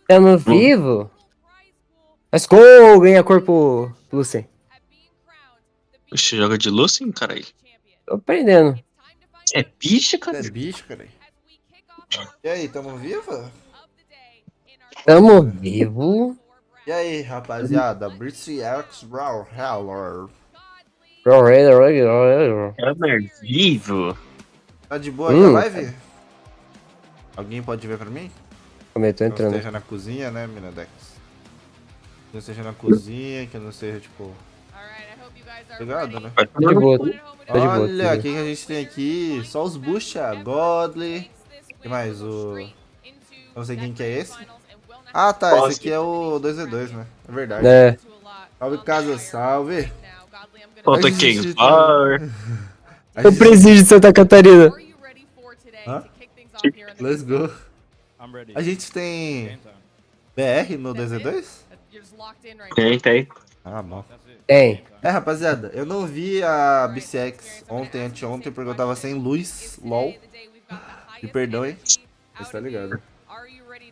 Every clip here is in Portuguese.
Tamo vivo? Let's go! Ganha corpo, Lucien. Oxe, joga de Lucien, caralho. Tô aprendendo. É bicho, É cara? bicho, cara. E aí, tamo vivo? Tamo vivo. E aí, rapaziada? BRAWLHALLA BRAWLHALLA. É vivo. Tá de boa aí a live? Alguém pode ver pra mim? Como eu tô Que eu não entrando. esteja na cozinha, né, Minadex? Que eu não esteja na cozinha, que eu não seja, tipo... Ligado, né? Tô de boa. Tô de boa. Olha, o que a gente tem aqui? Só os bucha, Godly. O que mais? Não sei quem que é esse. Ah, tá. Esse aqui é o 2v2, né? É verdade. É. Salve, Casas. Salve. Falta quem? Power. O presídio de Santa Catarina. Hã? Let's go. A gente tem BR no 2v2? Tem. Ah, bom. Tem. É, rapaziada, eu não vi a BCX ontem, anteontem, porque eu tava sem luz, lol. Me perdoem, mas tá ligado.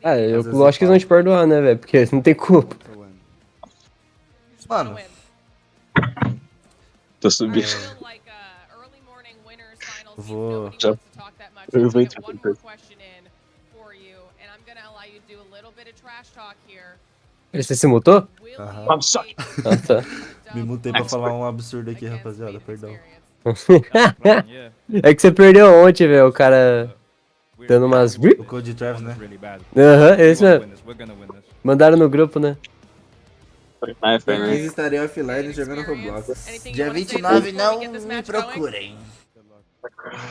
Ah, eu acho que eles vão te perdoar, né, velho? Porque não tem culpa. Mano, Tô subindo. vou... Já. Eu vou entrar. Você se mutou? Aham. I'm sorry. Ah, tá. Me mutei pra falar um absurdo aqui, rapaziada, perdão. É que você perdeu ontem, velho. O cara dando umas... O Code Travis, né? Aham, é isso mesmo. Mandaram no grupo, né? Eles estariam offline jogando Roblox. Dia 29 não me procurem.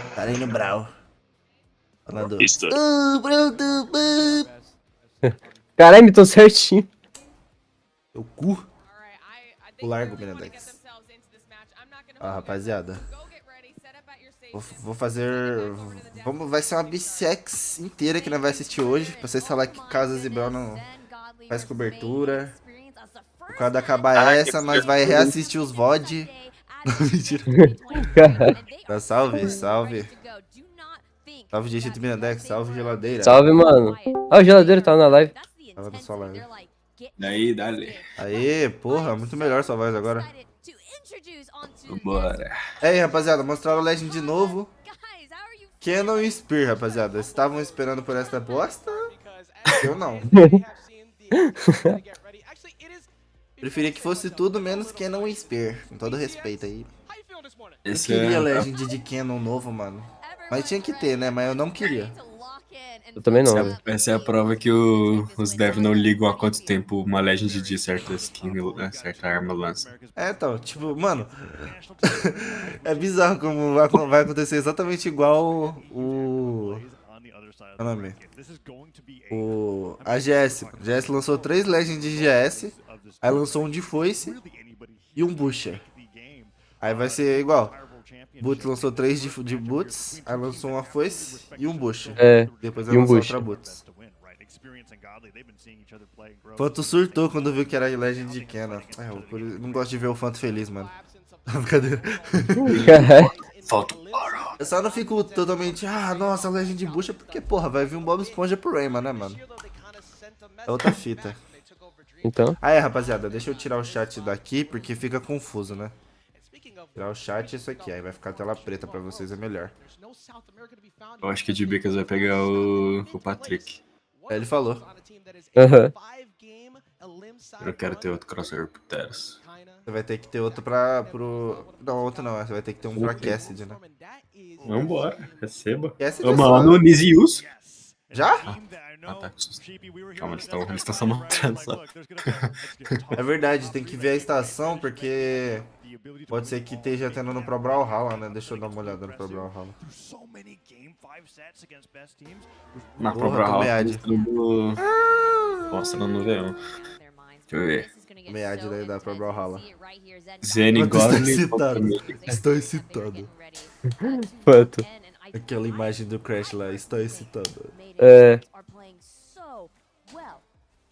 Estarei no Brawl. Falando... Isso. Caralho, me tô certinho. Teu cu. O largo, Benedex. Ó, rapaziada. Vou fazer... vai ser uma bisex inteira que nós vai assistir hoje. Pra vocês falar que Casas e Brawl não faz cobertura. Por causa da acabar essa, nós vai reassistir os VOD. Mentira. Tá, salve. Salve, Dieshitos Benedex. Salve, geladeira. Salve, mano. Ah, o geladeiro tá na live. Tava na sua live. Daí, dale. Aê, porra, muito melhor sua voz agora. Bora. E aí, rapaziada, mostraram o Legend de novo. Canon e Spear, rapaziada. Estavam esperando por esta bosta? Eu não. Preferia que fosse tudo menos Canon e Spear. Com todo respeito aí. Eu Esse queria é... Legend de Canon novo, mano. Mas tinha que ter, né? Mas eu não queria. Eu também não, velho. Essa é a prova que os devs não ligam há quanto tempo uma Legend de certa skin, né, certa arma lança. É, então, tipo, mano. É bizarro como vai acontecer exatamente igual o. Qual é o nome? A GS. GS lançou 3 Legends de GS. Aí lançou um de foice e um Busher. Aí vai ser igual. Boots lançou 3 de Boots. Aí lançou uma foice e um Busher. É, Depois e vai um lançar Busher. outra Boots. Fanto surtou quando viu que era Legend de Canon. Eu não gosto de ver o Fanto feliz, mano. Brincadeira. Falta. Eu só não fico totalmente, nossa, Legend de Bucha, porque, porra, vai vir um Bob Esponja pro Rayman, né, mano? É outra fita. Então. Aí, rapaziada, deixa eu tirar o chat daqui, porque fica confuso, né? Tirar o chat e isso aqui, aí vai ficar a tela preta pra vocês, é melhor. Eu acho que de Bicas vai pegar o Patrick. Aí ele falou. Aham. Eu quero ter outro crossover pro Teras. Você vai ter que ter outro pro... Não, outro não, você vai ter que ter um pra Cassidy, né? Vambora, receba. Cassidy é Mano, só... Nisius. Já? Ah, tá. Calma, eles estão só mostrando só. É verdade, tem que ver a estação, porque... Pode ser que esteja tendo no Pro BRAWLHALLA, né? Deixa eu dar uma olhada no Pro BRAWLHALLA. Na Porra, própria tô Hall meade. mostrando no V1. Deixa eu ver. Meade daí da Pro BRAWLHALLA. Zen Estou Godly. excitado. Estou excitado. Quanto? Aquela imagem do Crash lá, estou excitado. É.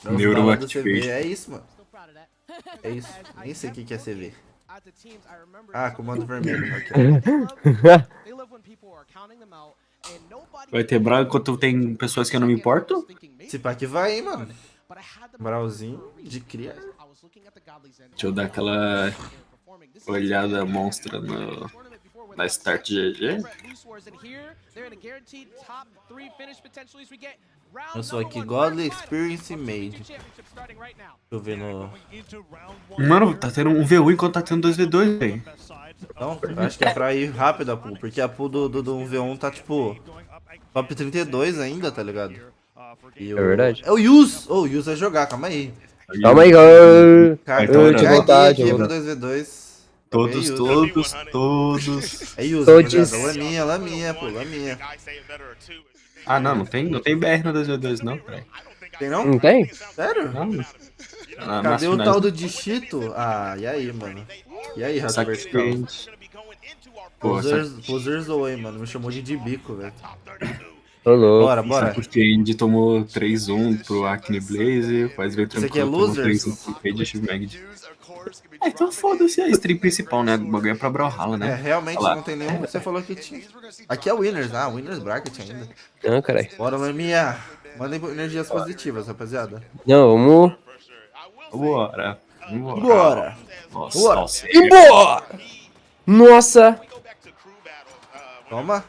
Neuro Bala do CV, Activation. é isso, mano. É isso. Nem sei o que é CV. Ah, comando vermelho. Okay. Vai ter Brawl enquanto tem pessoas que eu não me importo? Se pá que vai, hein, mano. Brawlzinho de cria. Deixa eu dar aquela olhada monstra na Start GG. Eu sou aqui Godly Experience Made. Deixa eu ver no... Mano, tá tendo um V1 enquanto tá tendo 2v2, velho. Não, eu acho que é pra ir rápido a pool. Porque a pool do 1v1 tá tipo... Top 32 ainda, tá ligado? É verdade. É o Yus! Oh, o Yus vai jogar, calma aí. Calma aí, Cara, então, eu de vontade, aqui eu pra vou. 2v2. Todos. É Yus, Todos. rapaziada. Laminha, pô, laminha. Ah, não tem BR no 2v2 não, velho. Tem não? Não tem? Sério? Não. Cadê o tal do Dieshitos? Ah, e aí, mano? E aí, rato vertical? Pô, Poser zoou, hein, mano. Me chamou de bico, velho. Ô, louco. Bora, bora. Porque a Indy tomou 3-1 pro Acne Blaze, faz ver Esse aqui é tranquilo, tomou losers? 3-1 pro Rage Mag. Então foda-se a stream principal, né? O bagulho é pra Brawlhalla, É, né? realmente Olha lá. não tem nenhum. Você falou que tinha. Aqui é Winners, Winners Bracket ainda. Não, caralho. Bora, Laminha. Mandem energias positivas, rapaziada. Não, vamos... Bora. Bora. Nossa, Bora. nossa. Embora! Nossa! Toma.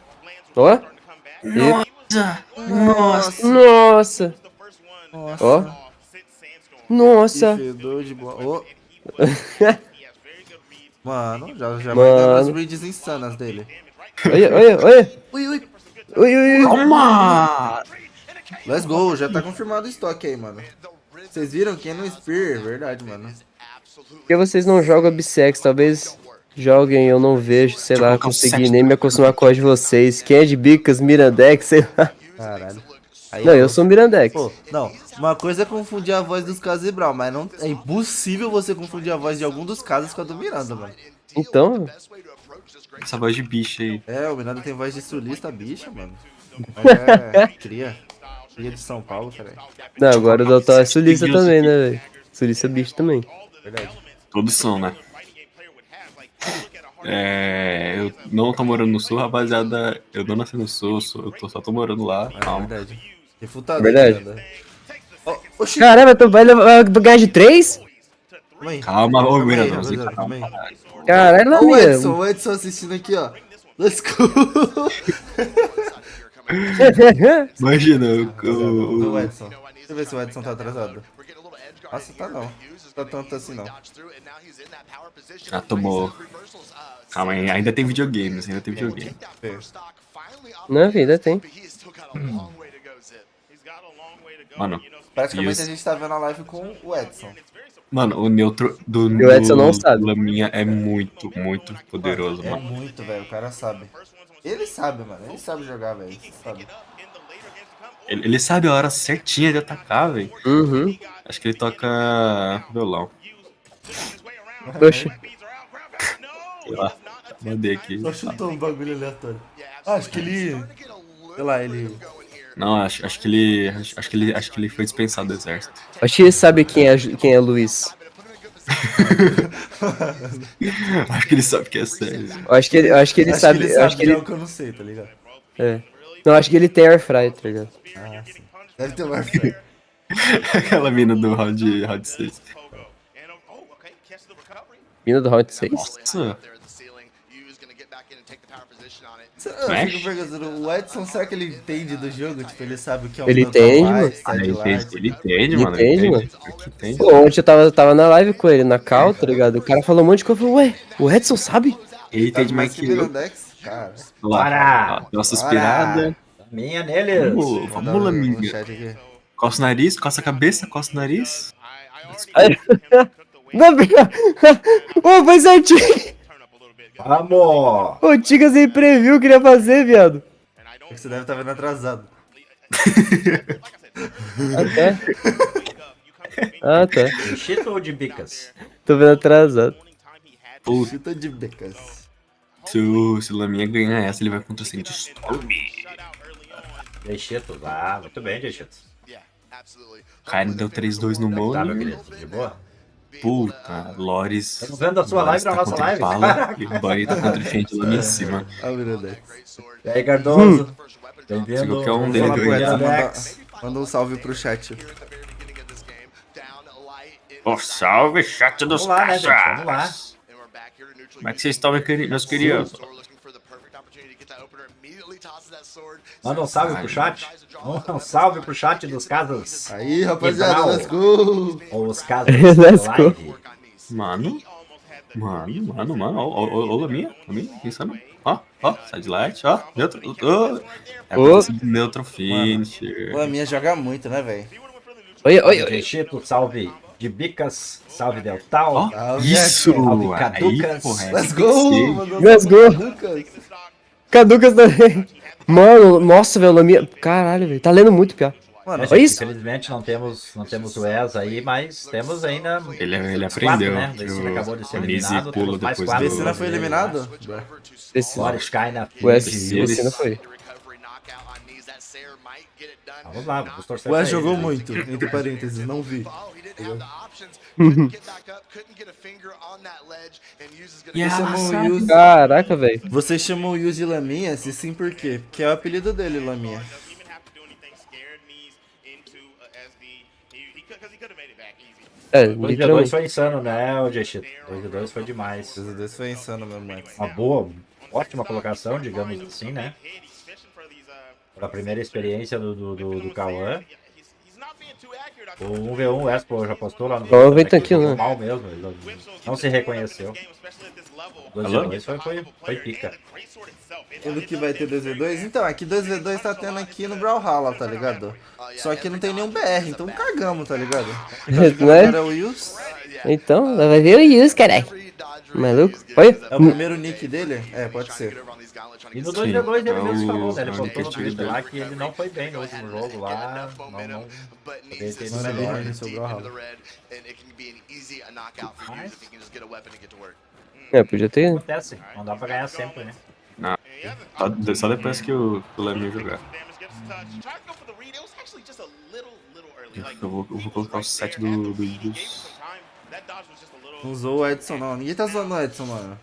Ó. Nossa. Nossa! Nossa. Ó. Nossa! Que fedor de boa. Ô. Mano, já Mano. vai dando as bridges insanas dele. Olha, olha, olha! Ui, ui. Ui, ui, ui! Calma! Let's go, já tá confirmado o estoque aí, mano. Vocês viram quem no Spear? Verdade, mano. Por que vocês não jogam Bissex? Talvez joguem, eu não vejo, sei lá, colocar o consegui Sete nem me acostumar com a de vocês. Quem é de Bicas, Mirandex, sei lá. Caralho. Aí, Não, eu sou Mirandex. Pô, não, uma coisa é confundir a voz dos Casas e Brawl, mas não, é impossível você confundir a voz de algum dos casos com a do Miranda, mano. Então, Essa voz de bicha aí. É, o Miranda tem voz de sulista, bicha, mano. Mas é cria. Cria de São Paulo, caralho. não, agora o Doutor é sulista também, né, velho? Sulista bicho também. Verdade. Todos são, né? Eu não tô morando no sul, rapaziada. Eu não nasci no sul, eu só tô morando lá. É Calma. verdade. Refutado, Verdade. hein, Miranda. Ó, oxi. Caramba, tu vai ganhar de 3? Calma aí. Calma, ô Calma aí, Miranda, rapaziada, você calma aí. Caralho, Ó, não o Edson assistindo aqui, ó. Let's go. Imagina, Vamos ver o Edson. Deixa eu ver se o Edson tá atrasado. Nossa, tá não. Não tá tanto assim não. Já tomou. Calma aí, ainda tem videogames, ainda tem videogame. Não, ainda tem. Mano, Praticamente a isso. gente tá vendo a live com o Edson. Mano, o neutro do o Edson não sabe. Laminha é muito poderoso, É mano. muito, velho. O cara sabe. Ele sabe, mano. Ele sabe jogar, velho. Ele sabe. Ele sabe a hora certinha de atacar, velho. Uhum. Acho que ele toca violão. Poxa. Sei lá. Mandei aqui. Só chutou um bagulho aleatório. Ah, acho que ele... Sei lá, ele... Não, acho que ele foi dispensado do exército. Acho que ele sabe quem é Luiz. Acho que ele sabe que é sério. Acho que ele sabe. Acho que é ele. o que eu não sei, tá ligado? É. Não, acho que ele tem airfry, tá ligado? Ah, sim. Deve ter um airfryer. Aquela mina do round 6. Vindo do round 6? Nossa. Eu fico perguntando, o Edson, será que ele entende do jogo? Tipo, ele sabe o que é um Ele Total entende, Light, mano. Side Light. Ele entende, Ele mano. entende, mano. Ele entende. Pô, ontem eu tava na live com ele, na call, tá ligado? O cara falou um monte de coisa, eu falei, ué, o Edson sabe? Ele Sabe entende mais que eu. Mirandex? Cara, Lá, deu uma suspirada. Minha neles. Vamos lá, no amiga. chat aqui. Coça o nariz, coça a cabeça, coça o nariz. Aí- Não, ô, foi certinho. Vamos! O Tigas aí previu o que ele ia fazer, viado. É que você deve estar vendo atrasado. Até. Ah, tá. Chito ou de bicas? Tô vendo atrasado. Puta, Chuta de becas. se o Laminha ganhar essa, ele vai contra o sandstorm. Dieshitos. Ah, muito bem, Dieshitos. O cara deu 3-2 no Tá, meu mono. querido? De boa? Puta, Lores. Estamos vendo a sua live na nossa live? Impala, e o Bunny tá contra o Fendi lá em cima. Ah, Mirandex. E aí, Cardoso? Bem-vindo. Se qualquer um Vamos dele falar pro ganhar, Mirandex. Manda um salve pro chat. Oh, salve, chat dos Vamos lá, né, gente? Vamos lá. Caças. Como é que vocês estão, meus queridos? Manda um salve pro chat. Manda um salve pro chat dos Casas. Aí, rapaziada, Brawl. let's go! Ou os Casas Let's go. live. Mano, ô, Laminha, insano. Ó, sidelight, ó, neutro, é Ô. neutro finisher. Pô, a minha joga muito, né, velho? Oi, oi, Salve, oi. Dieshitos, salve de Bicas, salve Deltal. Ó, Salve, isso! Salve, Aí, Caducas. porra, Let's tem que go! ser. Mandou Let's salve go. pro Caducas. Caducas também. Mano, nossa, velho, Laminha. Caralho, velho. Tá lendo muito, pior. Mano, É, Olha gente, isso. infelizmente não temos o ES aí, mas temos ainda Ele os aprendeu. quatro, né? que Vecinaa acabou de ser o Mesi eliminado, pula temos mais depois quatro. Vecinaa foi eliminado? Esse, Bora, Sky na o S, frente. esse não foi. Vamos lá, vamos torcer O pra S jogou ele, né? muito, entre parênteses, não vi. Yeah, Chamam o Yuz- Caraca, velho. Vocês chamam o Yuz de Laminha? Se sim, por quê? Porque é o apelido dele, Laminha. É, 2 literalmente. foi insano, né, o Dieshitos? 2 foi demais. Esse foi insano mesmo, Max. Uma boa, ótima colocação, digamos assim, né? Pela primeira experiência do Cauã. O 1v1, o Espo já postou lá no Cauã grupo, vem né, que tanquinho, jogou né? mal mesmo, ele não se reconheceu. 2v2 foi pica. Quando que vai ter 2v2? Então, aqui 2v2 tá tendo aqui no Brawlhalla, tá ligado? Só que não tem nenhum BR, então cagamos, tá ligado? Né? Agora é o Yuz. Então, vai ver o Yus, caralho. Maluco? Olha. É o primeiro nick dele? É, pode ser. E no 2v2 ele é mesmo falou, né? Ele o postou no Nick Twitter dele. lá que ele não foi bem no último jogo lá. Não poderia ter ido Manda bem melhor. no seu Brawlhalla. É, podia ter. Acontece, não dá pra ganhar sempre, né? Só depois que o Laminha jogar. Eu vou colocar o set do Yus. Não usou o Edson, não. Ninguém tá zoando o Edson, mano.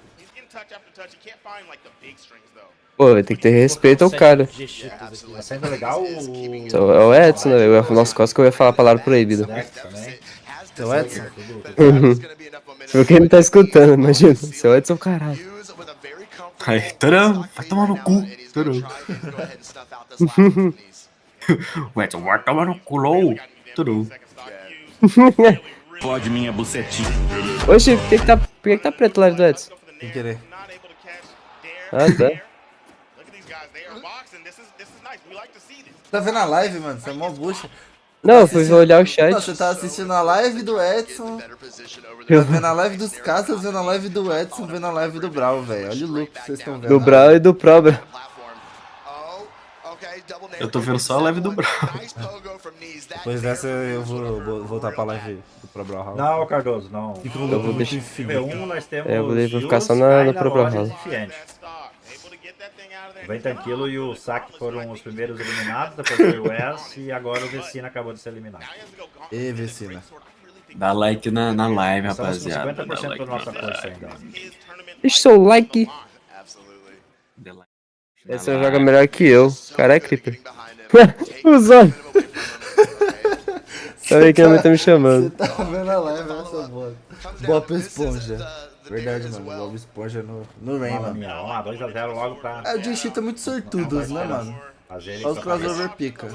Pô, vai ter que ter respeito ao cara. Tá sendo legal Então, é o Edson, né? Nossa, quase que eu ia falar a palavra proibida. Dex também. Seu Edson? Porque ele tá escutando, imagina. Seu Edson, caralho. Aí, tadã, vai tomar no cu. Tadã. O Edson, vai tomar no cu, low. Tadã. Pode minha bucetinha. Oxe, por que tá preto lá do Edson? Sem querer. Ah, tá. Tá vendo a live, mano? Você é mó bucha. Não, eu fui olhar o chat. Não, você tá assistindo a live do Edson. Tá vendo a live dos Casas, vendo a live do Edson, vendo a live do Brawl, velho. Olha o look que vocês estão vendo. Do Brawl e do Pro, Brawl. Eu tô vendo só a live do Brawl. Depois dessa eu vou voltar pra live do Pro Brawlhalla. Não, Cardoso, não. Fica um Eu look vou muito deixar- infinito. V1 nós temos É, eu vou ficar só Yus, na Sky, Pro Lojas Brawlhalla. e Fiend. O Ventaquilo e o Saque foram os primeiros eliminados, depois foi o S e agora o Vecinaa acabou de ser eliminado. E Vecinaa. Dá like na live, Estamos com rapaziada. Dá 50% like da nossa na força live. ainda. Deixa o like. Dá like. Esse joga melhor que eu. Cara, é creeper. Usando. Sabe que a mãe tá me chamando. Você tá vendo a live, essa boa. Bob Esponja. Verdade, mano. Bob Esponja no Rain, Vamos mano. lá, 2x0 logo pra É, o Dieshitos é muito sortudos, né, mano? fazer ele Olha os pra crossover pica.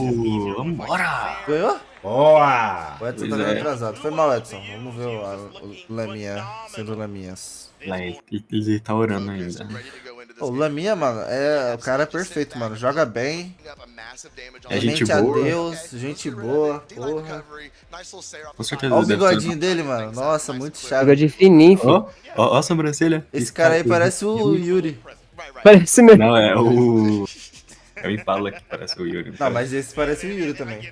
Vambora! Ganhou? Boa! O Edson Pois tá meio é. atrasado. Foi mal, Edson. Vamos ver o Laminha sendo Laminhas. Ele tá orando ainda. O Laminha, mano, o cara é perfeito, mano. Joga bem. É gente Temente a boa. Deus, gente boa, porra. Com certeza Olha o deve ter- bigodinho dele, mano. Nossa, muito Joga chave. de fininho, filho. Ó a sobrancelha. Esse cara aí parece o Yuri. Parece mesmo. Não, é o... É o Impala que parece o Yuri. Não, mas esse parece o Yuri também.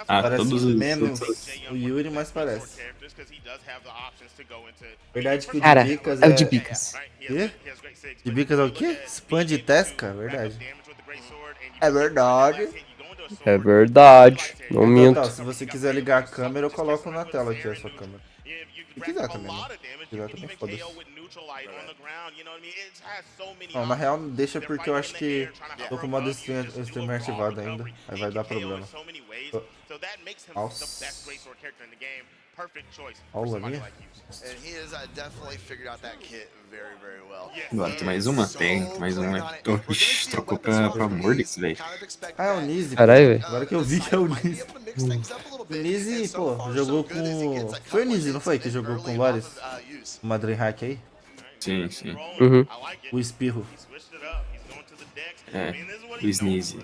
Ah, Parece todos os... menos todos- o Yuri, mas parece. Verdade que o Cara, de Bicas é o de Bicas. Quê? De Bicas é o quê? Spam de Tesca? Verdade. É verdade. É verdade. Não minto. Total, se você quiser ligar a câmera, eu coloco na tela aqui a sua câmera. Se quiser também, né? Se quiser também, foda-se. Não, na real, deixa porque eu acho que tô com o modo streamer ativado ainda. Aí vai dar problema. Nossa. Olha a minha. Agora tem mais uma? Tem mais uma. Ixi, trocou pra Mordix, velho. Ah, é o Nise. Caralho, velho. Agora que eu vi que é o Nise. O Nise, pô, jogou com... Foi o Nise, não foi? Que jogou com vários? Uma Dreamhack aí? Sim, sim. Uhum. O Espirro. É, o Sneeze.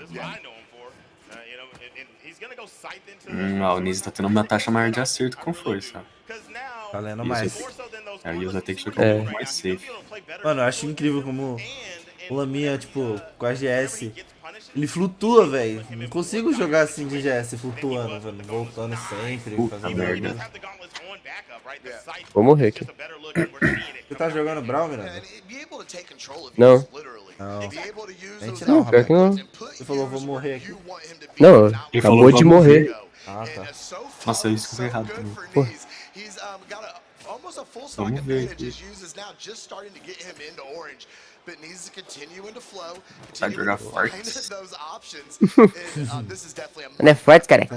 O Nise tá tendo uma taxa maior de acerto com força. Tá lendo Isso. mais. Aí o Usa tem que jogar um pouco mais safe. Mano, eu acho incrível como o Laminha, tipo, com a GS, ele flutua, velho. Não consigo jogar assim de GS flutuando, velho. Voltando sempre, Puta fazendo merda. Vou morrer aqui. Você tá jogando Brawl, Miranda? Não. Não. Mente Não, não, pior que rapaz. não. Você falou, vou morrer aqui. Não, Ele acabou falou, de vamos morrer. ver. Ah, tá. Nossa, eu escutei errado também. Pô. Vamos ver aqui. Sai de jogar forte. Não é forte, cara.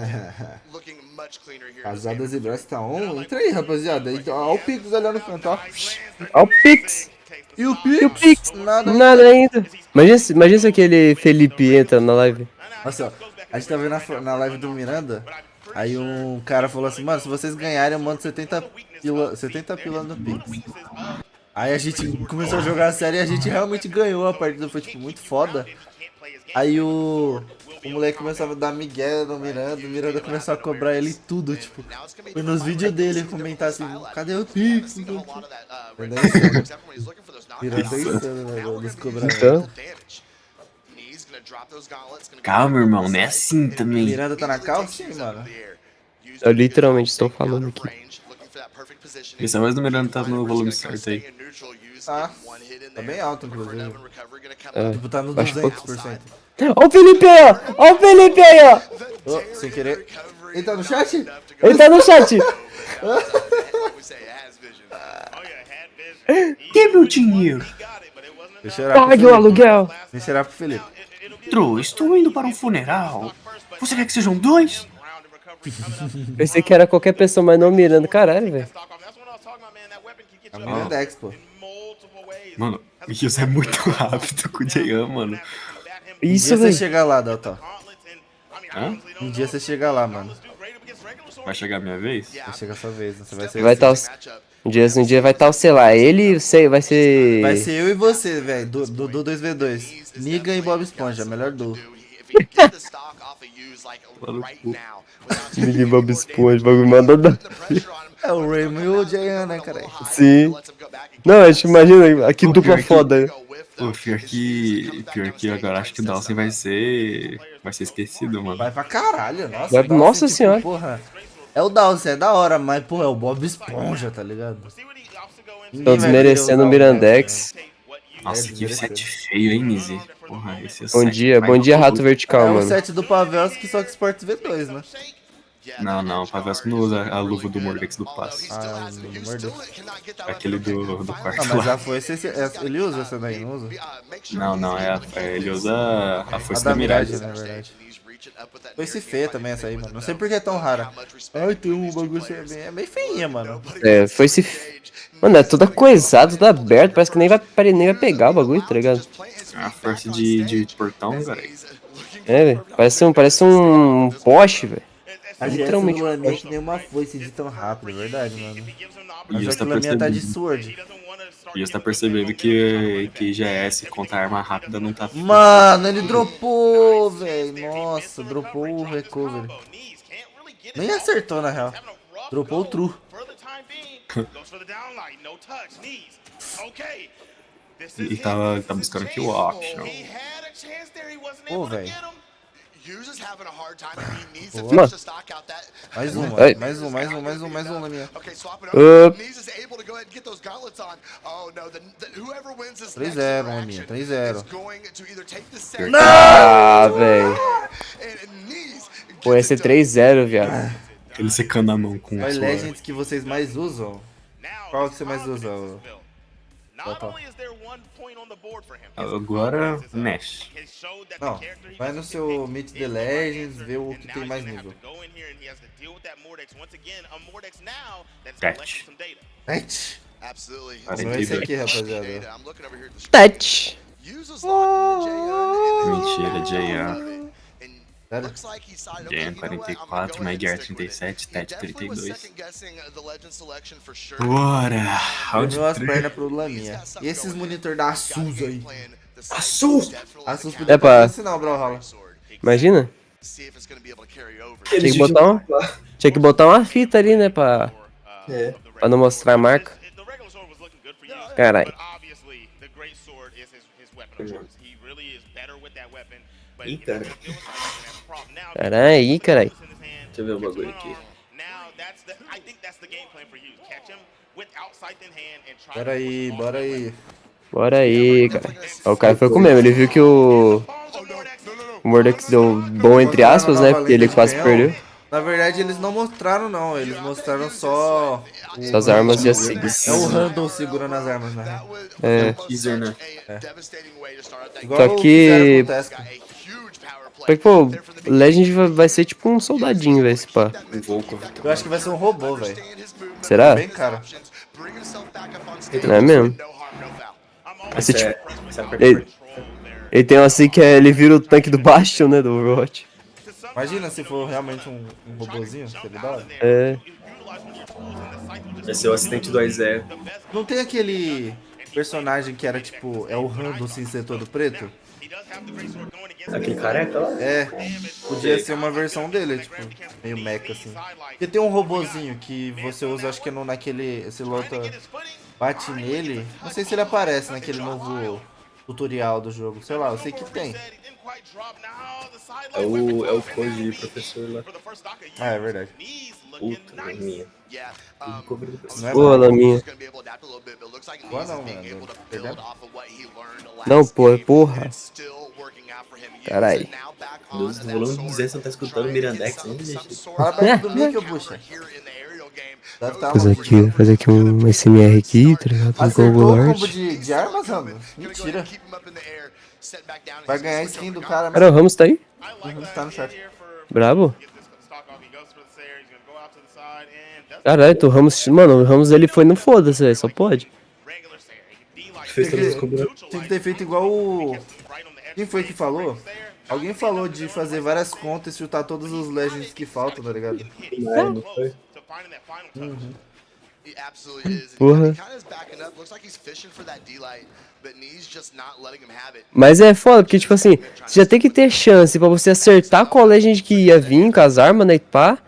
Casadas e Brass tá on? Entra aí, rapaziada. Ó o Pix ali no canto, ó. Ó o Pix. E o E o Pix? Nada. Nada ainda. Imagina se aquele Felipe entra na live. Nossa, ó, a gente tá vendo na live do Miranda. Aí um cara falou assim, mano, se vocês ganharem, eu mando 70 pila no Pix. Aí a gente começou a jogar a série e a gente realmente ganhou. A partida foi, tipo, muito foda. Aí o moleque começou a dar migué no Miranda, o Miranda começou a cobrar ele tudo, tipo. Foi nos vídeos dele comentar assim, cadê o Pix? Miranda é insano, né, nos cobramentos. Calma, irmão, não é assim também. Miranda tá na cal? Sim, mano. Eu literalmente estou falando aqui. Esse é mais do Miranda tá no volume certo aí. Tá bem alto, inclusive. É, Tipo, tá no acho 200%. Ó o Felipe aí, ó! Ó o Felipe aí, ó! Oh, sem querer. Ele tá no chat? Ele tá no chat! Que meu dinheiro? Deixa eu orar pro Pague o Felipe. aluguel! Deixa eu orar pro Felipe. Tro, estou indo para um funeral. Você quer que sejam dois? Pensei que era qualquer pessoa, mas não mirando. Caralho, velho. A Mirandex, pô. Mano, o Yus é muito rápido com o Jayan, mano. Isso, Um dia você velho. chega lá, Delta. Hã? Um dia você chega lá, mano. Vai chegar a minha vez? Vai chegar a sua vez, né? Você vai ser Vai estar um dia vai estar, sei lá, ele, sei, vai ser... Vai ser eu e você, velho. Do 2v2. Niga e Bob Esponja, melhor duo. Ninguém Bob Esponja, bagulho manda. É o Raymond e o Jayan, né, cara? Sim. Não, a gente imagina, que dupla foda. Pô, pior que agora acho que o Dawson vai ser esquecido, mano. Vai pra caralho, nossa. Vai- o Dawson, nossa senhora. Porra, é o Dawson, é da hora, mas, porra, é o Bob Esponja, tá ligado? Estão desmerecendo o Mirandex. Nossa, que desmerecendo. set feio, hein, Mesi? Porra, esse é o Bom set dia, mais bom dia, Rato maluco. Vertical, É o mano. set do Pavelski, só que Sports V2, né? Não, o Pavesco não usa a luva do Mordex do passe. Ah, não mordeu. Aquele do Ah, quarto mas lá. a foice, ele usa essa daí, não usa? Não, ele usa a A força da da miragem. miragem, né, verdade. Foice feia também essa aí, mano. Não sei por que é tão rara. Ai, tem um bagulho assim, é meio feinha, mano. É, foi esse... Mano, é tudo coisado, tudo aberto, parece que nem vai pegar o bagulho, tá ligado? A força de portão, cara. É, velho, parece um poste, velho. A Literalmente. GS não é nem uma foice de tão rápido, é verdade, mano. Mas E só você que tá a minha tá de percebendo. sword. E você tá percebendo que GS contra arma rápida não tá. Mano, ele dropou, velho. Nossa, dropou o recovery. Nem acertou, na real. Dropou o true. E tá buscando kill option. Pô, velho. Mano. Mais um, Ai. mais um na minha. Up. 3-0 na minha, 3-0. Ah, velho. Pô, ia ser 3-0, viado. Ele secando a mão com o Qual suor. Legends que vocês mais usam? Qual que você mais usa? Agora, Nash. Não, vai no seu Meet the Legends, vê o que tem mais nível. Sete. 7. Vamos ver 42. esse aqui, rapaziada. Touch. Mentira, J.A. Sério? J.A. 44, Magyar 37, Ted 32. Bora! Round Deu as 3. pernas pro Laminha. E esses monitor da Asus aí? Asus! Asus podia Epa. patrocinar o Brawlhalla. Imagina. Tinha que botar uma fita ali, né, pra não mostrar a marca. Carai. Eita. Carai, carai. Deixa eu ver o bagulho aqui. Bora aí, bora aí. Bora aí, cara. Ó, o cara foi com mesmo. Ele viu que o Mordex deu bom entre aspas, né? Porque ele quase perdeu. Na verdade, eles não mostraram, não. Eles mostraram só... Suas armas e as SIGs. É o Randall segurando as armas, na real. É. Teaser, né? Igual Só que- fizeram com o Tesco. Só que, pô, Legend vai ser tipo um soldadinho, velho, esse pá. Um Volco. Eu acho que vai ser um robô, velho. Será? Bem caro. Não é mesmo? Vai ser tipo... Essa é a Ele, ele tem um assim que ele vira o tanque do Bastion, né, do Overwatch. Imagina se for realmente um robôzinho, seria da hora. É. Vai ser o assistente do Isaiah. Não tem aquele personagem que era tipo, é o Randall sem ser todo preto? Aquele careca lá? É, podia ser uma versão dele, tipo, meio mecha assim. Porque tem um robozinho que você usa, acho que é naquele, esse Lota bate nele, não sei se ele aparece naquele novo tutorial do jogo, sei lá, eu sei que tem. É o Code professor lá. Ah, é verdade. Puta, minha. Não é Pô, mal. Laminha. Boa não, mano. Perdendo? Não, pô, porra. Carai. Deus, o volume 200 não tá escutando o Mirandex, não existe. Fala perto do mic, ô bucha. Deve tá Fazer aqui um SMR aqui, tá ligado? Um Acertou combo o combo art. de armas, mano? Mentira. Vai ganhar a skin do cara, Cara, o Ramos tá aí? mas tá no chat. Brabo? Caralho, o Ramos... Mano, o Ramos ele foi no foda-se, velho, só pode. Fez todas as combinações. Tinha que ter feito igual o... Quem foi que falou? Alguém falou de fazer várias contas e chutar todos os Legends que faltam, tá ligado? Não foi? Porra. Mas é foda, porque tipo assim, você já tem que ter chance pra você acertar qual Legend que ia vir com as armas, né, e pá.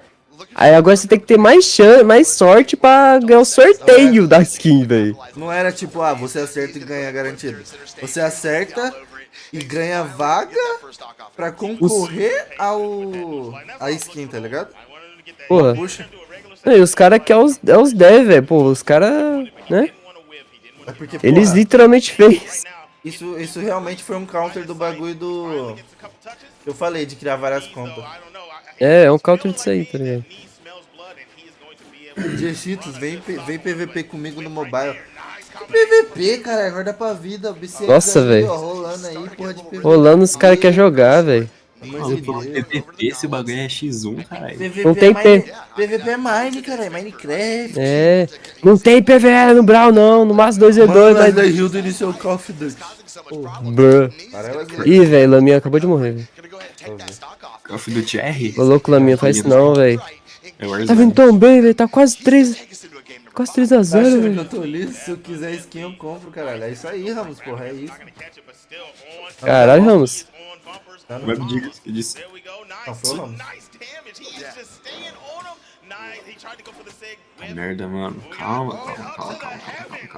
Aí agora você tem que ter mais chance, mais sorte pra ganhar o sorteio da skin, velho. Não era tipo, ah, você acerta e ganha garantido. Você acerta e ganha vaga pra concorrer a skin, tá ligado? Porra. Puxa. E os caras que é os dev, velho. Pô, os caras, né? É porque, Eles porra, literalmente fez. isso realmente foi um counter do bagulho do... Eu falei de criar várias contas. É um counter disso aí, tá ligado? Dieshitos, vem PVP comigo no mobile. PVP, cara, guarda pra vida. O BCX Nossa, aí, velho. ó, rolando aí, porra de PVP. Rolando, os caras querem jogar, velho. Pelo amor de Deus. PVP, esse bagulho é X1, caralho. PVP Não tem é mine, PVP é mine, cara, é Minecraft. É. Não tem PVE no Brawl, não. No máximo 2v2, Mano, mas. da Hildo iniciou Call of Duty. Bruh. Caralho, Ih, velho, Laminha acabou de morrer, velho. Call of Duty R? Ô louco, Laminha, faz isso não, velho. É Tá Warzone. vindo tão bem, velho. Tá quase 3. Quase 3 a Tá 0, achando que velho. eu tô liso? Se eu quiser skin eu compro, caralho. É isso aí, Ramos, porra, é isso. Caralho, Ramos. Tá no- Web Digas que disse. Não, foi o Ramos. Merda, mano. Calma.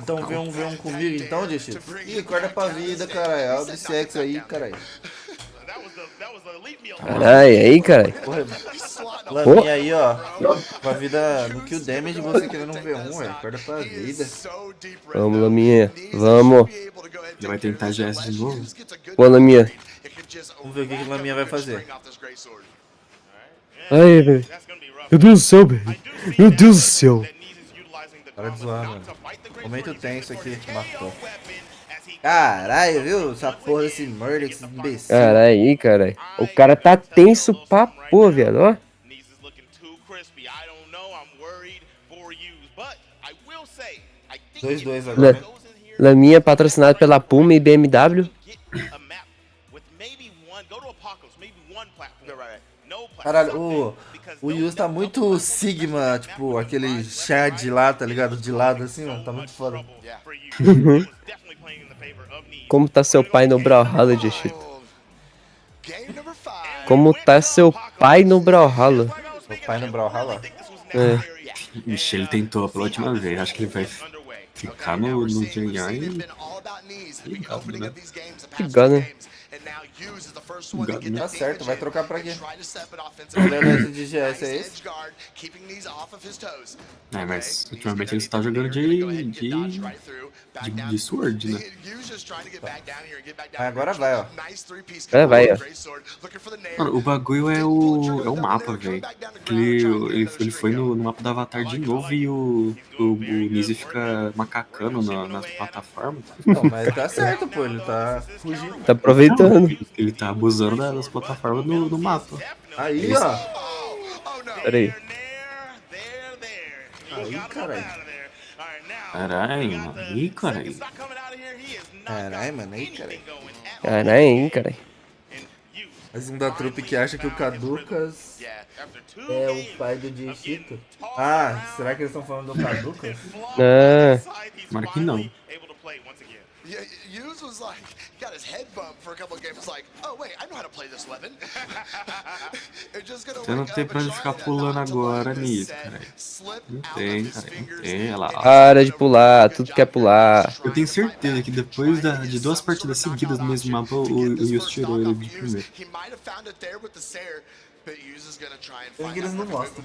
Então vê um comigo então, Dieshitos. Ih, corda pra vida, caralho. Olha o BCX aí, caralho. Caralho, aí, caralho. Porra, Laminha aí, ó. Com a vida no kill damage, você querendo um V1, velho. Acorda pra vida. Vamos, Laminha. Vamos. Ele vai tentar GS de novo. Pô, Laminha. Vamos ver o que que Laminha vai fazer. Ai, velho. Meu Deus do céu, velho. Meu Deus do céu. Para de zoar, mano. Momento tenso aqui. Matou. Caralho, viu? Essa porra desse murder, esse imbecil. Caralho, aí, caralho. O cara tá tenso pra pô, viado, ó. 2-2 agora. Laminha patrocinado pela Puma e BMW. Caralho, o Yus tá muito Sigma, tipo, aquele Shad lá, tá ligado? De lado assim, ó. Tá muito foda. Como tá seu pai no Brawlhalla, Dieshitos? Como tá seu pai no Brawlhalla? Meu pai no Brawlhalla? É. Ixi, ele tentou pela última vez. Acho que ele vai ficar no GA e... Ligado, né? Ligado, né? Ligado, né? Tá certo, vai trocar pra quê? O Lenda de GS é esse? É, mas ultimamente ele só tá jogando de Sword, né? Ah, agora vai, ó. É, vai, ó. Mano, o bagulho é o mapa, velho. Ele foi no mapa do Avatar de novo e o Mesi fica macacando nas plataformas. Não, mas tá certo, pô. Ele tá fugindo. Tá aproveitando. Ele tá abusando das plataformas no mapa. Aí, ó. Pera aí. Aí, caralho. Caralho, mano. Ih, caralho. Caralho, mano. Aí, caralho. Caralho, hein, caralho. Mais um da trupe que acha que o Caducas é o pai do Dieshitos. Ah, será que eles estão falando do Caducas? Ah, Tomara que não. Você não tem pra onde ficar pulando agora nisso, caralho. Não tem, cara. Não tem, olha lá. para de pular, tudo quer pular. Eu tenho certeza que depois de 2 partidas seguidas no mesmo mapa, o Yus tirou ele de primeiro. Acho que eles não mostram.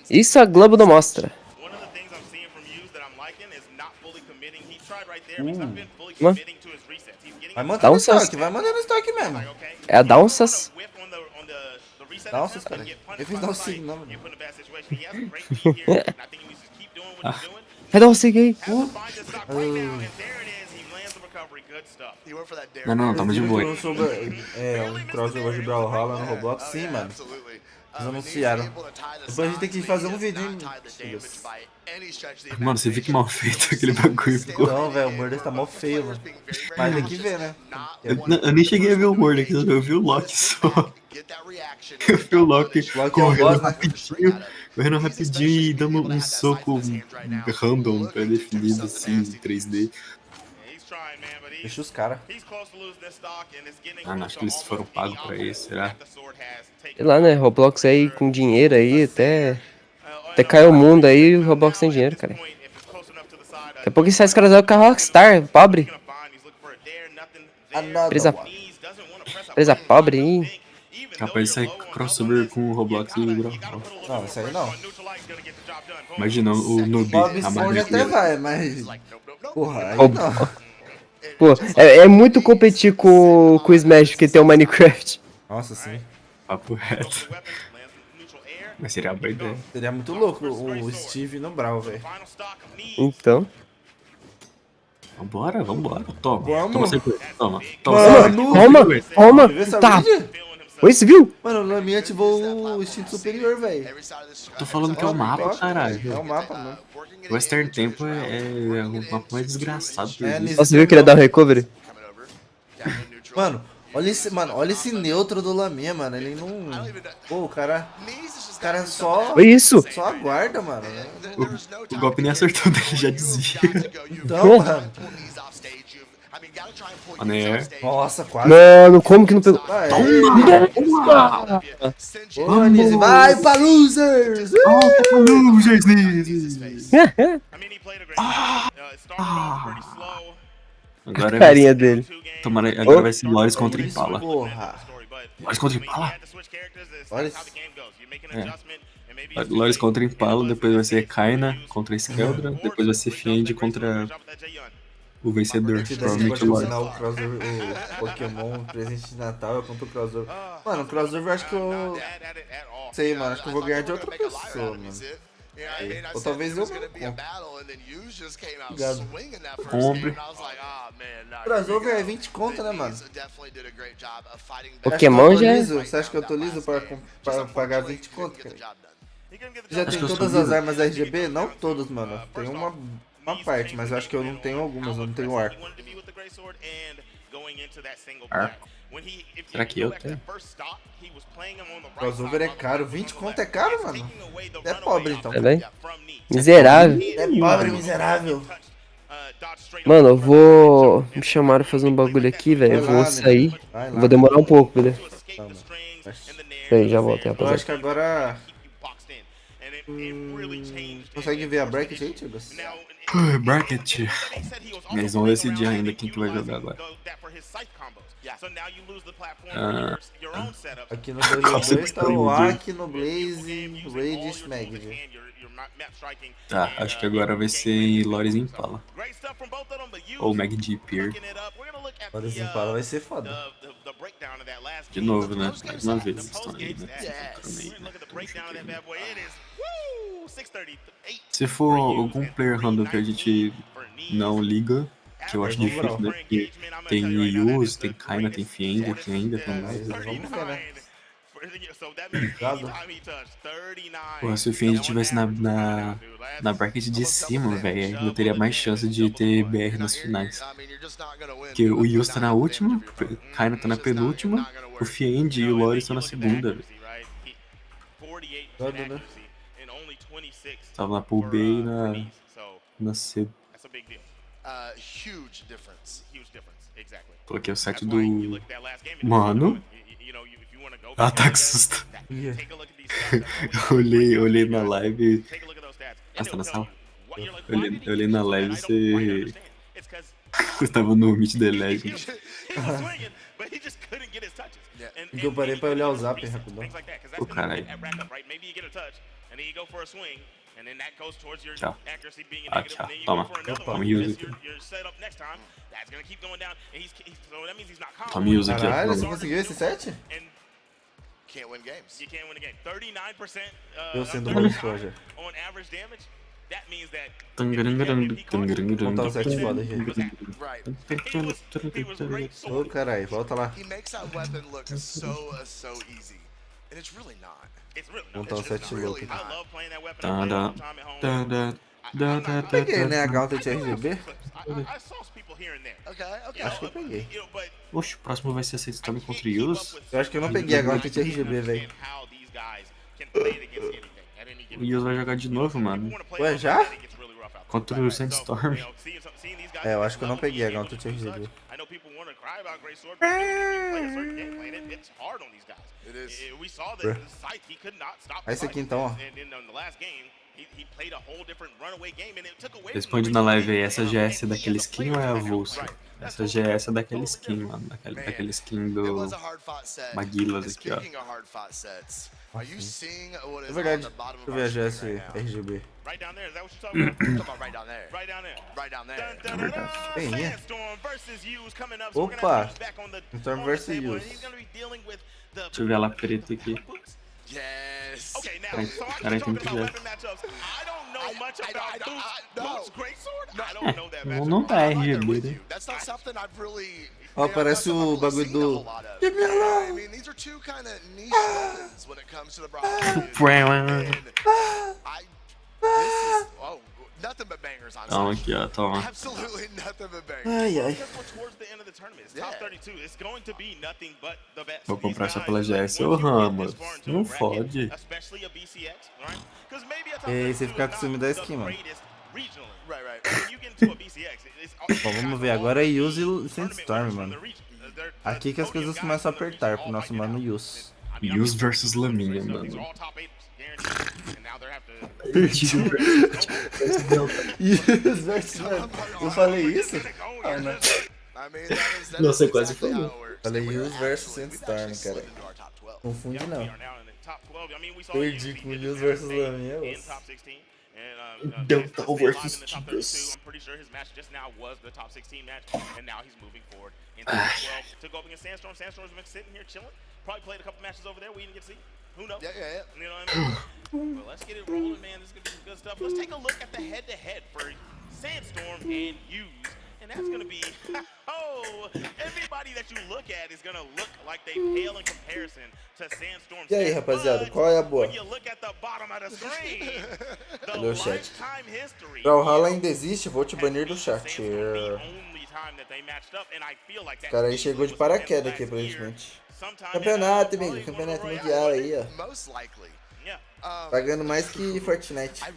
Isso a Globo não mostra. Vai mandando Downsas. estoque, vai mandando estoque mesmo. É a Downsas. Downsas, cara. Eu fiz Downsas, não, mano. Vai dar um sig aí. Não, tamo de boa. É, um crossover de Brawlhalla no Roblox, sim, mano. Eles anunciaram. Depois a gente tem que fazer um vídeo, hein? Mano, você viu que mal feito aquele bagulho ficou. Não, velho, o Murder tá mó feio, mano. Mas tem que ver, né? Eu nem cheguei a ver o Murder aqui, eu vi o Loki só. Eu vi o Loki correndo rapidinho e dando um soco random, pré-definido, assim, em 3D. Deixa os caras. Ah, não, acho que eles foram pagos pra isso, será? Sei lá, né? Roblox aí com dinheiro aí, até caiu o mundo aí, o Roblox tem dinheiro, cara. Daqui a pouco sai esse cara com a Rockstar, pobre. Empresa pobre aí. Capaz de sair crossover com o Roblox e o Brawl. Não, isso aí não. Imagina o noob, Bob a Esponja até madre. vai, mas... Porra, aí Ô, não. Pô, é muito competir com o Smash que tem o Minecraft. Nossa, sim. Papo reto. Mas seria uma boa ideia. Seria muito louco o Steve no Brawl, velho. Então. Vambora. Toma. Vamos. Toma sequência. Toma. Toma. Viu essa Tá. vídeo? Oi, você viu? Mano, o Laminha ativou o instinto superior, velho. Tô falando que é o mapa, É caralho. o mapa, mano. O Western Tempo é o mapa mais desgraçado que eu É, vi. nisso. Você viu que ele ia dar um recovery? Mano, olha esse neutro do Laminha, mano. Ele não... Pô, o cara só... Foi isso? Só aguarda, mano. O golpe nem acertou dele, já desvia. Então, mano. Né? Nossa, quase. Mano, como que não pegou? Boa, Nise. Vai pra losers! Agora Carinha dele. Tomara, agora Oh. vai ser Lores contra Isso, Impala. porra. Lores contra Impala? Lores? Lores contra Impala, depois vai ser Kaina contra Skeldra, depois vai ser Fiend contra o vencedor, Que daí você provavelmente pode o Lores. combinar o crossover, o Pokémon presente de Natal contra o crossover. Mano, o crossover eu acho que eu... Sei, mano, acho que eu vou ganhar de outra pessoa, mano. Ou talvez eu mesmo compre. Obrigado. Compre. Crossover é 20 conto, né, mano? Pokémon já é. Você acha que eu tô liso pra pagar 20 conto, cara? Já tem que eu sou todas as liso. armas RGB? Não todas, mano. Tem uma parte, mas eu acho que eu não tenho algumas, eu não tenho arco. Arco. Será que eu tenho? Crossover é caro, 20 conto é caro, mano. É pobre, então. Tá bem? Miserável. É pobre, miserável. Mano, eu vou. Me chamaram pra fazer um bagulho aqui, velho. Eu Vai lá, vou né? sair. Vai lá. Vou demorar um pouco, beleza? Tá, mano. Peraí, já volto, Eu rapaziada. acho que agora... Consegue ver a bracket aí, Tibas? Bracket. Eles vão decidir ainda quem que vai jogar agora. Aqui no 2 tá o Aki, no Blaze, Rage, Mag. Tá, acho que agora vai ser Lores Impala. Ou Mag Pier. Agora esse Impala vai ser foda. De novo, né? Mais uma vez, eles estão aí, né? Se for algum player random que a gente não liga, que eu acho difícil, né? Porque tem Yus, tem Kaina, tem Fiend aqui ainda, tem mais. Vamos ver, né? Porra, se o Fiend estivesse na bracket de cima, velho, ainda teria mais chance de ter BR nas finais. Porque o Yus tá na última, o Kaina tá na penúltima, o Fiend e o Lore estão na segunda, velho. Foda, né? Tava na Pool B e na C. Coloquei o set do... Mano. Ah, tá que susto. Eu olhei na live. Ah, você tá na sala? Eu olhei na live e você tava no Meet the Legend. Eu parei pra olhar o zap rapidão. Ô, caralho. Tchau. Ah, tchau. Toma. Toma use aqui. Toma use aqui, Caralho, ó. você conseguiu esse set? Eu sendo muito foda. Montar o set foda, gente. Ô, caralho, volta lá. Montar o set louco aqui. Peguei, né, a Gauntlet RGB? Acho que eu peguei. Oxe, o próximo vai ser Sandstorm contra Yus. Eu acho que eu não peguei a Gauntlet RGB, velho. O Yus vai jogar de novo, mano. Ué, já? Contra o Sandstorm. É, eu acho que eu não peguei a Gauntlet RGB. Esse aqui então, ó. Responde na live aí, essa GS é daquele skin ou é a Vulsa? Essa GS é daquele skin, mano. Daquele skin do Maguilas aqui, ó. É verdade. Deixa eu ver a GS RGB. Bem, é. Opa! Storm vs Use. Deixa eu ver ela preta aqui. Peraí, tem que ver. Não tá RGB, né? Ó, parece o bagulho do... Leave me alone! Toma aqui, ó, toma. Ai, ai. Vou comprar só pela GS. Ô, Ramos, não fode. E você ficar com ciúme da skin, mano. Bom, vamos ver agora é Use e Sandstorm, mano. Aqui que as coisas começam a apertar pro nosso mano Use. Use versus Laminha, mano. Use versus... Eu falei isso? Ah, não. Nossa, quase falou. Falei Use versus Sandstorm, cara. Confunde não. Perdi com Use versus Laminha, osso. Delta versus Tigres. Probably played a couple matches over there we didn't get to see. Who knows? Yeah. You know what I mean? Well, let's get it rolling, man. This is gonna be some good stuff. Let's take a look at the head-to-head for Sandstorm and Use. And that's gonna be, oh, everybody that you look at is gonna look like they pale in comparison to Sandstorm. E aí, rapaziada, qual é a boa? When you look at the bottom of the screen, the Valeu, chat. lifetime history. Brawlhalla ainda existe, vou te banir do chat. Esse cara aí chegou de paraquedas aqui, aparentemente. Campeonato, amigo. Campeonato mundial aí, ó. Pagando mais que Fortnite. I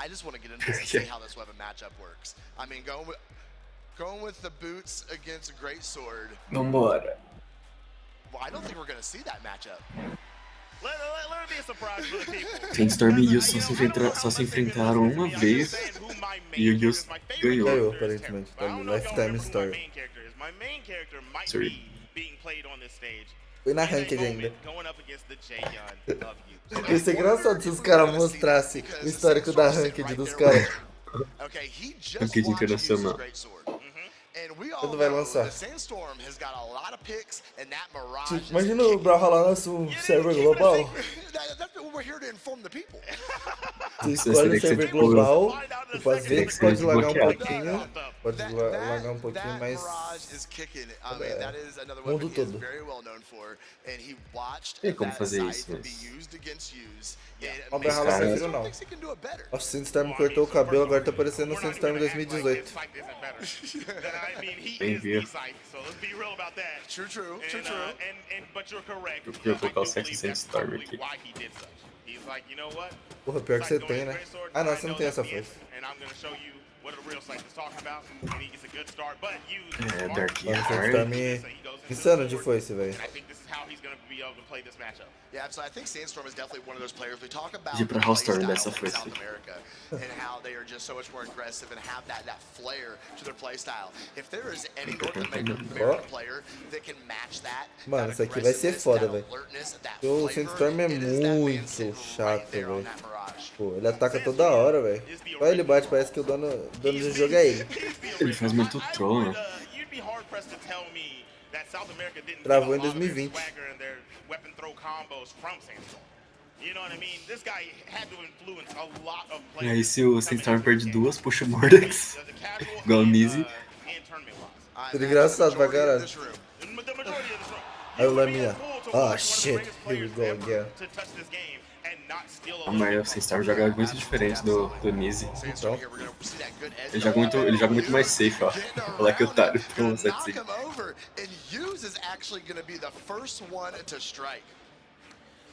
just want to get into this and see how this weapon matchup works. I mean, going with the boots against a great sword. Vambora. Well, I don't think we're going to see that matchup. Let it be a surprise for the people. Sandstorm e Yus só se enfrentaram uma vez e o Yus ganhou. Ganhou, aparentemente. Tá ali, Lifetime Story. Sorry. Foi na ranked ainda. Ia ser engraçado se os caras mostrassem o histórico da ranked dos caras. Ranked internacional. Quando vai lançar? Imagina o Brawlhalla lança um server global. Você escolhe o server global, tipo, às vezes pode lagar um pouquinho, mas mundo todo. Tem como fazer isso, O Brawlhalla sem filho não. Nossa, o Sandstorm cortou o cabelo, agora tá parecendo o Sandstorm 2018. Bem viu. Eu queria colocar o Sete Sandstorm aqui. Porra, pior que você tem, né? Ah não, você não tem essa força. É, Dark Mano, Heart. Sandstorm insano de foice, velho. Yeah, so I think Sandstorm is definitely one of those players we talk about De pra Hallstorm dessa in foi. South America and how they are just so much more aggressive and have that flair to their playstyle. If there is any North American player that can match that, Mano, isso aqui vai ser foda, velho. O Sandstorm é muito chato, velho. Pô, ele ataca toda hora, velho. Olha, ele bate, parece que o dono do jogo é ele. Ele faz muito troll, né? Travou em 2020. E aí se o Sandstorm perde duas, puxa o Mordex. Igual o Mesi. Tudo engraçado pra caralho. Aí o Laminha. Ah, shit. Here we go again. Mas o Sandstorm joga muito diferente do Mesi. Então, Ele joga muito mais safe, ó. Olha lá que otário. Toma 7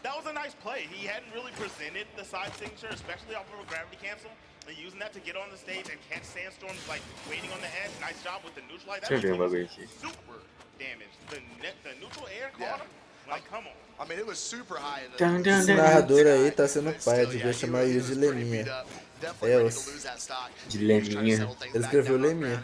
That was a nice play. He hadn't really presented the side signature, especially off of a gravity cancel. And using that to get on the stage and catch Sandstorm, like waiting on the edge. Nice job with the neutral light. Deixa eu ver um bagulho aqui. Super damage. The neutral air caught him. Like, come on. I mean, it was super high in esse narrador aí tá sendo pai, devia chamar o Yus de Leminha. É, De Leminha. Ele escreveu Leminha.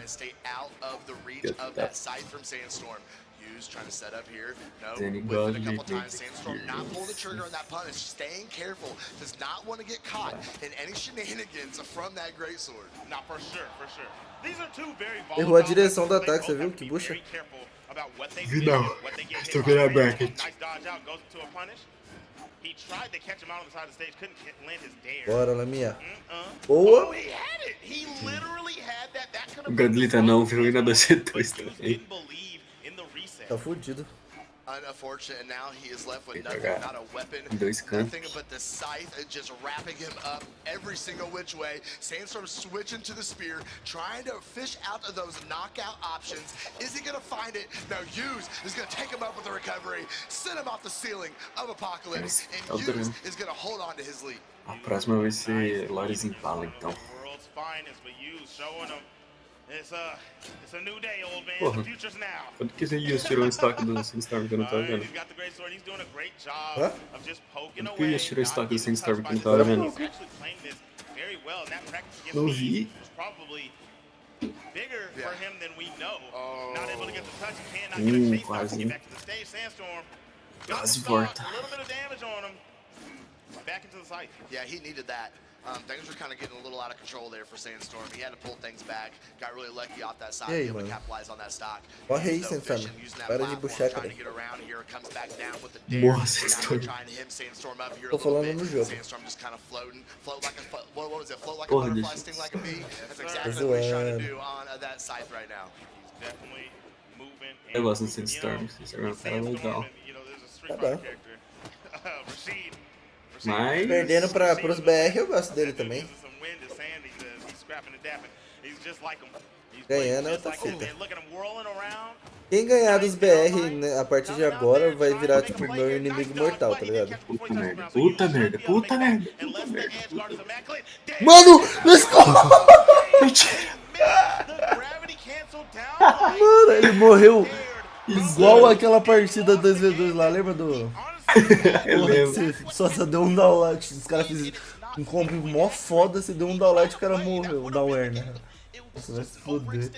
Trying to set up here. No, Then he with goes it a couple to times. Sandstorm not pulling the trigger on that punish, staying careful, does not want to get caught in any shenanigans from that greatsword. Not for sure, for sure. These are two very Errou a direção do ataque, você viu? Que bucha. Vi não. Estou vendo a bracket. He tried to catch him out on the side of the stage, couldn't land his dare. Bora, Laminha. Boa. Oh, he had it. He literally had that. That could have O Gadlita não virou ainda 2-2 também. Tá fudido. Unfortunate, and now he is left with nothing, not a weapon, nothing but the scythe just wrapping him up every single which way. Sandstorm switching to the spear, trying to fish out of those knockout options. Is he gonna find it? Now Use is gonna take him up with the recovery, send him off the ceiling of Apocalypse, and Use is gonna hold on to his lead. A próxima vai ser Lores Impala, então. Porra, quando que esse Yus tirou o estoque do Sandstorm que eu não tava vendo? Hã? Quando que o Yus tirou o estoque do Sandstorm que eu não tava vendo? Não vi. bigger for him than we know. Not able to get the touch, he cannot get a chase down to get back to the stage. Sandstorm got Quase stopped, volta. a little bit of damage on him. Back into the scythe. Yeah, he needed that. Things were kind of getting a little out of control there for Sandstorm. He had to pull things back. Got really lucky off that side. E aí, Able to mano? capitalize on that stock. Morre aí, So Sandstorm. Vision using that Para de platform, buchar, trying to cara. get around here. Comes back down with the dare. Morra, Now Sandstorm. they're trying to hit Sandstorm up here a Tô little falando bit. no jogo. Sandstorm just kind of floating. Float like a, what was it? Float like a Porra, butterfly, Dieshitos. sting like a bee. That's exactly Zoando. what he's trying to do on that scythe right now. He's definitely moving. Eu gosto do and, you Sandstorm. know, Sandstorm é um cara Sandstorm, legal. and, you know, there's a Street Tá bom. Fighter character. Rashid. Mas... Perdendo pros BR, eu gosto dele também. Ganhando é outra fita. Quem ganhar dos BR né, a partir de agora vai virar tipo meu inimigo mortal, tá ligado? Puta merda, puta merda, puta merda, puta merda. Mano, let's go! Mano, ele morreu igual aquela partida 2v2 lá, lembra do... Eu lembro. Você deu um downlight, os caras fizeram um combo mó foda, você deu um downlight e o cara morreu, o downware, né? Você vai se foder.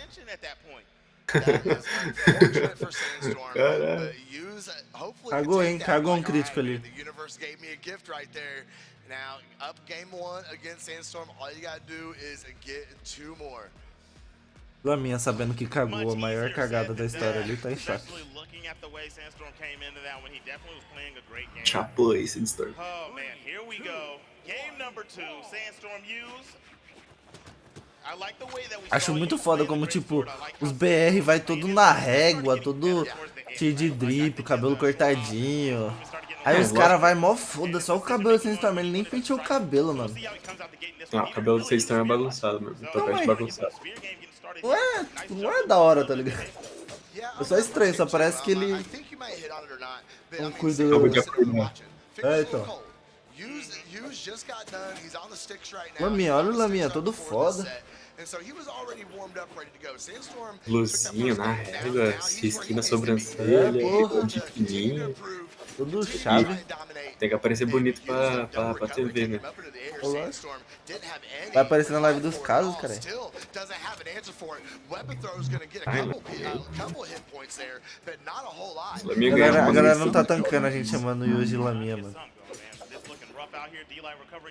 Cagou, hein? Cagou um crítico ali. Now, up game 1 against Sandstorm, all you gotta do is get 2 more. Laminha sabendo que cagou a maior cagada da história ali, tá em choque. Chapou aí, Sandstorm. Oh man, here we go. Game number 2, Sandstorm use. I like the way that we Acho saw muito you foda play the como, great tipo, sword. I like os how BR vai they todo hit na the régua, target todo and towards the end. cheio de drip, cabelo cortadinho. Aí É, os caras vai mó foda, só o cabelo sem Sandstorm, ele nem penteou o cabelo, mano. Não, o cabelo do Sandstorm é bagunçado, mano. Topete bagunçado. Não é da hora, tá ligado? É só estranho, só parece que ele não cuida Acabou de do... acordar. É, então. Laminha, olha o Laminha, todo foda. Blusinho na régua, risquinho na sobrancelha, de fininho. Todo chave. Tem que aparecer bonito pra TV, né? Vai aparecer na live dos casos, cara. Laminha A ganha galera uma não tá tancando a gente chamando o Yuji de Laminha, mano.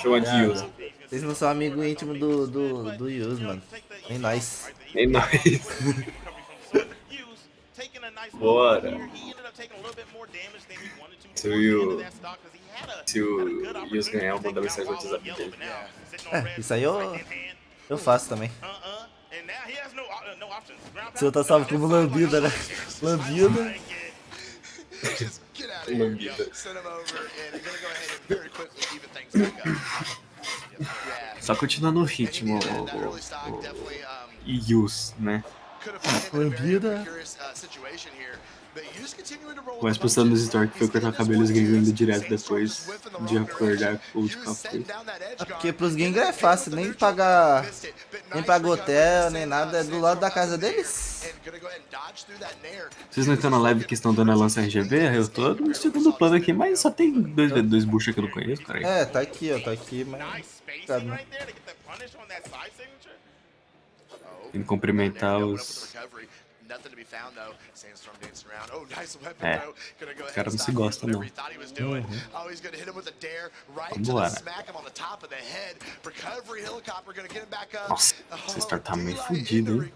Chama de Yuzi. Vocês não são amigo íntimo do Yuji, mano. Nem nós. Nem nós. Bora. Se o Yuzi ganhar, eu mando a mensagem no WhatsApp dele. É, isso aí eu faço também. Você tá salvo como lambida, né? Lambida. Lambida. Só continuar no ritmo, Yus, né? Lambida. Mas postando nos stories que foi cortar o cabelo e os gringos indo direto depois de acordar ou de ficar frio. É porque pros gringos é fácil, nem pagar hotel, nem nada, é do lado da casa deles. Vocês não estão na live que estão dando a lança RGB? Eu tô no segundo plano aqui, mas só tem dois buchos que eu não conheço, cara. É, tá aqui, ó, tá aqui, mas... Sabe, né? Indo cumprimentar os... É, os caras não se gostam, não. Vambora. Nossa, esse Star tá meio fudido, hein?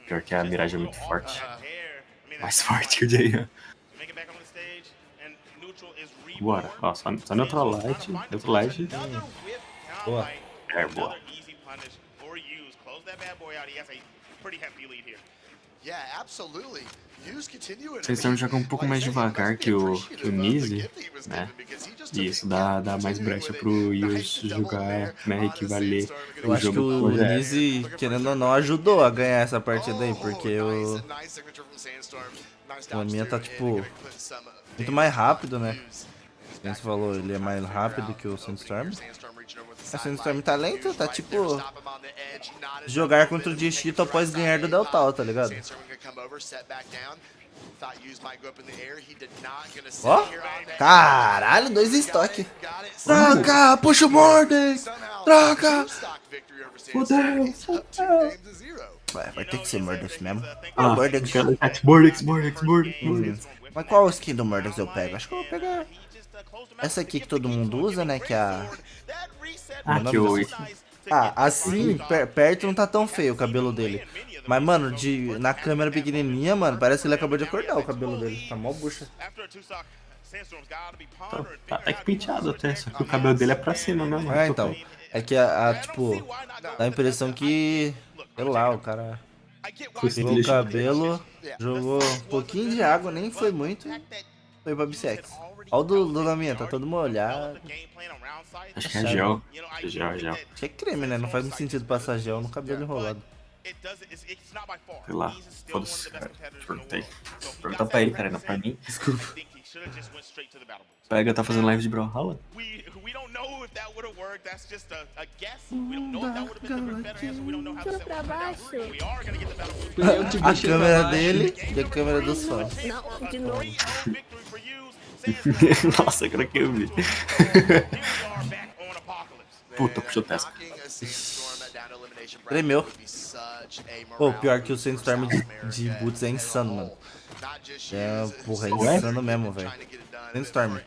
Pior que a miragem é muito forte. Mais forte que o Jay. Bora, ó, só neutral light. Boa. É, boa. O Sandstorm joga um pouco mais devagar que o Mesi, né? E isso dá mais brecha pro Yus jogar, né? Equivaler Eu o acho que jogo o pro Zé. Nizzy, querendo ou não, ajudou a ganhar essa partida aí, porque o Laminha tá, tipo, muito mais rápido, né? Como você falou, ele é mais rápido que o Sandstorm. O Sandstorm tá lento, tá tipo jogar contra o Dieshitos após ganhar do Deltal, tá ligado? Ó, caralho, 2 estoque. Troca, puxa o Mordex. Troca. Fudeu. Vai ter que ser Mordex mesmo. Ah, Mordex. Mordex. Mas qual skin do Mordex eu pego? Acho que eu vou pegar essa aqui que todo mundo usa, né? Que é a... Ah, que o... Ah, assim, perto não tá tão feio o cabelo dele. Mas, mano, na câmera pequenininha, mano, parece que ele acabou de acordar o cabelo dele. Tá mó bucha. Tá até que penteado até, só que o cabelo dele é pra cima mesmo. É, então. É que tipo, dá a impressão que... Sei lá, o cara... Pegou o cabelo, jogou um pouquinho de água, nem foi muito, e foi pra bisex. Olha o do Laminha, tá todo molhado. Acho que é gel. Gel. Acho que é creme, né? Não faz muito sentido passar gel no cabelo enrolado. Sei lá, foda-se, cara. Pergunta pra ele, cara, não pra mim. Desculpa. Pega, tá fazendo live de Brawlhalla? Pra baixo. A câmera dele e a câmera dos fãs. Não, de novo. Nossa, agora que eu vi. Puta, puxou Tesca. Tremeu. Pô, pior que o sandstorm de boots é insano, mano. Porra, é insano mesmo, velho. Sandstorm.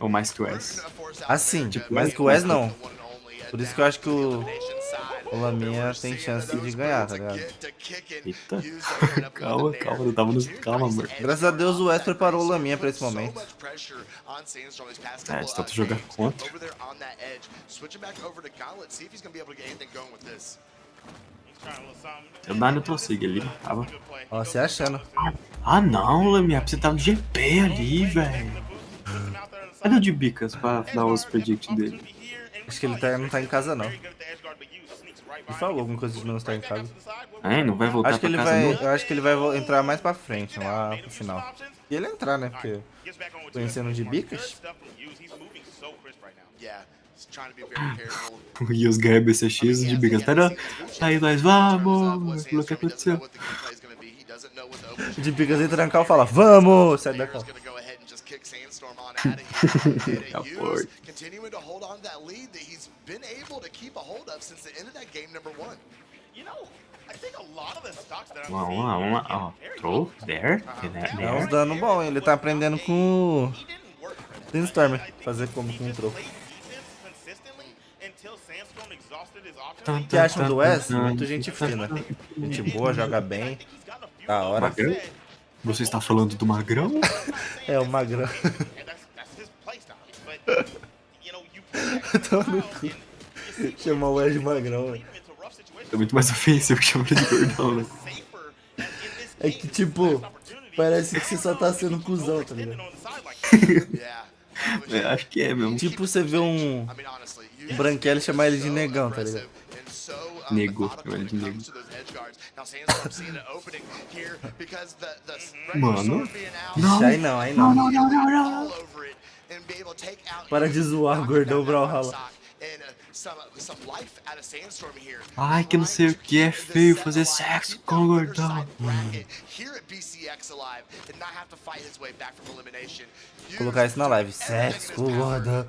Ou mais que o S. Assim, mais que o Wes não. Por isso que eu acho que o Laminha tem chance de ganhar, tá ligado? Eita. Calma, não tava no... Calma, amor. Graças a Deus o Wes preparou o Laminha pra esse momento. É, de tanto jogar contra. Eu dá no prossiga ali, tava. Ó, você achando. Ah não, Lamia, você tá no GP ali, velho. Cadê o de Bicas pra dar os predicts dele? Acho que ele não tá em casa, não. Ele falou alguma coisa de não estar em casa. É, não vai voltar pra casa não? Eu acho que ele vai entrar mais pra frente, lá pro final. E ele entrar, né? Porque conhecendo de Bicas. E os ganha BCX de Bicas. Aí nós vamos. O que aconteceu? De Bicas entra na cal e fala, vamos! Sai da cal. Vamos lá. Ó, throw, there. É uns dano bom, ele tá aprendendo com o Sandstorm. Fazer como com o throw. O que acham do Wes? Muito gente fina. Gente boa, joga bem. Da hora. Magrão? Você está falando do Magrão? É, o Magrão. Tô no cu. Chamar o Wes de Magrão, velho. É muito mais ofensivo que chamar de gordão, né? É que, tipo, parece que você só tá sendo cuzão, tá ligado? É, acho que é mesmo. Tipo, você vê um branquelo e chamar ele de negão, tá ligado? Nego, chama ele de nego. Mano. Não. Aí não. Não. Para de zoar, gordão Brawlhalla. Ai, que não sei o que, é feio fazer sexo com o gordão. Colocar isso na live. Sexo com o gordão.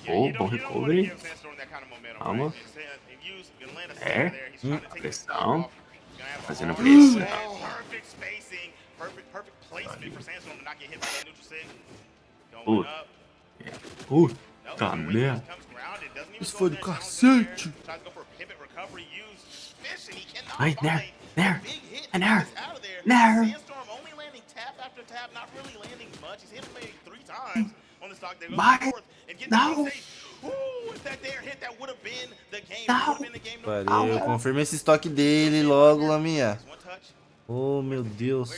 Oh, bom recovery. Calma. É. Pressão. Fazendo pressão. Puta merda. Isso foi do cacete. Ai, there. Vai. Não. Valeu, confirma esse estoque dele logo, Laminha. Oh, meu Deus.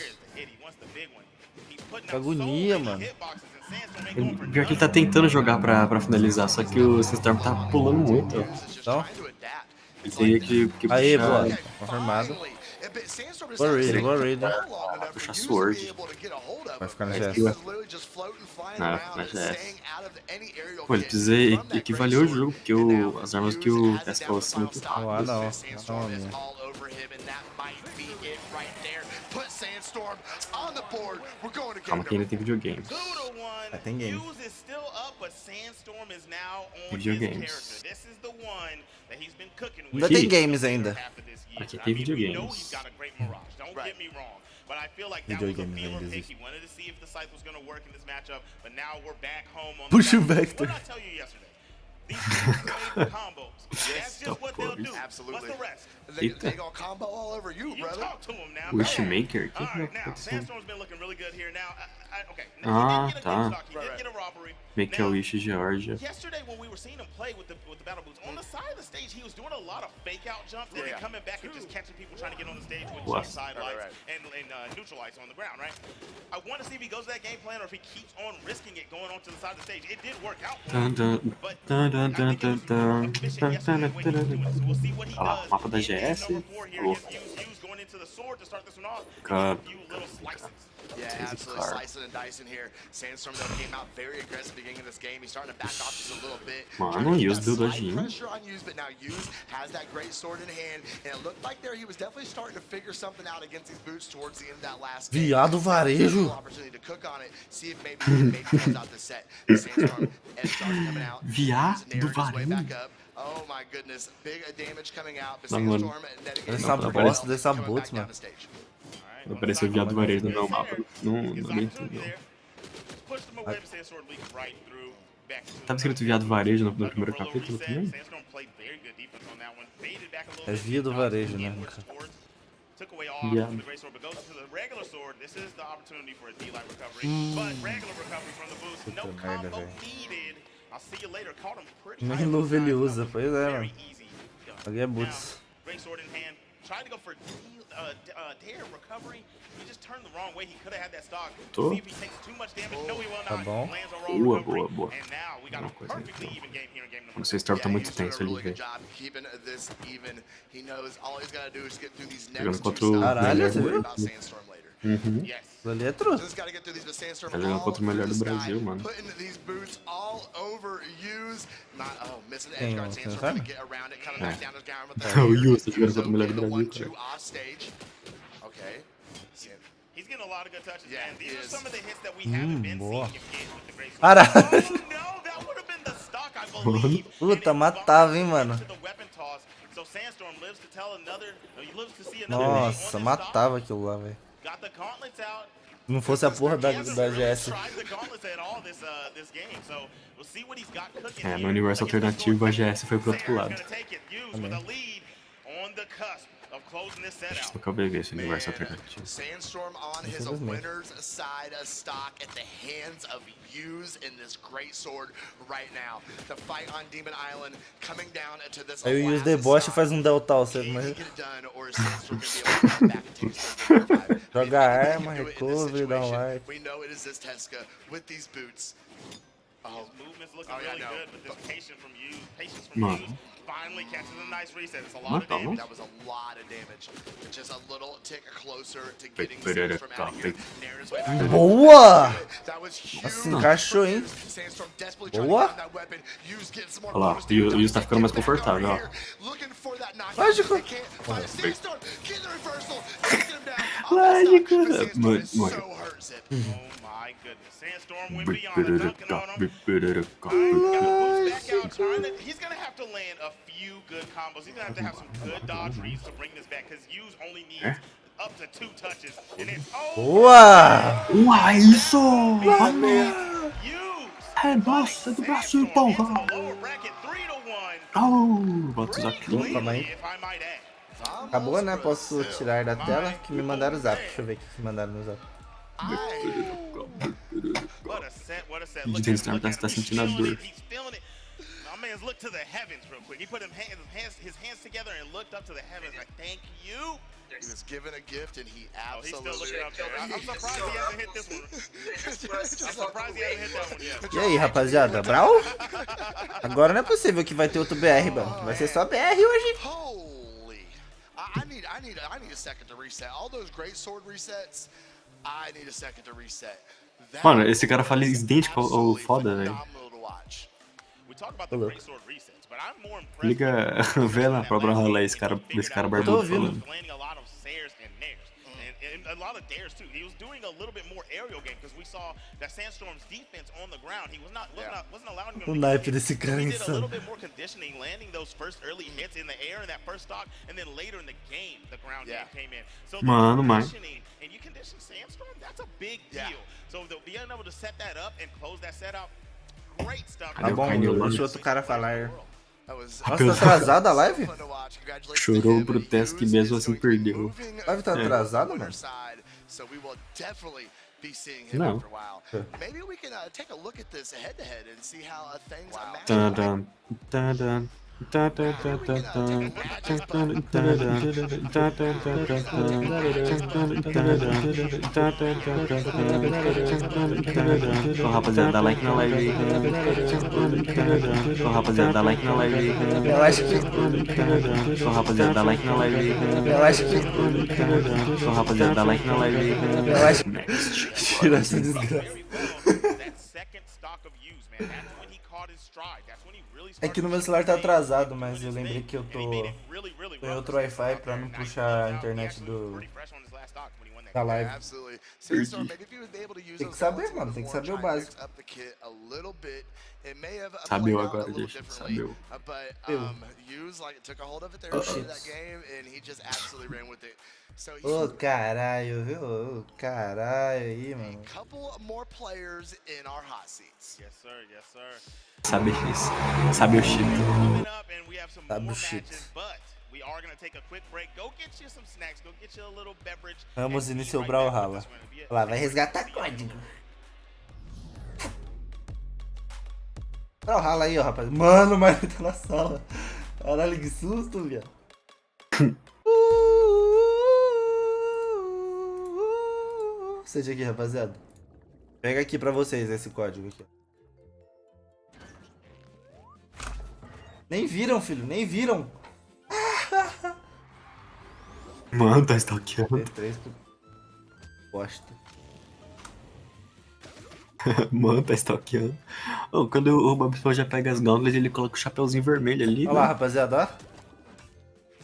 Que agonia, mano. Pior que ele tá tentando jogar pra finalizar, só que o Sandstorm tá pulando muito. Então? Ele teria que Aí, puxar... boa. Confirmado. Boa raid. Puxar Sword. Vai ficar no GS. Na GS. Pô, ele precisa equivaler o jogo, porque as armas que o Tesca são muito Ah, não. Não, minha. Sandstorm on the board. We're going to Calma que ainda tem videogames. Tem game. Hughes is still up, but Sandstorm is now on his Videogames. character. This is the one that he's been cooking with. Ainda tem games ainda. Aqui tem We know videogames. he's got a great mirage. Don't get me wrong. But I feel like that was a Videogames feeler ainda pick. existe. He wanted to see if the scythe was going to work in this matchup, but now we're back home on Push the it back What did there. I tell you yesterday? These guys are made for combos. That's just Of what they'll do. course. Absolutely. What's the rest? They gonna combo all over you, You brother. talk to him now. Wishmaker? All Que right, now, aconteceu? Sandstorm's been looking really good here. Now, okay. Ah, He did get a tá. good stock. He did get a robbery. Make a Now, Wish Georgia. yesterday when we were seeing him play with the battle boots, on the side of the stage, he was doing a lot of fake out jumps and then coming back and just catching people trying to get on the stage with What? side lights and neutral lights on the ground, right? I want to see if he goes to that game plan or if he keeps on risking it going onto the side of the stage. It did work out for Dun, him, dun, but dun, dun, I dun, think it was dun, more dun, efficient dun, yesterday dun, the way he was dun, doing it. So we'll see what he Ah, does. mapa da in GS? number 4 here Oh. against Hughes going into the sword to start this one off. God. A few little slices. Yeah, Easy absolutely car. slicing and dicing here. Sandstorm though came out very aggressive at the beginning of this game. He's starting to back off just a little bit. Mano, Trying to keep Hughes that deu slight dodinho. pressure on Hughes, but now Hughes has that great sword in hand, and it looked like there he was definitely starting to figure something out against these boots towards the end of that last game. Viado varejo. Opportunity to cook on it, see if maybe close out the set. The Sandstorm edge started coming out. Viado He's narrowed his way varejo. back up. Oh my goodness, big damage coming out. But Não, mano. Sandstorm netting it Essa pretty bosta well, dessa coming boots, back down mano. the stage. Quando apareceu o viado varejo no meu mapa, não aguento não. Tava escrito viado varejo no primeiro capítulo também? É via do varejo, né? Took away all Yeah. from the great sword, but goes to the regular sword. This is the opportunity for a D-light recovery, but regular recovery from the boost. No Puta merda, combo velho. needed. I'll see you later. Caught him pretty Nem high luva ele on the usa, side, pois é, very mano. easy done. Alguém é Now, boots. great sword in hand. Tried to go for dare recovery. He just turned the wrong way. He could have had that stock. Tô. See if he takes too much damage. No, he will Tá not. bom. Lands a raw Boa, recovery. boa, boa. And now we got Uma a coisa perfectly então. even game here in game number O Sandstorm tá muito he's doing tenso a ali, really good velho. job keeping this even. He knows all he's got to do is get through these Jogando next contra two o stops. Caralho, melhor você viu? About Sandstorm later. Yes. Aquilo ali é truth. Just gotta get through these, but Sandstorm Tá jogando all contra o melhor do through the Brasil, sky, mano. putting these boots all over Hughes. Not missing the Quem, edge guard. o Sandstorm Sandstorm? trying to get around it, kind of knock down his guy with O Yus tá jogando contra o melhor do the Brasil, 1-2 cara. off stage. Okay. He's getting a lot of good touches, Yeah, man. These he are is. some of the hits that we haven't been boa. seeing him get with the great sword. Caralho. Oh, no, that would have been the stock, I believe. Puta, And it matava, hein, bounced mano. into the weapon toss. So Sandstorm lives to tell another, he lives to see another day on Nossa, this matava stock. aquilo lá, velho. Got the gauntlets out. Se não fosse a porra da He hasn't really GS. tried the gauntlets at all this game. So we'll see what he's got cooking É, here no universo against the alternativo a sword. GS foi pro outro Sayers lado. gonna take it. Hughes with a lead on the cusp of closing this set out. Nunca vai ver esse universo Man, alternativo. Sandstorm on his winner's side of stock at the hands of Hughes in this great sword right now. The fight on Demon Island coming down to this. Aí o Use last deboche e stop. faz um deltal, você Can he imagina? get it done, or is Sandstorm gonna be able to come back and take this one to 4-5? Joga If he arma, can do it in this recovery, dá um situation, like. We know it is this Tesca with these boots. His movement's looking Oh, yeah, really no. good, but this patience from Mano. Hughes finally catches a nice reset. It's a lot of damage. That was a lot of damage. Just a little tick closer to getting Sandstorm out of here. Narrowed his way back. Boa! That was huge. Nossa, encaixou, hein? Sandstorm desperately trying Boa. to find that weapon. Hughes getting some more Olha lá, bonus e o damage. Hughes tá ficando mais Get back confortável, over ó. here, looking for that knockout. Lógico. They can't find it. Sandstorm, get the reversal. Taking him down. Lógico. But Sandstorm is Mano. so hurts it. Oh my goodness. Sandstorm went beyond the dunking on him. Got the boots back out, trying to, he's going to have to land a few good combos. He's going to have some good dodge reads to bring this back because Hughes only needs up to 2 touches. And it's Boa! Uai, isso! Hughes. É, nossa, do Brasil, Sandstorm into porra! the lower bracket 3-1. Oh, bota usar aqui. Calma aí. If I might add. Acabou, né? Posso tirar da tela que me mandaram o zap. Deixa eu ver o que mandaram no zap. What a set, what a set. O Look Dieshitos at him, look tá at him. He's sentindo a feeling dor. it, he's feeling it. My man's looked to the heavens real quick. He put his hands together and looked up to the heavens like, thank you. He was given a gift and he Oh, he's still absolutely. looking up there. I'm surprised he hasn't hit this one. I'm surprised he hasn't hit that one yet. E aí, rapaziada? Brawl? Agora não é possível que vai ter outro BR, mano. Vai ser só BR hoje. Holy! I need a second to reset. All those great sword resets. I need a second to reset. That Mano, esse cara fala idêntico ao absolutely foda, velho. phenomenal to watch. We talk about the great sword resets, but I'm more impressed. Liga, vê lá pra BRAWLHALLA esse cara barbudo ouvindo. falando. Landing a lot of sayers and nairs. And a lot of dares too. He was doing a little bit more aerial game because we saw that Sandstorm's defense on the ground. He wasn't allowing him O to naipe get desse hit. cara So é he did a little insano. bit more conditioning, landing those first early hits in the air in that first stock, and then later in the game, the ground game came in. So the Mano, mas... conditioning, and you condition Sandstorm, that's a big deal. So being able to set that up and close that set out, great stuff. Tá bom, deixa outro cara falar. Nossa, tá Pelo- atrasada a live? Chorou pro teste que mesmo assim perdeu. A live tá atrasada, mano? Não. Maybe we can take a look at this head to head and see how things match. Tadam, tadam, Ô, rapaziada, dá like na live aí. Ô, rapaziada, dá like na live aí. Eu acho que. Ô, rapaziada, dá like na live aí. Eu acho que. Ô, rapaziada, dá like na live aí. Eu acho que. Next. Tira essa desgraça. É que no meu celular tá atrasado, mas eu lembrei que eu tô em outro Wi-Fi pra não puxar a internet da live. Tem que saber, mano, tem que saber o básico. Sabeu agora, gente, sabeu. Ô, caralho, viu? Ô, caralho aí, mano. Sabe isso. Sabe o shit. Sabe o shit. Vamos iniciar o Brawlhalla. Olha lá, vai resgatar código. Brawlhalla aí, ó, rapaz. Mano, o Mario tá na sala. Caralho, que susto, viado. Seja aqui, rapaziada. Pega aqui pra vocês esse código aqui. Nem viram, filho, nem viram. Mano, tá stalkeando. T3 pro... Bosta. Mano, tá stalkeando. Oh, quando o Bob Esponja pega as gauntlets, ele coloca o chapeuzinho vermelho ali. Olha lá, né? rapaziada, ó.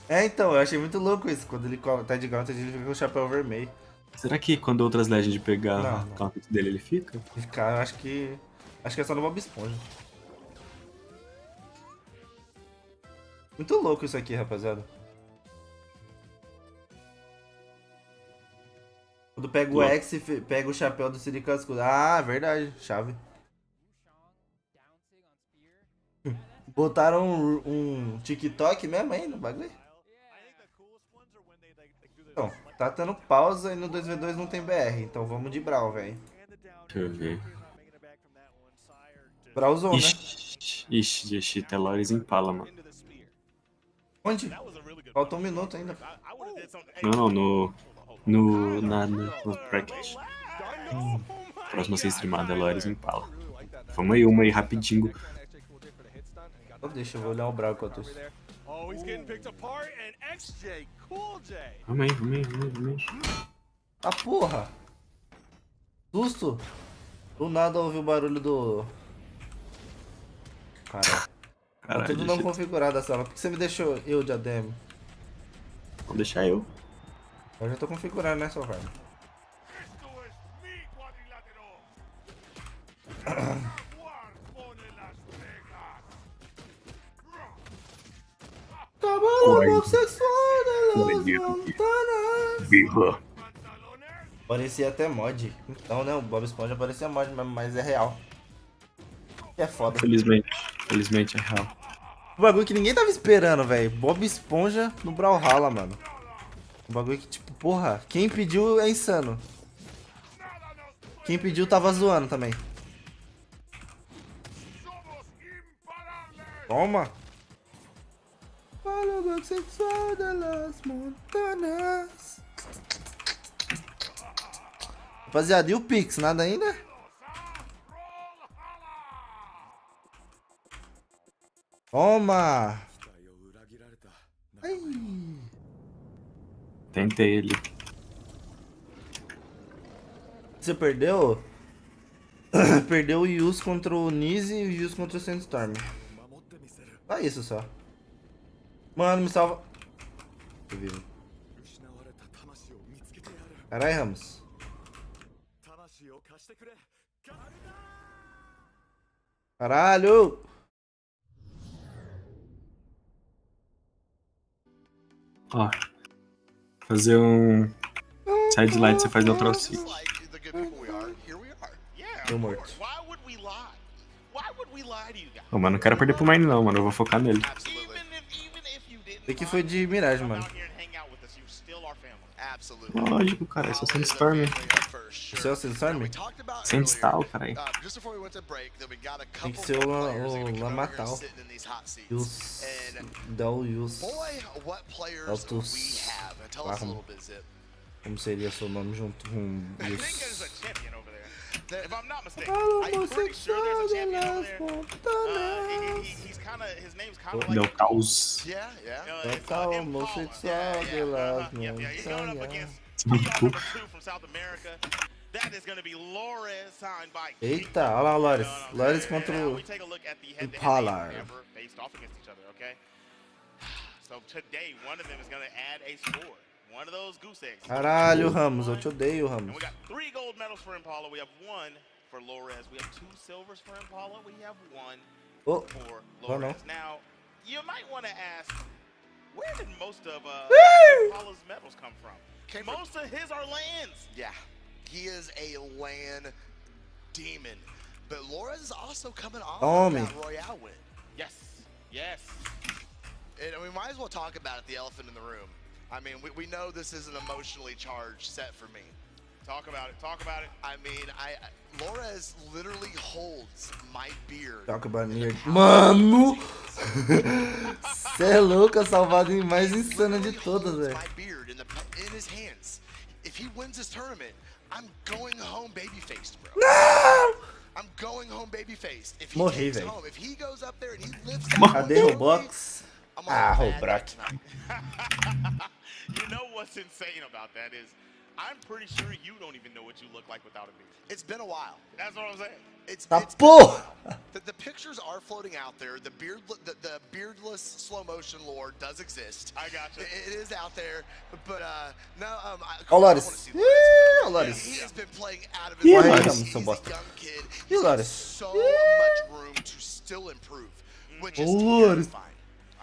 É, então, eu achei muito louco isso. Quando ele tá de gauntlet, ele fica com o chapéu vermelho. Será que quando outras Legends pegar Não, a não. gauntlet dele, ele fica? Cara, eu acho que é só no Bob Esponja. Muito louco isso aqui, rapaziada. Quando pega o X, pega o chapéu do Siri Cascudo. Ah, verdade. Chave. Botaram um TikTok mesmo aí no bagulho? Então, tá tendo pausa e no 2v2 não tem BR. Então vamos de Brawl, velho. Deixa eu ver. Brawlzão, né? Ixi, Dieshitos é Lores Impala, mano. Onde? Falta 1 minuto ainda. Não, no bracket. Próximo a ser streamado é Lores Impala. Vamos aí, uma aí rapidinho. Oh, deixa eu olhar o Brawl enquanto isso. Vamos aí. Ah, porra! Susto! Do nada ouvi o barulho do... Caralho. Tá Caralho, tudo não Dieshitos. configurado a sala. Por que você me deixou eu de ADM? Vou deixar eu. Eu já tô configurado, né, seu velho? Cavalo homossexual das montanhas. Birra. Parecia até mod. Então, né, o Bob Esponja parecia mod mesmo, mas é real. É foda. Felizmente é real. Um bagulho que ninguém tava esperando, velho. Bob Esponja no Brawlhalla, mano. Um bagulho que, tipo, porra, quem pediu é insano. Quem pediu tava zoando também. Toma! Fala sexual das montanhas. Rapaziada, e o Pix? Nada ainda? Toma! Ai. Tentei ele. Você perdeu? Perdeu o Yus contra o Nise e o Yus contra o Sandstorm. Só isso só. Mano, me salva. Caralho, Ramos. Caralho! Ó. Fazer um sidelight, você faz neutral seek. Tô morto. Ô, mano, não quero perder pro mine não, mano. Eu vou focar nele. Isso aqui foi de miragem, mano. Lógico, cara. É só sandstorm. Isso é o sandstorm? Sandstorm, caralho. Tem que ser o Lamatal. Yus. Del Yus. Altus. Armo. Como seria seu nome junto com Yus? If I'm not mistaken, I'm pretty sure there's a champion over there. He's kind of, his name's kind of Meu like... caos. Yeah, yeah. He's going up against PR number 2 from South America. That is going to be Lores signed by... Eita, olha lá o Lores. Lores contra o Impala. Faced off against each other, okay? So today, one of them is going to add a score. One of those goose eggs. Caralho, Ramos, eu te odeio, And Ramos. we got 3 gold medals for Impala. We have 1 for Lores. We have 2 silvers for Impala. We have 1 Oh, for oh no. Lores. Now, you might want to ask, where did most of Impala's medals come from? Most of his are lands. Yeah, he is a land demon. But Lores is also coming off of that Royale win. Yes, yes. And we might as well talk about it, the elephant in the room. I mean, we know this is an emotionally charged set for me. Talk about it, talk about it. I mean, Lores literally holds my beard. Talk about near. Mano! Cê é louco, a salvada mais insana de todas, velho. My beard in his hands. If he wins this tournament, I'm going home baby-faced, bro. Não! I'm going home baby-faced. If he Morri, takes velho. home, if he goes up there and he lifts that Cadê o box? Ah, Robrak. You know what's insane about that is, I'm pretty sure you don't even know what you look like without a beard. It's been a while. That's what I'm saying. Tá porra! The pictures are floating out there. The beardless slow motion lore does exist. I got you. It is out there, but no. Ó o Lores. Ó o Lores. He has been playing out of his Morre, mind. Ramos, He's seu a bosta. young kid. E o He's got Lores? so much room to still improve, which is Lores. terrifying.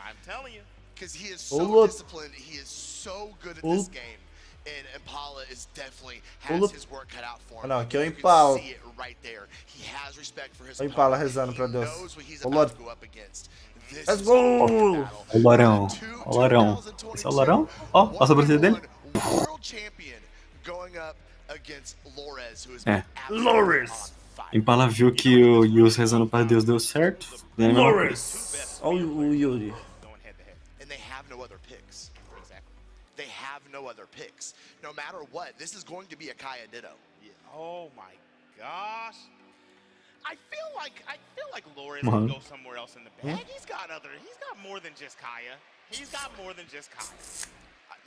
I'm telling you. Because he is Ô, so Lores. disciplined. He is so good at Ô. this game. And Impala is definitely Ô, has Lores. his work cut out for Ah, him. não, aqui é o You can Impala. see it right there. He has respect for his O Impala opponent. rezando pra He Deus. knows what he's Ô, about Lores. to go up against. This Let's is go! a battle. Ó o Lorão. Ó o Lorão. Esse é o Lorão? Ó, a sobrancelha dele. World champion going up against Lores, who is É. Lores. on fire. Impala viu que o Yus rezando pra Deus deu certo. Daí a mesma coisa. Lores. Ó o Yuri. Going head to head. And they have no other picks. Exactly. They have no other picks. No matter what, this is going to be a Kaya Ditto. Yeah. Oh my gosh. I feel like Lores Mano. can go somewhere else in the bag. He's got more than just Kaya. He's got more than just Kaya.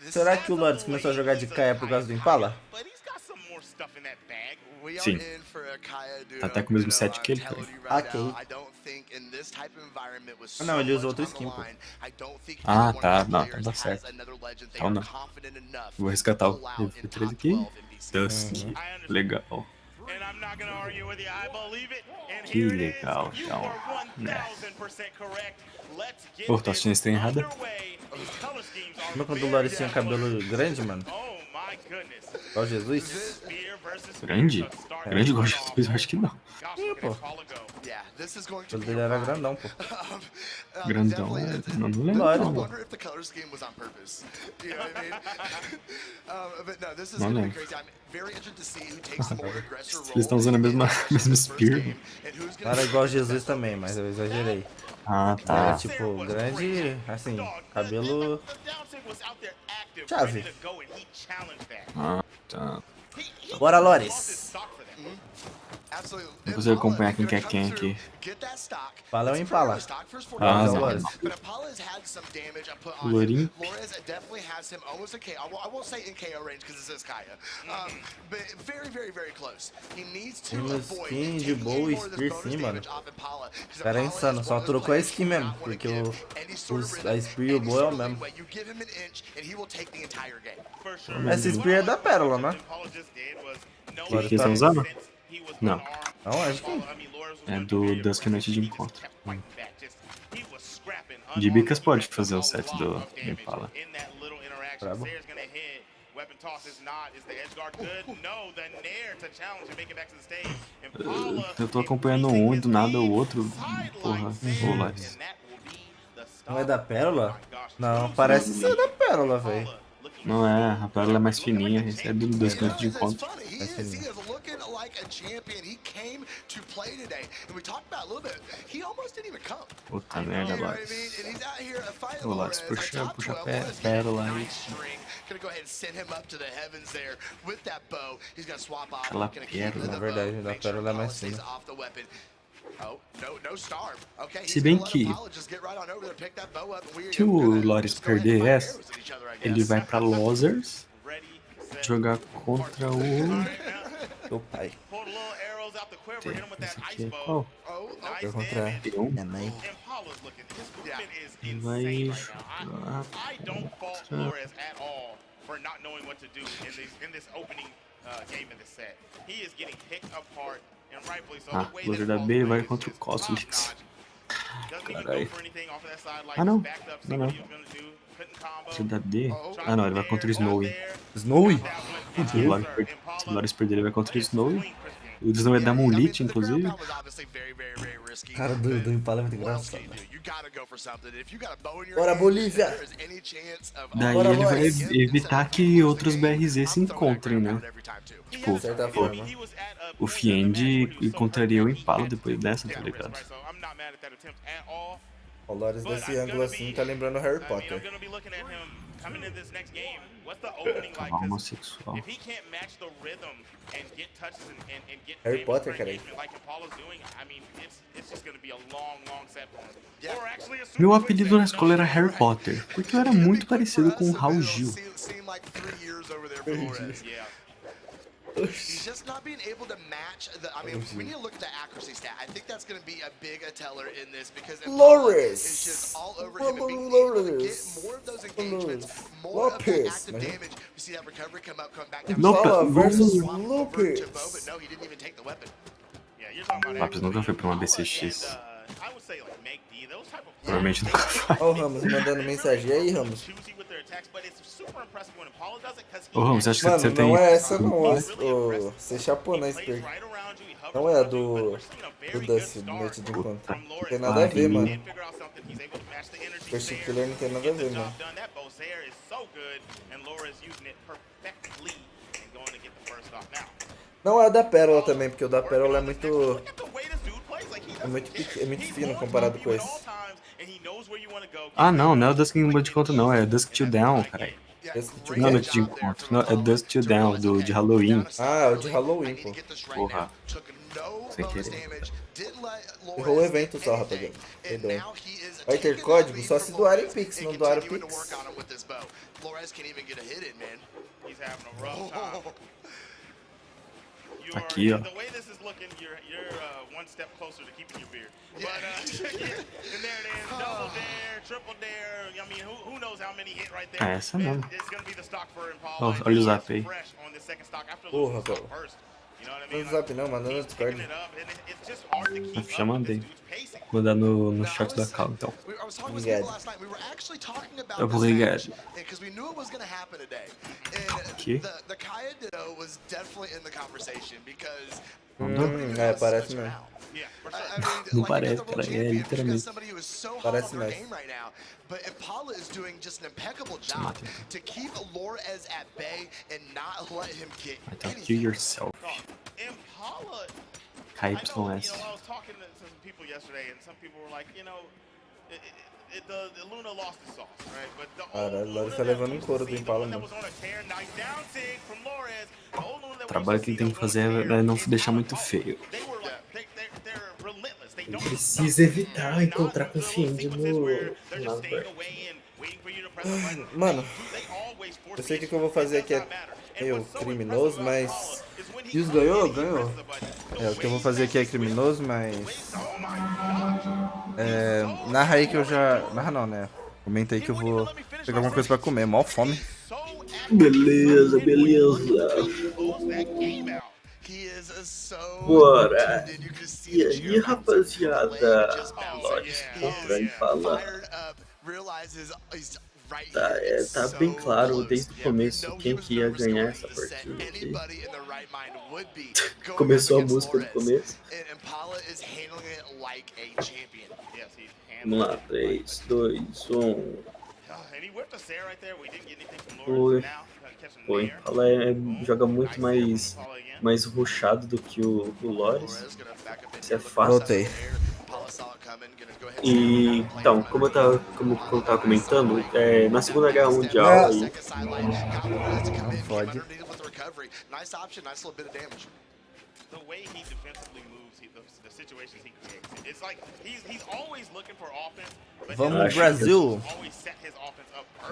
This Será is- que o Lores começou a jogar de Kaia por causa do Impala? But he's got some more stuff in that bag. We are Sim. in for a Kaya Ditto. Tá até com o mesmo You know, set que I'm ele, cara. telling you right Ok. now, I don't think in this type of environment with Ah, não, so ele usou much outro on the skin, pô. line, I don't think Ah, any one of tá. these Não, players tá has certo. another legend. They Então are não. confident enough Vou resgatar o to pull out in F3 top aqui. 12 in BC. Dust. I understand. Legal. And I'm not gonna argue with you. I believe it. And Que here it is. legal, You então. are Né. 1000% correct. Let's get Pô, tô assistindo this esse trem errado. underway. These color schemes are Lembra quando o very Lores tinha cabelo grande, mano? Oh my goodness. Igual Jesus? Spear versus Grande? Spear to start Grande igual things Jesus? off. Eu acho que não. Gosh, Ih, look pô. at Impala go. Yeah, this is going O to cabelo be dele a era ride. grandão, pô. Grandão. Definitely, Não Lores, lembro. I pô. wonder if the color scheme was on purpose. You know what I mean? But no, this is Não going to be lembro. crazy. I'm very interested to see who takes the more aggressive role. Eles estão usando a mesma spear. And who's Não era igual Jesus também, mas eu exagerei. Ah, Era tá. tipo, grande, assim, cabelo... The downside was out there active, Chave. ready to go, and he challenged that. Ah, tá. He Bora, lost Lores. his stock for that. Não consigo acompanhar quem quer quem aqui. Fala é o Impala. Ah, Não, não. Lores. Lourinho. Temos skin de boa e spear sim, mano. O cara é insano, só trocou a skin mesmo. Porque a spear e o boa é o mesmo. Essa spear é da pérola, né? O que eles estão usando? Não. Não, acho que É do Dusk Noite de Encontro. De bicas pode fazer o set do Impala. Brabo. Eu tô acompanhando um e do nada o outro. Porra, ô Lars. Não é da pérola? Não, parece ser da pérola, velho. Não é, a pérola é mais fininha, esse é do Dusk Noite de Encontro. Puta merda, Lars. Ô Lars, puxa a pérola aí. Aquela pérola. Na verdade, da pérola é mais fina. Se bem que se o Loris perder essa, ele vai pra Losers jogar contra o... Meu pai. Esse aqui é qual? Foi contra minha mãe. Ele vai jogar contra... Ah, o loser da B ele vai contra o Cosmix. Caralho. Ah, não. Não, não. Loser da D? Ah, não, ele vai contra o Snowy. Snowy? Se o Loris perder, ele vai contra o Snowy. O Snowy é da Moonlit, inclusive. Cara do Impala é muito engraçado. Bora, Bolívia! Daí Bora, ele vai boys. evitar que outros BRZ se encontrem, né? Tipo, De certa forma. o Fiend encontraria o Impala depois dessa, tá ligado? O Lores desse ângulo assim tá lembrando Harry Potter. Cavalo homossexual. Harry Potter, cara. Meu apelido na escola era Harry Potter, porque eu era muito parecido com o Raul Gil. He's just not being able to match the. I mean, we need to look at the accuracy stat. I think that's going to be a big teller in this because Loris is just all over him and being able to get more of those engagements, more of that active damage. We see that recovery come back down. Impala versus Swap over Lopez. to Bo, but no, he didn't even take the weapon. Yeah, you're talking about Lápis nunca foi pra uma BCX. I would say like make D, those type of Provavelmente nunca vai. Ó o Ramos mandando mensagem. E aí, Ramos? choosy with their attacks, but it's super impressive when Apollo does it because he Ô, Ramos, você acha que Mano, você tem... não é essa não. Você chapou na plays Spear. right around you, he hovers Não é a around you, do but we're seeing a very good Dust, do start Noite de Encontro. Puta Não from tem Loris. nada a ver, pariu. mano. Can't figure out something, he's able to match the energy Percy there, Killer não tem nada a get the ver, mano. job done. That bow there is so good, and Loris using it perfectly and going to get the first off now. Não é a da Pérola também, porque o da Pérola é muito... Look at the way this dude plays, like he É doesn't muito, care. é muito He fino won't comparado stop com you at esse. all times, and he knows where you wanna go. Ah, não, não é o Dusk de Encontro, não. É Dusk Till Down, caralho. Esse que Não é te Noite de Encontro. Não, é Dusk Till Down, de Halloween. Ah, é o de Halloween, pô. Porra. Sem querer. Errou o evento só, rapaziada. Perdão. Vai ter código só se doarem Pix, não doarem Pix. He's having a rough time. You Aqui, ó. The way this is looking, you're one step closer to keeping your beer. But and there it is, double dare, triple dare. I mean, who knows how many hit right there. É essa mesmo. It's gonna be the stock for Impala. Ó, olha o zap aí. Fresh on this second stock after Porra, losing the stock velho. first. You know what I Não mean? no zap não, manda no He's picking Discord. it up, and it's just hard to keep Já up with mandei. this dude's pacing. Vou mandar no chat da cal, então. Obrigado. Obrigado. Because we knew it was going to happen today. Aqui. And the Kaya Ditto was definitely in the conversation because É, parece mesmo. Yeah, for I sure. mean, Não like, parece, at the World cara, é Championship, literalmente. because somebody who is so hot Parece on their mais. game right now. But Impala is doing just an impeccable job to keep Lores at bay and not let him get Vai talk to anything. yourself. Impala. I know, KYS. I was talking to some people yesterday, and some people were like, Caralho, o Lores tá levando um couro do Impala, mano. O trabalho que ele tem que fazer é não deixar muito feio. Precisa evitar encontrar com o Fiend no Lava. Mano, eu sei que o que eu vou fazer aqui é meio criminoso, mas... Isso ganhou? Ganhou. É, o que eu vou fazer aqui é criminoso, mas... narra aí que eu já... Narra não, né? Comenta aí que eu vou pegar alguma coisa pra comer, mó fome. Beleza, beleza. Bora. E aí, rapaziada? Lores contra Impala. Tá bem claro desde o começo quem que ia ganhar essa partida aqui. Começou a música do começo. Vamos lá, 3, 2, 1. O Impala joga muito mais rushado do que o Lores. Isso é fácil. Voltei. E então, como eu tava comentando, na Segunda Guerra Mundial aí, Não fode. Vamos, Brasil!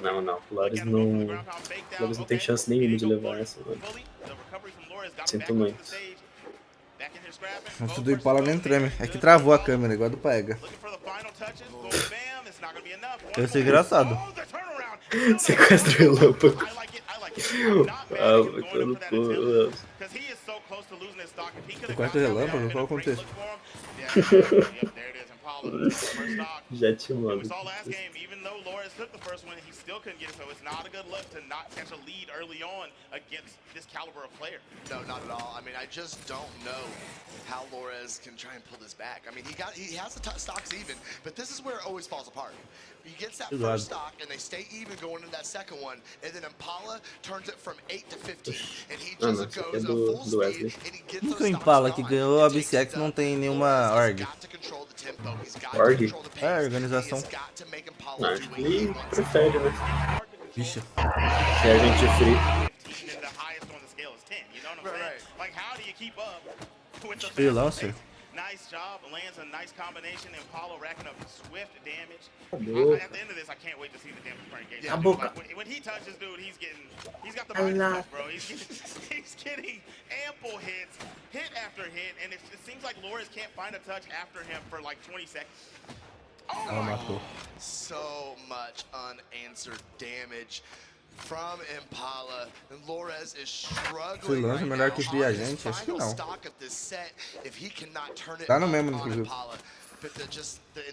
não, o Lores não tem chance nenhuma de levar essa, mano. Sinto muito. Nossa, do Impala nem treme. É que travou a câmera, igual a do Paega. Deve ser engraçado. Sequestro relâmpago. Sequestro relâmpago? Qual é o contexto? Já te mando. No, not at all. I mean, I just don't know how Lores can try and pull this back. I mean, he has the stocks even, but this is where it always falls apart. He gets that first stock, and they stay even going into that second one, and then Impala turns it from 8 to 15, and he just goes at full speed, and he gets Nunca o Impala que ganhou a BCX não tem nenhuma org. Org? É, organização. Acho que ele prefere, né? Bicha. Se a gente é free. Freelancer? Nice job, lands a nice combination, and Paulo racking up swift damage. At the end of this, I can't wait to see the damage per engagement. Like, when he touches, dude, he's got the mind touch, bro. He's getting ample hits, hit after hit, and it seems like Lores can't find a touch after him for like 20 seconds. Ela matou. So much unanswered damage from Impala, and Lores is struggling Freelancer right melhor now que free on agente? his Acho que final não. stock of this set. If he cannot turn it Tá no up mesmo, on inclusive. Impala, but the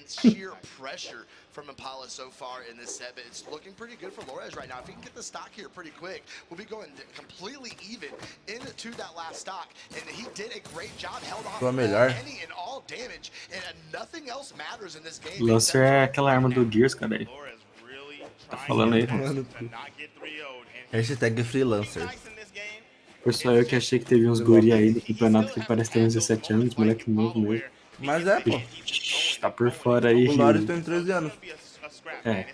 sheer pressure from Impala so far in this set, but it's looking pretty good for Lores right now. If he can get the stock here pretty quick, we'll be going completely even into that last stock, and he did a great job, held off Tua melhor. any and all damage, and nothing else matters in this game. Lancer é aquela arma do Gears, cara. Tá falando aí, mano. Hashtag freelancer. Foi só eu que achei que teve uns guri aí do campeonato que parece ter uns 17 anos, moleque novo mesmo. Mas é, pô. Tá por fora aí. O Lores tem 13 anos. É.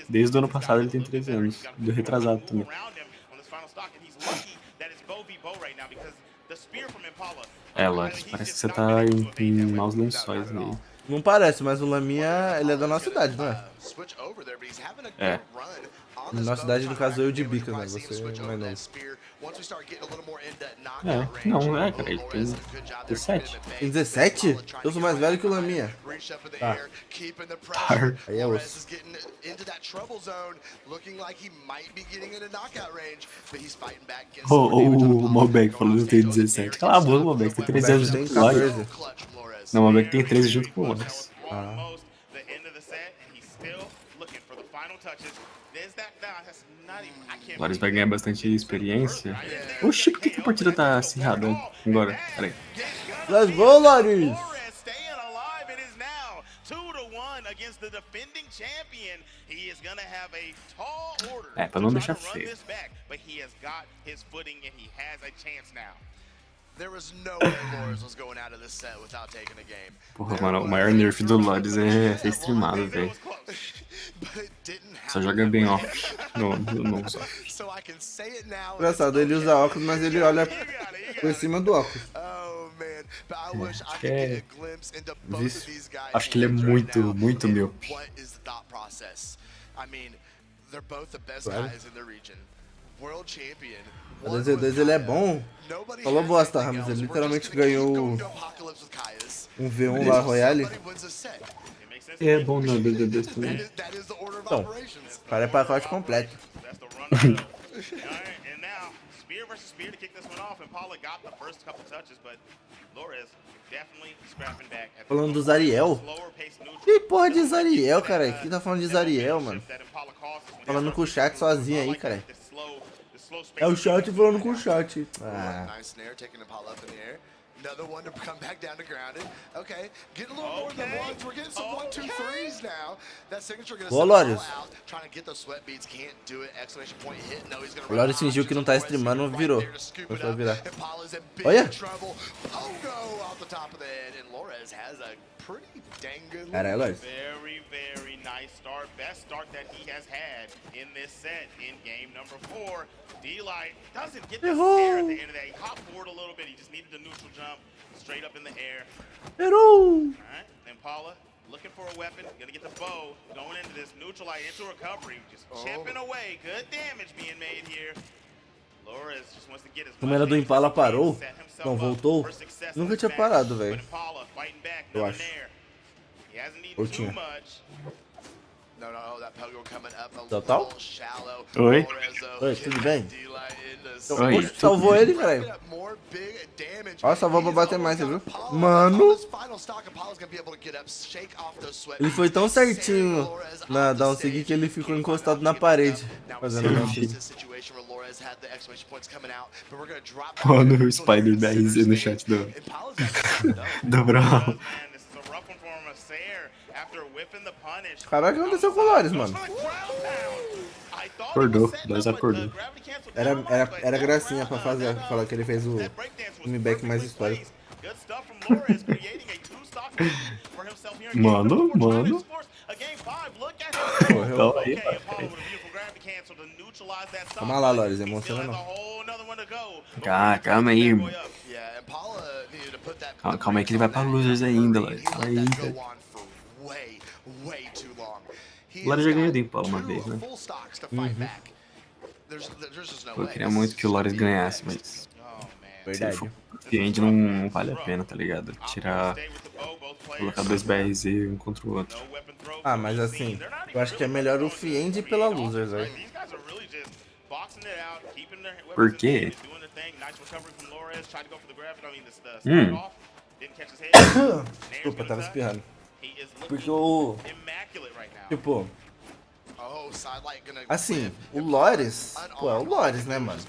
Desde o ano passado ele tem 13 anos. Do retrasado também. É, Lores, parece que você tá em maus lençóis aí. Não parece, mas o Laminha, ele é da nossa idade, não é? É. Na nossa idade, no caso, eu de bicas, né? Você é mais novo. Não, cara, ele tem 17. Tem 17? Eu sou mais velho que o Laminha. Tá. Aí é osso. O Malbec falando que tem 17. Cala a boca, Malbec, tem 13 anos Tem junto com o Lores. 14. Não, o Malbec tem 13 junto com o Lores. O Lores vai ganhar bastante experiência. Oxi, por que a partida tá acirrada agora? Pera aí. Let's go, Lores! Pra não deixar feio. There was no way Loris was going out of this set without taking a game. Porra, mano, o maior nerf do Loris é ser streamado, velho. But it didn't Só happen. joga bem off. Não só. So I can say it now. Engraçado, ele usa óculos, mas ele olha por cima do óculos. Oh man, but I wish I acho could que é- get a glimpse into both of these guys. Acho que ele é hands muito, right now. muito And míope. What is the thought process? I mean, they're both the best Claro. guys in the region. World champion. O 2v2 ele é bom. Nobody Falou has bosta, anything Ramos. else. Ele We're just literalmente gonna keep ganhou going to Apocalypse with Caias. um V1 lá, Royale. Somebody wins a set. É bom não, BBB That também. that is the order of Então, operations. o cara é pacote completo. That's the run of the Alright, and now spear versus spear to kick this one off, and Paula got the first couple touches, but Flores definitely scrapping back at the Falando do Zariel. slower pace neutral. Que porra de Zariel, cara? Quem tá falando de Zariel, mano? Falando com o chat sozinho aí, cara. É o chat falando com o chat. Ah. Nice snare, taking Impala up in the air. Another one to come back down to grounded. Okay, getting a little more than ones. We're getting some 1-2-3s now. That signature gonna Boa, send Paula Loris. out. Trying to get those sweat beats. Can't do it. Exclamation point hit. No, he's gonna O Loris fingiu que não tá streamando, virou. Começou a virar. Olha. Pogo off the top of the head, and Flores has a pretty dang good Cara, é Loris. Very, very nice start. Best start that he has had in this set in game number 4. D-Light doesn't get the air at the end of that. He hopped forward a little bit. He just needed the neutral jump straight up in the air. Errou! Alright, Impala looking for a weapon. Gonna get the bow going into this neutral light into recovery. Just chipping away. Good damage being made here. Flores just wants to get his Como era do Impala parou? Não, voltou? Nunca tinha parado, velho. Eu acho. Ou tinha? No, no, that Pogo coming up a Total? little shallow. Oi? Oi, tudo bem? Oi, Oxe, salvou ele, caralho. Ó, salvou pra bater mais, você viu? Mano! Ele foi tão certinho na downsig que ele ficou encostado na parede. Fazendo a downsig. Olha o Spider BRZ no chat do Brawl. Caraca, o que aconteceu com o Loris, mano? Acordou, Loris acordou. Era gracinha pra fazer, falar que ele fez o comeback mais histórico. Mano. Morreu. Então aí, Calma lá, Loris, emociona não. calma aí, irmão. Calma aí que ele vai pra losers ainda, Loris. Ainda. O Loris já ganhou do Impala uma vez, né? Eu queria muito que o Loris ganhasse, mas se ele Verdade. for cliente não vale a pena, tá ligado? Tirar, colocar dois BRZ um contra o outro. Ah, mas assim, eu acho que é melhor o Fiend pela losers, velho. Por quê? Desculpa, eu tava espirrando. Porque o... Tipo... Assim, o Loris... Pô, é o Loris, né, mano?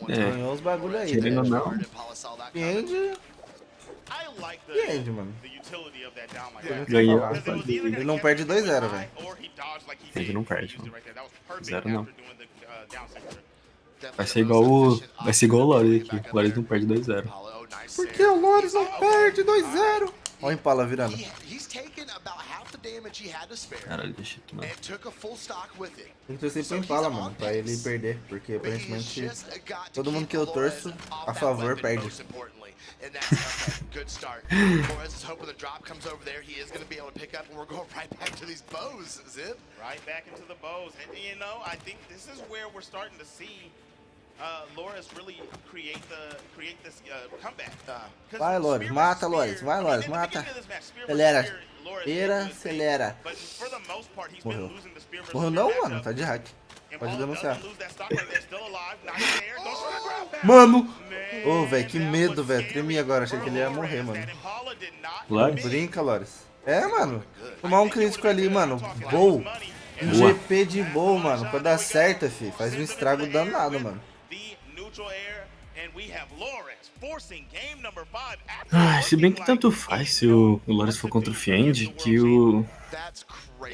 Ganhou os bagulho aí, Querendo ou né? não. Fiend... Fiend, mano. Ganhou. Ele não perde 2-0, velho. Ele não perde, mano. 0 não. Vai ser igual o Loris aqui. O Loris não perde 2-0. Por que o Loris não perde 2-0? Ó o Impala virando. Caralho, Dieshitos, mano. Tem que torcer pro Impala, mano, pra ele perder. Porque aparentemente todo mundo que eu torço a favor perde. And that's okay. Good start. Flores is hoping the drop comes over there. He is going to be able to pick up, and we're going right back to these bows, Zip. Right back into the bows. And you know, I think this is where we're starting to see Loris really create this comeback. Vai, Loris, mata, Loris. Vai, Loris, mata. Acelera. Acelera. Morreu. Morreu não, mano. Tá de hack. Pode denunciar. Mano! Ô, velho, que medo, velho. Tremi agora. Achei que ele ia morrer, mano. Loris? Brinca, Loris. É, mano. Tomar um crítico ali, mano. Bow. Um GP de bow, mano. Pra dar certo, fi. Faz um estrago danado, mano. Se bem que tanto faz se o Loris for contra o Fiend, que o...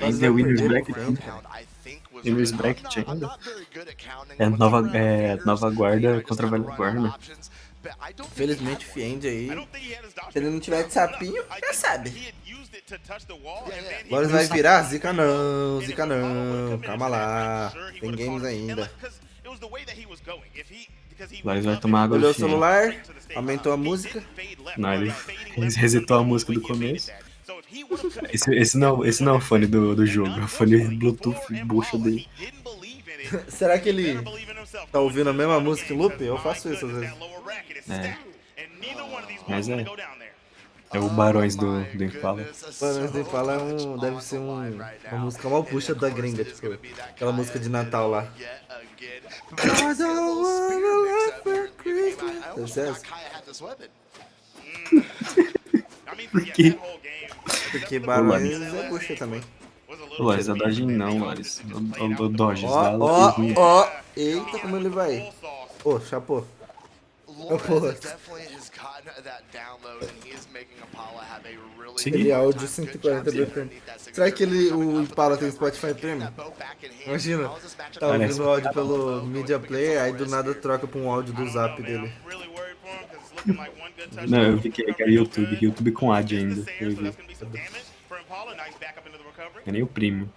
Ainda é Winner's Bracket ainda. Winner's Bracket ainda. É nova guarda contra velha guarda. Felizmente, Fiend aí, se ele não tiver de sapinho, já sabe. Loris vai virar? Zica não, Zica não. Calma lá, tem games ainda. Loris vai tomar água Olhou do o celular, aumentou a música. Não, ele resetou a música do começo. Esse não é o fone do jogo, é o fone Bluetooth bucha dele. Será que ele tá ouvindo a mesma música em loop? Eu faço isso às vezes. É. Mas é o Barões do Impala. Barões do Impala deve ser uma música mal puxa da gringa, tipo, aquela música de Natal lá. I don't wanna live for Christmas. Deve ser essa? Por quê? Porque Barões é puxa também. Loris, a Dodge não, Loris. O Dodge, Ó, eita como ele vai. Ô, chapô. Ele é áudio 140 BPM. Será que o Impala tem Spotify Premium? Imagina, tá ouvindo o áudio pelo Media Player, aí do nada troca pra um áudio do Zap dele. Não, eu vi que era YouTube com ad ainda. Eu vi. É nem o primo.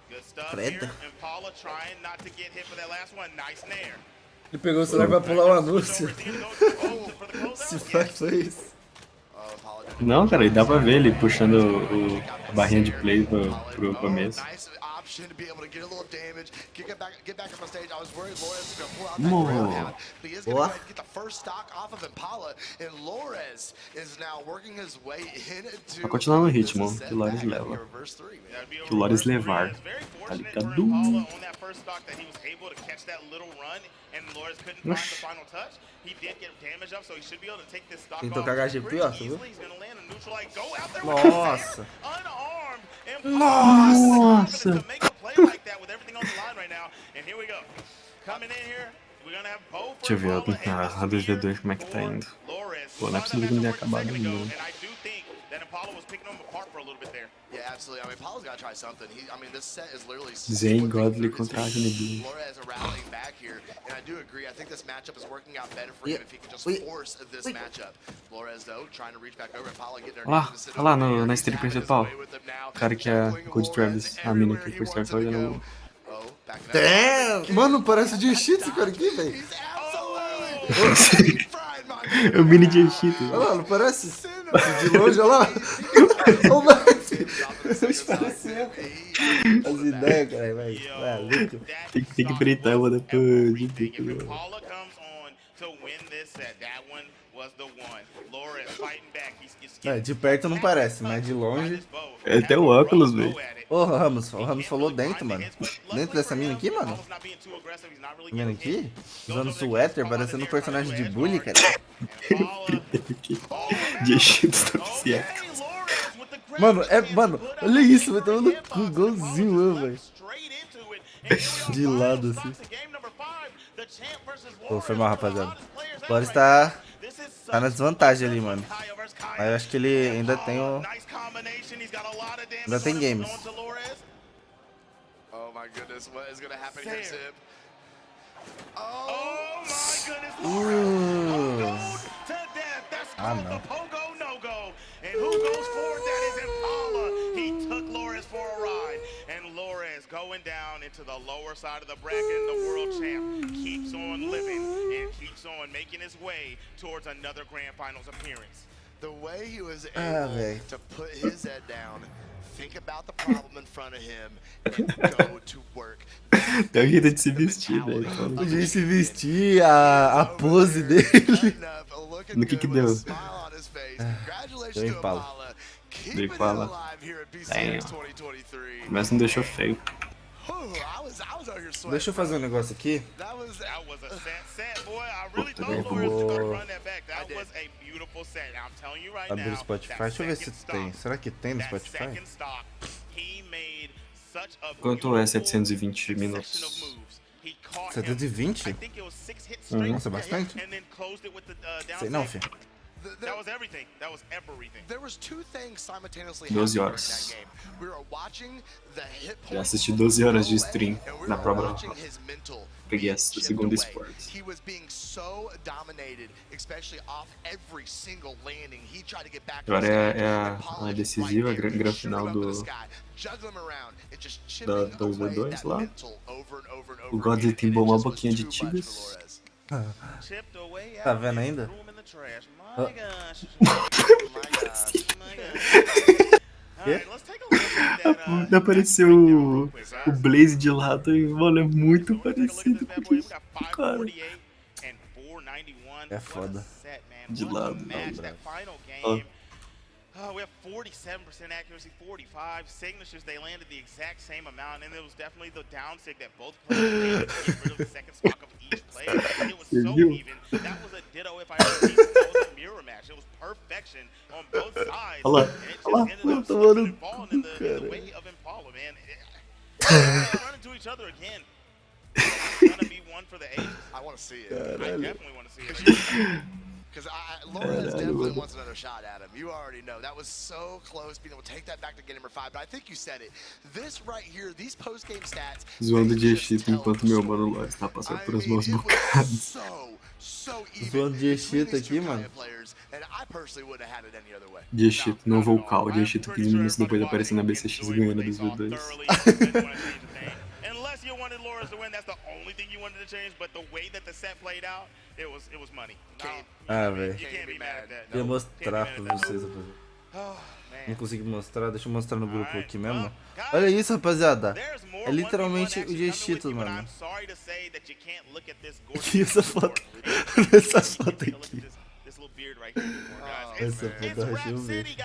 Credo. Ele pegou o celular pra pular o anúncio. Se faz isso. Não, cara, dá pra ver ele puxando a barrinha de play pro começo. Boa. Vai continuar no ritmo, que o Loris leva. Que o Loris levar. Tá ligado? Oxi. Tem que tocar HGP, ó, tá vendo? Nossa. Nossa! Deixa eu ver a 2v2 como é que tá indo. Pô, não é possível que não tenha acabado ainda. Zen Godly contra Agni. Olha lá na stream principal. O cara que é Good Travis, a mina que por estar olhando. Damn! Mano, parece o Dieshitos esse cara aqui, velho. É o mini Dieshitos. Olha lá, não parece? De longe, olha lá. Olha o Mesi. As ideias, cara, vai. Tem que fritar uma depois de bico. De perto não parece, mas de longe. É até o óculos, velho. Ô, o Ramos falou dentro, mano. Dentro dessa mina aqui, mano. Mina aqui? Usando suéter, parecendo um personagem de bully, cara. Dieshitos tá oficial. Mano, olha isso, vai tomando cu, igualzinho, velho. De lado, assim. Pô, foi mal, rapaziada. O Boris tá na desvantagem ali, mano. Mas eu acho que ele ainda tem o... Ainda tem games. Ah, não. And who goes forward? That is Impala. He took Loris for a ride. And Loris going down into the lower side of the bracket. And the world champ keeps on living and keeps on making his way towards another grand finals appearance. The way he was able to put his head down, think about the problem in front of him, and go to work. Tem um jeito de se vestir, velho. O jeito de se vestir, a pose dele. No que deu? Deu Impala. Deu Impala. Mas não deixou feio. Deixa eu fazer um negócio aqui. Abrir o Spotify. Deixa eu ver se tem. Será que tem no Spotify? Quanto é 720 minutos? 720? Nossa, é bastante. Sei não, filho. That was everything. That was everything. There was two things simultaneously 12 happening horas. in that game. We were watching the hit Já point assisti 12 horas de go stream away, and we na were prova. watching his mental Peguei a being chipped segunda away. esporte. He was being so dominated, especially off every single landing. He tried to get back Agora to the sky, é and a Pollock decisiva, a right there, gran shooting final him up in the do sky, juggling him around, and just da chipping away 2v2 that lá. mental over and over and O over Godly again, tem and it uma just was boquinha de too much for tigres. Lores. Chipped away Tá out vendo and ainda? threw him in the trash. Oh. My gosh. My gosh. My gosh. Alright, let's take a look at that. Apareceu o Blaze de lado e, mano, é muito parecido com isso. Cara. É foda. De lado, Ó. We have 47% accuracy, 45 signatures. They landed the exact same amount, and it was definitely the down sig that both players made to get rid of the second stock of each player. It was so even. That was a ditto if I ever seen it. That was a mirror match. It was perfection on both sides. Olha lá, And it olha lá, just ended up tomando slipping and falling in the cara. way of Impala, man. They're running to each other again. It's gonna be one for the ages. I want to see it. I definitely want to see it. Because Lawrence definitely wants another shot at him. You already know. That was so close, being able to take that back to game number 5. But I think you said it. This right here, these post-game stats... Zoando Dieshitos enquanto meu mano Lores tá passando por as mãos bocadas. Zoando Dieshitos aqui, mano. Dieshito, não vocal. Dieshito 15 minutos depois de aparecer na BCX ganhando dos V2. Unless you wanted Lawrence to win, that's the only thing you wanted to change. But the way that the set played out, it was money. Ah, velho. You can't be mad at that. Queria mostrar pra vocês, rapaziada. Oh, Não man. consegui mostrar, deixa eu mostrar no grupo aqui mesmo. Olha isso, rapaziada. É literalmente o Dieshitos, mano. E essa foto. Essa foto aqui. Essa foto eu achei um vídeo.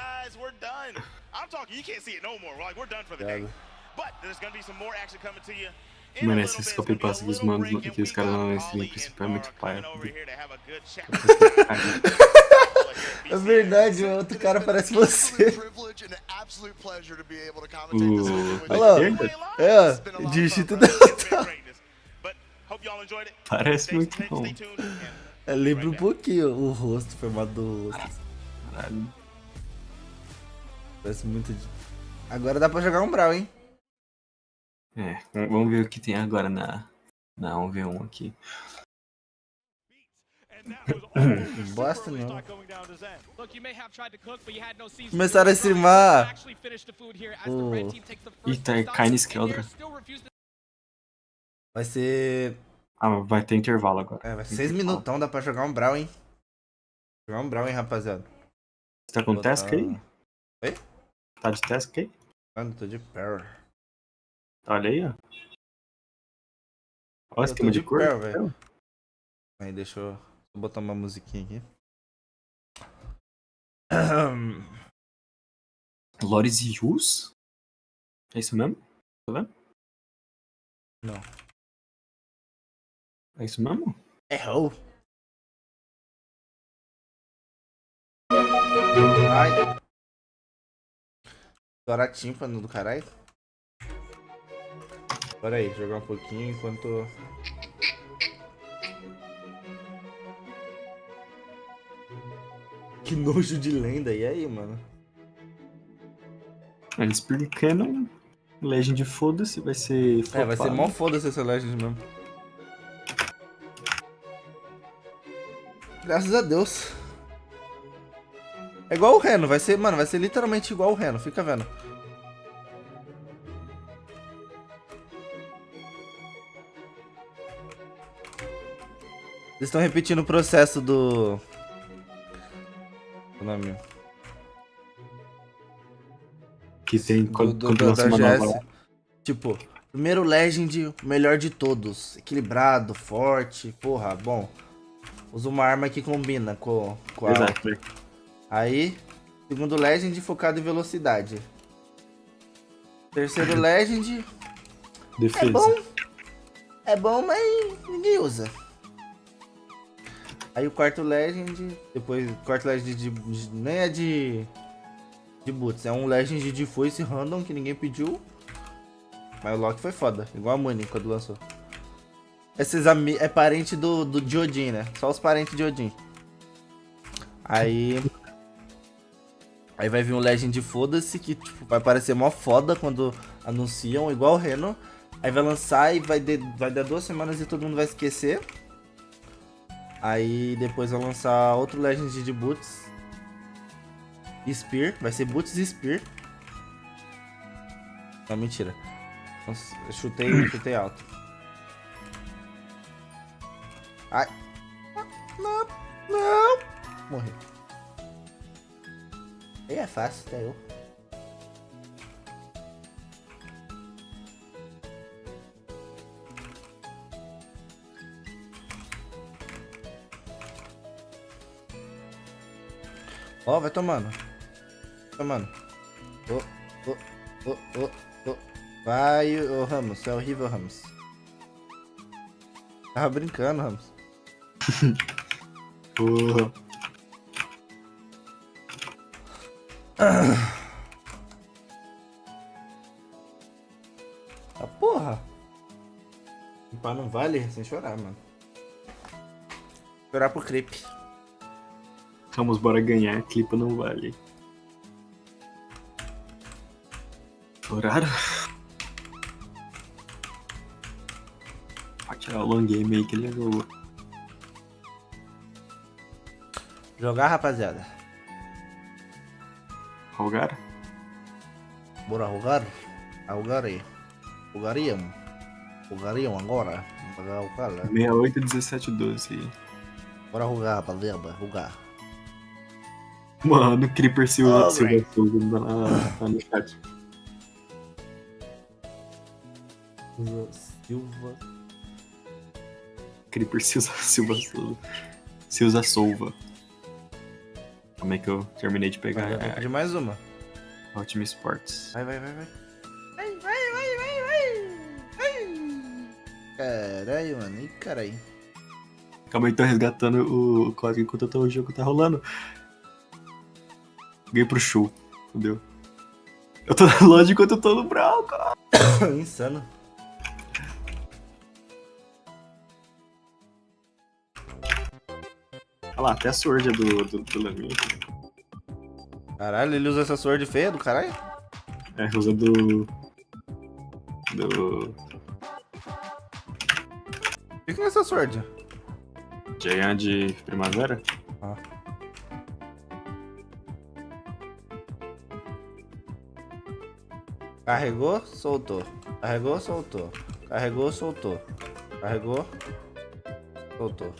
Mano, esses copy pass que os manos que os caras não stream principal é muito paia. É verdade, o outro cara parece você. Olha lá, ó. O Dieshitos Parece muito bom. lembra um pouquinho o rosto, o formato do rosto. Caralho. Parece muito. Agora dá pra jogar um Brawl, hein? É, vamos ver o que tem agora na 1v1 aqui. Bosta não. Começaram a streamar. Eita, é Kaine Skeldra. Vai ser. Ah, mas vai ter intervalo agora. É, vai ser 6 minutão, dá pra jogar um Brawl, hein? Jogar um Brawl, hein, rapaziada. Você tá com task aí? Oi? Tá de task aí? Ah, não tô de power. Olha aí, ó. Olha o Eu esquema tô de de cor. power, velho. Aí, deixa eu botar uma musiquinha aqui. Lores e Yus? É isso mesmo? Tá vendo? Não. É isso mesmo? Errou. Ai. Estourar tímpano do caralho. Bora aí, jogar um pouquinho enquanto... Que nojo de lenda, e aí, mano? Eles explicando. Legend foda-se, vai ser. É, vai ser flopado. mó foda-se essa Legend mesmo. Graças a Deus. É igual o Reno, vai ser, mano, vai ser literalmente igual o Reno, fica vendo. Eles estão repetindo o processo do... O nome? Que tem quando da lança uma GS. nova. Tipo, primeiro Legend, o melhor de todos. Equilibrado, forte, porra, bom. Usa uma arma que combina com a... Exato. Aí, segundo Legend, focado em velocidade. Terceiro Legend, Defesa. é bom, mas ninguém usa. Aí o quarto Legend, depois o quarto Legend nem é de boots, é um Legend de foice random que ninguém pediu. Mas o Loki foi foda, igual a Muni quando lançou. Esses é parente do de Odin, né? Só os parentes de Odin. Aí vai vir um Legend foda-se, que tipo, vai parecer mó foda quando anunciam, igual o Reno. Aí vai lançar e vai dar 2 semanas e todo mundo vai esquecer. Aí depois vai lançar outro Legend de Boots. Spear, vai ser Boots e Spear. Não, mentira. Nossa, eu chutei alto. Ai. Não, não. Morri. Aí é fácil, até eu. Ó, vai tomando. Tomando. Vai, ô Ramos, é horrível, Ramos. Tava brincando, Ramos. Porra. Ah, porra. Limpar não vale sem chorar, mano. Chorar pro creep. Vamos, bora ganhar. Clipa não vale. Choraram? Pode tirar o long game aí que ele jogou. Jogar, rapaziada. Rogar? Bora rogar? Rogar aí. Rogariam agora. Vamos jogar o cara. 68, 17, 12. Bora rogar, rapaziada. Rogar. Mano, Creeper Silva Alright. tá no chat. Silva. Creeper Silva Solva. Como é que eu terminei de pegar? Vai de mais uma. Ótimo Sports. Vai. Caralho, mano. Ih, caralho. Calma aí, tô resgatando o código enquanto o jogo tá rolando. Ganhei pro CHUU, fodeu. Eu tô na loja enquanto eu tô no Brawl, cara. Insano. Olha lá, até a sword é do Levinho. Caralho, ele usa essa sword feia do caralho? É, usa do... O que é essa sword? Giant de primavera? Ah. Carregou, soltou. Carregou, soltou. Carregou, soltou. Carregou, soltou.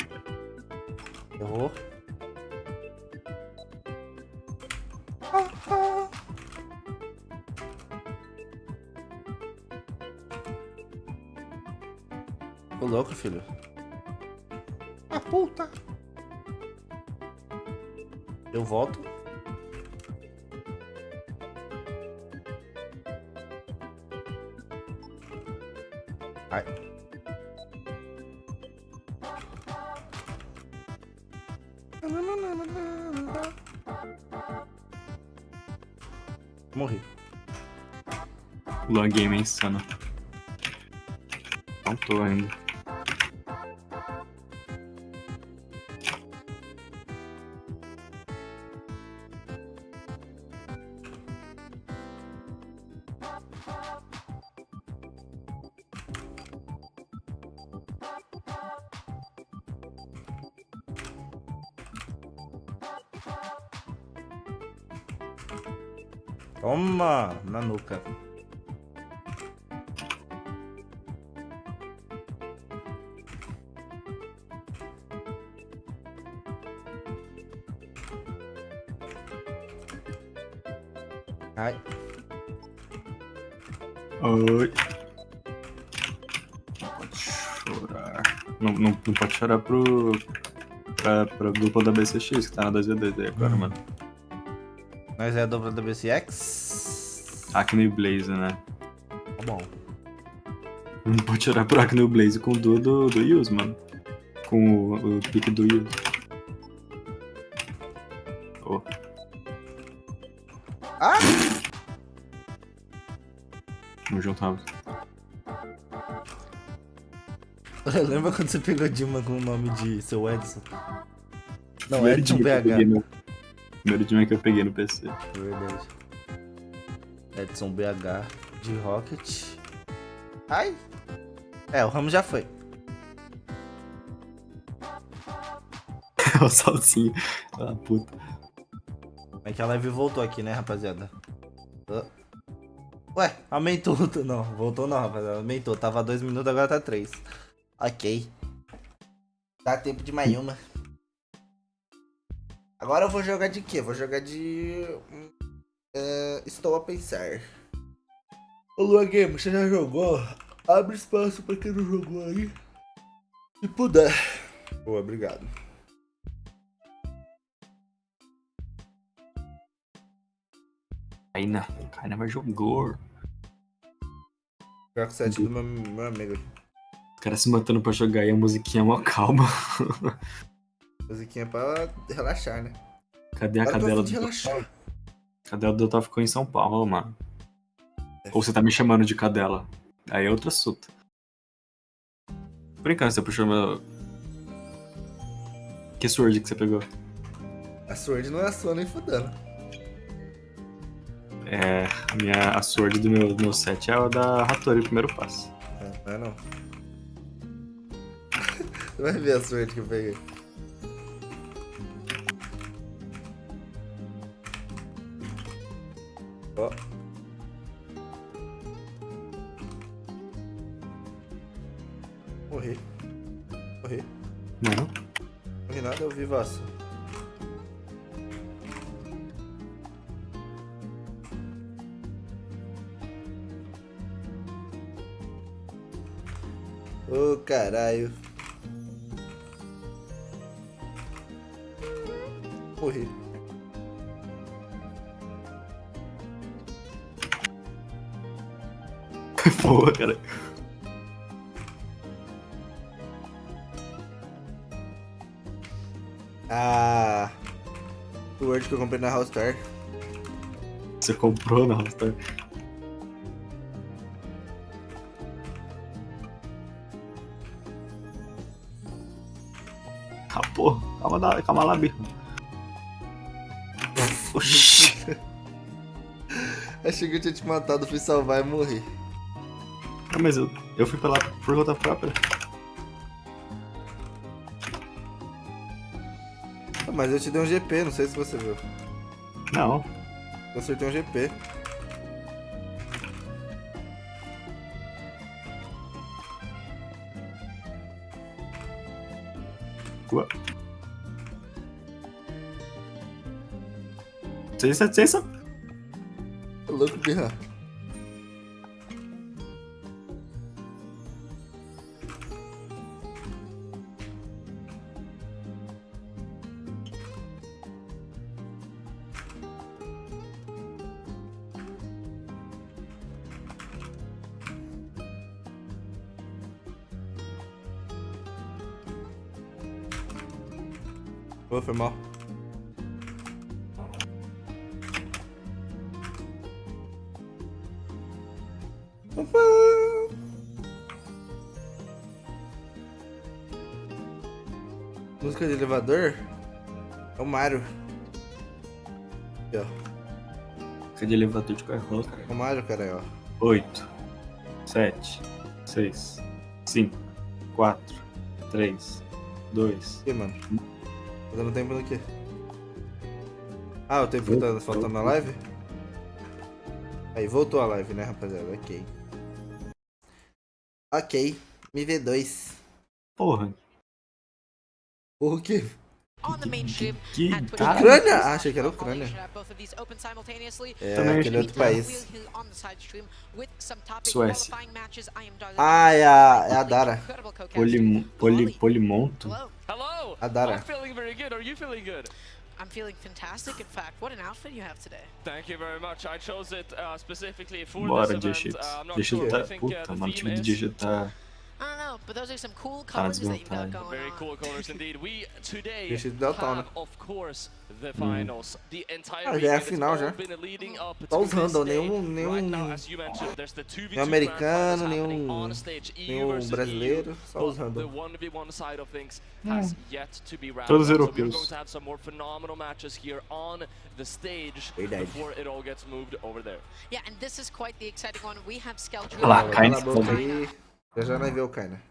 Errou. Ô louco, filho. Ah, puta. Eu volto. Ai. Morri. O long game é insano. Não tô ainda. Toma na nuca. Ai. Oi. Não pode chorar. Não pode chorar pra dupla da BCX, que tá na 2v2 aí agora, mano. Nós é a dupla da BCX. Acne Blaze, né? Tá bom. Não pode chorar pro Acne Blaze com o duo do Yus, mano. Com o pique do Yus. Oh. Ah! Vamos junto, Ramos. Lembra quando você pegou a Dilma com o nome de seu Edson? Não, Primeiro Edson dia que eu BH. peguei primeiro dia que eu peguei no PC. Verdade. Edson BH de Rocket. Ai! É, o Ramos já foi. O salsinho. Ah, puta. É que a live voltou aqui, né, rapaziada? Ué, aumentou. Não, voltou não, rapaziada. Aumentou. Tava 2 minutos, agora tá 3. Ok. Dá tempo de mais uma. Agora eu vou jogar de quê? Vou jogar de... estou a pensar. Ô Lua Game, você já jogou? Abre espaço pra quem não jogou aí. Se puder. Boa, obrigado. Kaina vai jogou. Jogar com o Sete do meu amigo aqui. Os caras se matando pra jogar e a musiquinha é mó calma. Musiquinha pra relaxar, né? Cadê a Agora cadela de do relaxar. Cadela do Otávio ficou em São Paulo, mano. Ou você tá me chamando de cadela? Aí é outro assunto. Brincando, você puxou meu... Que sword que você pegou? A Sword não é a sua nem fudendo. É, a sword do meu set é a da Hattori, o primeiro passo. Não é não. Você vai ver a Sword que eu peguei. Ó. Morri. Morri. Não? Morri nada, eu vi VASCO. Ô, caralho. Morri. Porra, cara. Ah, o Word que eu comprei na All-Star. Você comprou na All-Star? Ah, porra. Calma lá, birro. Oxi. Achei que eu tinha te matado, fui salvar e morri. Ah, mas eu fui pra lá por conta própria. Ah, mas eu te dei um GP, não sei se você viu. Não. Eu acertei um GP. Ua. 676. Tô louco, birra. Ô, foi mal. Opa! Música de elevador? É o Mario. Aqui, ó. Música de elevador de carro. É o Mario, cara, ó. 8, 7, 6, 5, 4, 3, 2. Aqui, mano. Tá dando tempo do quê? Ah, o tempo que tá faltando na live? Aí, voltou a live, né, rapaziada? Ok. Ok. MV2. Porra. O quê? Que Ucrânia? Ah, achei que era Ucrânia. É, Também aquele achei outro país. Suécia. Ah, é a Dara. Polimonto? A Dara. I'm feeling fantastic, in fact. What an outfit you have today. Thank you very much. I chose it specifically for Bora, this event. Dieshitos. I'm not Dieshitos sure. tá... I think Puta, the mano, o time theme do is Dieshitos tá... don't know, but those are some cool Tá na colors that you've got desvantagem. going Very on. cool colors indeed. We today Dieshitos deu tão, né? have, of course, the finals. The entire Ah, já é a weekend, it's final all já. been leading up Só to os this random, day. nenhum Right now, as you mentioned, there's the 2v2 nenhum americano, grand finals happening nenhum on stage, EU nenhum versus brasileiro, EU, só os but random. the 1v1 side of things has yet to be wrapped Todos up. So we're europeus. going to have some more phenomenal matches here on the stage Verdade. before it all gets moved over there. Yeah, and this is quite the exciting one. We have Skeldriel. Olha lá, Cala Kaina. a boca aí. Já nós vê o Kaina.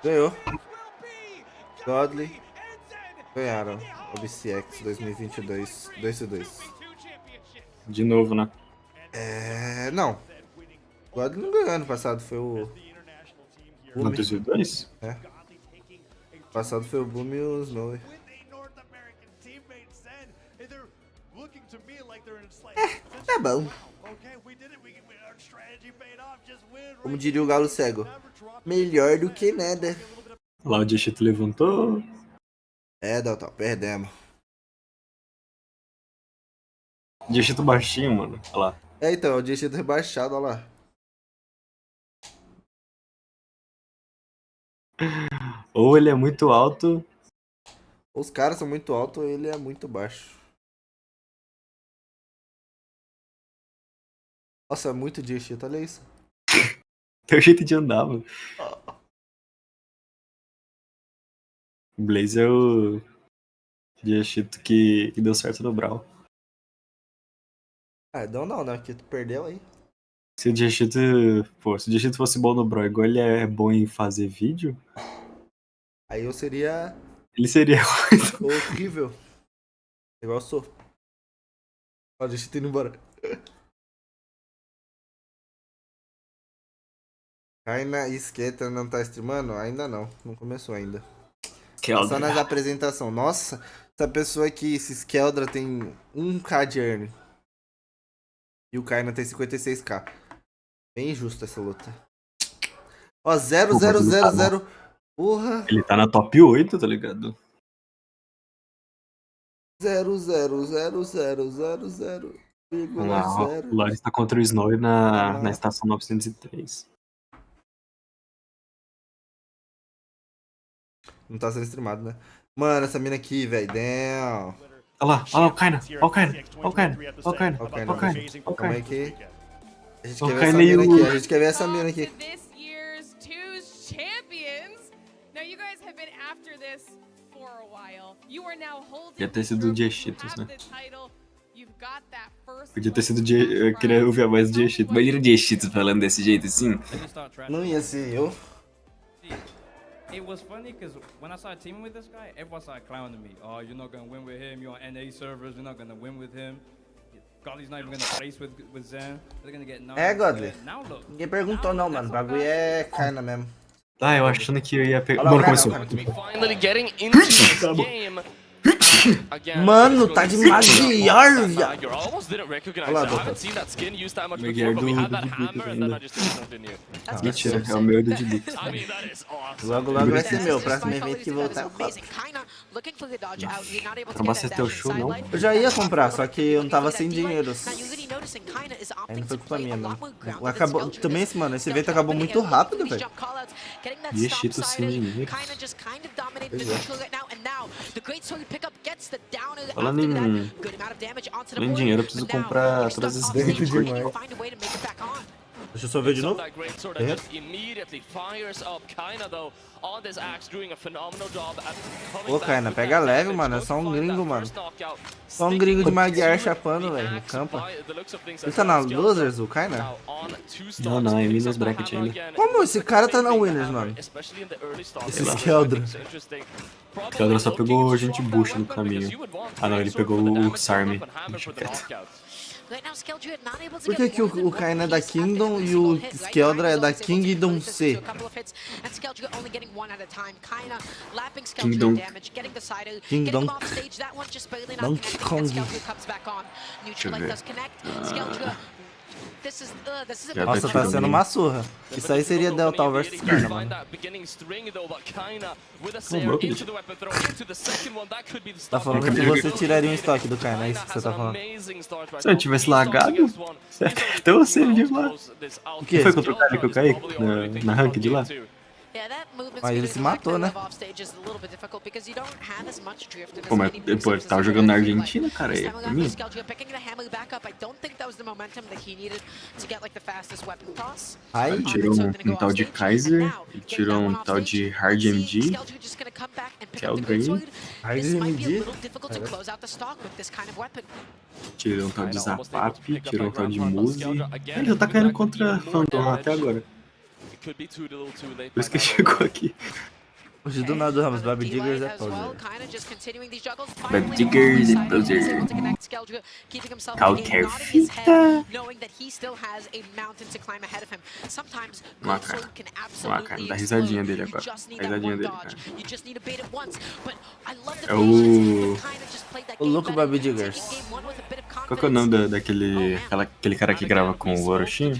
Ganhou. Godly. Ganharam. O BCX 2022. 2x2. De novo, né? Não. Godly não ganhou ano passado. Foi o... No Boom. 2002? Ano passado foi o Boom e o Snow. Tá bom. Como diria o Galo Cego. Melhor do que nada. Lá o Dieshitos levantou. Dalton, perdemos. Dieshitos baixinho, mano. Olha lá. Então, o Dieshitos rebaixado, olha lá. Ou ele é muito alto. Os caras são muito altos ou ele é muito baixo. Nossa, é muito Dieshitos, olha isso. Tem o jeito de andar, mano. O Blaze é o Dieshitos que deu certo no Brawl. Ah, não, né? Porque tu perdeu aí. Se o Dieshitos, pô, se o Dieshitos fosse bom no Brawl igual ele é bom em fazer vídeo, Aí eu seria ele seria horrível. Igual eu sou. Ó, deixa eu ir embora. Kaina Esqueta não tá streamando? Ainda não. Não começou ainda. Só nas apresentações. Nossa, essa pessoa aqui, esse Skeldra tem 1k de earn. E o Kaina tem 56k. Bem injusta essa luta. Ó, 0, 0, 0, 0. Porra. Ele tá na top 8, tá ligado? 0, 0, 0, 0, 0, 0. O Laris tá contra o Snow na estação 903. Não tá sendo streamado, né? Mano, essa mina aqui, velho. Damn. Olha lá o Kaina. Olha o Kaina. Olha o Kaina. Olha o Kaina. Ok, Olha o Kaina. Olha o Calma aí Kaina. que... A gente Ó, quer ver Kaina essa e mina o- aqui. A gente quer ver essa mina aqui. This year's CHUU's champions. Now you guys have been after this for a while. You are now holding Podia ter sido o Dieshitos, né? the title. You've got that first Podia ter sido eu queria ouvir a voz do Dieshitos. Imagina o Dieshitos falando desse jeito assim. Não ia ser eu. It was funny because when I started teaming with this guy, everyone started clowning me. Oh, you're not gonna win with him. You're on NA servers. You're not gonna win with him. Godly's not even gonna place with Zen. They're gonna get none. Godly. Now look. Ninguém perguntou não, mano. O bagulho é Kaina mesmo. Ah, eu achando que eu ia pegar. Olha lá, Mano, o começou. Kaina. Finally getting into this game. Again, Mano, it's tá going de to magyar, that viado. Magyar. I almost didn't recognize Olha lá, that. I Doutor. haven't seen that skin used that much Magyar before, but we do- had that do hammer and then I just didn't continue. Mentira, é o meu do Dibito. I mean, that is awesome. Logo, logo vai ser meu. Próximo evento que voltar. Trombasse teu show, não? Eu já ia comprar, só que eu não tava sem dinheiro. Aí não foi culpa minha, não. Acabou, também, mano, esse evento acabou muito rápido, velho. Dieshitos sem dinheiro. Falando em dinheiro, eu preciso comprar todas as Dentro demais. Deixa eu só ver de novo. That great sword that just immediately fires up. Kaina, though, on this axe, doing a phenomenal job at coming Ô, back Kaina, with pega that leve, damage. mano. É Goes só to um find that gringo, mano. first knockout. Só um gringo de Magyar chapando, velho, no campo. Ele tá na Losers, o Kaina? Now on two Não, stocks, não, é picks Winners up the Bracket hammer ainda. again. Como esse cara tá na Big Winners, hammer, mano? especially in the early stocks. Esse Skeldra. It's interesting. Probably Skeldra só looking pegou to gente swap bucha that no weapon because caminho. you would want Ah, não, ele great sword pegou for the o damage, Sarm. sword and hammer for the knockout. Por que que o Kaina é da Kingdom e o Skeldra é da Kingdom C? Kingdom. Kingdom. Donkey Kong. Deixa eu ver. Já Nossa, tá tirando sendo ele. uma surra. Isso aí seria Delta versus Kaina, mano. Tá falando que você tiraria um estoque do Kaina, é isso que você tá falando. Se eu tivesse lagado, até você viu lá. O quê? Foi contra o cara que eu caí na rank de lá? Mas ele se matou, né? Pô, mas pô, ele tava jogando na Argentina, cara, é pra mim. Ai, Ele tirou um tal de Kaiser, ele tirou um tal de Hard MD, que é o Green, Hard MD? tirou um tal de Zapap, tirou um tal de Muse. Ele já tá caindo contra Fandom até agora. Por isso que chegou aqui. Hoje do nada, Ramos, Baby Diggers é poser. Baby Diggers é poser. Qualquer fita. Makonha, dá risadinha dele agora. A risadinha dele, cara. É O louco Baby Diggers. Qual que é o nome daquele cara que grava com o Orochinho?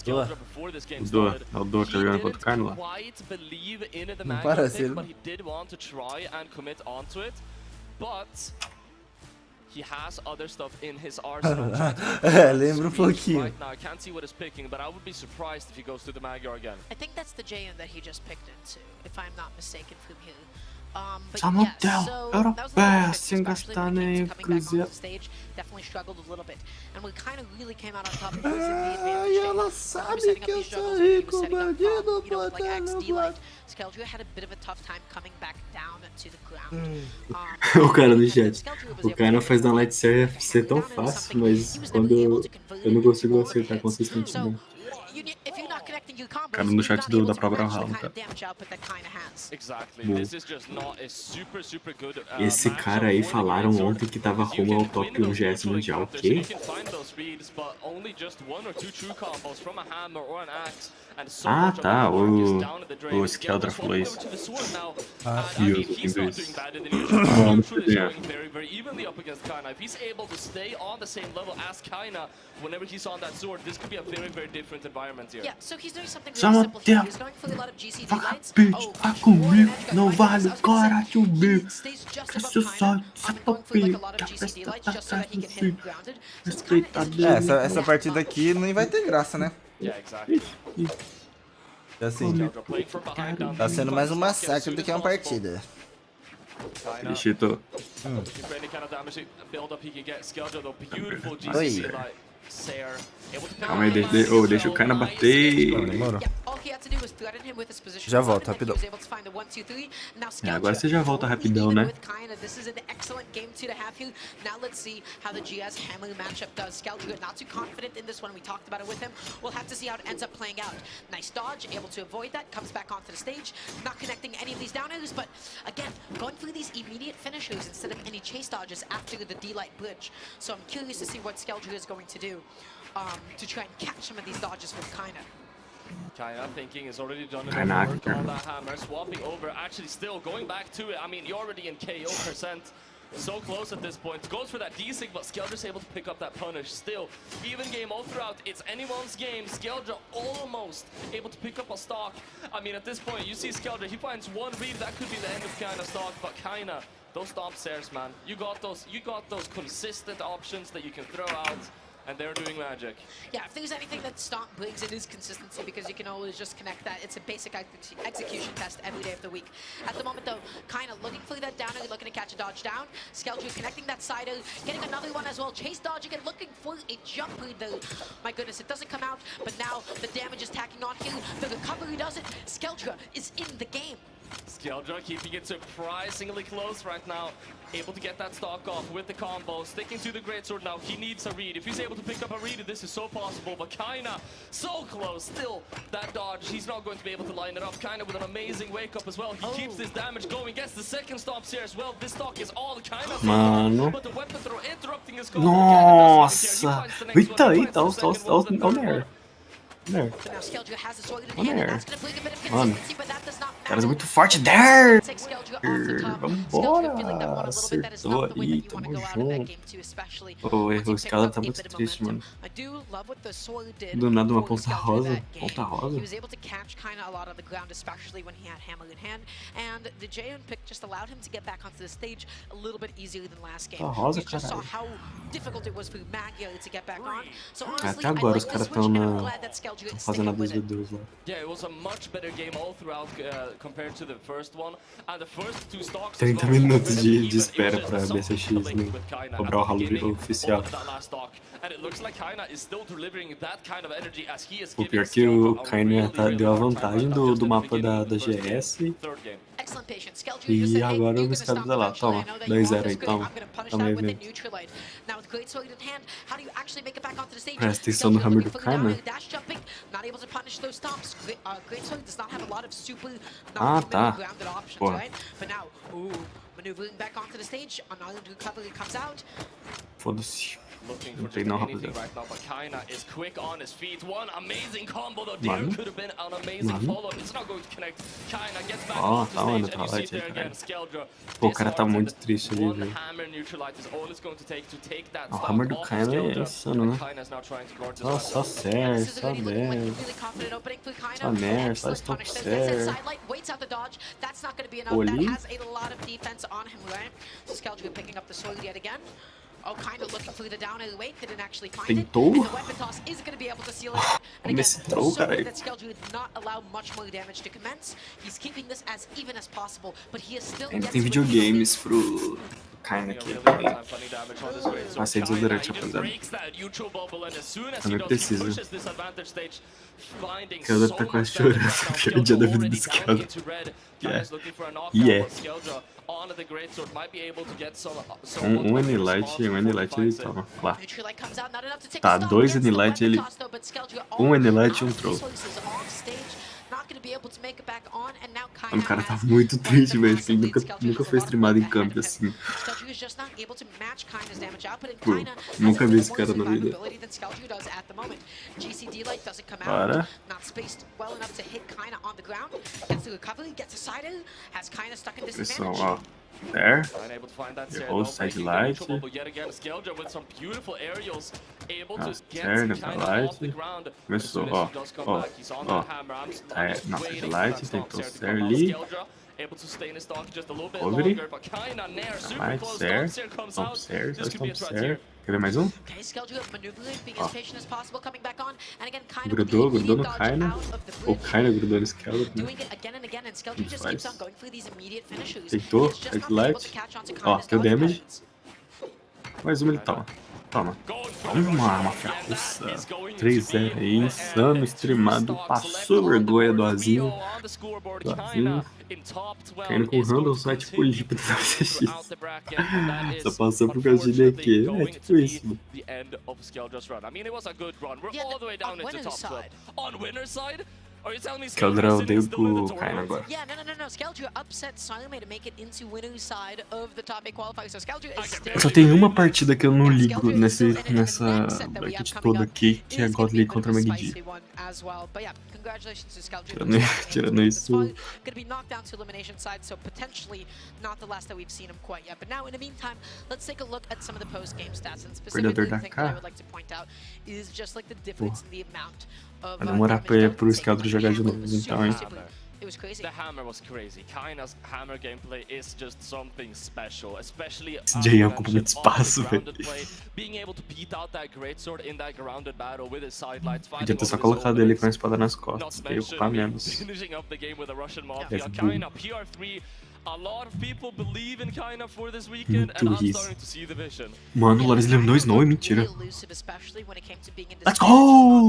Doa. O Doa. É o Doa que tá jogando contra o Carno lá. Não parece ele. He has other stuff in his arsenal. É, lembra um pouquinho. Right now, I can't see what is picking, but I would be surprised if he goes to the Magyar again. I think that's the JN that he just picked into, if I'm not mistaken from here. But Samuel, europeia, sem gastar nem coisa. Definitely struggled a little bit, and we kind of really came out on top. Ai, ela sabe que eu sou rico, bandido, botando Skeldria had a bit of a tough time coming back down to the ground. O cara no chat. O cara faz na light ser tão fácil, mas quando eu não consigo acertar consistentemente. O cara no chat da própria BRAWLHALLA, cara. Esse cara aí falaram ontem que tava rumo ao top 1 GS mundial, ok? Ah, tá, o Skeldra falou isso. E eu tô vendo isso. Vamos ver. Whenever he's on that sword, this could be a very, very different environment here. Yeah, so he's doing something really simple here. He's going for a lot of GCD lights. Tá comigo, não vale, cara, tio B. Esse só essa partida aqui nem vai ter graça, né? Yeah, exactly. Assim, tá sendo mais um massacre do que uma partida. Dieshitos. Oi. Calma aí, deixa o cara bater. Já volto, rapidão. Agora você já volta rapidão, né? Nice dodge, able to avoid that, comes back onto the stage, not connecting any of these down airs, but again, going for these immediate finishers instead of any chase dodges after the D-Light bridge. So I'm curious to see what Skeldria is going to do to try and catch some of these dodges with Kaina. Kaina thinking is already done it Kaina. on that hammer, swapping over, actually still going back to it. I mean, you're already in KO %. So close at this point. Goes for that D-Sig, but Skeldria's able to pick up that punish. Still, even game all throughout. It's anyone's game. Skeldria almost able to pick up a stock. I mean, at this point, you see Skeldria, he finds one read. That could be the end of Kaina's stock, but Kaina, those stomp stairs, man. You got those consistent options that you can throw out. And they're doing magic. Yeah, if there's anything that Stomp brings, it is consistency, because you can always just connect that. It's a basic execution test every day of the week. At the moment, though, kind of looking for that downer, looking to catch a dodge down. Skeldria connecting that side, getting another one as well. Chase dodging and looking for a jump read, though. My goodness, it doesn't come out, but now the damage is tacking on here. The recovery does it. Skeldria is in the game. Skeldria keeping it surprisingly close right now. Able to get that stock off with the combo. Sticking to the greatsword now. He needs a read. If he's able to pick up a read, this is so possible. But Kaina, so close. Still, that dodge, he's not going to be able to line it up. Kaina with an amazing wake up as well. He keeps this damage going. Gets the second stomp here as well. This stock is all Kaina's. Mano. But the weapon throw interrupting his combo. Nossa. Eita, olha o Nair. There. But now Skeldra has the sword in Come hand, and here. that's gonna bring a bit of Mano, consistency, but that does not caras matter. muito forte. There! Take Skeldra off the top. Vambora! Skeldra feeling that one a little bit, that is Acertou not the way that aí, you want tamo to go out in that junto. game too, especially O once you erro, esse pick cara up tá a muito bit of triste, momentum. mano. I do love what the sword did Do nada uma for ponta Skeldra rosa. that game. Ponta rosa. He was able to catch kind of a lot on the ground, especially when he had hammer in hand, and the JN pick just allowed him to get back onto the stage a little bit easier than last game. Ponta rosa, You just saw caralho. how difficult it was for Magyar to get back on. So honestly, Até I agora like os the caras switch, estão and I'm na... glad that Skeldra is fazendo a sticking with dos it. deus lá. Yeah, it was a much better game all throughout compared to the first one. And the first two stocks 30 minutos de espera pra BCX no BRAWLHALLA oficial. And it looks like Kaina is still delivering that kind of energy as he is O giving pior que o Skeldra a Kaina really deu a hard time vantagem right now, just do at the mapa beginning of da the first game, GS. third game. Excellent patience. Skeldra just E said, hey, agora you're o gonna Escada stop lá, eventually. toma, I know that you want 2-0 this aí, great. toma. I'm gonna punish Toma that aí, with a evento. Neutralite. Now with great sword in hand, how do you actually make it back onto the stage? Presta atenção no Skeldra hammer looking do for the down Kaina. air, dash jumping, not able to punish those stomps. Great sword does not have a lot of super Ah, non-committal tá. grounded options, Porra. right? But now, maneuvering back onto the stage, another recovery comes out. Foda-se. Looking Não for tem just não, anything rapaziada. right now, but Kaina is quick on his feet. One amazing combo though. Mano. There could have been an amazing Mano. follow-up. It's not going to connect. Kaina gets back Ó, onto tá onde stage, tá and you lá, see there cara. again, Skeldra. Pô, o cara tá disheartened. muito triste ali, One velho. hammer neutralite is all it's going to take that O stock hammer do off of Kaina é Skeldra. insano, né? Kaina is now trying to guard this Ó, one. só This Ser, is só already looking like a Nair. really confident opening for Kaina. Só Nair, só Excellent Stop punish. There's Ser. sidelight, waits out the dodge. That's not going to be enough. Oli. That has a lot of defense on him, right? So Skeldra picking up the sword yet again. Oh, kind of looking for the down air wait, didn't actually find it. Tentou. And the weapon toss is going to be able to seal it. And again, Mesi troll, so good caralho. that Skeldra did not allow much more damage to commence. He's keeping this as even as possible, but he is still Ainda yet tem to videogames pro Kaina aqui também. Passei desodorante, rapaziada. Também precisa. Skeldra tá quase chorando. O pior dia da vida do Skeldra. Yeah. Um N-Light ele toma. Lá. Tá, 2 N-Light ele... Um N-Light e um Troll. Mano, o cara tá muito triste, velho. Ele nunca foi streamado em camp assim. Pô, nunca vi esse cara na vida. Para. Pressão, ó. There. Errou o sidelight. There, Neutral-Light. Começou, ó. Ó. Ó. Não, sidelight. Tentou ser ali. Covery. Light, ser. Stomp ser. Só Stomp ser. Quer ver mais um? Ó. Grudou no Kaina. O Kaina grudou no Skeldra. Tentou, sidelight. Ó, deu damage. Mais uma ele toma. Toma. Toma, máfia russa. 3-0 aí, insano, streamado. Passou vergonha do Azinho. Caindo com o Randall só é tipo Lipa do CX. Só passou por causa de DQ. É tipo isso, mano. Skeldra odeio o Kaina agora. Só tem uma partida que eu não ligo nessa bracket toda aqui, que é God League contra Megi. Tirando isso. Perdedor da K. Vai demorar pro Skeldra jogar de novo, então, hein? The hammer was crazy. Kaina's hammer gameplay is just something special, especially Esse Jay ocupa muito espaço, velho. being able to beat out that greatsword in that grounded battle with his sidelights. Podia ter só colocado ele com a espada nas costas, que ia ocupar menos. Finishing up the game with a Russian mafia. Kaina PR3. A lot of people believe in Kaina for this weekend, and I'm starting to see the vision. Mano, o Loris eliminou Snow, é mentira. Let's go!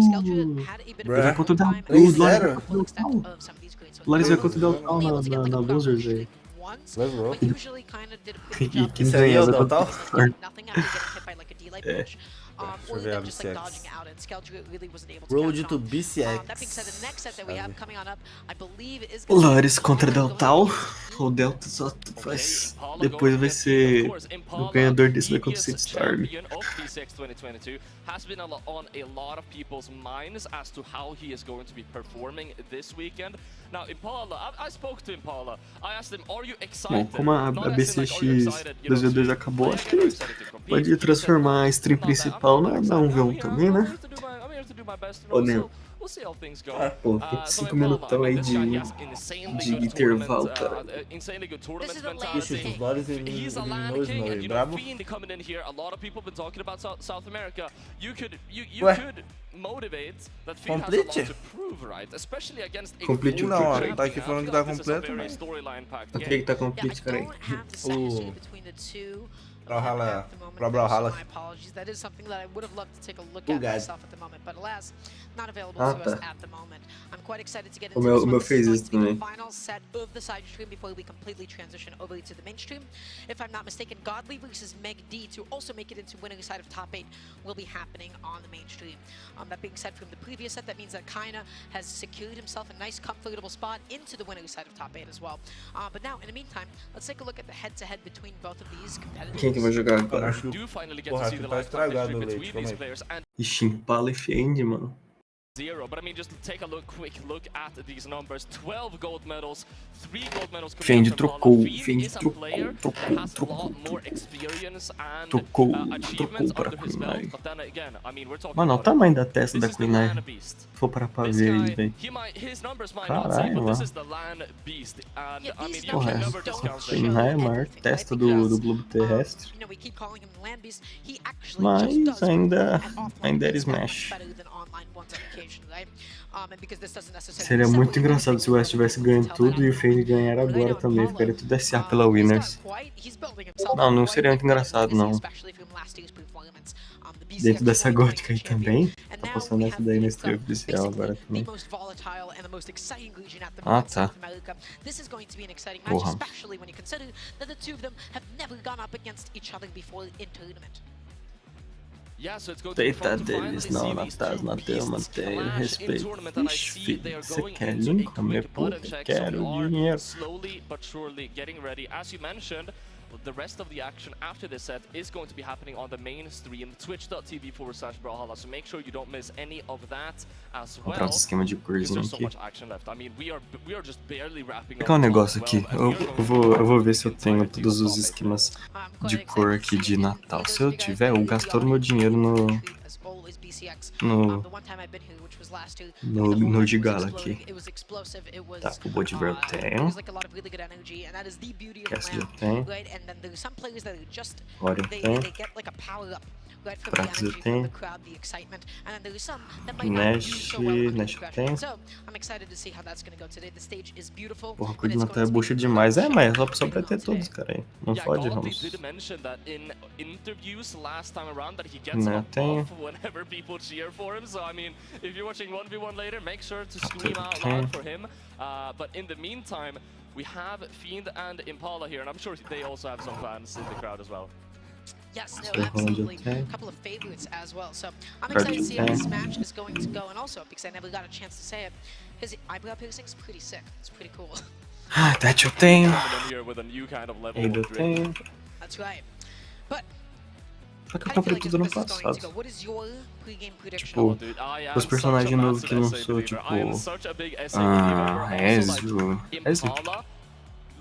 Ele vai contra o Del. O Loris vai contra o Del na Losers aí. E quem Isso aí é o ganha Deltal? É. Deixa eu ver a BCX. Road to BCX. Lares contra Deltal. O Delta só faz. Depois vai ser. O ganhador desse vai acontecer de Storm. Has been on a lot of people's minds as to how he is going to be performing this weekend. Now, Impala, I spoke to Impala. I asked him, are you excited? Bom, como a BCX 2v2 acabou, acho que pode transformar a stream principal na 1v1 também, né? Ou não? Ah, pô, tem 5 minutão aí de intervalo, cara. Dieshitos, Boris e Nois, brabo. Ué? Complete? Complete o Não, que? tá aqui falando que tá completo, mas... O que tá complete, cara aí? O... Brawlhalla, Brawlhalla. Ah, tá. O meu fez isso também. That being said, from the previous set, that means that Kaina has secured himself a nice, comfortable spot into the winner's side of top 8 as well. But now, in the meantime, let's take a look at the head-to-head between both of these competitors. Quem que vai jogar agora? Acho que o tá estragado o leite, calma aí. Ixi, Impala e Fendi, mano. But I mean, just take a quick look at these numbers. 12 gold medals, 3 gold medals. Fendi trocou, Fendi trocou para Queen. Mano, olha o tamanho da testa da Queen. Se for parar pra ver aí, velho. Caralho, mano. Porra, essa Queen é a maior testa do globo terrestre. Mas ainda era Smash. Seria muito engraçado se o West tivesse ganho tudo e o Fendi ganhar agora também. Ficaria tudo SA pela Winners. Não seria muito engraçado, não. Dentro dessa gótica aí também. Tá passando essa daí na estreia oficial agora também. Ah, tá. Porra. Eita deles, não, Natas, Nateu, mantenha respeito. Ixi, filho, você quer link? Comer puta, quero dinheiro. The rest of the action after this set is going to be happening on the main stream, twitch.tv/brawlhalla, so make sure you don't miss any of that as well. Comprar um esquema de corzinho There's so aqui. much action left. I mean, we are just barely wrapping up. Qual é o negócio aqui? Eu vou ver se eu tenho todos os esquemas de cor aqui de Natal. Se eu tiver, eu gasto todo o meu dinheiro no de gala aqui. Tá, o Bodiver eu tenho. Casas eu tenho. Glória eu tenho. Pratos eu tenho. Nash eu tenho. Porra, cuida de Natal é bucha demais. É, mas só pra ter todos, cara aí. Não pode, Ramos. Não, eu tenho. But in the meantime, we have Fiend and Impala here, and I'm sure they also have some fans in the crowd as well. Yes, no, absolutely. A couple of favorites as well. So I'm excited to see how this match is going to go, and also because I never got a chance to say it, his eyebrow piercing is pretty sick. It's pretty cool. Ah, Tete eu tenho. Ele eu tenho. That's right. But só que eu comprei tudo no passado. Tipo, os personagens novos que lançou, tipo... Ezio.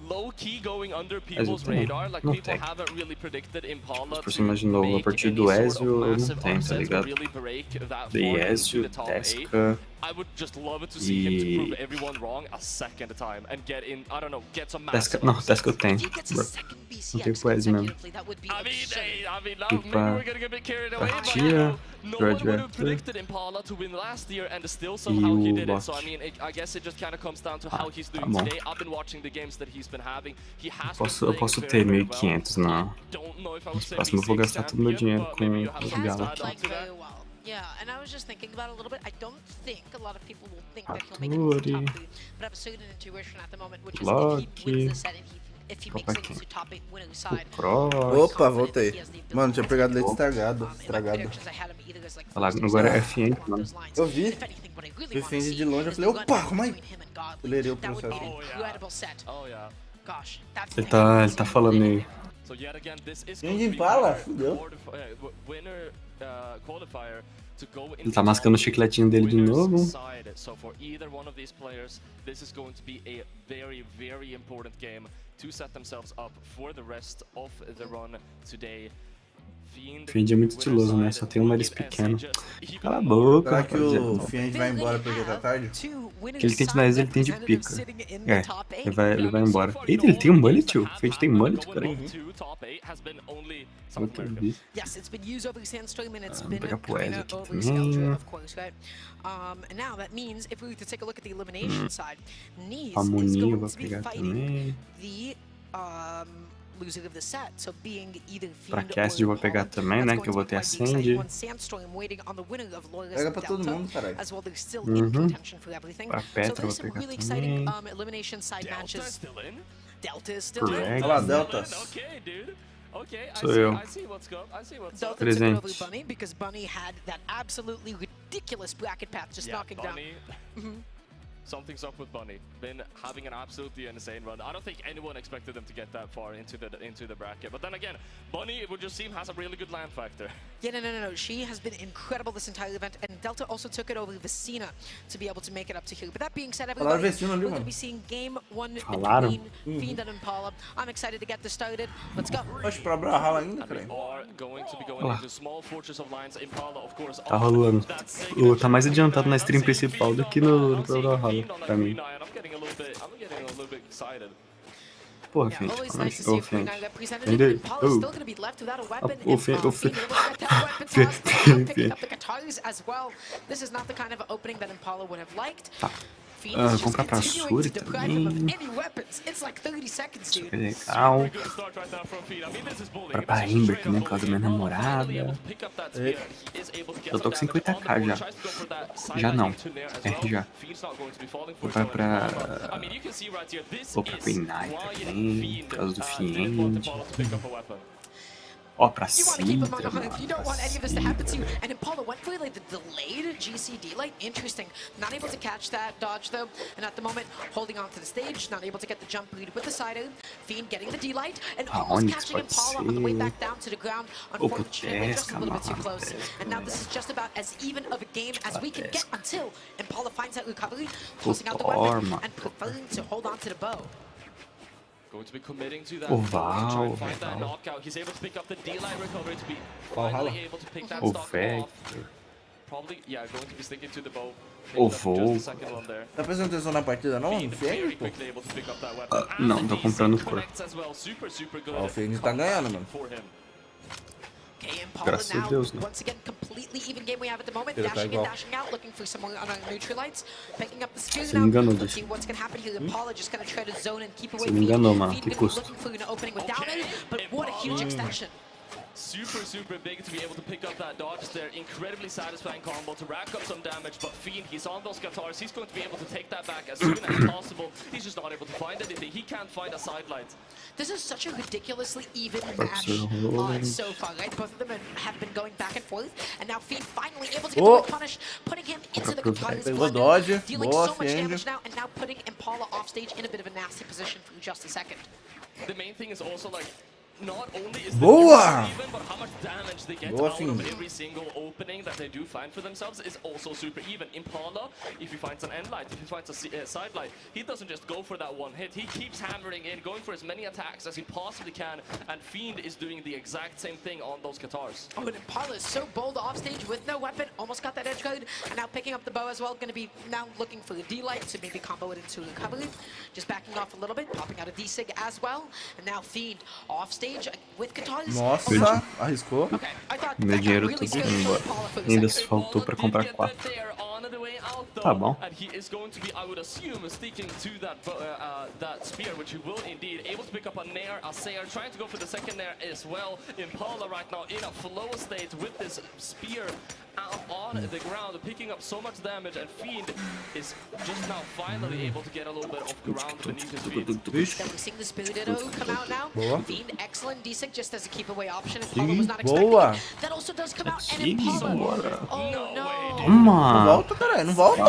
Low-key going under people's radar, like people haven't really predicted Impala os personagens novos a partir do Ezio eu não tenho, tá ligado? De Ezio, Tesca I would just love to see him to prove everyone wrong a second time and get in, I don't know, get some Tesca, não, Tesca eu tenho. Não tenho pro Ezio mesmo. E pra Tia, Graduate e o Loki. Tá bom. Eu posso ter 1.500 não. Nos próximos eu vou gastar todo o meu dinheiro com os Gala aqui. Yeah, and I was just thinking about it a little bit. I don't think a lot of people will think that he'll make it to the top 3, but I have a certain intuition at the moment, which is if he wins the set and he Opa, quem? Opa, voltei. Mano, tinha pegado leite estragado. Olha lá, agora é F1, mano. Eu vi. Vi Fendi de longe, eu falei, opa, calma aí. Acelerei o processo. Ele tá falando aí. Fendi Impala, fudeu. Ele tá mascando o chicletinho dele de novo. Fendi é muito estiloso, né? Só tem um nariz pequeno. Cala a boca. Será que o Fendi vai embora porque tá tarde? Que ele tem de nariz, ele tem de pica. É, ele vai embora. Eita, ele tem um mullet, tio. O Fendi tem mullet, peraí. Vou pegar pro Wes aqui também. Pamoninho eu vou pegar também. Pra Casas eu vou pegar também, né? Que eu vou ter a Sandy. Pega pra todo mundo, caralho. Pra Petra eu vou pegar também. Olha lá, Deltas. Sou eu. Presente. Something's up with Bunny. Been having an absolutely insane run. I don't think anyone expected them to get that far into the bracket. But then again, Bunny, it would just seem, has a really good land factor. Yeah, no. She has been incredible this entire event, and Delta also took it over Vecinaa to be able to make it up to here. But that being said, everybody, we're going to be seeing game 1 between Fiend and Impala. I'm excited to get this started. Let's go. Oxe, pra BRAWLHALLA ainda, cara. Going to be going into small fortress of lines. Impala, of course. Tá rolando. Tá mais adiantado na stream principal do que no BRAWLHALLA. Pra mim. Porra, Fendi. Ô, Fendi. Fendi. Ô, Fendi. Tá. Comprar pra Suri também. Isso é legal. Comprar pra Ember também, por causa da minha namorada. Eu tô com 50k já. Já não. Já. Comprar pra... Vou pra Penai também, por causa do Fiend. Ó, pra Sintra, mano. You don't want any of this to happen to you. And Impala went for like the delayed GCD light. Interesting. Not able to catch that dodge though. And at the moment, holding on to the stage. Not able to get the jump lead with the side out. Fiend getting the D light. And almost catching Impala on the way back down to the ground. Unfortunately, just a little bit too close. And now this is just about as even of a game as we can get until Impala finds that recovery. Tossing out the weapon and preferring to hold on to the bow. Going to be committing to that. Try and find that knockout. He's able to pick up the D-line recovery to be Bawlhalla. able to pick that stock off. Probably, yeah, going to be sticking to the bow. Tá prestando atenção na partida não? No Fendi, pô? Não, tô comprando cor. Ó, o Fendi tá ganhando, mano. Graças a Deus, né? Once again, completely even game we have at the moment. Ele tá Dashing in, igual. dashing out, looking for someone on our neutralites. Picking up the skills Você me now. enganou, Let's see Dieshitos. what's gonna happen here. Impala just gonna try to zone and keep away. Você me enganou, mano. Feed Que gonna be custo? looking for an opening with down air, but what a huge extension. Super big to be able to pick up that dodge there. Incredibly satisfying combo to rack up some damage, but Fiend, he's on those guitars. He's going to be able to take that back as soon as possible. He's just not able to find anything. He can't find a sidelight. This is such a ridiculously even match so far, right? Both of them have been going back and forth, and now Fiend finally able to get the punish, putting him into the guitars, dealing so much damage now, and now putting Impala off stage in a bit of a nasty position for just a second. The main thing is also like, not only is Boa! even, but how much damage they get Boa, out Fiend. of every single opening that they do find for themselves is also super even. Impala, if he finds an end light, if he finds a side light, he doesn't just go for that one hit. He keeps hammering in, going for as many attacks as he possibly can, and Fiend is doing the exact same thing on those guitars. Oh, and Impala is so bold off stage with no weapon, almost got that edge guard, and now picking up the bow as well. Going to be now looking for the D-light to maybe combo it into recovery. Just backing off a little bit, popping out a D-sig as well, and now Fiend off stage with guitars. Nossa, arriscou. Meu dinheiro tudo indo embora. Ainda faltou pra comprar 4. Tá bom. And he is going to be, I would assume, sticking to that spear, which he will indeed. Able to pick up a nair, a sayer, trying to go for the second nair as well. Impala right now in a flow state with this spear out on the ground, picking up so much damage, and Fiend is just now finally able to get a little bit of ground beneath his feet. Vixe. We're seeing the Spirited come out now. Boa. Fiend, excellent, decent, just as a keep away option. Impala was not Boa. expecting it. That also does come out, and Sim, Impala. bora. Oh no. Não Toma! volta, caralho. Não volta.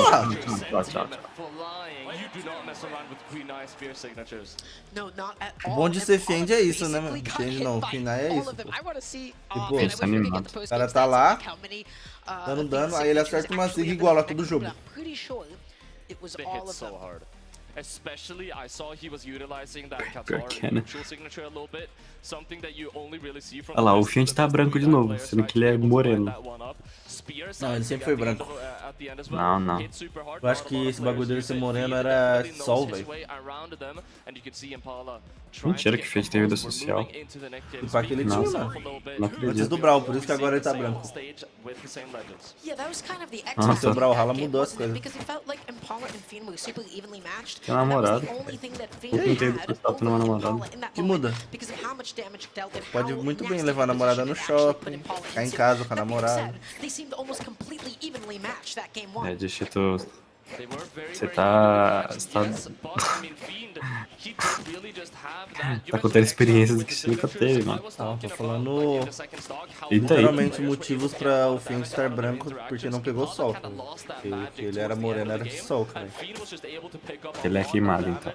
No, not at O all. bom de ser Fiend é isso, né, Basically mano? got Fiend hit não, by Fiend é all isso. of them. I wanna see, Tipo, man, I wish we could get the o post cara game tá stats lá, of how many, dando Fiend dano, aí ele signatures acerta uma actually zig have igual a been todo jogo. connected, but I'm pretty sure it was They all hit of them. so hard. Especially, I saw he was utilizing that Pior que é, né? neutral signature a little bit. Something that you only really see from Olha lá, o Fiend tá branco de novo, sendo que ele é moreno. Não, ele sempre foi branco. Não, não. Eu acho que esse bagulho dele ser moreno era sol, velho. Mentira que Fiend tem vida social. O pá que ele tinha, Nossa, mano. não Antes acredito. do Brawl, por isso que agora ele tá branco. Yeah, that was kind of the X Nossa. factor O Brawlhalla of that mudou game, as wasn't it? coisas. Because it felt like Impala and Fiend were super evenly matched. Tem and that was namorado. the only thing that Fiend Eu tentei had prestar pra over uma Impala namorada. in that Que moment, muda. because of how much damage dealt and Pode how muito bem nasty levar a namorada no position it actually put shopping, Impala ficar em into. casa com a That being namorada. said, they seemed almost completely evenly matched that game one. É, Dieshitos. Você tá. Tá contando experiências que você nunca teve, mano. Não, tô falando Eita aí. literalmente motivos pra o Fiend estar branco porque não pegou sol. Porque ele era moreno, era sol, cara. Ele é queimado, então.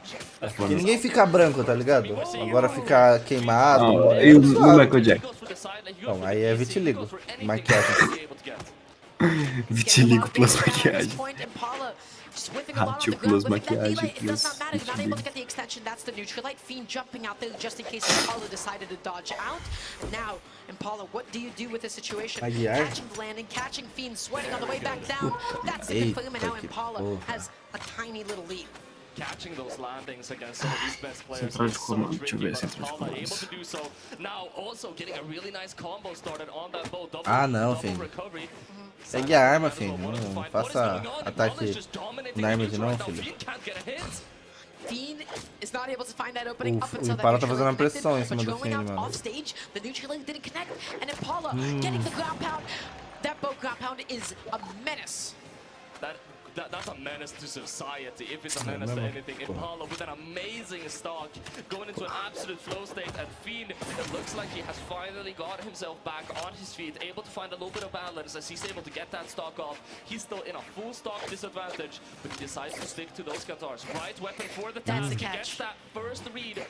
E ninguém fica branco, tá ligado? Agora ficar queimado, Não, moreno, e o suave. Michael Jackson? Não, aí é vitiligo. Maquiagem. Vitiligo plus maquiagem. Rádio plus maquiagem plus vitiligo. Get the extension, that's the neutralite. Fiend jumping out there just in case Impala decided to dodge out. Now, Impala, what do you do with the situation? Aguiar. Catching the landing, catching Fiend sweating on the way back down. That's it for him, and now Impala has a tiny little lead. Catching those landings against some of these best players Central is de so comando, deixa eu ver, tricky, but central de Impala able comandos. to do so. Now also getting a really nice combo started on that bow. Double, Ah, não, double filho. recovery. Pegue a arma, filho. Não faça ataque na arma de não, filho. Fiend is not able to find that opening up O until that Impala tá neutral fazendo uma connected, pressão em but cima do going Fiend, out mano. off stage, the neutral didn't connect, and Impala getting the ground pound. That bow ground pound is a menace. That's a menace to society, if it's a menace to anything. Impala with an amazing stock, going into an absolute flow state, and Fiend, it looks like he has finally got himself back on his feet, able to find a little bit of balance as he's able to get that stock off. He's still in a full stock disadvantage, but he decides to stick to those guitars. Right weapon for the task. He gets that first read.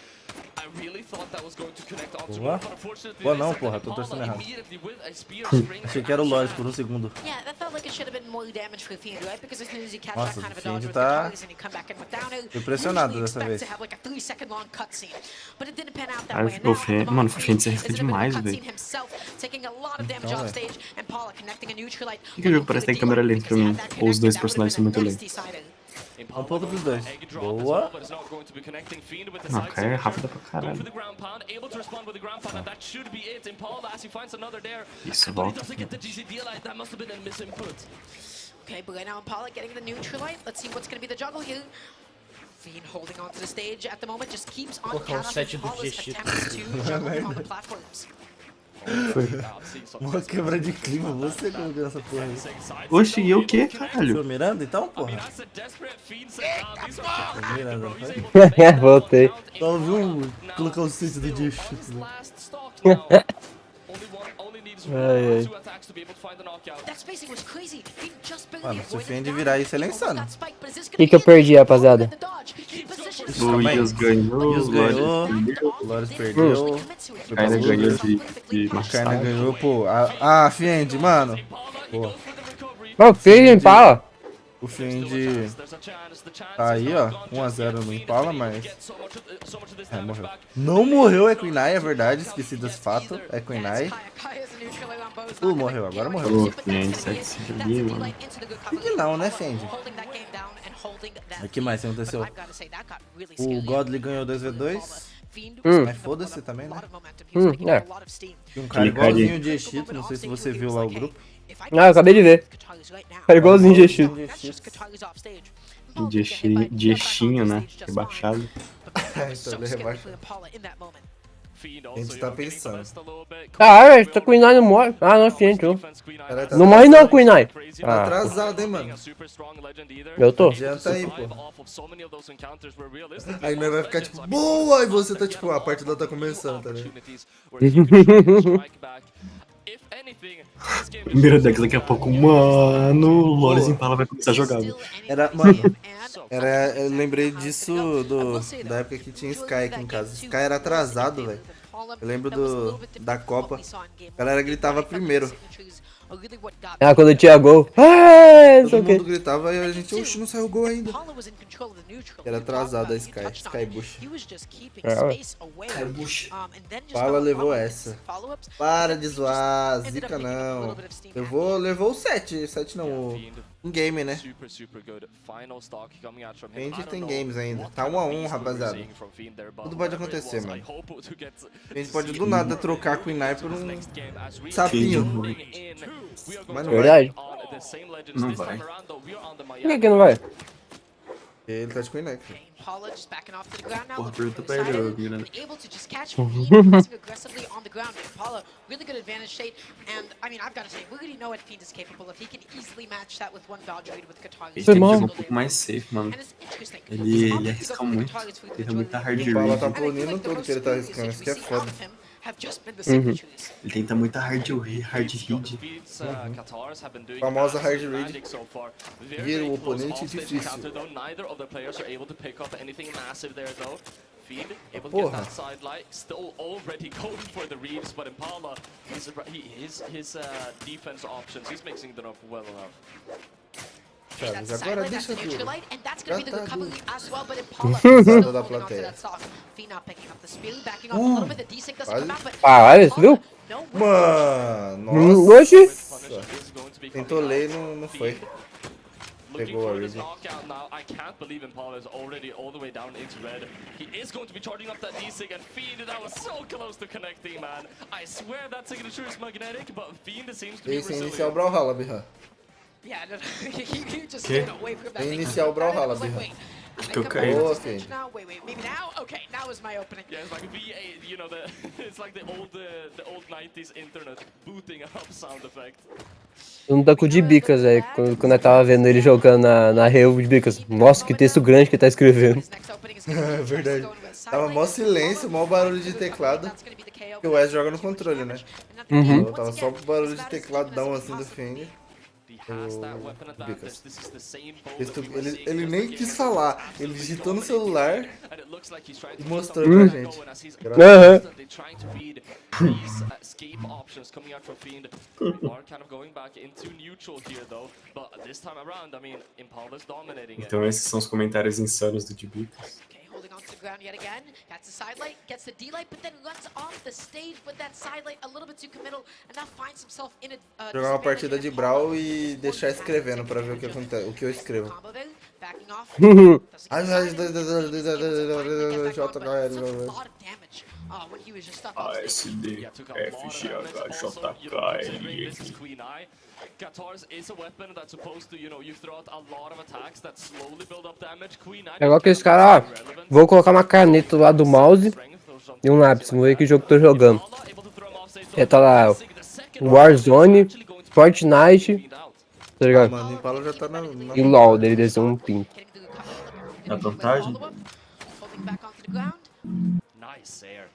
I really thought that was going to connect onto Boa. him, but unfortunately, Boa they não, said porra, that tô torcendo Impala errado. immediately with a spear spring Achei que era o Loris por um segundo. Yeah, that felt like it should have been more damage for Fiend, right? Because as soon as you catch Nossa, that kind of a Fiend dodge with tá the and you come back in with down air, impressionado usually dessa expect vez. to have like a 3-second long cutscene. But it didn't pan out that Aí way. o Fiend, mano, o Fiend se arrisca Is in a bit of a demais, cutscene velho. himself, taking a lot of damage Então, off velho. stage, and Paula connecting a neutralite. Por que o jogo parece que tem câmera lenta pra mim? Ou os dois personagens são muito lentos? Um pouco dos dois. Boa. Não, cara, é rápida pra caralho. Isso, volta. Okay, but right now Impala getting the neutralite. Let's see what's going to be the juggle here. Fiend holding onto the stage at the moment, just keeps on Colocar o Casas Sete and do Impala's Dieshitos. attempts to juggle on the platforms. Uma quebra de clima, você colocou essa porra aí. Oxi, e eu o quê, caralho? Seu Miranda, então, porra? Miranda, não foi? Voltei. Só ouviu colocar o sítio do Dieshitos, né? Ai, ai. Mano, se o Fiend virar isso, ele é insano. O que eu perdi, rapaziada? O Yus ganhou, Yus o ganhou, Loris o Loris perdeu, ainda ganhou de Kaina massagem. ganhou, pô. Ah, Fiend, mano. Pô, Ó, Fiend Impala. o Fiend tá aí, ó. 1-0 no Impala, mas... É, morreu. Não morreu, é Queenai, é verdade. Esqueci desse fato. É Queenai. Morreu, agora morreu. O Fiend segue ali, mano. Por que não, né, Fiend? O que mais aconteceu? O Godly ganhou 2v2. Mas foda-se também, né? É. Tinha um cara igualzinho de Dieshitos, não sei se você viu lá o grupo. Ah, eu acabei de ver. É igualzinho Dieshitos. Dieshinho, né? Rebaixado. Então ele rebaixa. A gente tá pensando. Ah, velho, tá com o Inai no morre. Ah, não, Fiend, ó. Cara, tá Não morre não com o Inai. Tá atrasado, hein, mano. Eu tô. Adianta aí, pô. Aí nós vai ficar tipo, boa! E você tá tipo, a partida tá começando, tá ligado? Primeiro deck daqui a pouco, mano, o Loris Impala vai começar a jogar. Era, mano, eu lembrei disso da época que tinha Sky aqui em casa. Sky era atrasado, velho. Eu lembro da Copa. A galera gritava primeiro. Ah, quando tinha gol. Ah, não sei Todo o quê. mundo gritava e a gente, oxe, não saiu gol ainda. Era atrasado a Sky Bush. É bucha. Fala, levou essa. Para de zoar, zica não. Levou o 7. O 7 não, um game, né? A gente tem games ainda. Tá 1 a 1, rapaziada. Tudo pode acontecer, mano. A gente pode do nada trocar com o Inai por um sapinho. Mas não Verdade. Não vai. Por que não vai? Ele tá de com o Inai. Porra, pergunta pra ele, ô, Miranda. Able to just catch Fiend pressing aggressively on the ground. Impala, really good advantage state. And I mean, I've got to say, we already know what Fiend is capable of. He can easily match that with one dodge read with Katara. Ele tem que jogar um pouco mais safe, mano. Ele arrisca muito. Ele é muita hard O Pala tá read. punindo tudo que ele tá arriscando. Isso que é foda. Ele tenta muita hard read. Famosa hard read. Vira o oponente difícil. Feed, able to Porra. get that side light, still already going for the reads, but Impala, his defense options, he's mixing them up well enough. Chaves, agora deixa tudo. Risada da plateia. Caralho, você viu? Mano, Oxi. nossa. Tentou ler e não foi. Pegou a read. I can't believe Impala is already all the way down into red. He is going to be charging up that D-Sig and Fiend, that was so close to connecting, man. I swear that signature is magnetic, but Fiend seems to be Esse é resilient. inicial Brawlhalla, Birra. Yeah, no, you just Que? stayed away from that É thing. inicial Brawlhalla, Like, Birra. wait, Que eu caí. Boa, filho. now, wait, maybe now? Okay, now is my opening. Yeah, it's like V8, you know, it's like the old 90s internet booting up sound effect. Eu não tá com o de bicas, velho. Quando eu tava vendo ele jogando na rave de bicas. Nossa, que texto grande que ele tá escrevendo. É verdade. Tava mó silêncio, mó barulho de teclado. Porque o Wes joga no controle, né? Uhum. Então, tava só barulho de tecladão assim do Fiend. Bicas. Ele nem quis falar, ele digitou no celular e mostrou pra gente. Aham. Escape options coming out from Fiend are kind of going back into neutral here though, but this time around, I mean, Impala's dominating it. Então esses são os comentários insanos do Dieshitos. Holding on to the ground yet again, gets the side light, gets the D-light, but then runs off the stage with that side light a little bit too committal, and now finds himself in a Jogar uma partida de Brawl e deixar escrevendo pra ver o que acontece, o que eu escrevo. Backing off. ASD, FGHJK. Katars is a weapon that's supposed to, you know, you've thrown out a lot of attacks that slowly build up damage. Queen É igual aqueles caras, ó. Vou colocar uma caneta lá do mouse e um lápis. Vamos ver que jogo que eu tô jogando. Tá lá, Warzone, Fortnite, tá ligado? Mano, o Impala já tá na E LOL, dele desenhou um pinto. Na vantagem? Nice air.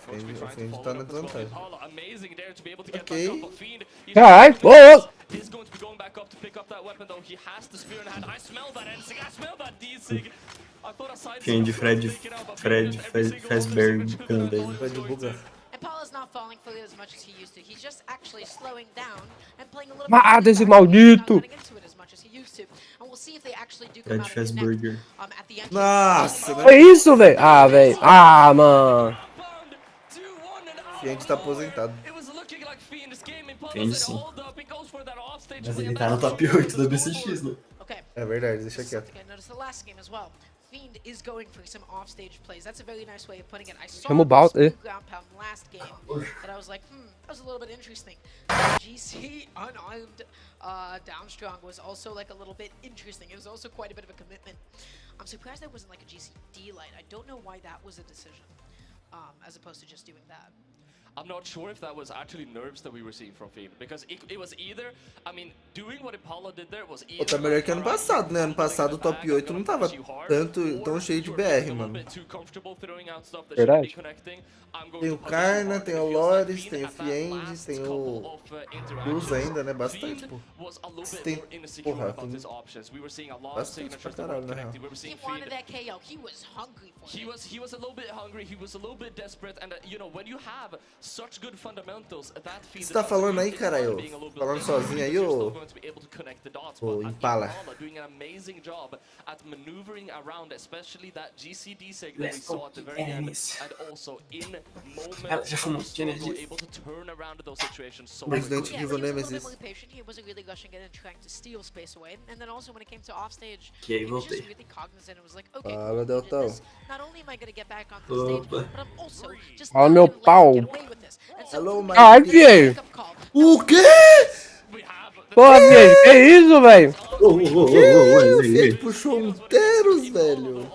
O Fiend tá na desvantagem. Amazing there to be able to get Ok. back up a Fiend. Caralho, ô, ô. He's going to be going back up to pick up that weapon though. He has the spear in hand. I smell that N-Sig. I smell that D-Sig. I thought a side Fiend, Fazbear, Ganda aí. Vai de buga. Impala's not falling fully as much as he used to. He's just actually slowing down and playing a little Mata bit esse maldito. not getting into it as much as he used to. And we'll see if they actually do come Fred out of the net, Fazburger. at the end. Nossa, É isso, velho. Ah, velho. Ah, mano. Fiend tá aposentado. Fiend sim. Mas ele tá no top 8 da BCX, né? Okay. É verdade, deixa quieto. Something I noticed the last game as well. Fiend is going for some offstage plays. That's a very nice way of putting it. I saw Chama o Balt, the ground pound last game, and I was like, that was a little bit interesting. GC unarmed down strong was also like a little bit interesting. It was also quite a bit of a commitment. I'm surprised there wasn't like a GC D-light. I don't know why that was a decision, as opposed to just doing that. I'm not sure if that was actually nerves that we were seeing from Fiend, because it was either, I mean, doing what Impala did there was either... Tá melhor que ano passado, né? Ano passado o top 8 não tava tão cheio de BR, mano. Verdade. Tem o Karna, tem o Loris, tem o Fiend, tem o Cruz ainda, né? Bastante, pô. Tem, porra, tem bastante pra caralho, na real. He wanted that KO. He was hungry for it. He was a little bit hungry, he was a little bit desperate, and you know, when you have such good fundamentals, that Fiend... Você tá falando aí, caralho? Falando sozinho aí, ô Impala? Doing an amazing job at maneuvering around, especially that GCD signal we saw at the very end, and also in moments Já fumou de energia. able to turn around those situations so Resident quickly. Evil He was a Nemesis. little bit more patient. He wasn't really rushing in and trying to steal space away. And then also when it came to offstage, Que aí he was just voltei. really cognizant. It was like, okay, Fala, cool, did Deltão. this. Not only am I gonna get back onto the stage, Opa. but I'm also just Fala, not meu gonna let pau. him get away with this. And so Hello, for my me, Ai, it's a filho. wake-up call. O quê? Porra, Fiend, que isso, velho? O Fiend puxou um Teros, velho.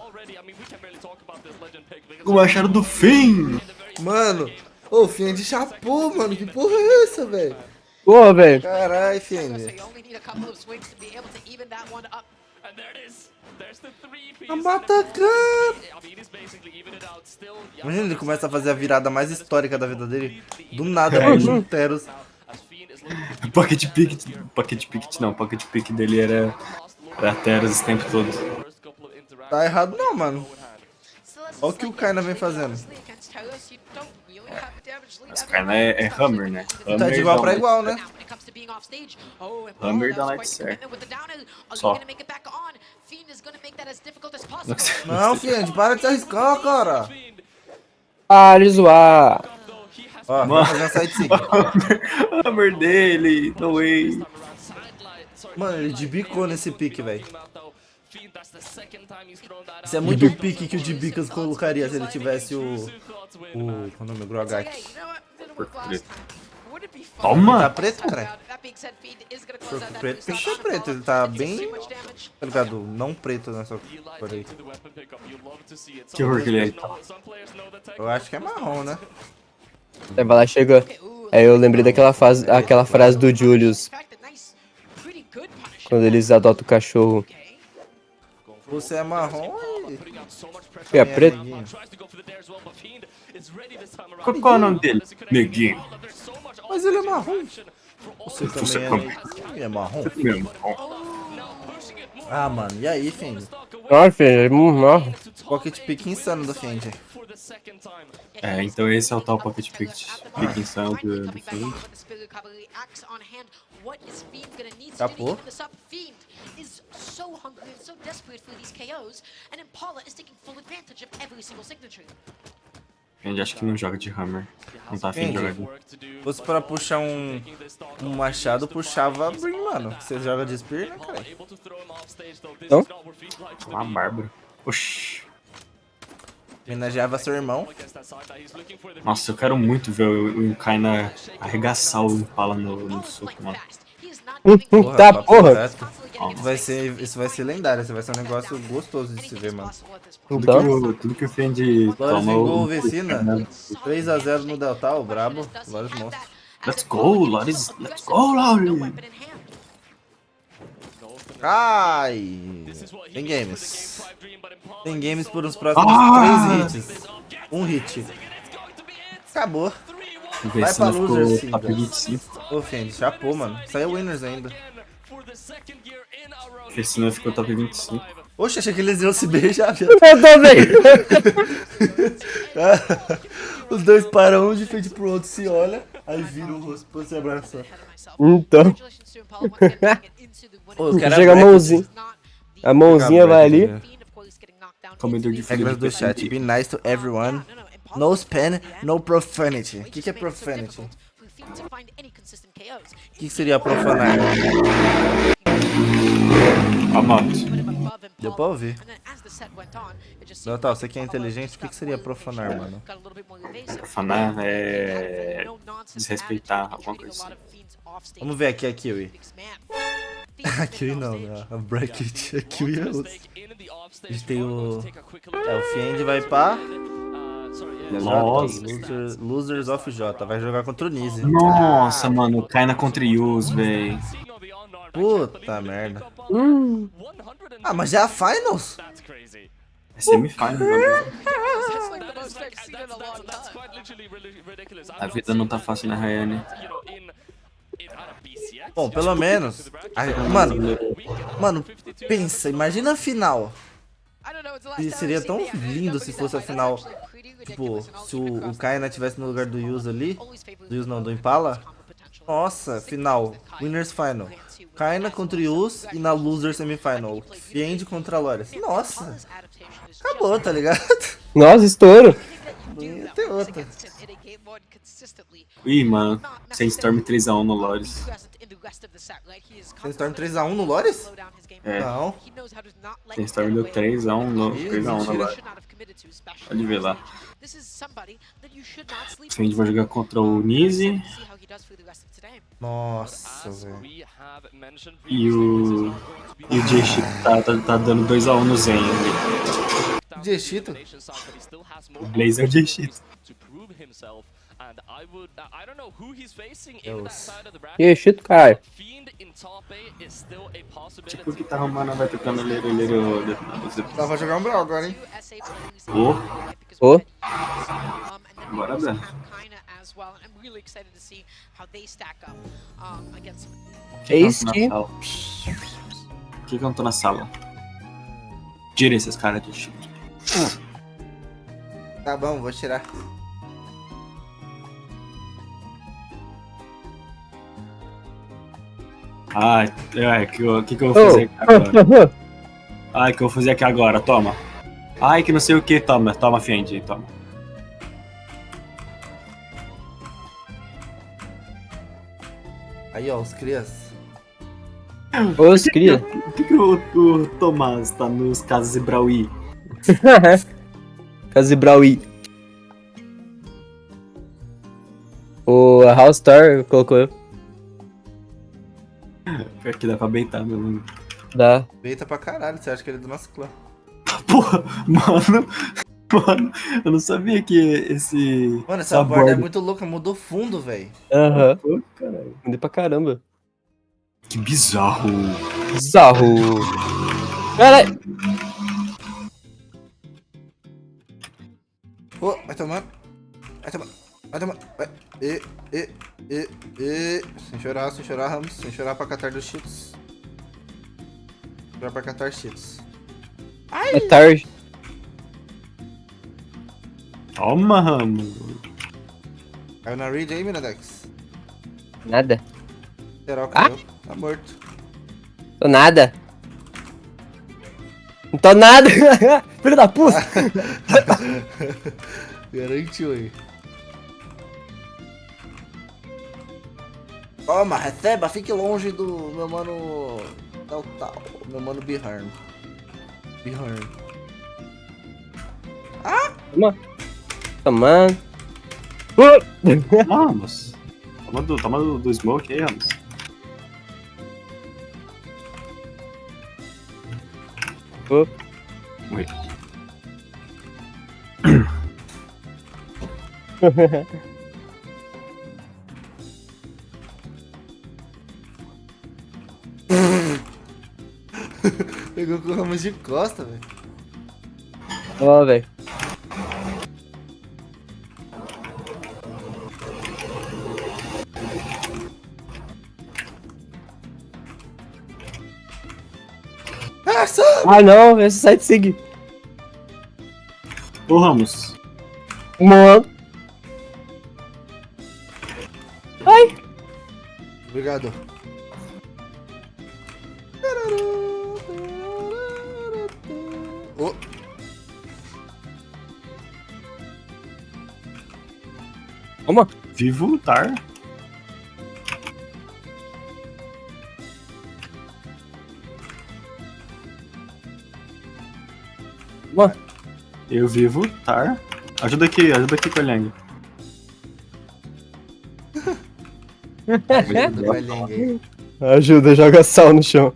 O machado do fim! Mano, o Fiend chapou, mano. Que porra é essa, velho? Porra, velho. Carai, So Fiend. you only need a couple of swings to be able to even that one up. And there it is. There's the 3 A piece. Matacan! I mean, he's basically even it out still. Imagina ele começa a fazer a virada mais histórica da vida dele. Do nada, puxa um Teros. As Fiend is looking Pocket pick dele era Teros o tempo todo. first couple of interactions. Tá errado não, mano. So that's Olha o que o Kaina vem fazendo. honestly, against Teros, you don't really have damage lead Mas o ever. Kaina é Hammer, né? Tá de igual pra igual, né? Now, when it comes to being offstage, oh, and Hammer that was dá quite the certo. commitment with the down air. Are you Só. gonna make it back on? Fiend is gonna make that as difficult as possible. Não, Fiend, para de se arriscar, cara. Para de zoar. Ó, Mano. vai fazer um side sig. Hammer dele, no way. Mano, ele debicou nesse pique, velho. Isso é muito pique que o Dibicas colocaria se ele tivesse o... Qual é o nome? O Grogak. Okay, you know what? Didn't work last time. Would it be fun? Toma! Tá preto, cara? That being said, Fiend is gonna close out that Preto, boost pique up. preto. Ele tá It's bem... too much damage. Tá ligado? Não preto nessa cor aí. Que horror que ele é, então. Eu acho que é marrom, né? Aí vai lá, chega. Aí eu lembrei aquela frase do Julius, In fact, a nice, pretty good punishment. quando eles adotam o cachorro. Você é marrom e... Que é preto? Qual é o nome dele? Neguinho. Mas ele é marrom. Você também é marrom? Mesmo. Ah, mano, e aí, Fiend? Nossa, Fiend, não. Pocket pick insano do Fiend. É, então esse é o tal Pocket Pick insano do Fiend. Capô. Is so hungry and so desperate for these KOs, and Impala is taking full advantage of every single signature. Fiend acho que não joga de Hammer. Não tá afim de jogar de... Se fosse pra puxar um machado, puxava Brim, mano. Você joga de Spear, né, cara? Não? Uma Bárbara. Oxi. Homenageava seu irmão. Nossa, eu quero muito ver o Kaina arregaçar o Impala no soco, mano. Tá, papo porra. reto. Isso vai ser lendário, isso vai ser um negócio gostoso de se ver, mano. Então, Tudo que o Fiend Loris toma vingou o o... Vecinaa. 3-0 no Delta, o brabo. Loris monstro. Let's go, Loris. Let's go, Loris. Ai! Tem games. Tem games por uns próximos 3 hits. Um hit. Acabou. O Vai pra Vecinaa loser, sim, ficou top velho. 25. Ô, Fiend, chapou, mano. Saiu winners ainda. O Vecinaa ficou top 25. Oxe, achei que eles iam se beijar, viado. eu também. Os dois param um de frente pro outro, se olha, aí vira o rosto pra se abraçar. Então, Ô, os caras chega a black, mãozinha. A mãozinha vai ali. Comedor de Regras do chat. Be nice to everyone. No spam, no profanity. O que é profanity? O que seria profanar? Anota. Deu pra ouvir. Anota, você que é inteligente, o que seria profanar, mano? Profanar é desrespeitar alguma coisa assim. Vamos ver aqui a Kiwi. A Kiwi não, né? A Bracket. A Kiwi é outra. A gente tem o... o Fiend vai pra... Nossa. Losers of J. Vai jogar contra o Nise. Nossa, mano. Cai na contra Yus, véi. Puta merda. Ah, mas já é a Finals? É semifinal, mano. A vida não tá fácil na Rayane. Bom, pelo menos... Mano, pensa, imagina a final. E seria tão lindo se fosse a final. Tipo, se o Kaina tivesse no lugar do Yuz ali. Do Yuz não, do Impala. Nossa, final. Winners Final. Kaina contra Yuz e na Loser Semifinal. Fiend contra Lores. Nossa. Acabou, tá ligado? Nossa, estouro. Não ia ter outra. Ih, mano. Sandstorm 3x1 no Lores. Sandstorm 3x1 no Lores? É. Não. Sandstorm deu 3x1 no Lores. Pode ver lá. O Fiend vai jogar contra o Nise. Nossa, velho. E o Dieshitos tá dando 2x1 no Zen. Dieshitos? O Blaze é o Dieshitos. Dieshitos, cara. Tipo que tá arrumando, vai tocando ler. Dá pra jogar um Brawl agora, hein? Ô. Bora ver. Eis que... Por que eu não tô na sala? Tira esses caras de chip. Tá bom, vou tirar. Ai, que eu vou fazer aqui agora? Ai, que eu vou fazer aqui agora, toma. Ai, que não sei o que, toma, Fiend, toma. Aí, ó, os crias. Os cria. Por que o Tomás tá nos Casas e Brawl? Casas e Brawl. O House Star colocou eu. Pior que dá pra beitar, meu nome. Dá. Beita pra caralho, você acha que ele é do nosso clã? Porra, mano, eu não sabia que esse... Mano, essa borda é muito louca, mudou fundo, velho. Aham. Pô, caralho. Mudei pra caramba. Que bizarro. Bizarro. Caralho. Pô, vai tomar. Vai. Sem chorar, Ramos. Sem chorar pra catar dos cheats. Chorar pra catar cheats. É tarde. Toma, Ramos. Caiu na read aí, Minadex. Nada. Será caiu. Tá morto. Tô nada. Não tô nada. Filho da puta. Garantiu aí. Toma, receba, fique longe do meu mano... Tal. Meu mano Biharn. Ah! Tomando. Ramos. Toma do smoke aí, Ramos. Oi. Pegou com o Ramos de costa, velho. Ó, velho. Ah, não, esse site segue. Ô, Ramos. Mano. Ai. Obrigado. Oh. Toma. Vivo, Tar. Ué. Eu vivo, Tar. Ajuda aqui, Colhang. Ajuda, Colhang aí. Ajuda, joga sal no chão.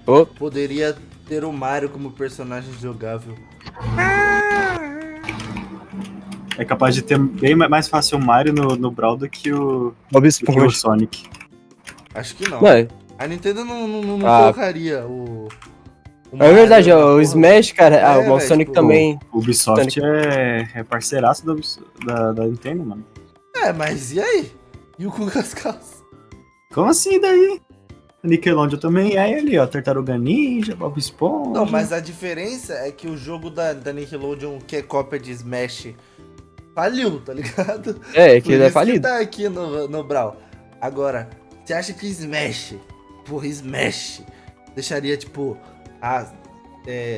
Oh. Poderia ter o Mario como personagem jogável. É capaz de ter bem mais fácil o Mario no Brawl do que o Sonic. Acho que não. Não. A Nintendo não colocaria o é verdade, Mario o Smash, cara. O véio, Sonic tipo, também. O Ubisoft é parceiraço da Nintendo, mano. Mas e aí? E o Cu Cascas? Como assim daí? A Nickelodeon também é ali, ó. Tartaruga Ninja, Bob Esponja. Não, mas a diferença é que o jogo da Nickelodeon, que é cópia de Smash, faliu, tá ligado? É, que ele é falido. Que tá aqui no Brawl. Agora, você acha que Smash, deixaria, tipo,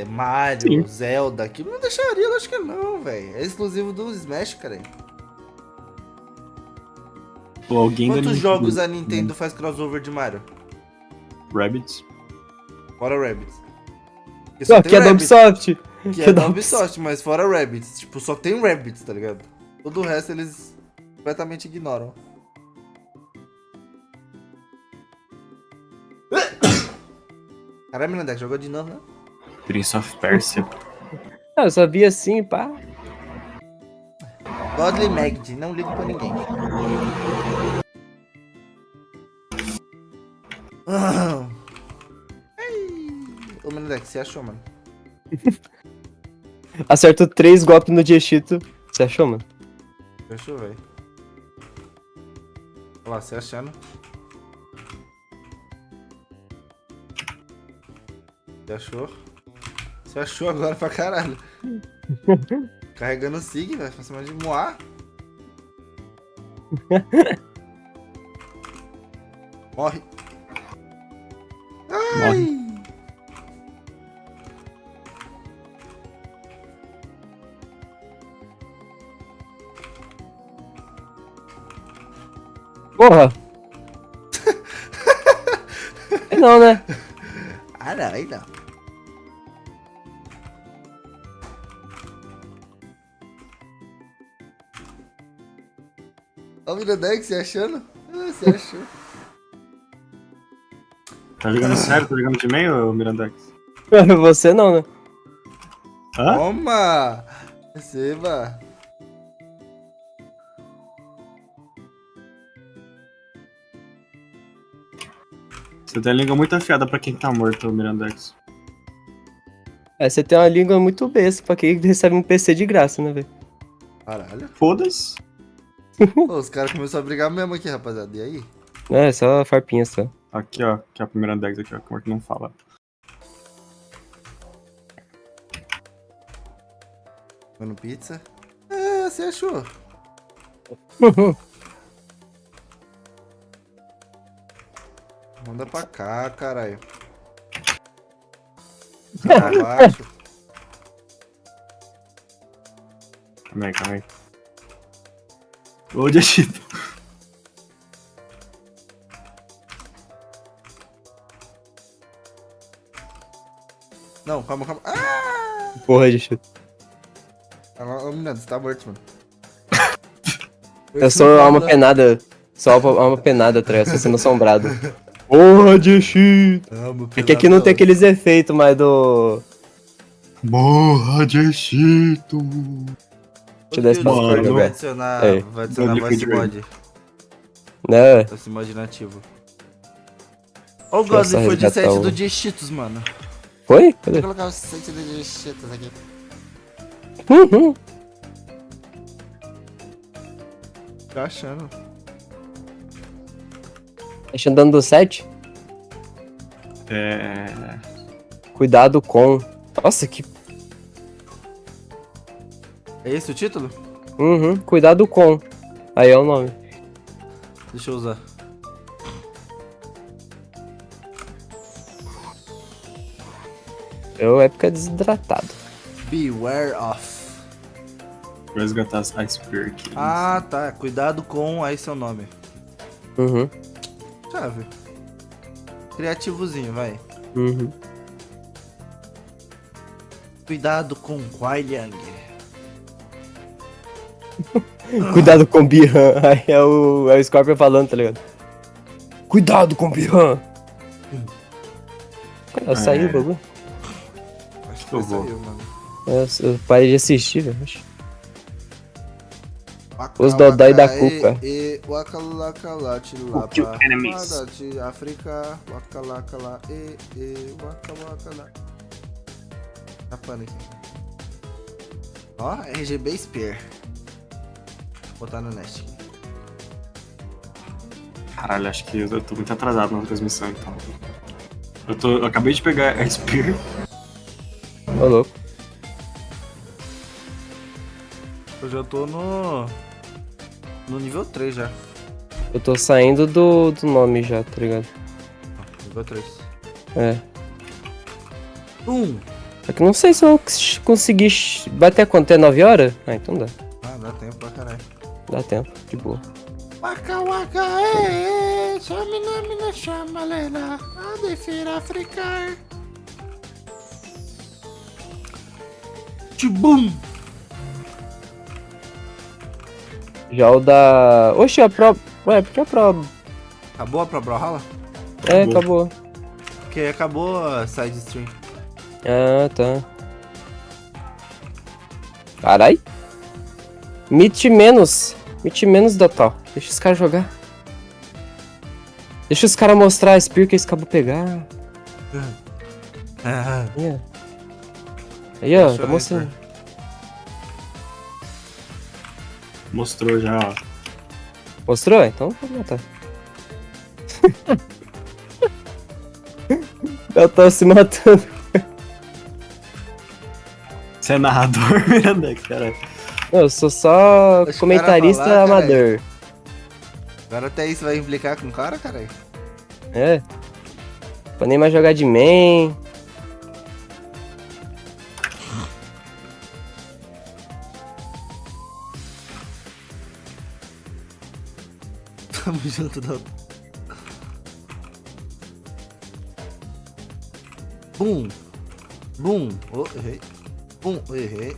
Mario, Sim. Zelda aqui? Não deixaria, eu acho que não, velho. É exclusivo do Smash, cara. Quantos jogos a Nintendo faz crossover de Mario? Rabbids. Fora Rabbids. Que é da Ubisoft. Que é da Ubisoft, mas fora Rabbids. Tipo, só tem Rabbids, tá ligado? Todo o resto eles completamente ignoram. Caralho, Menandex, jogou de novo, né? Prince of Persia. Eu sabia assim, pá. Godly Magd, não ligo pra ninguém. Ô, Menandex, você achou, mano? Acertou 3 golpes no Dieshitos. Você achou, mano? Fechou, velho. Olha lá, você achando. Você achou? Você achou agora pra caralho. Carregando o Sig, velho, pra cima de Moá. Morre. Ai! Porra! Não, né? Aí não. Ó o Mirandex, você achando? Você achou. Tá jogando sério? Tá jogando de meio, Mirandex? Você não, né? Hã? Toma! Receba! Você tem a língua muito afiada pra quem tá morto, Mirandex. Você tem uma língua muito besta pra quem recebe um PC de graça, né, velho? Caralho. Foda-se. Pô, os caras começaram a brigar mesmo aqui, rapaziada. E aí? É, só farpinha só. Aqui, ó. Aqui é a primeira Dex aqui, ó. Que o morto não fala. Mano, pizza. Você achou? Manda pra cá, caralho. Pra baixo. Calma aí. Ô, Dieshitos. Não, calma. Ah! Porra, Dieshitos. Ô, menino, você tá morto, mano. Eu sou alma penada. Só alma penada atrás, você sendo assombrado. Porra, Dieshitos. É que aqui não tem aqueles efeitos mais do... Morra, Dieshitos. Deixa eu dar esse passo pra jogar. Vai adicionar voice mod. Né? Voice mod nativo. Ó, o Godly foi de Sete do Dieshitos, mano. Foi? Cadê? Vou colocar o Sete do Dieshitos aqui. Tá achando. Achando dano do 7? Cuidado com... Nossa, que... É esse o título? Cuidado com. Aí é o nome. Deixa eu usar. Eu época desidratado. Beware of. Vou resgatar as Iceberg aqui. Ah, tá. Cuidado com, aí seu nome. Chave. Criativozinho, vai. Cuidado com o Huayang. Cuidado com o Bihan. Aí é o Scorpion falando, tá ligado? Cuidado com o Bihan. Cara, saiu o bagulho. Acho que saiu, mano. Eu parei de assistir, velho. Os dodói da cuca. O que o enemies. África, wakalakala, wakawakala. Tá pano aqui. Ó, RGB Spear. Vou botar no Nest aqui. Caralho, acho que eu tô muito atrasado na transmissão, então. Eu acabei de pegar a Spear. Ô, louco. Eu já tô no nível 3 já. Eu tô saindo do nome já, tá ligado? Nível 3. É. É que não sei se eu vou conseguir bater quanto? É 9 horas? Ah, então dá. Ah, dá tempo pra caralho. Dá tempo, de boa. Waka waka, chamina mina chamalela, a defeira africar. Tibum! Já o da... Oxe, a Pro... Ué, por que a Pro... Acabou a Pro Brawlhalla? É, acabou. Porque acabou a side stream. Ah, tá. Carai. Mit menos da tal. Deixa os caras jogar. Deixa os caras mostrar a Spear que eles acabam pegar. Aí, ó, tá mostrando. Mostrou já, ó. Mostrou? Então pode matar. Eu tô se matando. Você é narrador, Mirandec, caralho. Eu sou só comentarista falar, amador. Agora até isso vai implicar com o cara, caralho? É. Pra nem mais jogar de main. Tamo junto, Anota. Bum. Bum. Oh, errei. Bum, errei.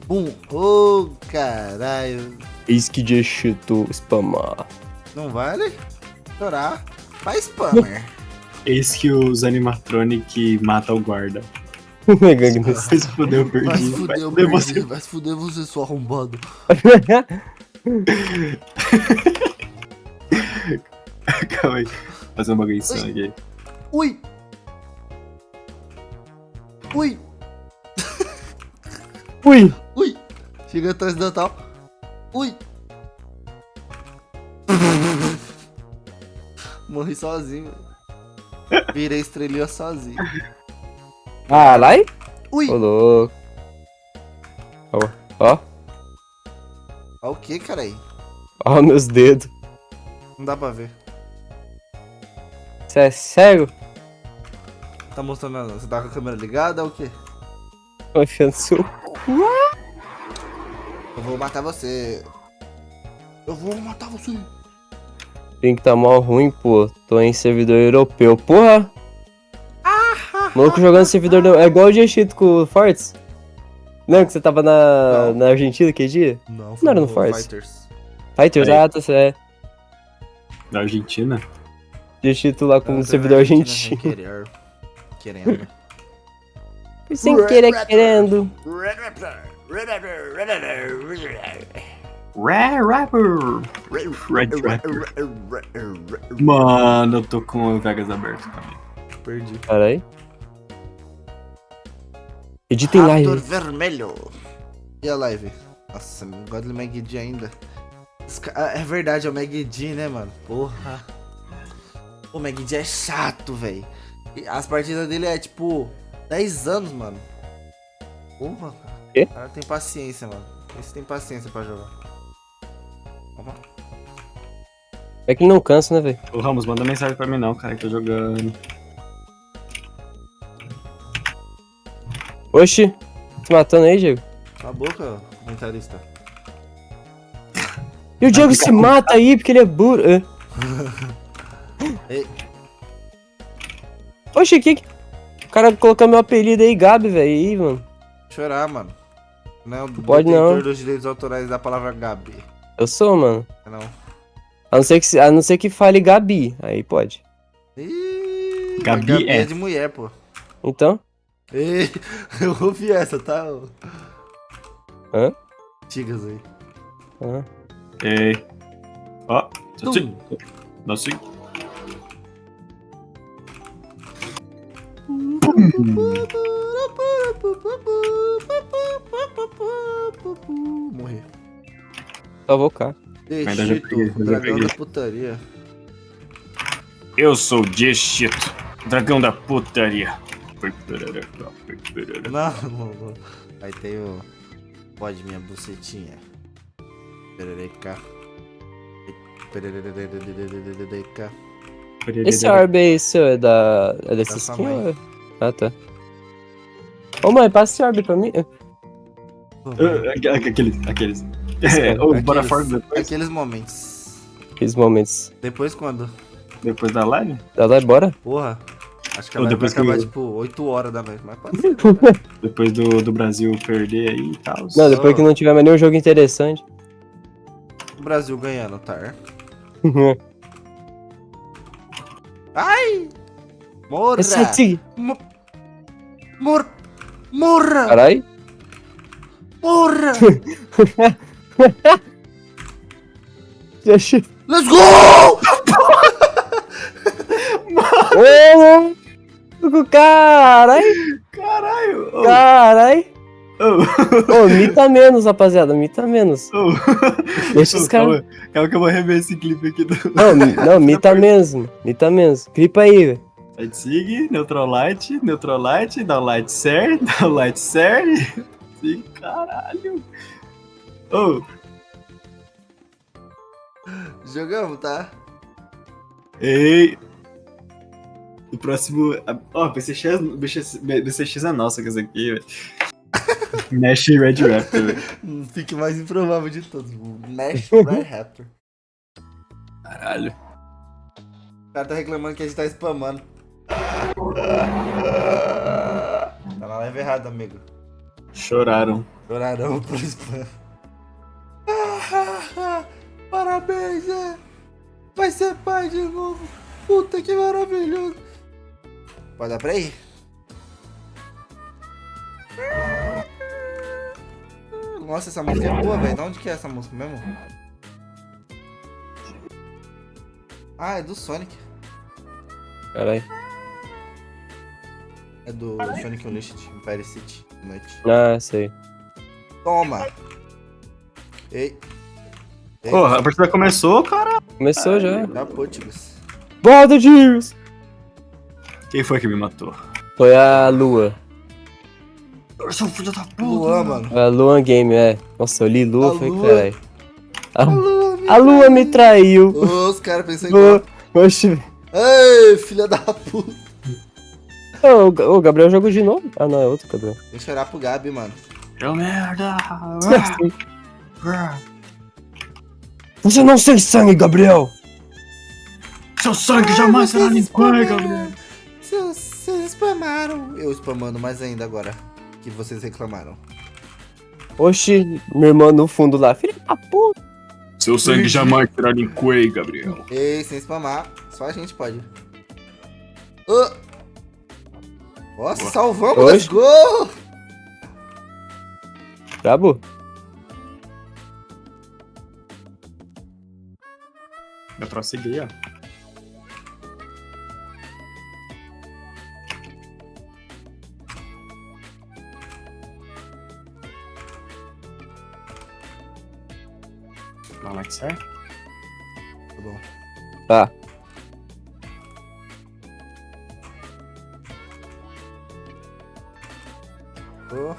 Bum. Oh, caralho. Eis que Dieshitos spamar. Não vale? Chorar. Faz spammer. Eis que os animatronic mata o guarda. Vai se fuder, eu perdi. Vai se fuder, eu perdi. Vai se fuder você, sua arrombado. Calma aí. Fazer uma bagulho aqui. Ui. Ui. Ui. Ui. Chega atrás do Natal. Ui. Morri sozinho. Virei estrelinha sozinho. Caralho. Ui. Ô, louco. Ó. Ó o que, carai? Ó meus dedos. Não dá pra ver. Você é cego? Tá mostrando, você tá com a câmera ligada ou o quê? Tô enfiando seu... Eu vou matar você. Eu vou matar você. Tem que tá mal ruim, pô. Tô em servidor europeu. Porra! Louco jogando servidor... É igual o Dieshitos com o Fortes. Lembra que você tava na Argentina aquele dia? Não era no Fortes. Fighters. Fighters, ah, tá certo. Da Argentina? Dieshitos lá com o servidor argentino. Querendo. Sem querer, querendo. Red Rapper. Mano, eu tô com o Vegas aberto também. Perdi. Caralho. Editem live. Raptor vermelho. E a live? Nossa, não gosto do Mag-D ainda. É verdade, é o Mag-D, né, mano? Porra. O Mag-D é chato, velho. As partidas dele é tipo 10 anos, mano. Porra, cara. O cara tem paciência, mano. Esse tem paciência pra jogar. Vamos lá. É que ele não cansa, né, velho? Ô Ramos, manda mensagem pra mim não, cara, que eu tô jogando. Oxi. Tá matando aí, Diego? Cala a boca, comentarista. E o Diego se mata aí porque ele é burro. Ei. Oxi, que... O cara colocou meu apelido aí, Gabi, velho. Aí, mano. Chorar, mano. Não é o Pode detentor não. dos direitos autorais da palavra Gabi. Eu sou, mano. Não. A não ser que fale Gabi. Aí pode. Ih, Gabi é é. de mulher, pô. Então? Ei, eu ouvi essa, tá? Hã? Tigas aí. Hã? Ei. Ó. Nossa. Morri. Salvou o cara. Dieshito, dragão da putaria. Eu sou o Dieshito, dragão da putaria. Não. Aí tem o... Pode minha bucetinha. Perereca. Perereca. Esse orb aí, seu, é dessa sua skin? mãe. Ou é? Ah, tá. Ô, mãe, passa esse orb pra mim. Aqueles. Bora fora depois. Aqueles momentos. Aqueles momentos. Depois quando? Depois da live? Dá lá e bora? Porra. Acho que Ou ela vai depois que acabar eu- tipo 8 horas da noite, mas pode ser. Depois do Brasil perder aí e tal. Não, depois que não tiver mais nenhum jogo interessante. O Brasil ganhando, tá? Ai! Morra! Sete! Morra! Carai! Morra! Deixa. Let's go! Ô, carai! Caralho! Carai! Ô, mita menos, rapaziada, mita menos. Deixa os caras. Calma que eu vou rever esse clipe aqui do. Não, mita mesmo. Mita menos. Clipa aí, velho. Side sig, neutral light, down light share. Sim, caralho. Oh, Jogamos, tá? ei. O próximo. Ó, BCX é nossa com esse aqui, velho. Nash Red Raptor, velho. Fique mais improvável de todos. O Nash Red Raptor. Caralho. O cara tá reclamando que a gente tá spamando. Tá na live errada, amigo. Choraram. Chorarão pro spam. Parabéns, vai ser pai de novo. Puta que maravilhoso. Pode dar pra ir? Nossa, essa música é boa, velho. De onde que é essa música mesmo? Ah, é do Sonic. Carai. É do Sonic Unleashed, Empire City, noite. Ah, sei. Toma! Ei. Porra, a partida começou, cara. Começou já. Dá putz. Volta, Dias! Quem foi que me matou? Foi a Lua. Eu sou um filho da puta. Luan, mano. A Lua Game, é. Nossa, eu li Lua, A foi Lua. caralho. A Lua me traiu. Os caras pensam igual. Oxi. Ei, filha da puta. Ô, Gabriel jogou de novo? Ah, não, é outro Gabriel. Tem que chorar pro Gabi, mano. Deu merda. Você não tem sangue, Gabriel! Seu sangue jamais será limpo, Gabriel. Vocês spamaram. Eu spamando mais ainda agora. Que vocês reclamaram. Oxi, minha irmã no fundo lá. Filha da puta! Seu sangue jamais será limpo, Gabriel. Ei, sem spamar. Só a gente pode. Nossa, salvamos, Oxe. let's go! Brabo? Dá pra seguir, ó. Não, like, certo? Tá bom. Tá. Oh.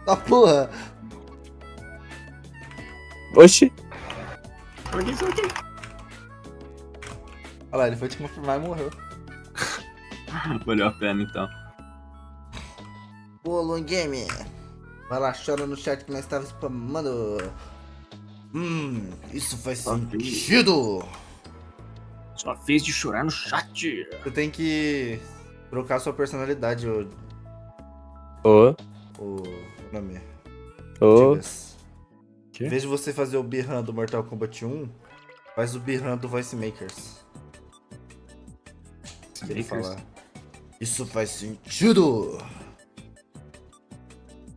Ah, porra! Oxi. Olha lá, ele foi te confirmar e morreu. Valeu a pena, então. Boa, Long Game. Vai lá, chora no chat que nós tava spamando. Isso faz sentido. Só fez de chorar no chat. Você tem que trocar sua personalidade, o nome. Digas. Em vez de você fazer o Birran do Mortal Kombat 1, faz o Birran do Voice Makers. Se ele falar. Isso faz sentido.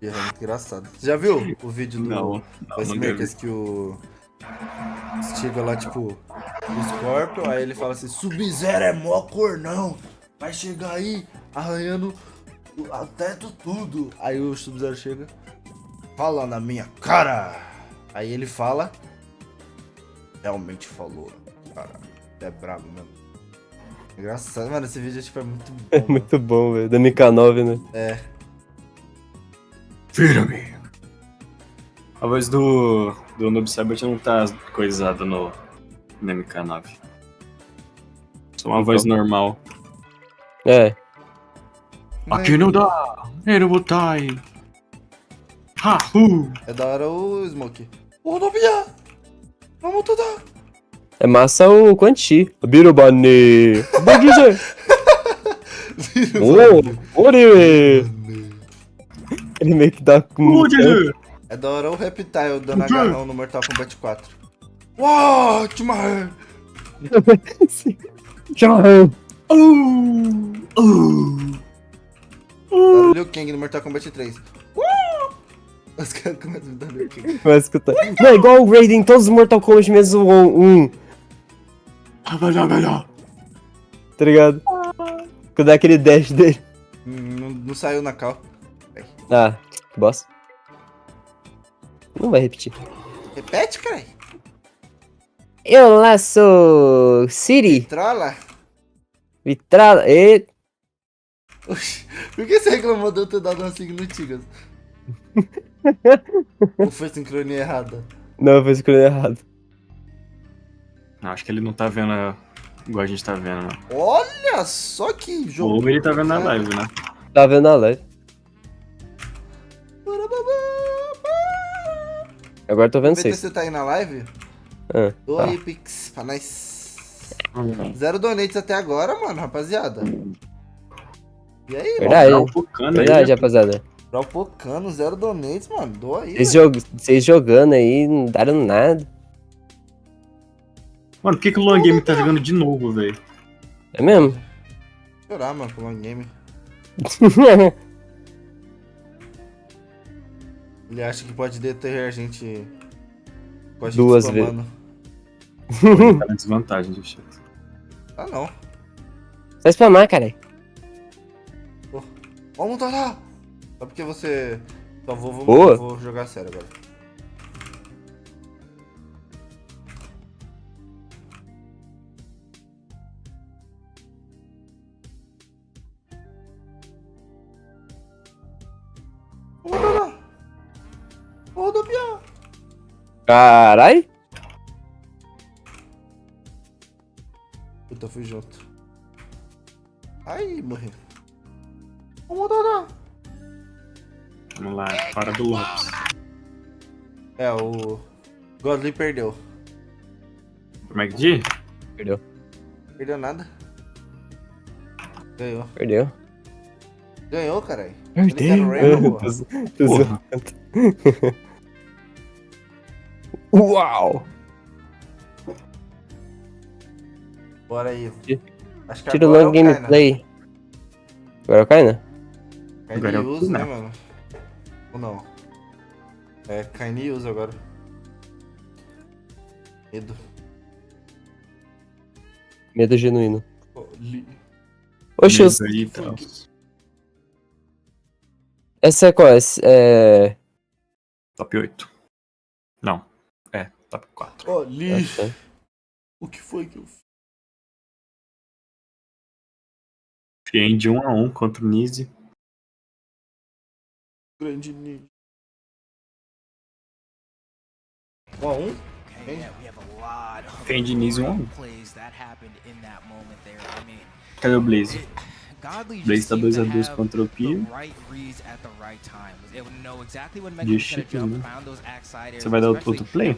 Birran é muito engraçado. Já viu o vídeo do Voice Makers que o chega lá, tipo, o Scorpion, aí ele fala assim, Sub-Zero é mó cornão, vai chegar aí arranhando o teto tudo. Aí o Sub-Zero chega, fala na minha cara. Aí ele fala, realmente falou, cara, é brabo mesmo. Engraçado, mano, esse vídeo tipo, é muito bom. É muito bom, velho, da MK9, né? É. Vira-me. A voz do Noob Saibot não tá coisada no MK9. Só uma voz normal. É. Aqui não dá! Ele botar aí! É da hora o Smoke. Ô, Nobia! Vamos tudo! É massa o Quanti. Birubane. Bom dizer. Ele meio que dá com... É da hora o Reptile dando agarrão no Mortal Kombat 4. Uau, Timar! O Liu Kang no Mortal Kombat 3. Os caras começam a dar Liu Kang. Vai escutar. Não, é igual o Raiden, todos os Mortal Kombat mesmo Tá ligado? Quando dá aquele dash dele. Não saiu na cal. Ah, que bosta. Não vai repetir. Repete, cara. Eu lá sou Siri. Vitrola? Vitrola. E... Oxi, por que você reclamou de eu ter dado uma signo Tigas? Ou foi sincronia errada? Não, foi escolher errado. Acho que ele não tá vendo igual a gente tá vendo, mano. Olha só que jogo. Ou ele tá vendo na live, né? Tá vendo a live. Agora tô vendo vocês. Você tá aí na live? Ah, Oi, Pix, pra nós. 0 donates até agora, mano, rapaziada. E aí, verdade, mano? Verdade, rapaziada. Brawl pocando, 0 donates, mano. Doa aí. Vocês jogando aí, não deram nada. Mano, por que o Long Game tá jogando de novo, velho? É mesmo? Chorar, mano, com o Long Game. Ele acha que pode deter a gente com a gente 2 vezes. Ele tá na desvantagem, Dieshitos. Ah, não. Vai spamar, cara. Vamos lá. Só porque você... Só vou jogar sério agora. Carai. Puta, fui junto. Ai, morri. Vamos lá. Vamos lá, para do Lopes. É, o Godly perdeu. Como é que diz? Perdeu. Perdeu nada. Ganhou. Perdeu. Ganhou, caralho. Perdeu. Uau! Bora aí. Acho que Tira agora logo gameplay. Agora cai, né? Kaine use, né, mano? Ou não? É, Kaine use agora. Medo. Medo genuíno. Oxe, essa é qual? É... Top 8. Não. É, top 4. Oli. O que foi que eu fiz? Fiend 1-1 contra o Nise. Grande Nise. 1-1? Fiend Nise 1-1. Cadê o Blaze? Daí está 2x2 contra o Pio. Dieshitos, né? Você vai dar outro play?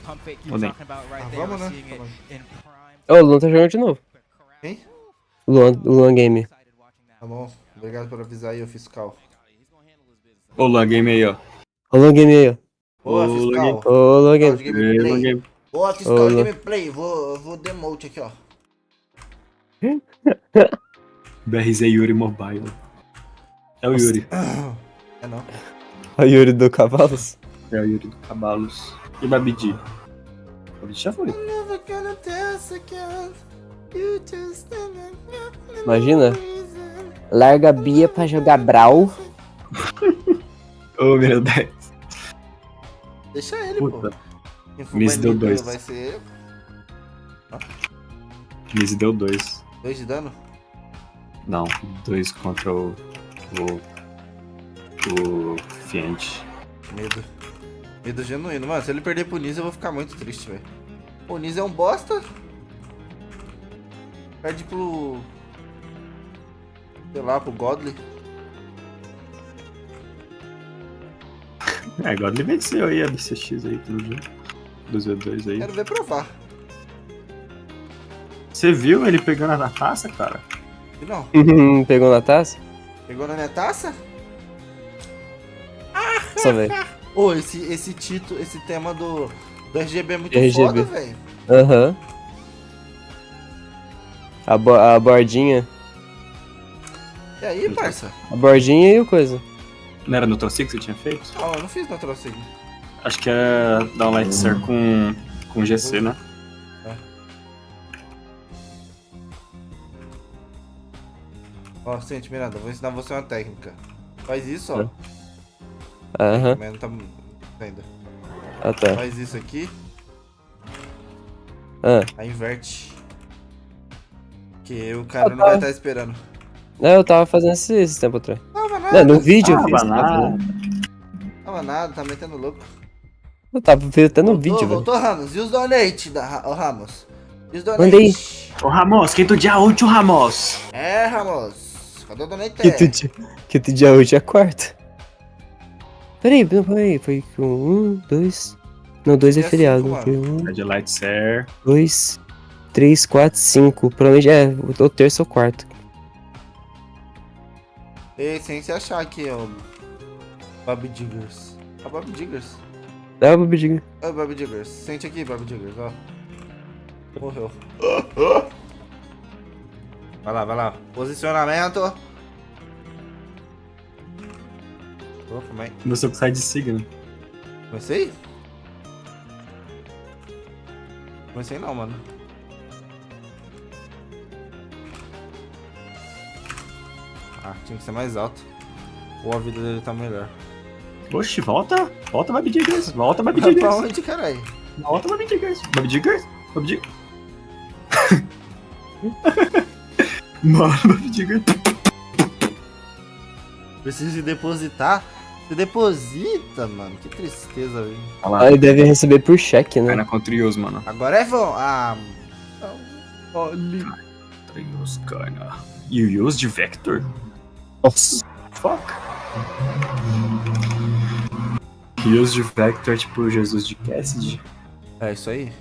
Ou nem? Vamos, né? Ô, o Luan tá jogando de novo. Quem? Luan Game. Tá bom. Obrigado por avisar aí, ô fiscal. Ô, Luan Game aí, ó. Ô, Luan Game aí, ó. Ô, fiscal. Ô, Luan Fiscal de Game. gameplay. Ô, fiscal Ô, de Luan. gameplay. Vou demote aqui, ó. BRZ Yuri Mobile. É o Yuri. É não. A Yuri do Cavalos. É o Yuri do Cabalos. E Babidi? Babidi já foi. Imagina. Larga a Bia pra jogar Brawl. Ô, meu Deus. Deixa ele, Puta. pô. Quem for Mesi deu banido 2. vai ser eu. Mesi deu 2. 2 de dano? Não, 2 contra o Fiente. Medo. Medo genuíno. Mano, se ele perder pro Nise, eu vou ficar muito triste, velho. O Nise é um bosta. Perde pro... sei lá, pro Godly. É, agora ele venceu aí a BCX aí, tudo junto. 2v2 aí. Quero ver provar. Você viu ele pegando na taça, cara? E não. Pegou na taça? Pegou na minha taça? Só, velho. Ô, esse título, esse tema do RGB é muito RGB. foda, velho. Aham. A bordinha. E aí, parça? A bordinha e o coisa. Não era no Trocig que você tinha feito? Ah, eu não fiz na Trocig. Acho que é dar um light ser com GC, né? É. Ó, sente, Miranda, vou ensinar você uma técnica. Faz isso, ó. Aham. Mas não tá ainda. Ah, tá. Faz isso aqui. Ah. Aí inverte. Que o cara não vai estar esperando. Não, eu tava fazendo esse tempo atrás. Tava nada. Não, no vídeo eu fiz. Tava nada, tá metendo louco. Eu tava vendo até no vídeo, velho. Voltou, Ramos. E os donate o Ramos? E os donate? Mandei. Ô, Ramos, quem tu dia útil, Ramos? É, Ramos. Cadê o donate? Que tu dia hoje é quarta. Peraí, não, peraí. Foi com 1, 2. Não, 2 é Dia feriado. 5, Foi mano. 1, É de light ser. 2, 3, 4, 5. Provavelmente é o terço ou quarto. Ei, sem se achar aqui, ó. Bob Diggers. Ah, Bob Diggers. É o Bob Digger. Ô, Bob Diggers. Sente aqui, Bob Diggers, ó. Morreu. Vai lá, vai lá. Posicionamento. Opa, mãe. Começou com side signo. Comecei? Comecei não, mano. Ah, tinha que ser mais alto. Ou a vida dele tá melhor. Oxi, volta. Volta, Baby Diggers. Volta, Baby Vai pra Diggers. onde, caralho? Volta, Baby Diggers. Baby Diggers? Baby Diggers? Mano, Baby Diggers. Preciso depositar? Você deposita, mano. Que tristeza, velho. Olha lá. Ah, ele deve receber por cheque, né? Cai na Contrios, mano. Agora é vão. Ah. Olha. Contrios, cara. You use de Vector? Nossa. Fuck. Use de Vector é tipo Jesus de Cassidy. É isso aí.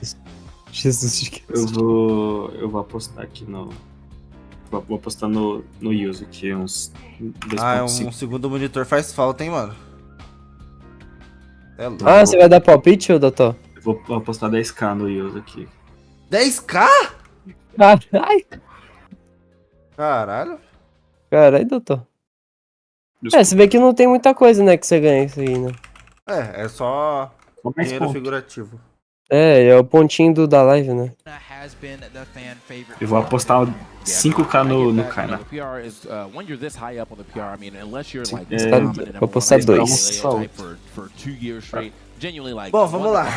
Jesus de Eu vou apostar aqui no... Vou apostar no use aqui, uns 2.5. Ah, um segundo monitor faz falta, hein, mano. É louco. Ah, você vai dar palpite, ô Dotó? Eu vou apostar 10k no use aqui. 10k? Caralho. Caralho. Caralho, Dotó. É, se bem que não tem muita coisa, né, que você ganha isso aí, né? É só dinheiro figurativo. É o pontinho da live, né? Eu vou apostar 5k no Kaina. Vou apostar 2. Bom, vamos lá.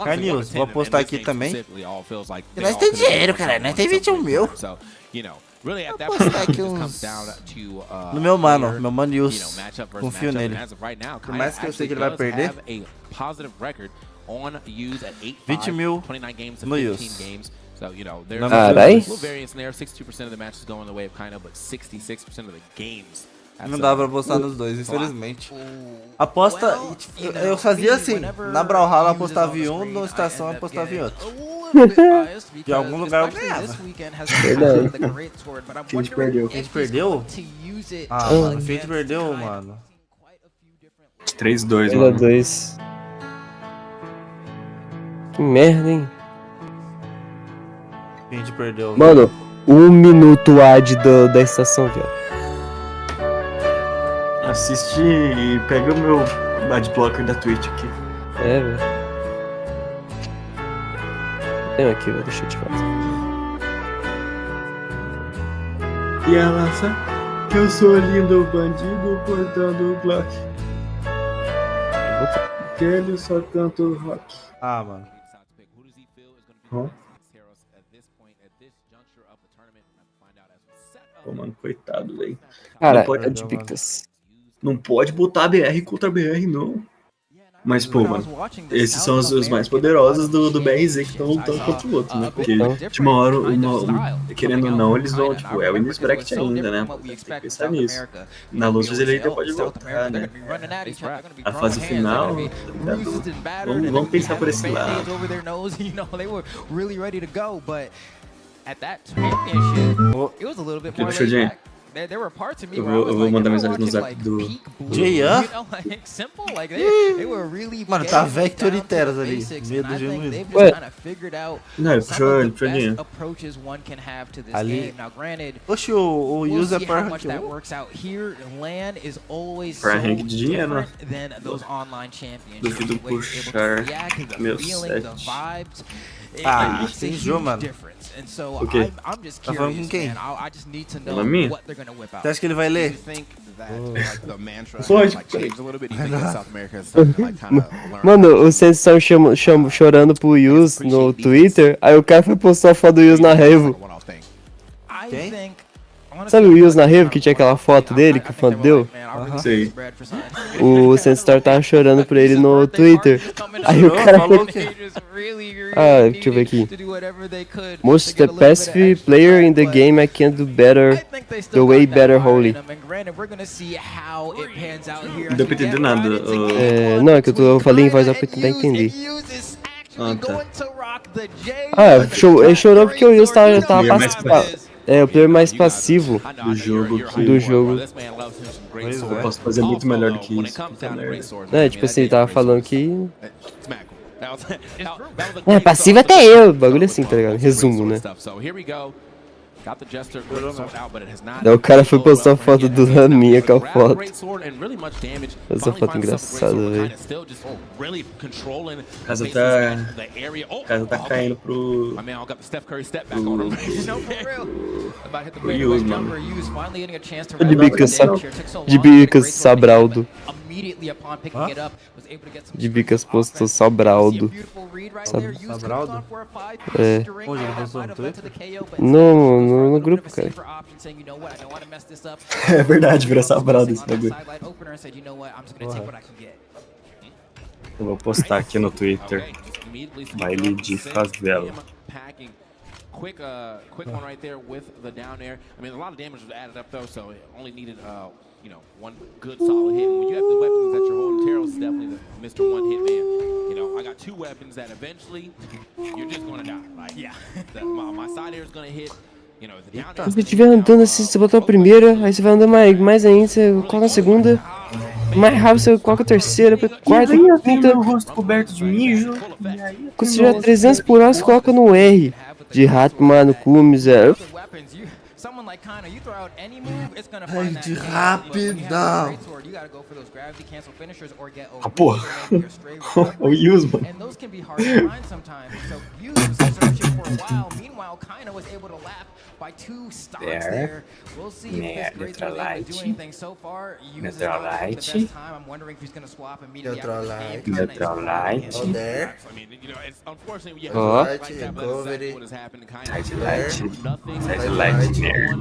Carnews, vou apostar aqui também. E nós tem dinheiro, cara. Nós tem 21 mil. Vou apostar aqui uns... no meu mano Yus. Confio nele. Por mais que eu sei que ele vai perder. 20 mil no Yus. So, you know, there's Carai. a little variance in there. 62% of the matches going the way of Kaina, but 66% of the games. Não dá pra apostar nos dois, infelizmente. Aposta, eu fazia assim, na Brawlhalla apostava em um, no Estação apostava em outro. De algum lugar eu ganhava. Verdade. A gente perdeu. A gente perdeu? Ah, mano, a gente perdeu, mano. 3-2, mano. 3x2. Que merda, hein? A gente perdeu. Mano, 1 minuto ad da estação, viado. Assiste e pega o meu adblocker da Twitch aqui. É, velho. Tem aqui, vou deixar de falar. E ela sabe que eu sou lindo bandido portando o Glock. Que ele só canta o rock. Ah, mano. Pô, mano, coitado, velho. Cara, Não pode- é de Pictas. Não pode botar BR contra BR, não. Mas, pô, mano, esses são os mais poderosos do BRZ que estão lutando contra o outro, né? Porque, de uma hora, querendo ou não, eles vão, tipo, é o início bracket ainda, né? Tem que pensar nisso. Na luz ele ainda pode voltar, né? A fase final, tá ligado? Vamos pensar por esse lado. Que deixou de... Eu vou mandar mensagem no zap do... Jean? Mano, tá Vector e Teras ali. Medo genuíno. Ué. Não, ele puxou Jean. Ali. Oxe, o user é par rank 1? Par rank de dinheiro, né? Duvido puxar meu 7. Ah, sem jogo, mano. O quê? Tá falando com quem? Ela minha? Você acha que ele vai ler? Pode. Mano, o Sandstorm chorando pro Yus no Twitter, aí o cara foi postar a foto do Yus na Revo. Quem? Sabe o Yus na Revo que tinha aquela foto dele que o fã deu? Sei. O Sandstorm tava chorando por ele no Twitter. Aí o cara falou o quê? Ah, deixa eu ver aqui. Most the passive player in the game, I can do better, the way better holy. Não deu pra entender nada. É, não, é que eu falei em voz alta pra tentar entender. Ah, tá. Ah, ele chorou porque o Yus tava Player mais passivo. É, o player mais passivo Do jogo que do jogo. eu posso fazer muito melhor do que isso. Puta merda. É, tipo assim, ele tava falando que... É, passivo até eu, bagulho assim, tá ligado? Resumo, né? Daí o cara foi postar a foto do Laminha com a foto. Essa foto engraçada, velho. Casa tá caindo pro Yus, mano. De bicas Sabraldo. De bicas postou Sabraldo. Sabraldo? É. Onde ele postou no Twitter? No grupo, cara. É verdade, virou Sabraldo esse bagulho. Eu vou postar aqui no Twitter. Baile de favela. Quick one right there with the down air. I mean, a lot of damage was added up though, so it only needed, you know, one good solid hit. And when you have the weapons that you're holding, Taros is definitely the Mr. One Hit Man. You know, I got two weapons that eventually you're just gonna die. Like, yeah, my side air is gonna hit. You know, the down air. Se você estiver andando assim, você botou a primeira, aí você vai andando mais ainda, você coloca a segunda. Mais rápido você coloca a terceira, a quarta. Meu rosto coberto de mijo. Quando você tiver 300 por hora, você coloca no R. De rato, mano, cu, miséria. Ai, de rapidão. Ah, porra. O Yus, mano. There. Neutralite. Neutralite. Neutralite. Oh, there. Ó. Recovery. Sidelight. Sidelight there.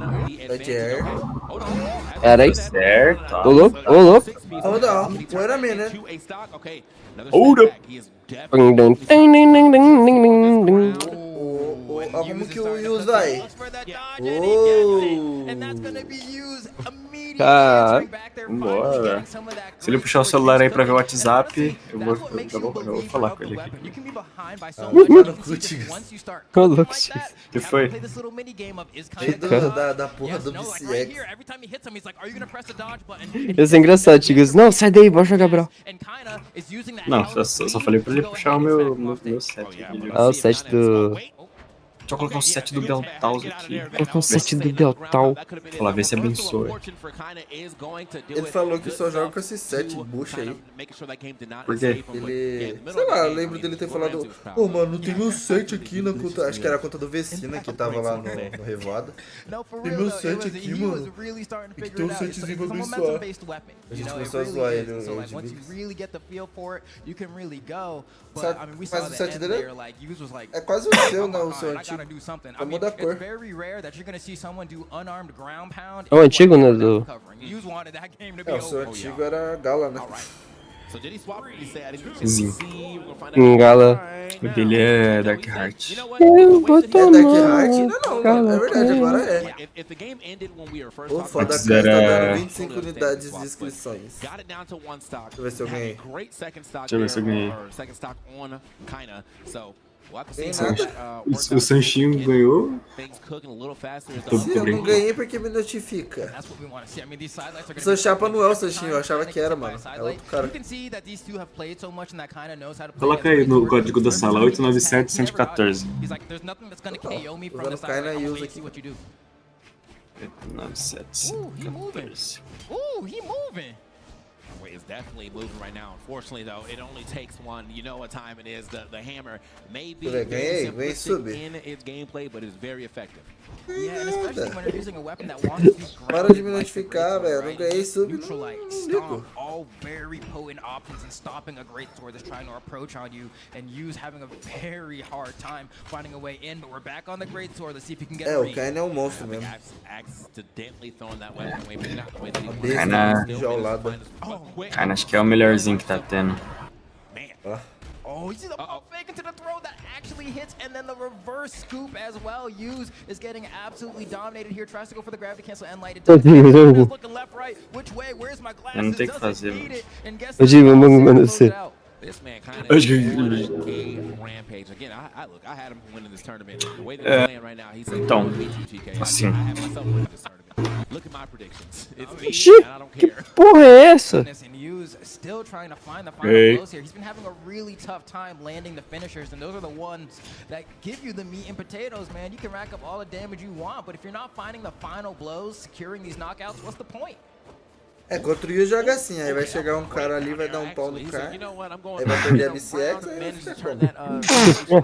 Era aí. Certo. Ô louco, ô louco. Hold on, wait a minute. Hold up. Ding, ding, ding, ding, ding, ding, ding, ding. Ó, como que o Yus vai? Tá. Bora. Se ele puxar o celular aí pra ver o WhatsApp, eu vou falar com ele aqui. Ô louco, O que foi? Da porra do BCX. Isso é engraçado, Tigres. Não, sai daí, bora jogar Brawl. Não, só falei pra ele puxar o meu set. Ah, o set do... Deixa eu colocar o set do Deltaus aqui. Colocar o set do Deltal. Falar, ver se abençoa. Ele falou que só joga com esse set bucha aí. Por quê? Ele... Sei lá, eu lembro dele ter falado... Pô, mano, tem meu set aqui na conta... Acho que era a conta do Vecinaa, que tava lá no Revoada. Tem meu set aqui, mano. Tem que ter um setzinho pra abençoar. A gente começou a zoar ele, mas o set dele é quase o seu, não, o seu antigo. Vai mudar a cor. É o antigo, né? Do... É, o seu antigo era Gala, né? Sim. Gala. O dele é Dark Heart. Eu vou tomar. É Dark Heart? Não, é verdade, agora é. O foda da casa tá dando 25 unidades de inscrições. Deixa eu ver se eu ganhei. Deixa eu ver se eu ganhei. Tem nada. O Sanchinho ganhou. Eu não ganhei porque me notifica. Sou chapa não é o Sanchinho, eu achava que era, mano. É outro cara. Coloca aí no código da sala 897-114. Usando Kaina e Use aqui. 897-114. Is definitely moving right now. Unfortunately, though, it only takes one. You know what time it is. The hammer may be very simplistic in its gameplay, but it's very effective. Para de me notificar, velho. Eu não ganhei sub. All very potent options in stopping a great sword that's trying to approach on you, and Yu's having a very hard time finding a way in. But we're back on the great sword. Let's see if he can get. É, o Kaina é um monstro mesmo. Accidentally throwing that weapon away, but not the way that he Kaina, acho que é o melhorzinho que tá tendo. Oh, you see the pump fake into the throw that actually hits, and then the reverse scoop as well. Yuz is getting absolutely dominated here. Tries to go for the gravity cancel and light. It does. Looking left, right. Which way? Where's my glasses? Eu não tenho o que fazer. This man kind of a rampage. Again, I had him winning this tournament. The way that he's playing right now, he's like, então, assim. I have myself winning this tournament. Look at my predictions. It's me, and I don't Que care. porra é essa? And Yu's still trying to find the final blows here. He's been having a really tough time landing the finishers, and those are the ones that give you the meat and potatoes, man. You can rack up all the damage you want, but if you're not finding the final blows, securing these knockouts, what's the point? É, contra o Yu joga assim, aí vai chegar um cara ali, vai dar um pau no cara, aí vai perder a BCX, aí vai ficar bom.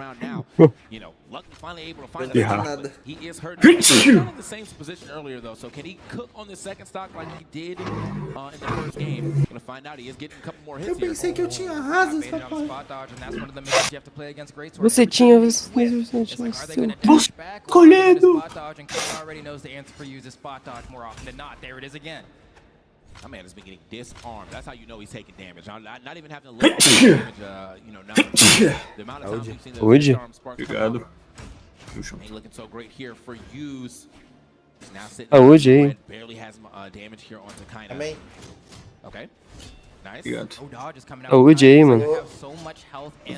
Nada. He is hurt. He's not in the same position earlier though, so can he cook on the second stock like he did in the first game? Gonna find out. He is getting a couple more hits. Eu pensei que eu tinha asas, papai. Você tinha... Escolhido! My man has been getting disarmed. That's how you know he's taking damage. Not even having to look at damage, you know, the amount of times we've seen those disarm sparks come out. Ain't looking so great here for Yuz. Now sitting Saúde, barely has damage here onto Kaina. Amém. Okay. Nice. Saúde aí, mano.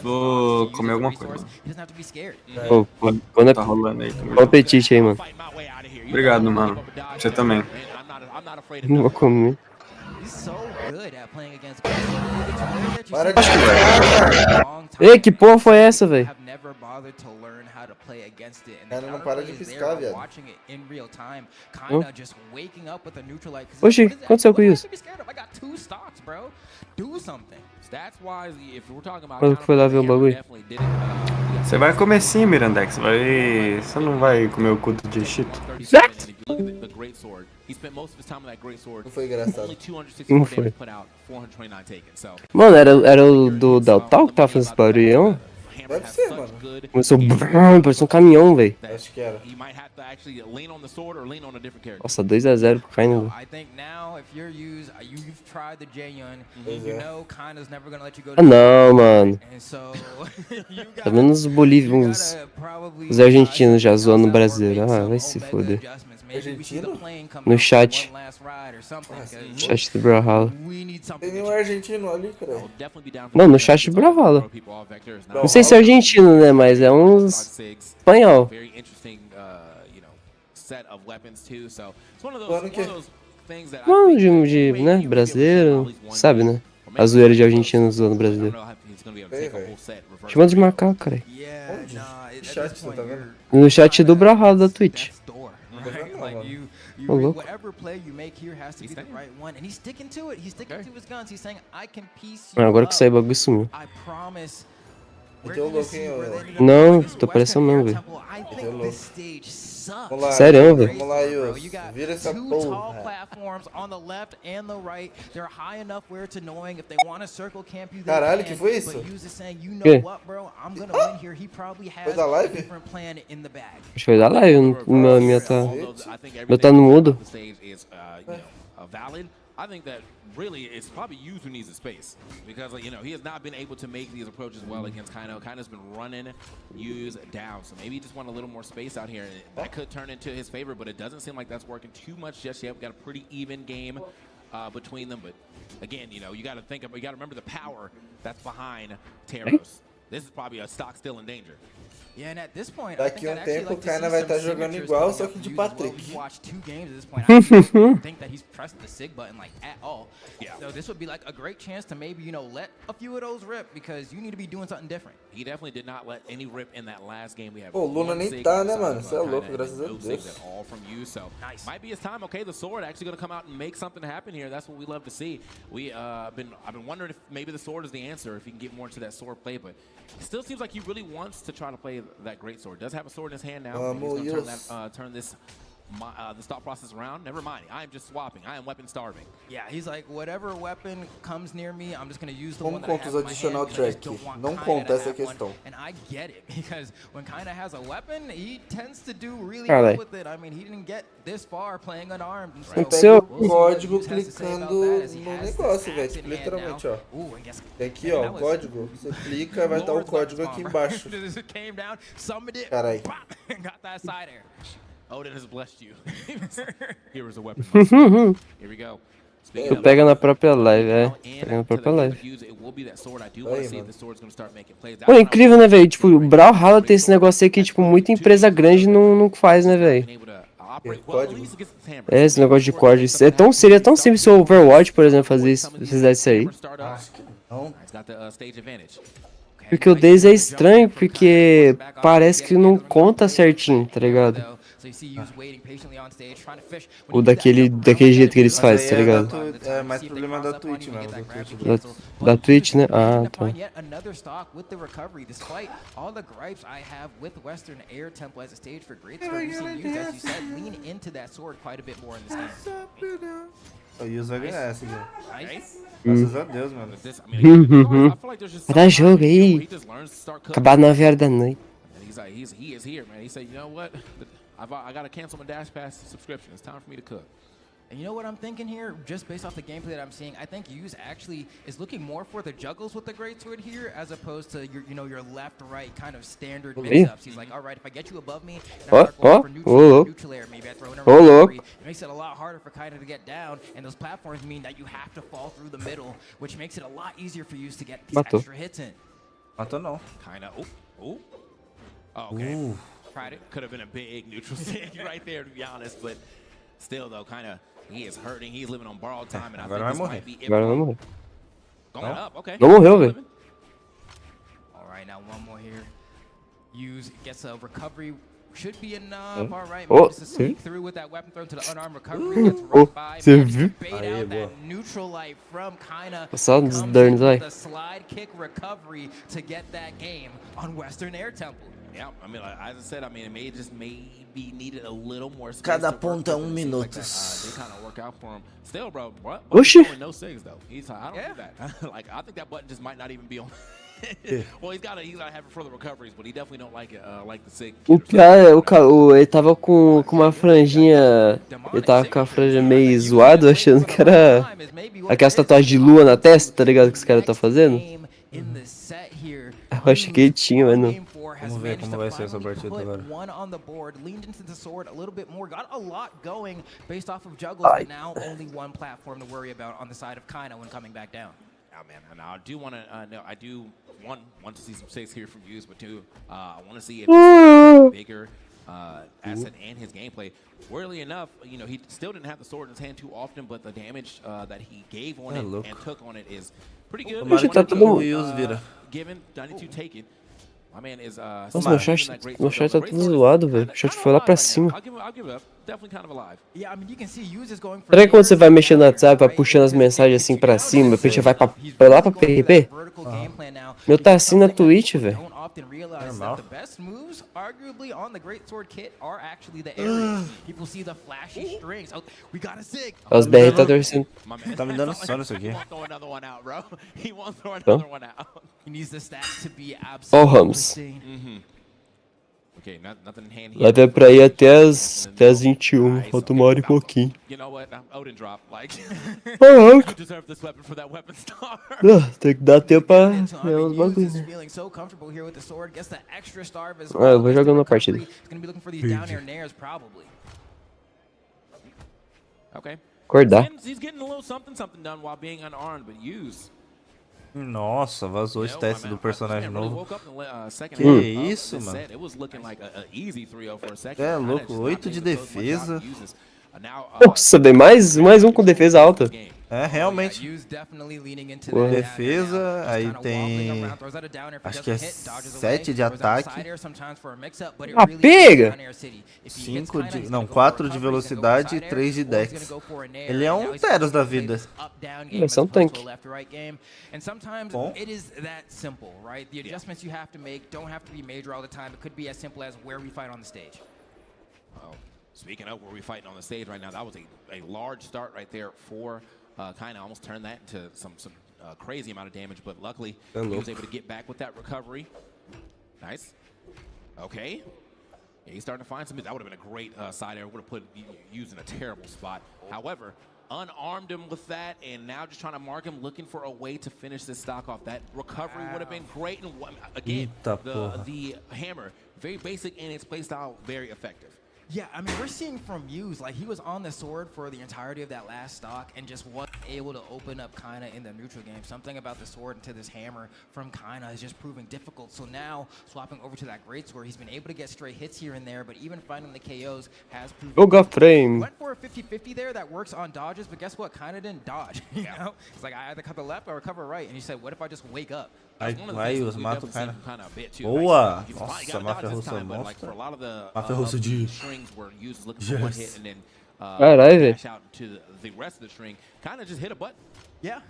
Vou comer alguma coisa. Pô, quando Tá rolando aí também. Bom apetite aí, mano. Obrigado, mano. Você também. Não vou comer. Para de piscar, Ei, que porra foi essa, velho? cara, não para de piscar, viado. Oxi, o que aconteceu com isso? Quando foi lá ver o bagulho? Você vai comer sim, Mirandex. Você não vai comer o cu do Dieshitos? Não foi engraçado. Não foi. Mano, era o do Deltal que tava fazendo esse barulhão? Deve ser, mano. Começou parece um caminhão, velho. Acho que era. Nossa, 2-0 pro Kaino. I think now, if you're used, you've tried the Jaehyun, Pois you é. know Kai's never gonna let you go. Ah, não, mano. And so, Tá vendo os bolivianos, os argentinos já zoando o brasileiro. Ah, vai se foder. Argentino? No chat. Chat do Brawlhalla. Tem um argentino ali, cara. Não, no chat do Brawlhalla. Não sei se é argentino, né? Mas é uns espanhol. Falando que... Não, de né? Brasileiro. Sabe, né? A zoeira de argentino zoando brasileiro. Chama de macaco, cara. Onde? Que chat você tá vendo? No chat do Brawlhalla da Twitch. Ô, louco. Agora que saiu o bagulho sumiu. Meteu louco, hein, Não, tô parecendo mesmo, velho. Meteu louco. Vamos lá, Sério, velho. vamos lá, Yus. Vira essa porra. Caralho, que foi isso? Que? Foi da live? Acho que foi da live, meu meu tá no mudo. I think that really it's probably you who needs the space because you know he has not been able to make these approaches well against Kaino. Kaino's been running Use down, so maybe he just want a little more space out here. That could turn into his favor, but it doesn't seem like that's working too much just yet. We got a pretty even game between them, but again, you know, you got to think of, you got to remember the power that's behind Teros. This is probably a stock still in danger. Yeah, and at this point, Daqui um tempo o Kaina vai estar jogando igual, só que de Patrick. Watched 2 games at this point. I don't think that he's pressed the SIG button like at all. Yeah. So this would be like a great chance to maybe, you know, let a few of those rip because you need to be doing something different. He definitely did not let any rip in that last game. We have Pô, Luna nem tá, né, mano? Você é louco, graças a Deus. All from you, so might be his time. Okay, the sword actually going to come out and make something happen here. That's what we love to see. I've been wondering if maybe the sword is the answer, if he can get more into that sword play, but it still seems like he really wants to try to play that great sword. Does have a sword in his hand now. He's going to turn this the thought process around. Never mind. I am just swapping. I am weapon starving. Yeah, he's like, whatever weapon comes near me, I'm just going to use the one that Não I conta have os in my adicional hand, 'cause I just track. don't want Não Kaina conta to essa have one. questão. And I get it, because when Kaina has a weapon, he tends to do really Cara, well with it. I mean, he didn't get this far playing unarmed. And Você so pega o código clicando no negócio, velho. Tipo, literalmente, ó. Tem aqui, ó, o código. Você clica, vai estar o código aqui embaixo. Carai. Got that side air. Odin has blessed you. Here is a weapon. Here we go. Tu pega na própria live, pega na própria live. Pô, incrível, né, velho? Tipo, o Brawlhalla tem esse negócio aí que, tipo, muita empresa grande não faz, né, velho? É, esse negócio de código. Seria tão simples se o Overwatch, por exemplo, fizesse isso aí. Porque o Daze é estranho, porque parece que não conta certinho, tá ligado? Ou daquele jeito que eles fazem, tá ligado? É mais problema da Twitch mesmo. Da Twitch, né? Ah, tá. O Yus vai ganhar essa aqui. Graças a Deus, mano. Vai dar jogo aí. Acabar 9 horas da noite. He is here, man. He said, you know what? I gotta cancel my Dash Pass subscription. It's time for me to cook. And you know what I'm thinking here? Just based off the gameplay that I'm seeing, I think Use actually is looking more for the juggles with the greatsword here, as opposed to your, you know, your left-right kind of standard mix-ups. He's like, all right, if I get you above me, and I start going for neutral air, maybe I throw in a recovery. It makes it a lot harder for Kaina to get down, and those platforms mean that you have to fall through the middle, which makes it a lot easier for Use to get these extra hits in. Matou não. Kaina, oh, okay. Could have been a big neutral stage right there, to be honest, but still, though, he is hurting. He's living on borrowed time, and I think this might be it. Agora vai morrer. Going up, okay. Não morreu, velho. All right, now one more here. Use gets a recovery. Should be enough. All right, just to sneak through with that weapon throw to the unarmed recovery. Gets right by. Bait out that neutral light from Kaina. Só dos danos, vai. The slide kick recovery to get that game on Western Air Temple. Yeah, I mean, as I said, I mean, it may just maybe needed a little more space. Cada ponto é minuto. They kind of work out for him. Still, bro, what? Oxi. No SIGs though. He's like, I don't do that. Like, I think that button just might not even be on. Well, he's gotta have further recoveries, but he definitely don't like it, like the sick. O cara, ele tava com uma franjinha. Ele tava com a franja meio zoado, achando que era aquelas tatuagens de lua na testa, tá ligado? Que os caras tá fazendo. Eu achei que ele tinha, mas não. Vamos ver como vai ser essa partida agora. Oh man, and I do want to want to see some saves here from Hughes, but two, I want to see if it's a bigger asset and his gameplay. Weirdly enough, you know, he still didn't have the sword in his hand too often, but the damage that he gave on it and took on it is pretty good. Given 92 taken. My man is Nossa, meu chat tá tudo zoado, velho. O chat foi lá pra cima. I'll give it up. Definitely kind of alive. Yeah, I mean, you can see Hughes is going for. Será que quando você vai mexendo no WhatsApp, vai puxando as mensagens assim pra cima, depois você vai pra lá pra PRP? Meu tá assim na Twitch, velho. Often realize that the best moves, arguably on the Great Sword kit, are actually the areas. People see the flashy strings. Oh, we got a sig. Os BR tá torcendo. Tá me dando sono isso aqui. He won't throw another one out. He needs the stats to be Ó o absolutely Rams. insane. Okay, nothing in hand here. Vai ver pra ir até as 21. Falta uma hora e pouquinho. You know what? Odin drop. Like, Ah, you deserve this weapon for that weapon star. tem que dar tempo pra ganhar uns bagulhos. Feeling so comfortable here with the sword, gets the extra starve as Ah, eu vou jogando na partida. He's gonna be looking for these down air nairs probably. Okay. Acordar. He's getting a little something done while being unarmed, but use. Nossa, vazou o teste do personagem novo. Que isso, mano? É louco, 8 de defesa. Nossa, bem mais um com defesa alta. É, realmente. Defesa, aí tem. Acho que é 7 de ataque. Ah, pega! 5 de. Não, 4 de velocidade e 3 de dex. Ele é um Teros da vida. Vai ser um tanque. Bom. It is that simple, right? The adjustments you have to make don't have to be major all the time. It could be as simple as where we fight on the stage. Speaking of where we fighting on the stage right now, that was a large start right there for kind of almost turned that into some crazy amount of damage, but luckily he was able to get back with that recovery. Nice. Okay. Yeah, he's starting to find some. That would have been a great side air. Would have put used in a terrible spot. However, unarmed him with that, and now just trying to mark him, looking for a way to finish this stock off. That recovery would have been great. And again, the hammer, very basic in its playstyle, very effective. Yeah, I mean, we're seeing from Hughes, like, he was on the sword for the entirety of that last stock and just wasn't able to open up Kaina in the neutral game. Something about the sword into this hammer from Kaina is just proving difficult. So now, swapping over to that great sword, he's been able to get stray hits here and there, but even finding the KOs has proven. Yoga frame. Went for a 50-50 there that works on dodges, but guess what? Kaina didn't dodge, you know? It's like, I either cut the left or cover right, and you said, what if I just wake up? Vai, os matam o cara. Boa! Nossa, máfia russa mostra. Máfia russa de... Yes. Caralho, velho. The rest of the string kind of just hit a button. Yeah,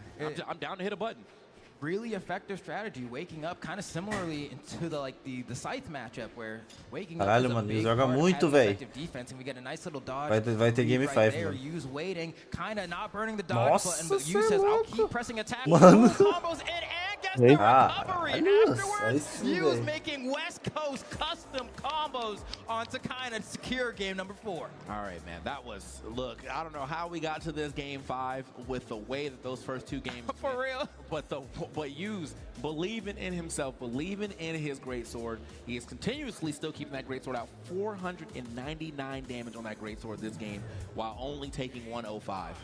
I'm down to hit a button. Really effective strategy, waking up kind of similarly into the scythe matchup where waking up Caralho, mano, ele joga muito, velho. Vai ter game 5, mano. Use waiting, kind of not burning the dodge button, but Use says I'll keep pressing attack. Mano. Combos in and gets the recovery. And afterwards, Use making West Coast custom combos onto kind of secure game number 4. All right, man, that was, look, I don't know how we got to this game 5 with the way that those first 2 games For real? But Hughes believing in himself, believing in his great sword. He is continuously still keeping that great sword out. 499 damage on that great sword this game, while only taking 105.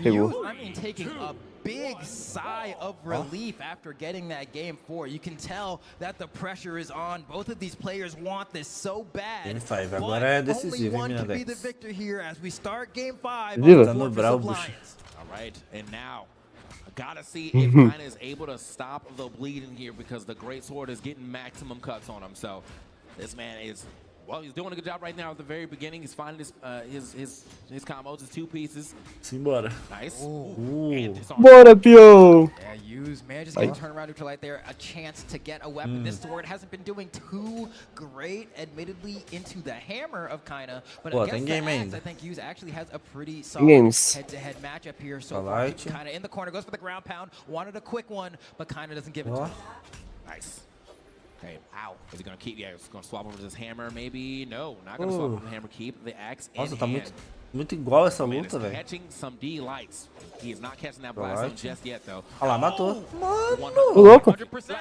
Hughes, I mean, taking a big sigh of relief after getting that game 4. You can tell that the pressure is on. Both of these players want this so bad. Game 5 agora é decisivo, hein, to be the victor here as we start game 5. Tá no Brawl, bucho. All right, and now gotta see if Kaina is able to stop the bleeding here, because the great sword is getting maximum cuts on him. So this man is, well, he's doing a good job right now at the very beginning. He's finding his combos, his 2 pieces. Simbora. Nice. Bora, Pio! Yeah, Use, man, just getting turn around neutral right there. A chance to get a weapon. This sword hasn't been doing too great, admittedly, into the hammer of Kaina. But against the axe, I think Use actually has a pretty solid head-to-head matchup here. So far, Kaina in the corner, goes for the ground pound. Wanted a quick one, but Kaina doesn't give it to him. Nice. Okay, ow. Is he gonna keep? Yeah, he's gonna swap over to this hammer, maybe? No, not gonna swap over the hammer. Keep the axe in Nossa, tá hand. muito igual essa I mean, luta, it's velho. catching some D lights. He is not catching that blast zone just yet, though. Olha lá, matou. O louco. 100%.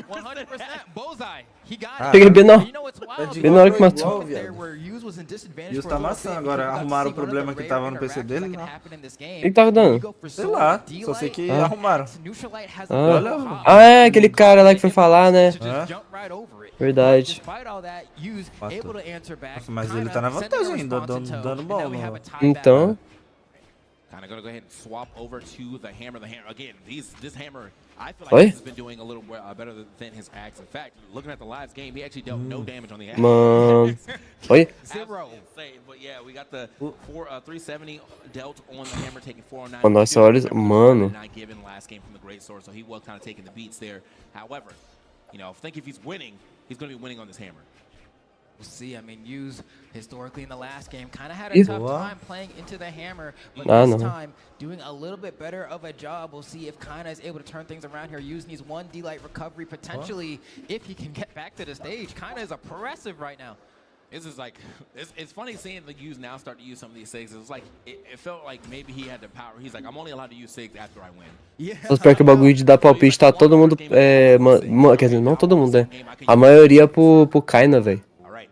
100%. Bullseye. He got Ah, it. Peguei bem na You know what's é wild? de bem na hora que igual matou. pra igual, There viado. where Yus was in disadvantage Yus for tá a little amassando bit, agora. because Arrumaram o that's one of problema the que tava rare no PC interactions dele, that can não. happen in this O game. que tava You dando? go for Sei sword, lá, D-light, só sei que Ah. arrumaram. Neutralite has Ah. a Olha, pop. Ah, é aquele cara lá que foi falar, né? To just É? jump right over it. Verdade. Despite all that, Yus Matou. able to answer back. Nossa, mas ele kinda tá na sending a vantagem ainda, response in tow, dando and bom now we have no- a tie Então. Kind of gonna go ahead and swap over to the hammer. The hammer again. This hammer, I feel like Oi? this has been doing a little better than his axe. In fact, looking at the live game, he actually dealt no damage on the axe. Mano. Oi? Zero. Insane, but yeah, we got the 370 dealt on the hammer, taking 409. Mano, nossa, olha, mano. Not given last game from the great sword, so he was kind of taking the beats there. However, you know, I think if he's winning, he's gonna be winning on this hammer. We'll see. I mean, Yus historically in the last game kind of had a Ih. tough time playing into the hammer, but Ah, this não. time doing a little bit better of a job. We'll see if Kana is able to turn things around here. Yus needs one D-light recovery potentially if he can get back to the stage. Kana is oppressive right now. This is like, it's funny seeing the U's now start to use some of these SIGs. It's like, it felt like maybe he had the power. He's like, I'm only allowed to use SIGs after I win. Só espero que o bagulho de dar palpite tá todo mundo. Quer dizer, não todo mundo, né? A maioria pro Kaina, velho. All right.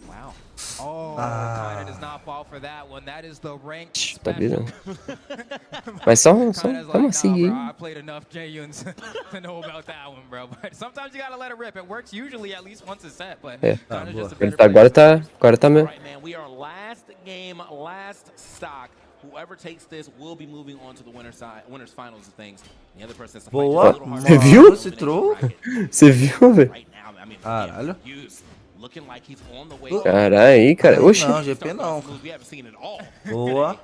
Wow. Oh, Kana does not fall for that one. That is the rank Tá special. virando. Mas só Kana's vamos like, seguir. nah, bro, I played enough J-Uns to know about that one, bro. But sometimes you gotta let it rip. It works usually at least once a set, but É. Kana's just a Ele better tá, agora tá All mesmo. right, man. We are last game, last stock. Whoever takes this will be moving on to the winners finals of things. The other person has to fight just a Boa. little harder. Você viu? Esse troco. Você viu, velho? Right now, I mean, Caralho. Hughes looking like he's on the way. Caralho, cara. Oxi. Não, GP não. We haven't seen it all. Boa.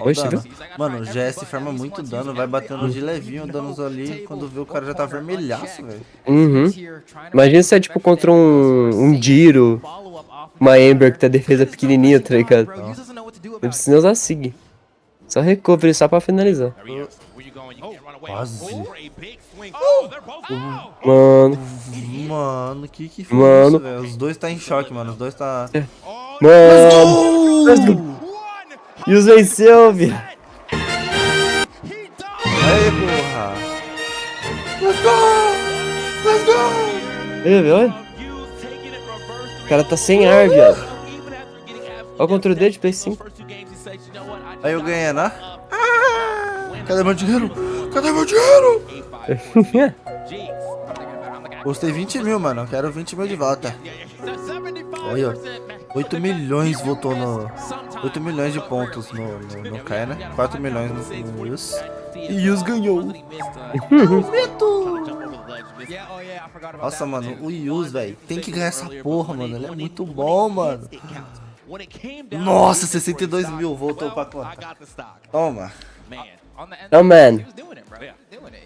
Ó o Oxe, dano. viu? Mano, o GS forma muito dano, vai batendo de levinho, danos ali. Quando vê o cara já tá vermelhaço, velho. Uhum. Imagina se é tipo contra um Giro, uma Ember que tem a defesa pequenininha, tá ligado? Não precisa usar Sig. Só recovery só pra finalizar. Quase. Mano. Mano, que foi Mano. isso, velho? Os dois tá em choque, mano. Os dois tá... Mano. Let's go. E os venceu, viu? Aê, porra. Let's go! Let's go! Aí, velho, olha. O cara tá sem ar, viado. Olha o controle dele de Play 5. Aí eu ganhei, né? Cadê meu dinheiro? Cadê meu dinheiro? Custei 20 mil, mano. Eu quero 20 mil de volta. Olha, 8 milhões votou no... 8 milhões de pontos no Kai, né? 4 milhões no Yus. E Yus ganhou. Nossa, mano, o Yus, velho, tem que ganhar essa porra, mano. Ele é muito bom, mano. Nossa, 62 mil voltou pra conta. Toma. Não, man.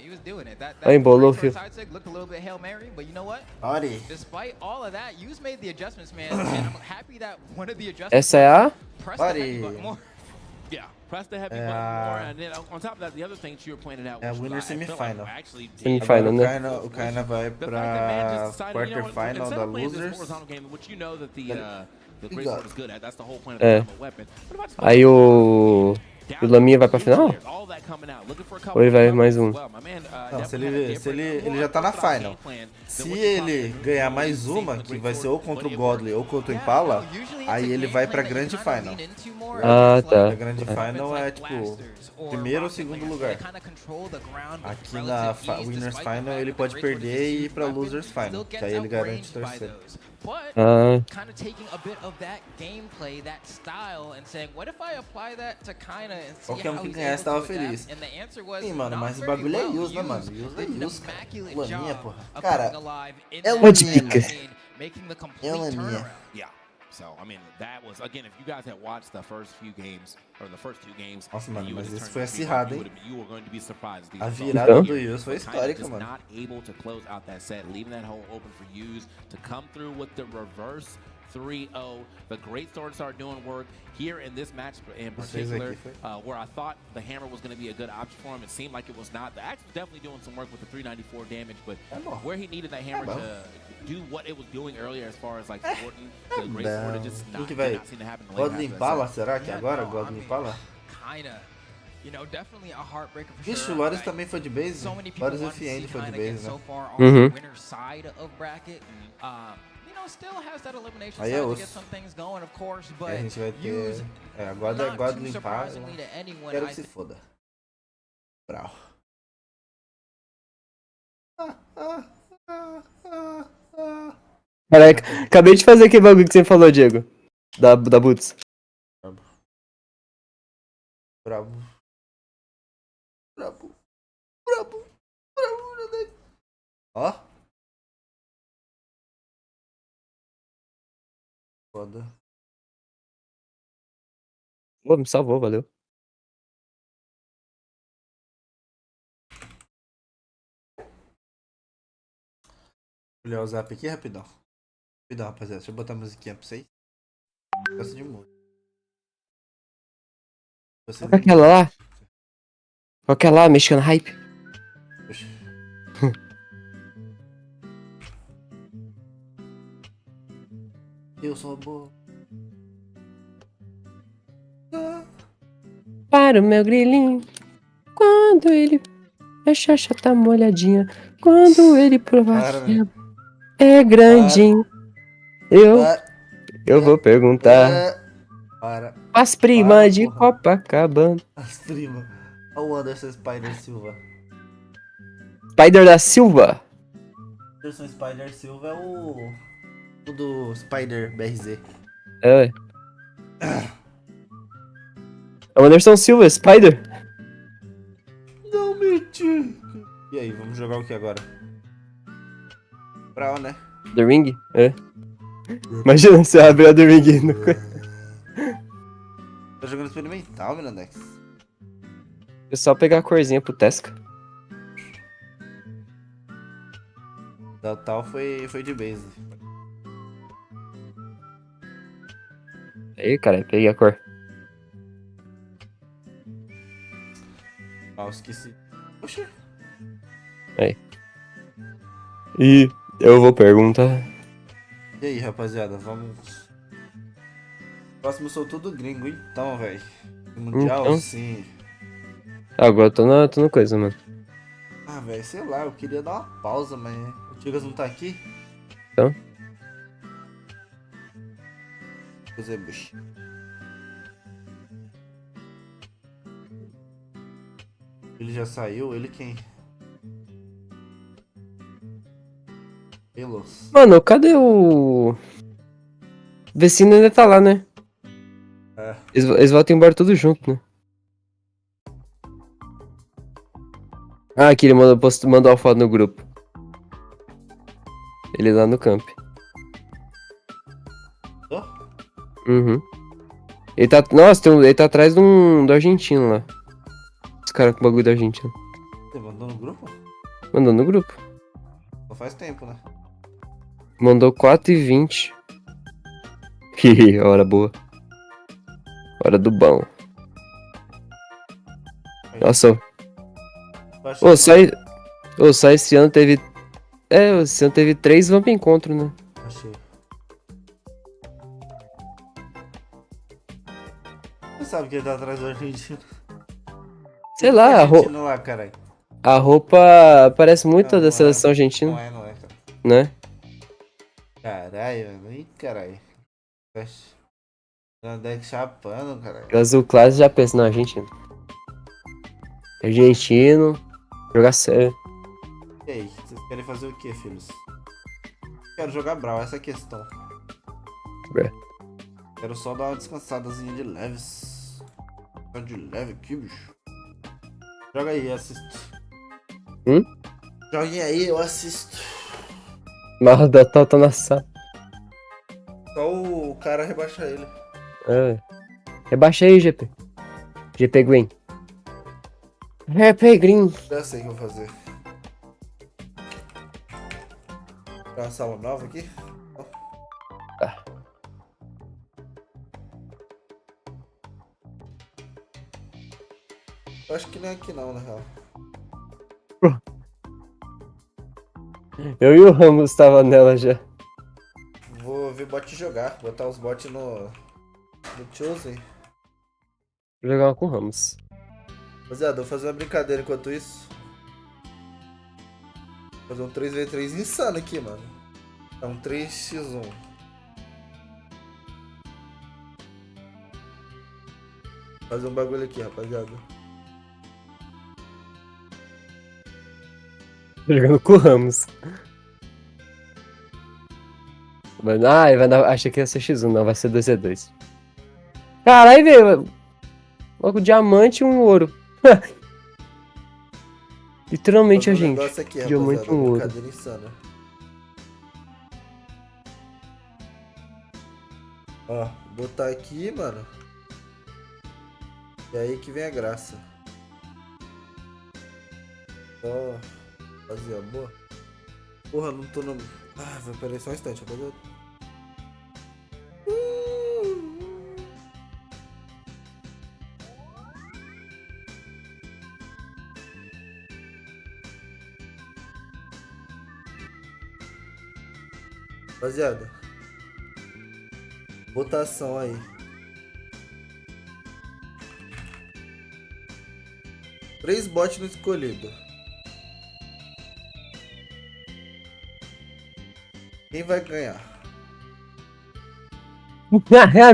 He was doing it. That Aí, embolou, first filho. side sig looked a little bit Hail Mary, but you know what? Ori. Despite all of that, Yus made the adjustments, man. And I'm happy that one of the adjustments Essa é a... pressed the heavy button Ori. more. Yeah, press the heavy button more, and then on top of that, the other thing you were pointing out É a was winner I feel like semifinal. we're actually Semifinal, Agora né? o Kaina vai The fact that man pra just decided, you know what, quarterfinal instead da of playing this Losers. horizontal game, which you know that the great got- sword is good at, that's the whole point of É. the combo weapon. What about just Aí o Laminha vai pra final? all that coming out, looking for a Ou ele vai couple mais of um? well, my man, Não, se definitely had a ele different, já tá na more final. game plan Se than what you ele probably ganhar mais uma, que vai ser ou contra o Godly ou contra o Impala, aí ele vai pra grande final. Ah, tá. A grande final é tipo primeiro ou segundo lugar. Aqui na Winners Final ele pode perder e ir pra Losers Final, que aí ele garante terceiro. Ah. Kind of taking a bit of that gameplay, that style, and saying, what if I apply that to Kaina and see Qualquer how que he's ganhasse able tava to adapt? feliz. And the answer was Sim, mano, not mas o very bagulho é well. Yus, né, mano? Yus Yus é did an Yus, cara. immaculate Laminha, job porra. of Cara, coming alive in é that laminha. lane, making the complete laminha. turnaround. Yeah. So, I mean, that was, again, if you guys had watched the first few games, or the first two games, Nossa, mano, you mas would esse have foi turned to be acirrado, one, hein? you were going to be surprised. A These virada results do here. Yus foi But Kaina histórica, just mano. not able to close out that set, leaving that hole open for Yus to come through with the reverse 3-0. The great swords are doing work here in this match in particular, where I thought the hammer was going to be a good option for him. It seemed like it was not. The axe was definitely doing some work with the 394 damage, but where he needed that hammer to do what it was doing earlier as far as like supporting the great sword, it just did not seem to happen. God limpá-la, será que agora? God limpá-la? Kinda. You know, definitely a heartbreaker for Ixi, sure. o Loris também foi de base. So many people Loris want to see FN foi de Kinda base, get so né? far on the winner side of bracket. You know, still has that elimination Aí side é to osso. get some things going, of course, but A gente vai ter... use agora é not God too limpar. surprisingly to anyone, Quero I que se foda. Brawl. Caraca, acabei de fazer aquele bagulho que você falou, Diego. Da Boots. Brabo. Ó. Foda. Pô, me salvou, valeu. Vou olhar o zap aqui rapidão. Rapidão, rapaziada. Deixa eu botar a musiquinha pra vocês. Gosto de música. Qual que é aquela lá? Qual que é lá, mexicana hype? Poxa. Eu sou boa. Para o meu grilinho. Quando ele... A chacha tá molhadinha. Quando ele provar que é grandinho. Eu vou perguntar. As primas de Copacabana. As primas. Olha o Anderson Spider Silva. Spider da Silva. Anderson Spider Silva é o do Spider BRZ. É. É o Anderson Silva, Spider. Não menti. E aí, vamos jogar o que agora? Brawl, né? The Ring? É. Imagina você abrir a The Ring no... Tá jogando experimental, Mirandex. É só pegar a corzinha pro Tesca. Tal foi de base. Aí, cara, peguei a cor. Ah, esqueci. Poxa. Aí. E eu vou perguntar. E aí, rapaziada, vamos... Próximo sou tudo gringo, então, velho. Mundial, Então? sim. Agora eu tô no coisa, mano. Ah, velho, sei lá, eu queria dar uma pausa, mas o Tigas não tá aqui. Então? Fazer bush. Ele já saiu? Ele quem? Elos. Mano, cadê o... Vecinaa ainda tá lá, né? É. Eles voltam embora tudo junto, né? Ah, aqui ele mandou a foto no grupo. Ele lá no camp. Uhum. Ele tá... Nossa, ele tá atrás do argentino lá. Os caras com o bagulho do argentino. Você mandou no grupo? Mandou no grupo. Só faz tempo, né? Mandou 4h20. Hihi, hora boa. Hora do bom. Nossa. Só esse ano teve... esse ano teve 3 Vamp Encontro, né? Achei. Você sabe que ele tá atrás do argentino? Sei lá, a roupa parece muito da seleção argentina. Não é, cara. Né? Caralho, mano. Ih, caralho. Deck chapando, caralho. Azul classe já pensa, não, argentino. Argentino, jogar sério. E aí, vocês querem fazer o que, filhos? Quero jogar Brawl, essa é a questão. Quero só dar uma descansadazinha de leves. De leve aqui, bicho. Joga aí, eu assisto. Joguem aí, eu assisto. Mas da Tal tá na sala. Só o cara rebaixa ele. Rebaixa aí, GP. GP Green. GP Green. Já sei o que eu vou fazer. Tem uma sala nova aqui? Tá. Eu acho que nem aqui não, na real. Eu e o Ramos tava nela já. Vou ver bot jogar, botar os bots no CHUU. Vou jogar uma com o Ramos. Rapaziada, vou fazer uma brincadeira enquanto isso. Vou fazer um 3v3 insano aqui, mano. É um 3x1. Fazer um bagulho aqui, rapaziada. Jogando com o Ramos. Mano, ai, vai dar. Achei que ia ser X1, não, vai ser 2v2. Caralho, velho. Logo diamante e um ouro. Literalmente a gente. Aqui, diamante e um ouro. brincadeira insana. Ó, botar aqui, mano. E aí que vem a graça. Ó, fazer a boa. Porra, não tô no... Ah, vai parar só um instante, rapaziada. Rapaziada, votação aí. Três bots no escolhido. Quem vai ganhar?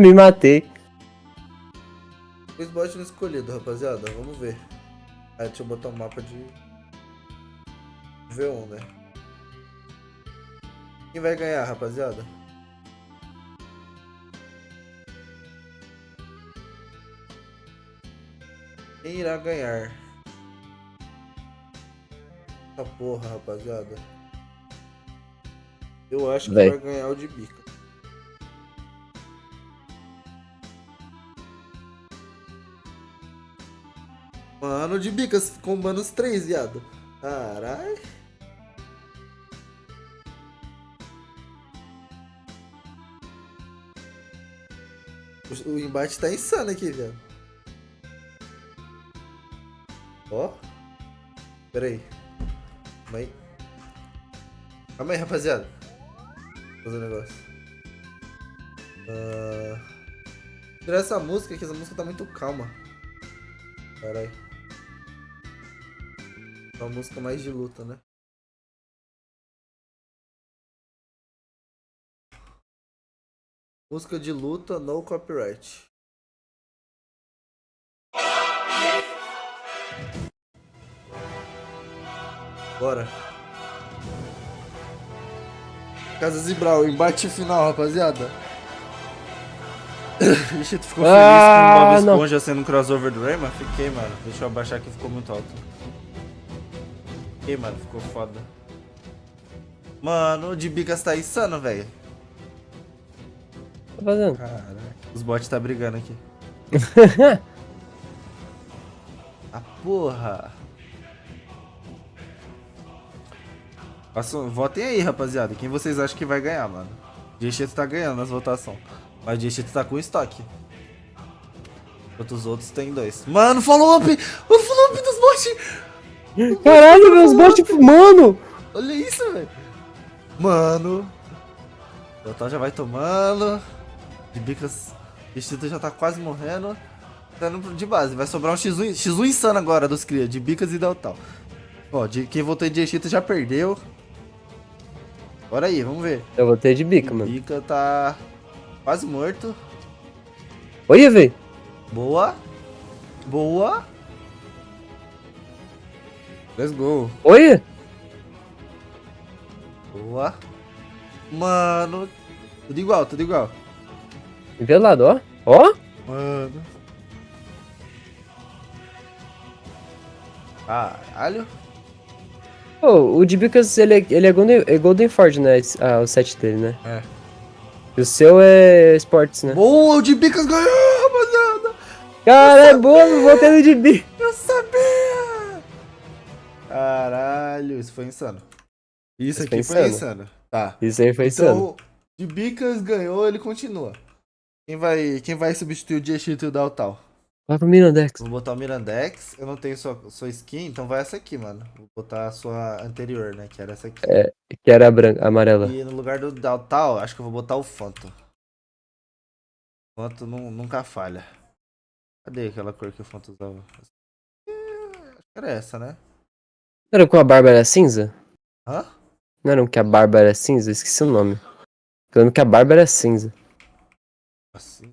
Me matei. Três bots no escolhido, rapaziada. Vamos ver. Aí, deixa eu botar um mapa de V1, né? Quem vai ganhar, rapaziada? Quem irá ganhar? Essa porra, rapaziada. Eu acho que vai ganhar o de bica. Mano, o de bicas combando os três, viado. Caralho. O embate tá insano aqui, velho. Ó. Pera aí. Calma aí. Calma aí, rapaziada. Vou fazer um negócio. Tirar essa música, que essa música tá muito calma. Caralho. É uma música mais de luta, né? Música de luta, no copyright. Bora. Casas e Brawl, embate final, rapaziada. Ixi, tu ficou feliz com o Bob Esponja sendo um crossover do Rayman? Fiquei, mano. Deixa eu abaixar que ficou muito alto. Fiquei, mano. Ficou foda. Mano, o de bicas tá insano, velho. Tá fazendo? Caraca. Os bots tá brigando aqui. Ah, porra. Votem aí, rapaziada. Quem vocês acham que vai ganhar, mano? Dieshitos tá ganhando nas votações. Mas o Dieshitos tá com estoque. Enquanto os outros tem dois. Mano, follow-up! O follow-up dos bots! Caralho, meus bots, mano! Olha isso, velho. Mano. O total já vai tomando. De bicas. Dieshitos já tá quase morrendo. Tá indo de base. Vai sobrar um X1 insano agora dos cria. De bicas e Deltal. Ó, quem votou em Dieshitos já perdeu. Bora aí, vamos ver. Eu votei de bica, mano. Bica tá quase morto. Olha, velho. Boa. Boa. Let's go. Olha. Boa. Mano. Tudo igual, tudo igual. Nivelado, ó. Ó. Mano. Caralho. Oh, o de bicas, ele é Golden Ford, né? O set dele, né? É. E o seu é Sports, né? Boa, o de bicas ganhou, rapaziada. Cara, é boa, eu botei no de bicas. Eu sabia. Caralho, isso foi insano. Isso aqui foi insano. Tá. Isso aí foi insano. Então, de bicas ganhou, ele continua. Quem vai substituir o Dieshitos e o Deltal? Vai pro Mirandex. Vou botar o Mirandex. Eu não tenho sua skin, então vai essa aqui, mano. Vou botar a sua anterior, né? Que era essa aqui. É, que era a branca, a amarela. E no lugar do Daltal, acho que eu vou botar o Phantom. O Phantom nunca falha. Cadê aquela cor que o Phantom usava? Acho que era essa, né? Não era com a barba era cinza? Hã? Não era um que a barba era cinza? Eu esqueci o nome. Eu lembro que a barba era cinza. Assim.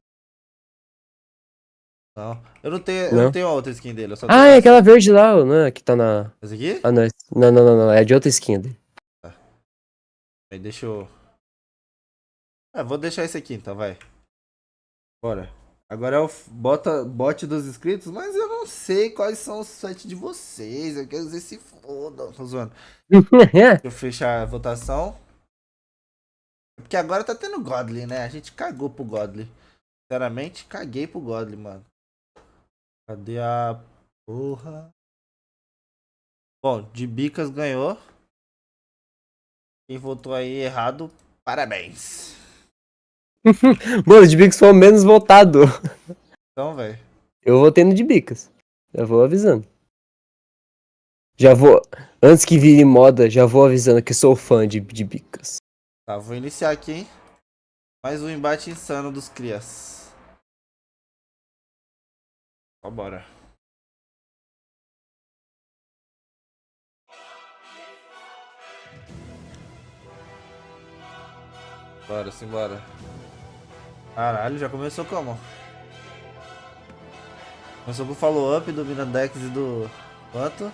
Não. Eu não Não? tenho a outra skin dele. Eu só Ah, tenho é aquela verde lá, não é? Que tá na... essa aqui? Ah, não. Não. É de outra skin dele. Aí deixa eu... vou deixar esse aqui então, vai. Bora. Agora é o bot dos inscritos, mas eu não sei quais são os sites de vocês. Eu quero dizer se foda. Tô zoando. Deixa eu fechar a votação. Porque agora tá tendo Godly, né? A gente cagou pro Godly. Sinceramente, caguei pro Godly, mano. Cadê a porra? Bom, de Bicas ganhou. Quem votou aí errado, parabéns. Mano, o de Bicas foi o menos votado. Então, velho. Eu votei no de Bicas. Já vou avisando. Já vou... Antes que vire moda, já vou avisando que sou fã de Bicas. Tá, vou iniciar aqui, hein? Mais um embate insano dos crias. Vambora. Bora, simbora. Caralho, já começou como? Começou com o follow-up do Mirandex e do... Quanto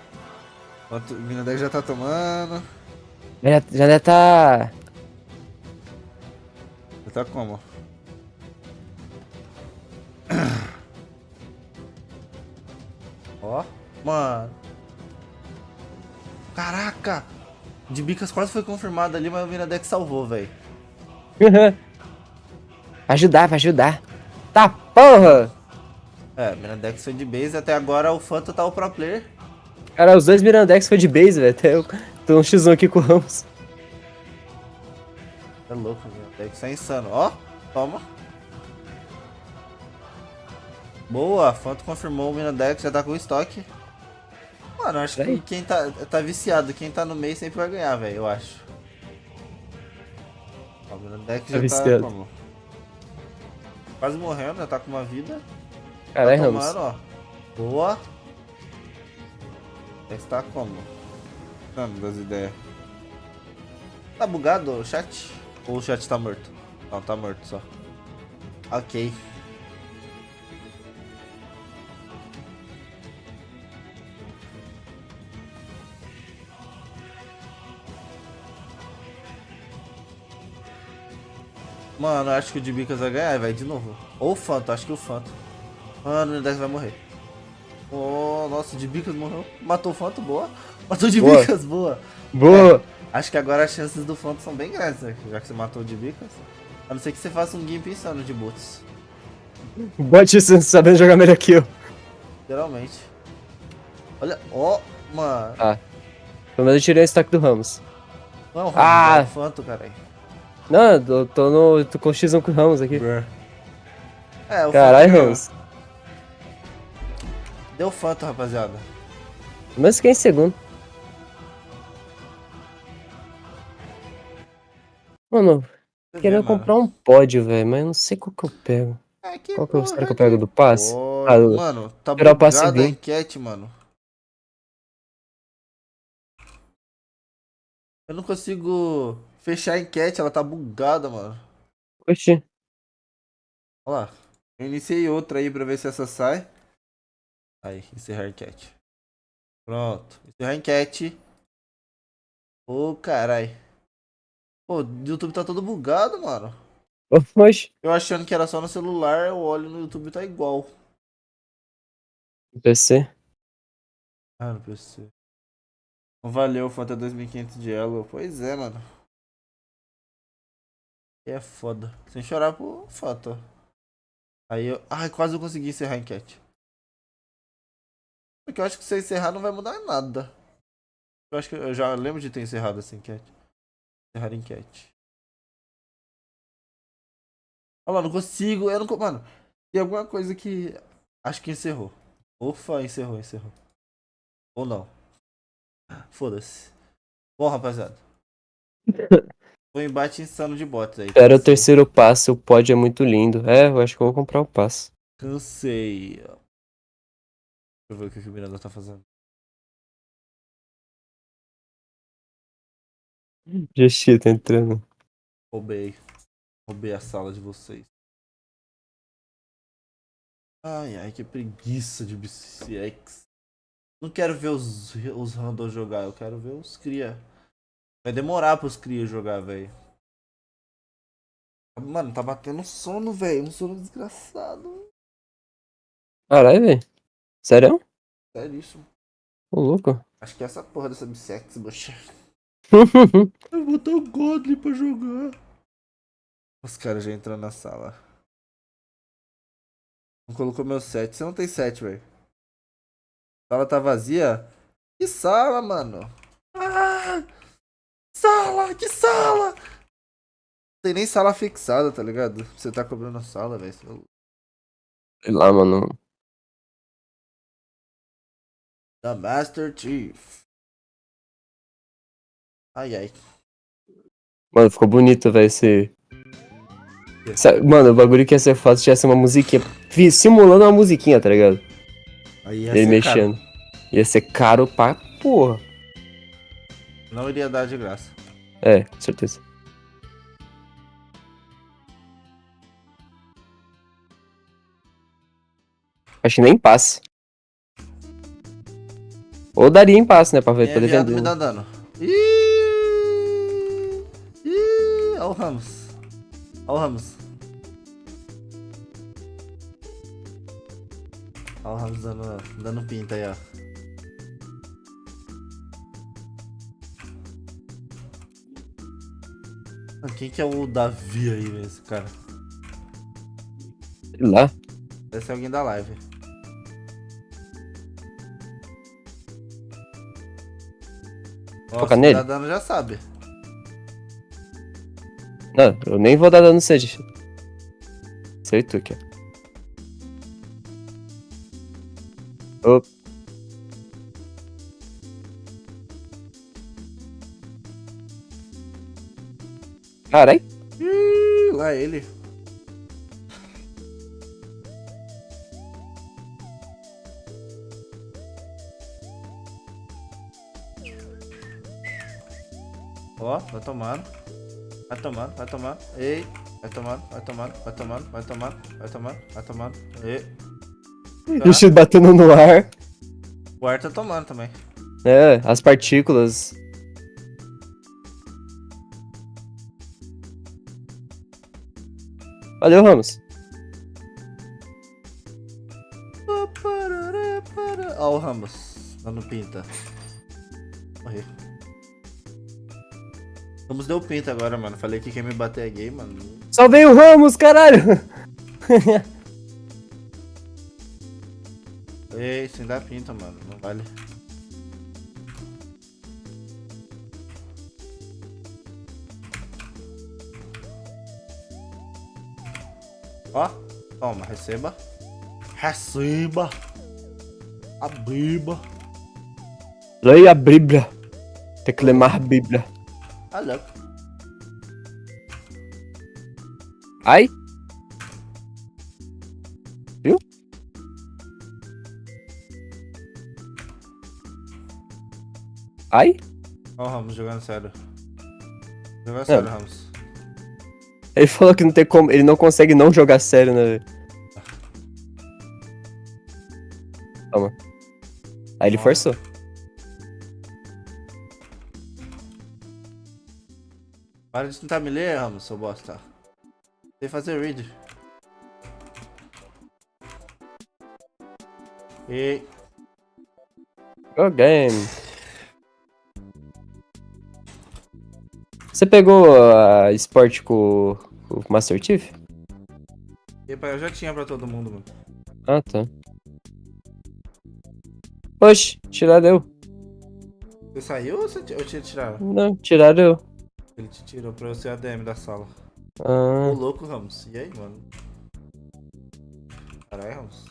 o Mirandex já tá tomando. Já deve tá... Já tá como? Ó, mano. Caraca! De Bicas quase foi confirmado ali, mas o Mirandex salvou, velho. Vai ajudar. Tá, porra! É, Mirandex foi de base, até agora o Phantom tá o pro player. Cara, os dois Mirandex foi de base, velho. Até eu tô um x1 aqui com o Ramos. É louco, Mirandex é insano. Ó, toma. Boa, Phantom confirmou o Mirandex, já tá com estoque. Mano, acho que quem tá viciado, quem tá no meio sempre vai ganhar, velho, eu acho. Ó, o Mirandex já tá como? Quase morrendo, já tá com uma vida. Caralho, tá Ramos. tomando, ó. Boa. Esse tá como? Não das ideias. Tá bugado o chat? Ou o chat tá morto? Não, tá morto só. Ok. Mano, acho que o de Bicas vai ganhar, vai de novo. Ou o Phantom, acho que o Phantom. Mano, o Index vai morrer. Oh, nossa, o de Bicas morreu. Matou o Phantom, boa. Matou o de Bicas, boa. Boa. Acho que agora as chances do Phantom são bem grandes, né? Já que você matou o de Bicas. A não ser que você faça um gimp insano de boots. Bote isso sabendo jogar melhor que eu. Literalmente. Olha, ó, mano. Ah. Pelo menos eu tirei o estoque do Ramos. Não é o Ramos, é o Phantom, caralho. Não, eu tô com o x1 com o Ramos aqui. É, o Caralho, Phantom Ramos. deu Phantom, rapaziada. Mas fiquei em segundo. Mano, queria comprar um pódio, velho, mas eu não sei qual que eu pego. Qual que será que eu pego do passe? Mano, tá esperar o passe bugada a vir. enquete, mano. Eu não consigo fechar a enquete, ela tá bugada, mano. Oxi. Olha lá. Eu iniciei outra aí pra ver se essa sai. Aí, encerrar a enquete. Pronto. Encerrar a enquete. Ô, carai. Pô, o YouTube tá todo bugado, mano. Oxi. Eu achando que era só no celular, eu olho no YouTube tá igual. PC. Ah, no PC. Valeu, Fanta 2500 de elo. Pois é, mano. É foda. Sem chorar pro Fanta. Aí eu... Ai, quase eu consegui encerrar a enquete. Porque eu acho que se eu encerrar não vai mudar nada. Eu acho que eu já lembro de ter encerrado essa enquete. Encerrar a enquete. Olha lá, não consigo. Eu não... Mano, tem alguma coisa que Acho que encerrou. Ufa, encerrou. Ou não. Foda-se. Bom, rapaziada. Foi um embate insano de bots aí. Era o terceiro passe, o pod é muito lindo. É, eu acho que eu vou comprar o passe. Cansei. Deixa eu ver o que o Miranda tá fazendo. Dieshitos entrando. Roubei a sala de vocês. Ai, que preguiça de BCX. Não quero ver os random jogar, eu quero ver os cria. Vai demorar pros cria jogar, velho. Mano, tá batendo sono, velho. Um sono desgraçado. Caralho, velho. Sério? Seríssimo. Ô, louco. Acho que é essa porra dessa BCX, mocha. Eu vou botar o Godly pra jogar. Os caras já entrando na sala. Não colocou meu 7. Você não tem 7, velho. A sala tá vazia? Que sala, mano? Ah! Sala! Que sala! Não tem nem sala fixada, tá ligado? Você tá cobrando a sala, velho. Sei lá, mano. The Master Chief. Ai. Mano, ficou bonito, velho, esse... Mano, o bagulho que ia ser fácil se tivesse uma musiquinha. Simulando uma musiquinha, tá ligado? Aí ia Ele ser mexendo. caro. Ia ser caro pra porra. Não iria dar de graça. É, com certeza. Acho que nem passe. Ou daria em passe, né? Pra ver, poder viado vender. me dá dano. Olha o Ramos. Olha o Ramos. Olha o Ramos dando pinta aí, ó. Quem que é o Davi aí, velho, esse cara? Sei lá. Deve ser alguém da live. Foca nele? Tá dando já sabe. Não, eu nem vou dar dano no Sete. Sei tu aqui, ó. Opa. Carai. Lá ele. Ó, vai tomando. Vai tomando. Ei. Vai tomando. Ei. Deixa ele batendo no ar. O ar tá tomando também. É, as partículas. Valeu, Ramos. Ó o Ramos. Dando pinta. Morri. Ramos deu pinta agora, mano. Falei que quem me bater é gay, mano. Salvei o Ramos, caralho! Ei, sem dar pinta, mano. Não vale. Ó, toma, receba. Receba. A Bíblia. Leia a Bíblia. Tem que ler mais a Bíblia. Ah, louco. Ai. Viu? Ai. Ó o Ramos jogando sério. Jogando sério, Ramos. Ele falou que não tem como, ele não consegue não jogar sério, né, velho? Toma. Aí ele forçou. Para de tentar me ler, Ramos, seu bosta. Tem que fazer read. E... Go game. Você pegou a Sport com o Master Chief? Epa, eu já tinha pra todo mundo, mano. Ah, tá. Oxi, tiraram eu. Você saiu ou eu tinha tirado? Não, tiraram eu. Ele te tirou pra eu ser ADM da sala. Ah. Ô louco, Ramos. E aí, mano? Caralho, Ramos.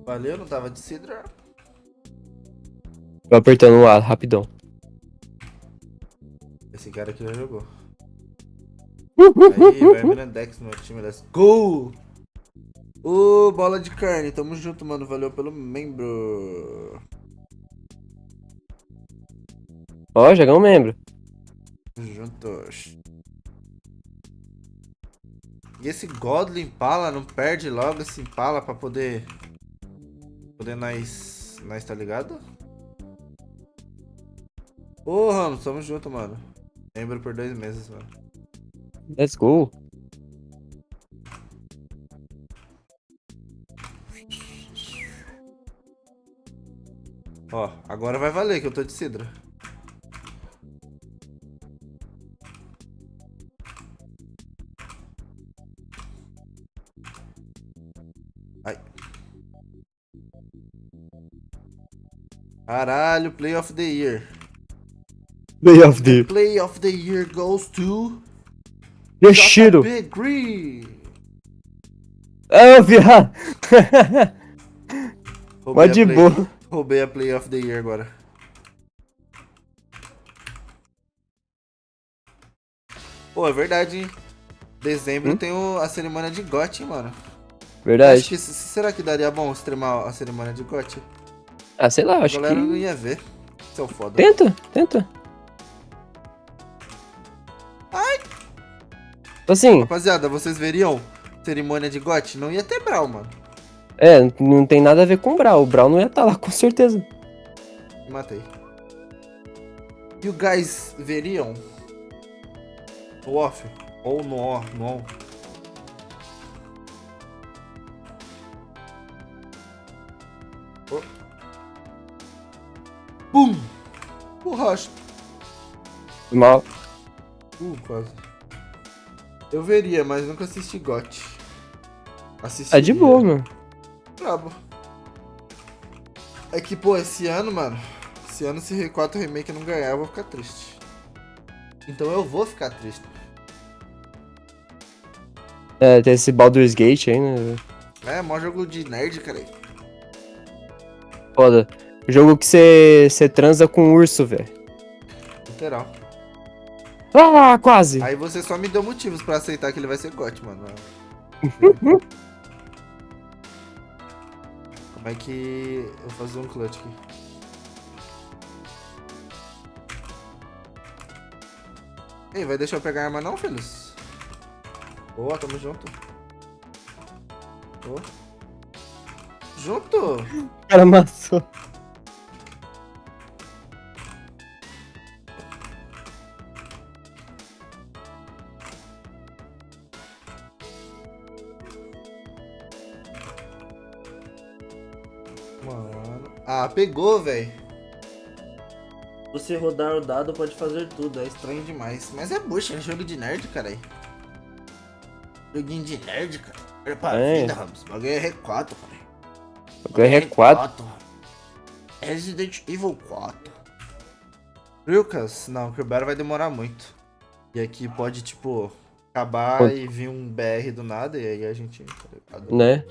Valeu, não tava de Sidra. Tô apertando o A, rapidão. Esse cara aqui já jogou. Aí, vai Mirandex no meu time, let's go! Ô, bola de carne, tamo junto, mano. Valeu pelo membro. Ó, já ganhou um membro. Juntos. E esse Godly Impala não perde logo esse Impala pra poder nós tá ligado? Ô, Ramos, tamo junto, mano. Membro por 2 meses, mano. Let's go. Ó, agora vai valer que eu tô de Sidra. Ai. Caralho, Play of the Year. Play of the... Play of the Year goes to... Dieshitos. Green. Ah, viado. Mó de boa. Roubei a Play of the Year agora. Pô, é verdade, hein? Dezembro tem a cerimônia de GOT, hein, mano. Verdade. Acho que, será que daria bom streamar a cerimônia de GOT? Ah, sei lá, acho que... A galera que... não ia ver. Seu foda. Tenta. Ai! Assim... Rapaziada, vocês veriam cerimônia de GOT? Não ia ter Brawl, mano. É, não tem nada a ver com o Brawl. O Brawl não ia estar lá, com certeza. Matei. You guys veriam? No off? Ou no on? No on? Oh. Bum! Borracha. Mal. Quase. Eu veria, mas nunca assisti GOT. É de boa, mano. Brabo. É que, pô, esse ano, mano. Esse ano, se 4 Remake não ganhar, eu vou ficar triste. Então eu vou ficar triste. É, tem esse Baldur's Gate aí, né? É, mó jogo de nerd, cara. Foda. Jogo que você transa com um urso, velho. Literal. Ah, quase. Aí você só me deu motivos pra aceitar que ele vai ser GOT, mano. Como é que eu vou fazer um clutch aqui? Ei, vai deixar eu pegar a arma não, filhos? Boa, tamo junto. Boa. Junto! O cara amassou. Mano. Ah, pegou, velho. Você rodar o dado pode fazer tudo, é estranho demais. Mas é bucha, é jogo de nerd, caralho. Joguinho de nerd, cara. Olha pra vida, Ramos. O bagulho é R4, cara. O bagulho é R4. Resident Evil 4. Lucas, não, que o Battle vai demorar muito. E aqui pode, tipo, acabar e vir um BR do nada e aí a gente... Né?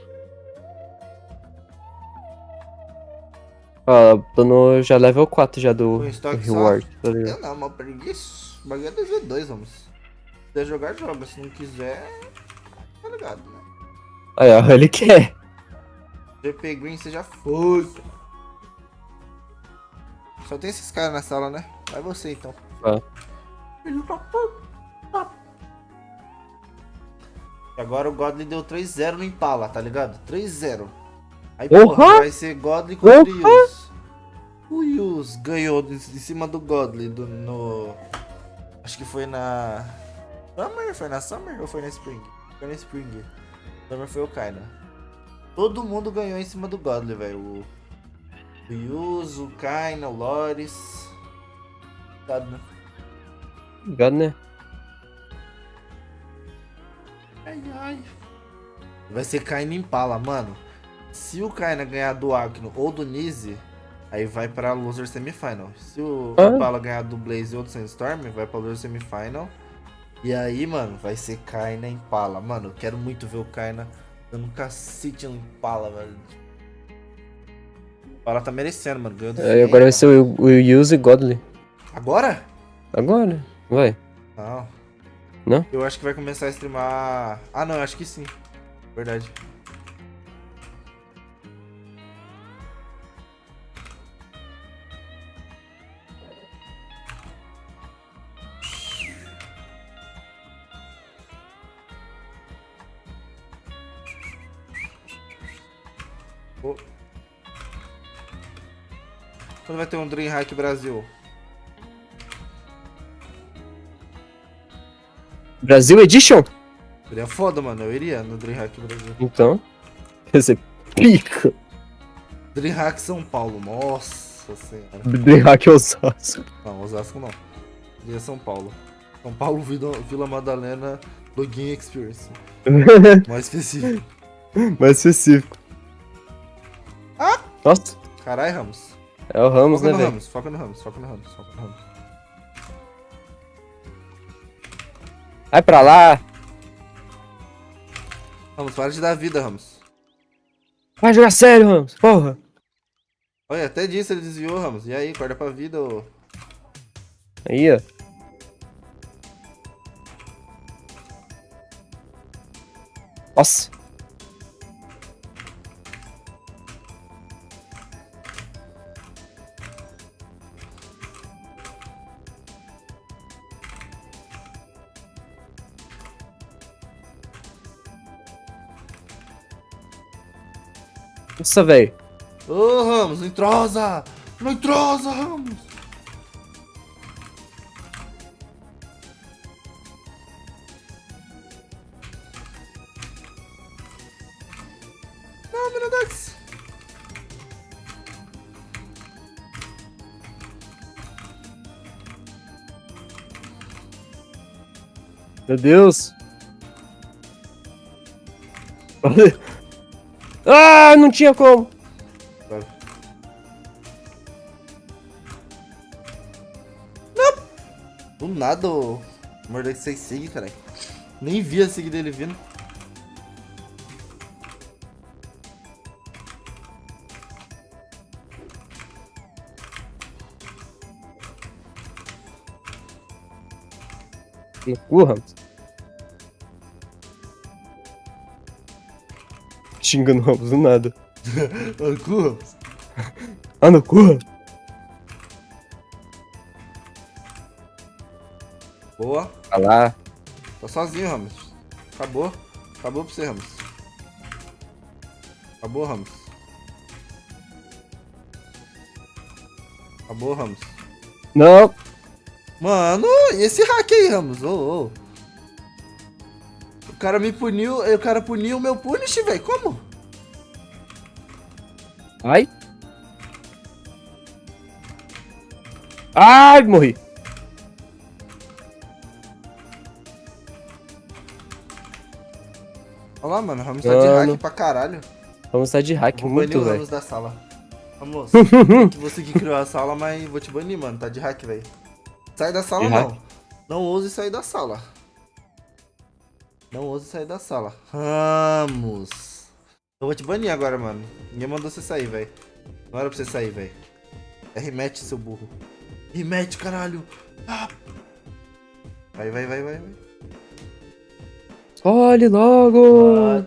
Ó, tô no já level 4 já do reward. Tá ligado? Eu não, mas preguiça. O bagulho é 2v2, vamos. Se quiser jogar, joga. Se não quiser, tá ligado, né? Aí, ó, ele quer. GP Green, você já foi. Só tem esses caras na sala, né? Vai você, então. E agora o Godly deu 3-0 no Impala, tá ligado? 3-0. Aí, porra, vai ser Godly contra o Yus. O Yus ganhou em cima do Godly no... Acho que foi na... Summer? Foi na Summer ou foi na Spring? Foi na Spring. Summer foi o Kaina. Todo mundo ganhou em cima do Godly, velho. O Yus, o Kaina, o Loris. Obrigado, né? Obrigado, né? Ai, ai. Vai ser Kaina Impala, mano. Se o Kaina ganhar do Akno ou do Nise, aí vai pra loser semifinal. Se o Impala ganhar do Blaze ou do Sandstorm, vai pra loser semifinal. E aí, mano, vai ser Kaina Impala. Mano, eu quero muito ver o Kaina dando cacete no Impala, velho. Ela tá merecendo, mano. Ganhou do Aí agora vai ser o Use e Godly. Agora? Agora, vai. Não. Não? Eu acho que vai começar a streamar... Ah, não, eu acho que sim. Verdade. Oh. Quando vai ter um Dreamhack Brasil? Brasil Edition? Seria foda, mano. Eu iria no Dreamhack Brasil. Então. Quer dizer, pica. Dreamhack São Paulo. Nossa senhora. Dreamhack Osasco. Não, Osasco não. Iria São Paulo. São Paulo, Vila Madalena, Login Experience. Mais específico. Mais específico. Ah! Nossa. Caralho, Ramos. É o Ramos, Foca né, no velho? Ramos, foca no Ramos, foca no Ramos, foca no Ramos. Vai pra lá. Ramos, para de dar vida, Ramos. Vai jogar sério, Ramos. Porra. Olha, até disso ele desviou, Ramos. E aí, corda pra vida, ô. Aí, ó. Nossa. Nossa, velho. Ô, Ramos, não entrosa! Não entrosa, Ramos! Não, Minodex! Meu Deus. Ah, não tinha como. Não. Do nada o Mordex 6 sig, caralho. Nem vi a sig dele vindo. No cu, Ramos. Xingando o Ramos do nada. No cu, Ramos. Ah, no cu. Boa. Vai lá. Tá sozinho, Ramos. Acabou. Acabou pra você, Ramos. Acabou, Ramos. Acabou, Ramos. Não. Mano, e esse hack aí, Ramos? Ô, ô. O cara me puniu, o cara puniu o meu punish, velho. Como? Ai. Ai, morri. Olha lá, mano. O Ramos tá de hack pra caralho. Vamos tá de hack Vou muito, banir o velho. Ramos da sala. Vamos. Você que criou a sala, mas vou te banir, mano. Tá de hack, velho. Sai da sala, De não. hack? Não ouse sair da sala. Não ouse sair da sala. Ramos. Eu vou te banir agora, mano. Ninguém mandou você sair, velho. Não era pra você sair, velho. É rematch, seu burro. Rematch, caralho. Ah. Vai, vai, vai, vai, vai. Olhe logo.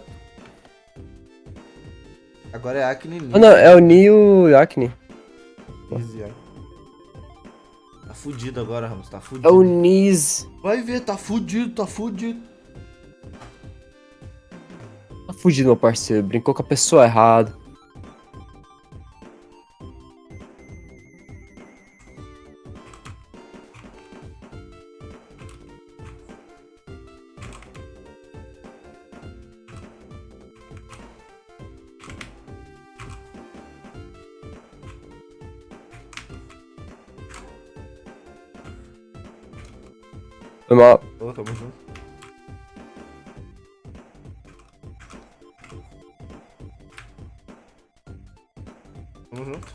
Agora é Acne. Ah, não, é o Neo Acne. Tá fudido agora, Ramos. Tá fudido. É o Nis. Vai ver, tá fudido, tá fudido. Tá fugindo, meu parceiro. Brincou com a pessoa errada. Foi mal. Ô, tamo junto. Tamo junto.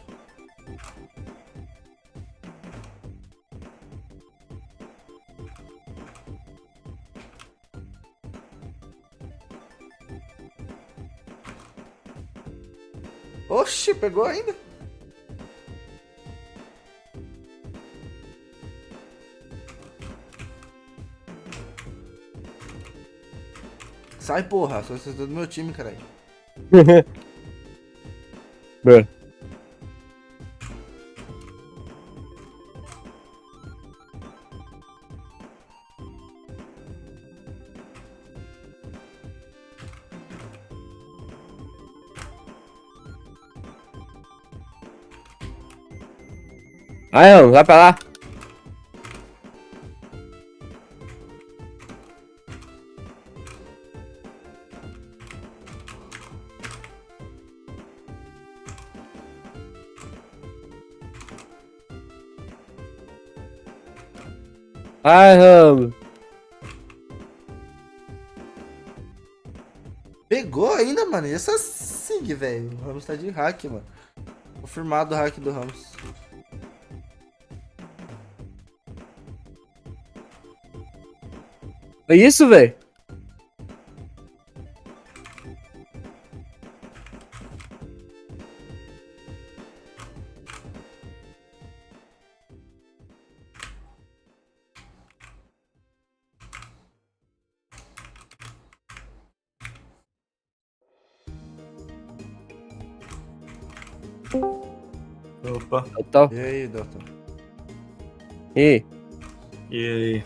Oxi, pegou ainda? Sai, porra. Só você tá do meu time, caralho. Bruh. Vai, Ramos, vai pra lá. Vai, Ramos. Pegou ainda, mano. E essa SIG, velho. O Ramos tá de hack, mano. Confirmado o hack do Ramos. É isso, velho? Opa. Total. E aí, doutor? E aí?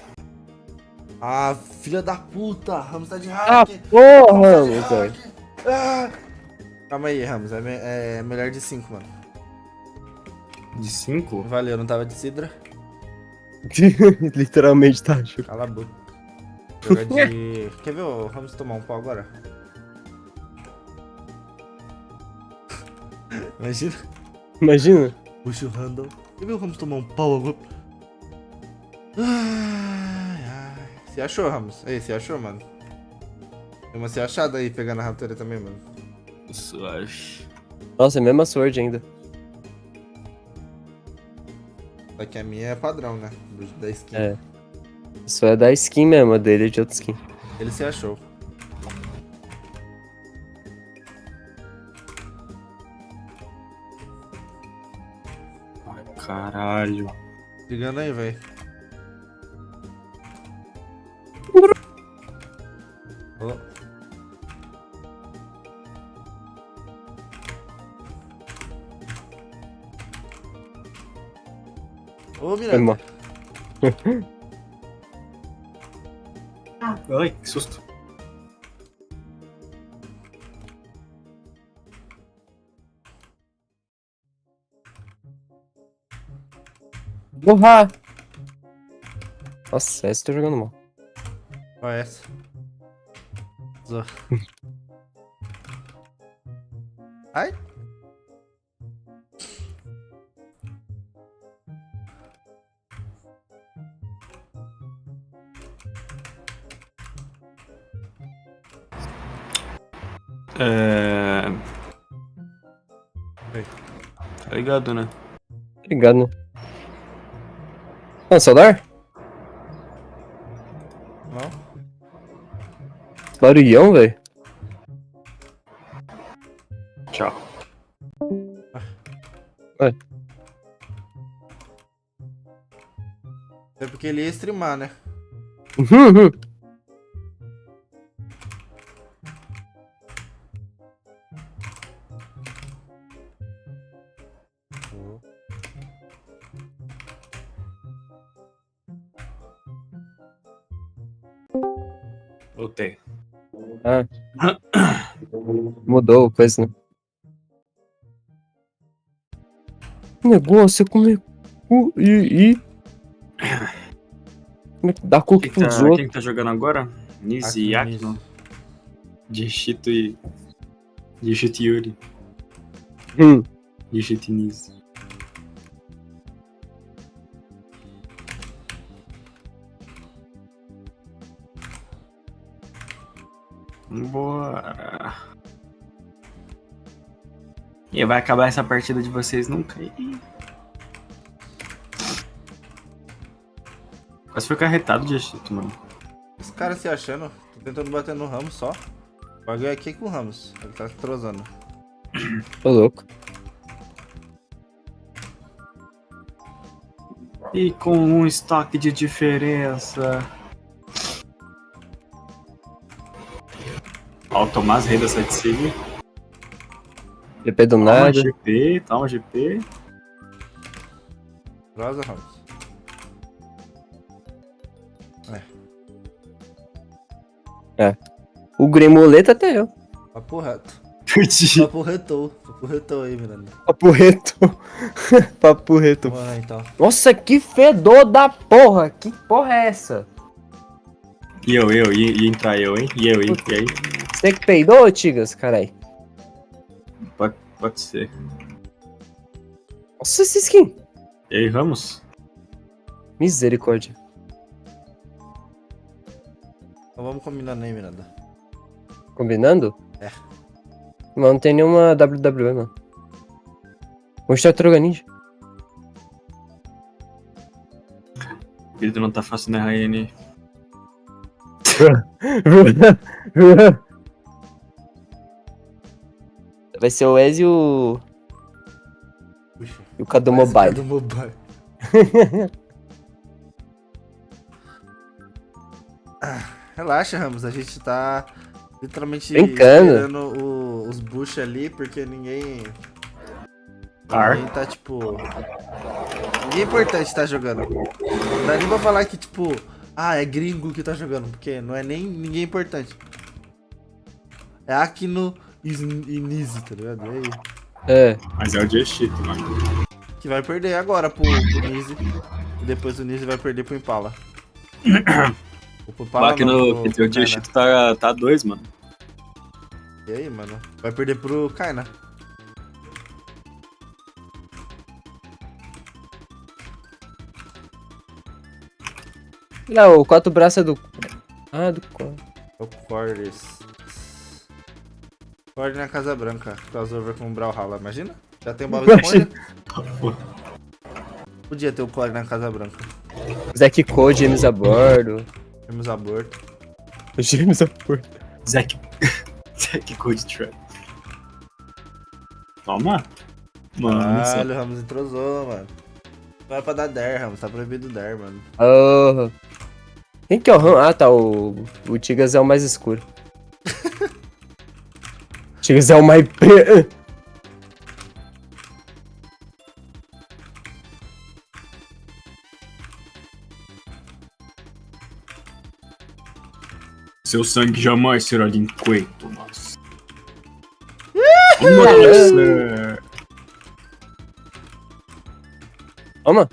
Ah, filha da puta. Ramos tá de hack. Ah, porra, Ramos Ramos, tá de velho. hack. Ah. Calma aí, Ramos. É melhor de 5, mano. De 5? Valeu, não tava de Sidra. Literalmente, tá, Chu. Cala a boca. Jogar de... Quer ver o Ramos tomar um pau agora? Imagina. Imagina. Puxa o handle. Quer ver o Ramos tomar um pau agora? Ai, ai. Se achou, Ramos? Ei, se achou, mano? Tem uma se achada aí pegando a raptora também, mano. Suave. Nossa, é a mesma sword ainda. Só que a minha é padrão, né? Da skin. É. Isso é da skin mesmo, a dele é de outra skin. Ele se achou. Ai, caralho. Ligando aí, velho. Oh. Ô, Miranda. Ai, que susto. Porra! Nossa, essa eu tô jogando mal. Olha essa. Zô. Ai. Tá ligado, né? Obrigado, né? Ah, soldar? Não. Barulhão, velho. Tchau. Ué. É porque ele ia streamar, né? Voltei. Ah. Mudou coisa, né? O negócio é comer cu e... Como é que dá cookie pros outros? Quem tá jogando agora? Mesi e Akno. Dieshito e... Dieshito e Yuri. Dieshito e Nise. Bora. E vai acabar essa partida de vocês nunca. Quase foi carretado de Dieshito, mano. Esse cara se achando. Tô tentando bater no Ramos só. O bagulho é aqui com o Ramos. Ele tá trozando. Tô louco. E com um estoque de diferença. Ó, tomar as redes da Sete Sig. GP do Toma nada. GP, toma GP. Rosa, Ramos. O Gremoleta até eu. Papo reto. Perdi. Papo retou aí, Miranda. Papo reto. Papo reto. Vamos lá, então. Nossa, que fedor da porra. Que porra é essa? Ia entrar eu, hein? E aí? Você que peidou, Tigas? Carai. Pode ser. Nossa, esse skin. E aí, Ramos? Misericórdia. Então vamos combinando aí, Miranda. Combinando? É. Mano, não tem nenhuma WWE, mano. Vamos Tartaruga Ninja. Ele não tá fácil, né, Rayane? Vai ser o Ez e o... Puxa. E o Cadu Mobile. Cadu Mobile. Relaxa, Ramos. A gente tá literalmente brincando. esperando os bush ali, porque ninguém tá, tipo... Ninguém importante tá jogando. Não dá nem pra falar que, tipo... Ah, é gringo que tá jogando, porque não é nem ninguém importante. É Akino e Nisi, tá ligado? E aí? É. Mas é o Dieshitos, mano. Que vai perder agora pro Nisi. E depois o Nisi vai perder pro Impala. O Impala Lá que no o Dieshitos tá 2, mano. E aí, mano? Vai perder pro Kaina. Não, o 4 braços é do... Ah, do... O Cordes. Cord na Casa Branca. Crossover com o Brawlhalla, imagina? Já tem o Bob Esponja? Podia ter o Cord na Casa Branca. Zack Code, James a bordo. James aborto. James a bordo. Zack Code Trap. Toma. Mano, Caralho, o Ramos entrosou, mano. Não era pra dar dare, Ramos. Tá proibido dare, mano. Oh. Quem que é o Ram? Ah, tá. O Tigas é o mais escuro. Tigas é o mais... Seu sangue jamais será linquento, mas... Nossa! Toma.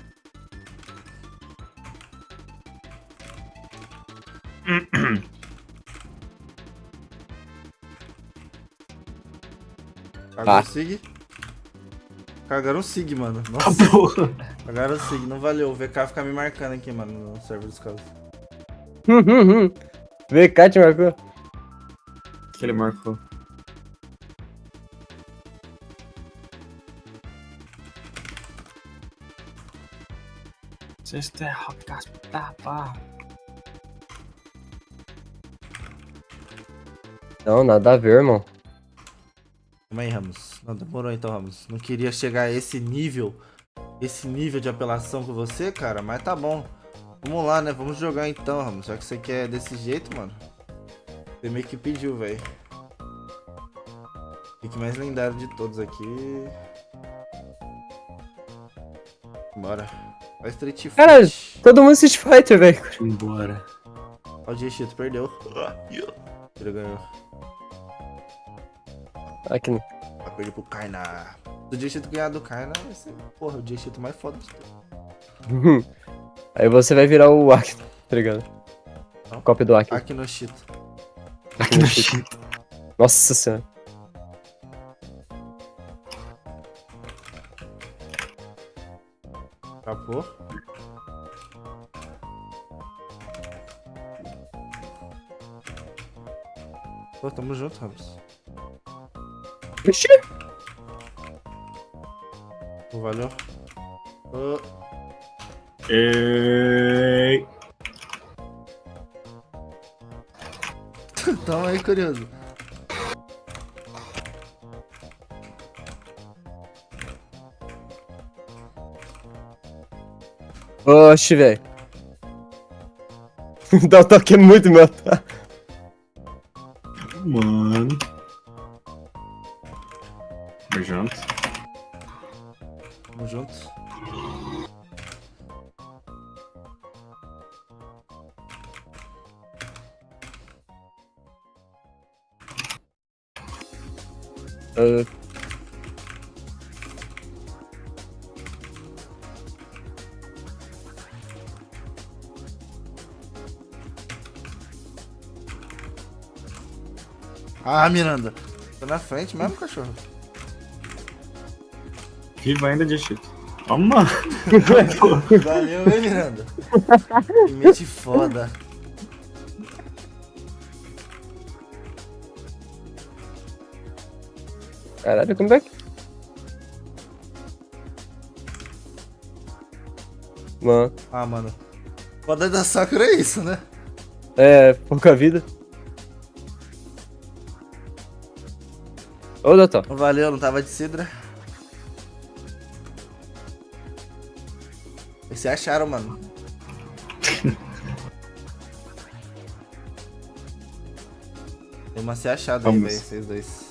Cagaram o Sig? Cagaram o Sig, mano. Nossa. Cagaram o Sig, não valeu. O VK fica me marcando aqui, mano, no server dos caras. VK te marcou? Que ele marcou. Sexta é rapaz, tapa. Não, nada a ver, irmão. Calma aí, Ramos. Não, demorou então, Ramos. Não queria chegar a esse nível de apelação com você, cara, mas tá bom. Vamos lá, né? Vamos jogar então, Ramos. Já que você quer desse jeito, mano. Você meio que pediu, velho. Pique mais lendário de todos aqui. Bora. Vai Street Fight. Cara, todo mundo Street Fighter, velho. Embora. Ó, o Dieshitos perdeu. Ele ganhou. Aqui não. Vai perder pro Kaina. Se o Dieshitos ganhar do Kaina, vai ser, porra, o Dieshitos mais foda de tudo. Aí você vai virar o Akino, tá ligado? Cópia do Akino. Akino Shit. Akino Shit. Nossa senhora. Acabou. Pô, tamo junto, Ramos. Ixi. Pô, valeu. Ô. Ei. Tamo aí, curioso. Oxi, velho. Dá o toque é muito meu, tá? Mano. Tamo junto. Tamo junto. Ah, Miranda. Tá na frente mesmo, cachorro. Viva ainda, Dieshitos. Toma! Valeu, hein, Miranda. Que mente foda. Caralho, comeback. Mano. Ah, mano. Foda da Sakura é isso, né? É, pouca vida. Ô, doutor. Valeu, não tava de Sidra. Eles se acharam, mano. Tem uma se achada aí, velho, vocês dois.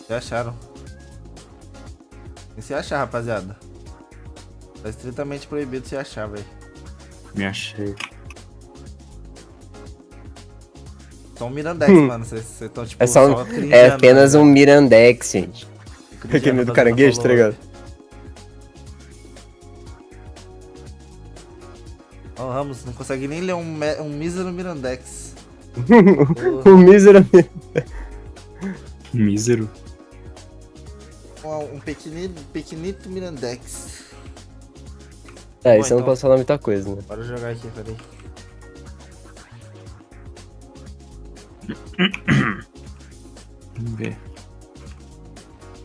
Se acharam. Tem que se achar, rapaziada. Tá estritamente proibido se achar, velho. Me achei. Só um Mirandex, mano. Vocês estão tipo só é apenas um Mirandex, gente. Aquele do caranguejo, tá ligado? Ó, o Ramos não consegue nem ler um mísero Mirandex. Um mísero. Mísero. Um pequenito Mirandex. É, isso eu não posso falar muita coisa, né? Bora jogar aqui, peraí. Vamos ver.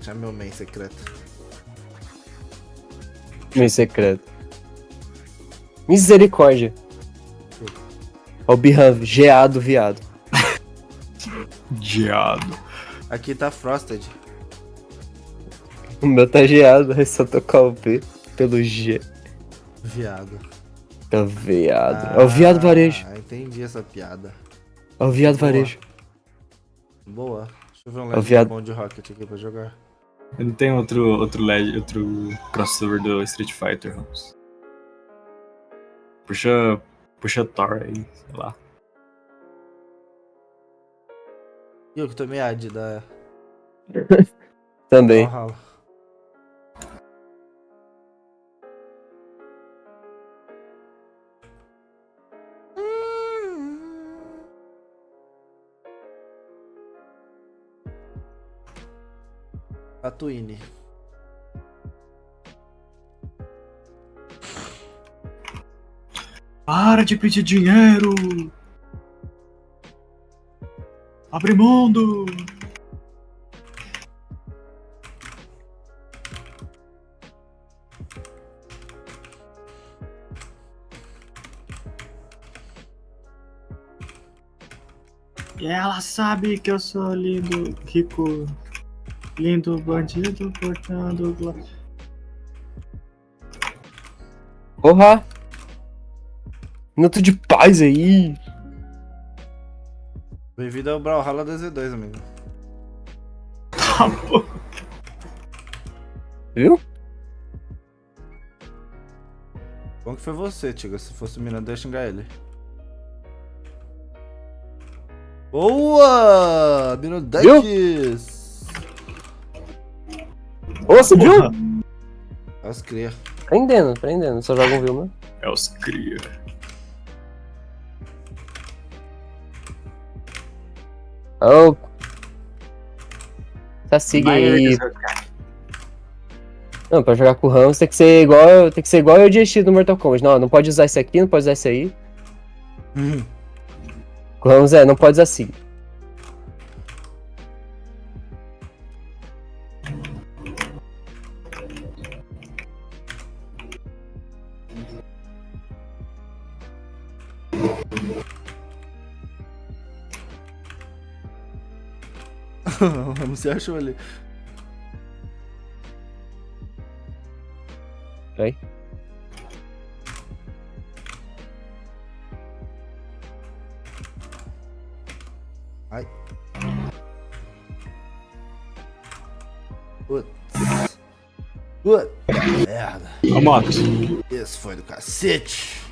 Já meu main secreto. Main secreto. Misericórdia. Ó o Bihan, geado, viado. Geado. Aqui tá Frosted. O meu tá geado, é só tocar o P pelo G. Viado. É o viado. É o viado varejo. Ah, entendi essa piada. É o viado varejo. Boa. Deixa eu ver um É o viado. bom de Rocket aqui pra jogar. Eu não tenho outro crossover do Street Fighter, Ramos. Puxa Thor aí, sei lá. E eu que tomei ad da... Também. Brawlhalla. Tatooine. Para de pedir dinheiro! Abre mundo! E ela sabe que eu sou lindo, rico, lindo bandido, portando... Porra! Minuto de paz aí! Bem-vindo ao Brawlhalla da Z2, amigo. Tá bom. Viu? Bom que foi você, Tiga. Se fosse o Miranda, eu ia xingar ele. Boa! Mirandex! Ô, você viu? É os cria. Prendendo. Só joga um viu, né? É os cria. Oh. Essa siga aí. Não, pra jogar com o Ramos tem que ser igual eu Dieshitos no Mortal Kombat. Não pode usar esse aqui, não pode usar esse aí. Com o Ramos não pode usar siga. Vamos se achou ali. Aí. Puta merda. A moto. Esse foi do cacete.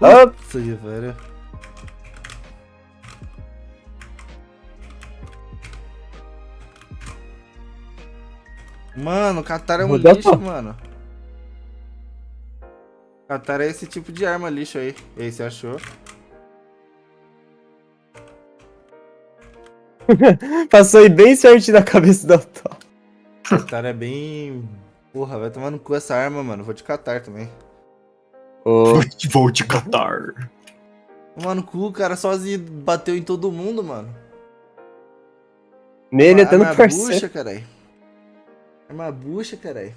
Nossa, velho. Mano, o Catar é um lixo, mano. Catar é esse tipo de arma lixo aí. E aí, você achou? Passou aí bem certinho na cabeça do Otto. Catar é bem... Porra, vai tomar no cu essa arma, mano. Vou te catar também. Vou te catar. Tomar no cu, o cara sozinho bateu em todo mundo, mano. Nele até no Arma parceiro. bucha, carai. Arma bucha, carai.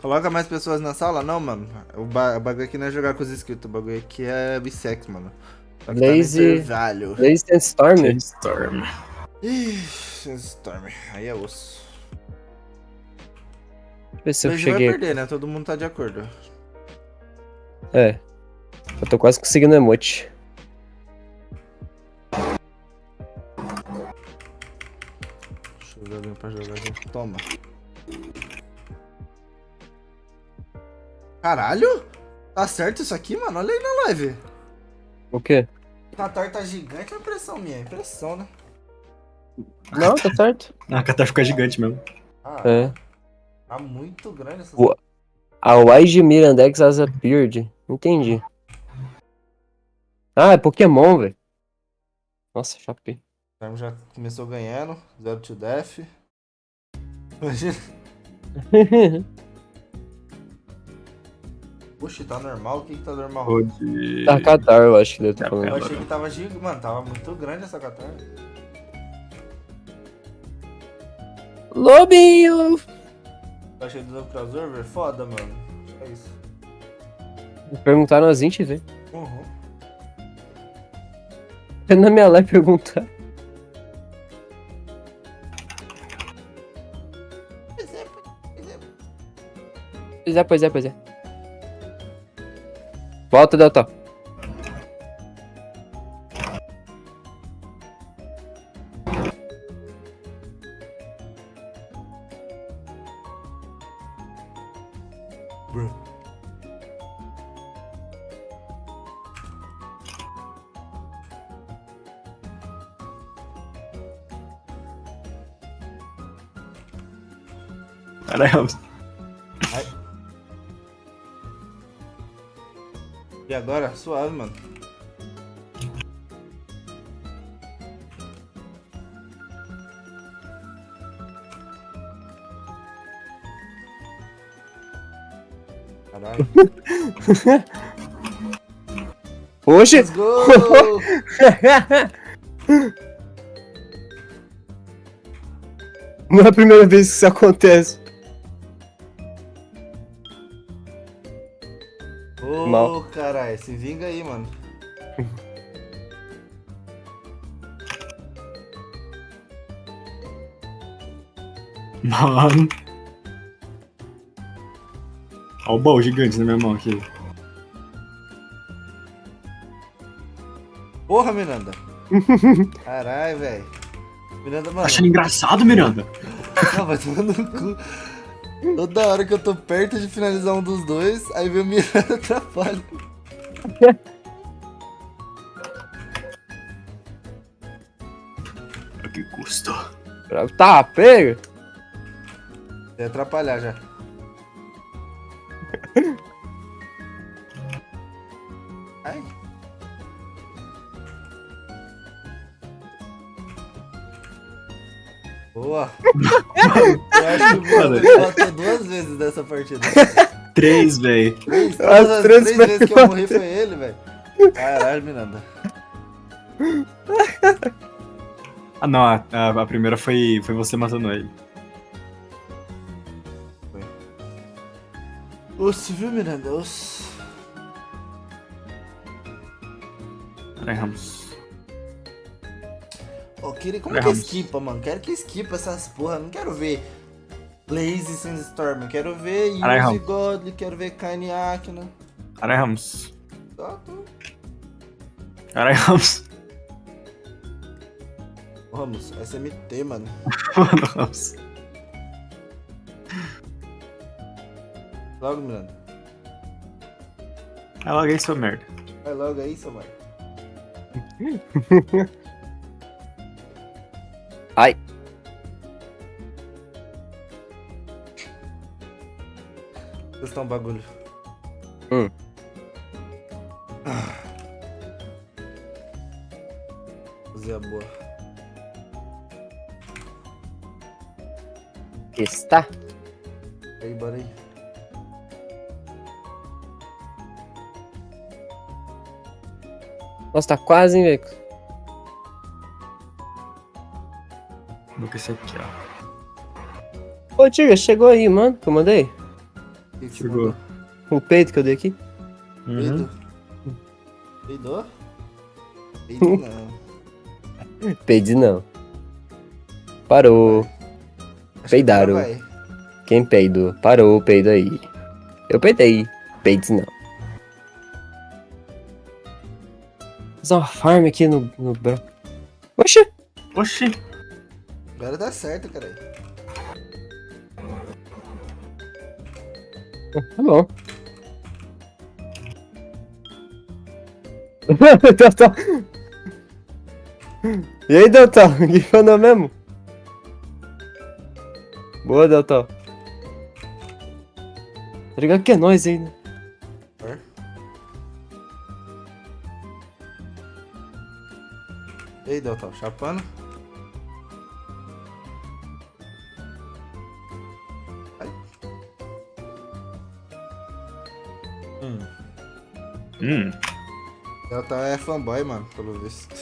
Coloca mais pessoas na sala? Não, mano. O bagulho aqui não é jogar com os inscritos. O bagulho aqui é bissex, mano. Só que tá no intervalo. Lazy Sandstorm. Sandstorm. Ih, Sandstorm. Aí é osso. Deixa eu ver se eu Hoje vai cheguei. perder, né? Todo mundo tá de acordo. É. Eu tô quase conseguindo emote. Deixa eu ver alguém pra jogar junto. Toma. Caralho? Tá certo isso aqui, mano? Olha aí na live. O quê? O Catar tá gigante, é impressão minha. Impressão, né? Não, tá certo. A Catar fica gigante mesmo. Ah, É. tá muito grande essa... A Wide Mirandex as appeared. Entendi. Ah, é Pokémon, velho. Nossa, chapei. O time já começou ganhando. 0 to death. Imagina. Oxi, tá normal? O que que tá normal? Tá Qatar, eu acho que deve estar falando. Eu achei que tava gigante. Mano, tava muito grande essa Qatar. Lobinho! Eu achei do novo crossover? Foda, mano. É isso. Perguntaram as 20 vezes. Uhum. Na minha live perguntar. Pois é. Volta, Delta. Caralho. E agora? Suave, mano. Caralho. Oxe! Let's go! Não é a primeira vez que isso acontece. Ô, Mal. caralho, se vinga aí, mano. Mano. Olha o baú gigante na minha mão aqui. Porra, Miranda. Caralho, velho. Miranda, mano. Achando engraçado, Miranda? Não, vai tomando no cu. Toda hora que eu tô perto de finalizar um dos dois, aí vem o Miranda atrapalha. A que custo? Tá, pega! Vai atrapalhar já. Ai. Boa. Eu acho que o Miranda matou 2 vezes nessa partida. 3, véi. Todas as 3 vezes que eu morri foi ele, velho. Caralho, Miranda. Ah, não. A primeira foi você matando ele. Osso, viu, Miranda? Osso. Erramos. Ô, como que esquipa, mano? Quero que esquipa essas porra. Não quero ver Lazy Sandstorm. Quero ver Yuzi Godly. Quero ver Kaine Akina. Caralho, Ramos. Tô. Caralho, Ramos. Vamos, SMT, mano. Mano, Ramos. Logo, Miranda. Vai logo aí, seu merda. Vai logo aí, seu mano. Ai. Testar um bagulho. Fazer a boa. Está. Aí, bora aí. Nossa, tá quase, hein, velho. Vou com esse aqui, ó. Ô, Tiga, chegou aí, mano, que eu mandei? Que você Chegou. mandou? O peito que eu dei aqui. Peido? Peidou? Peido não. Peide não. Parou. Acho que Peidaram. agora vai. Quem peidou? Parou, peido aí. Eu peidei. Peide não. Vou fazer uma farm aqui no Brawl. Oxi! Oxi. Agora dá certo, caralho. Tá bom. Delta. E aí, Delta? Que falou mesmo? Boa, Delta. Tá ligado que é nóis aí, né? E aí, Delta, chapando? Delta é fanboy, mano, pelo visto.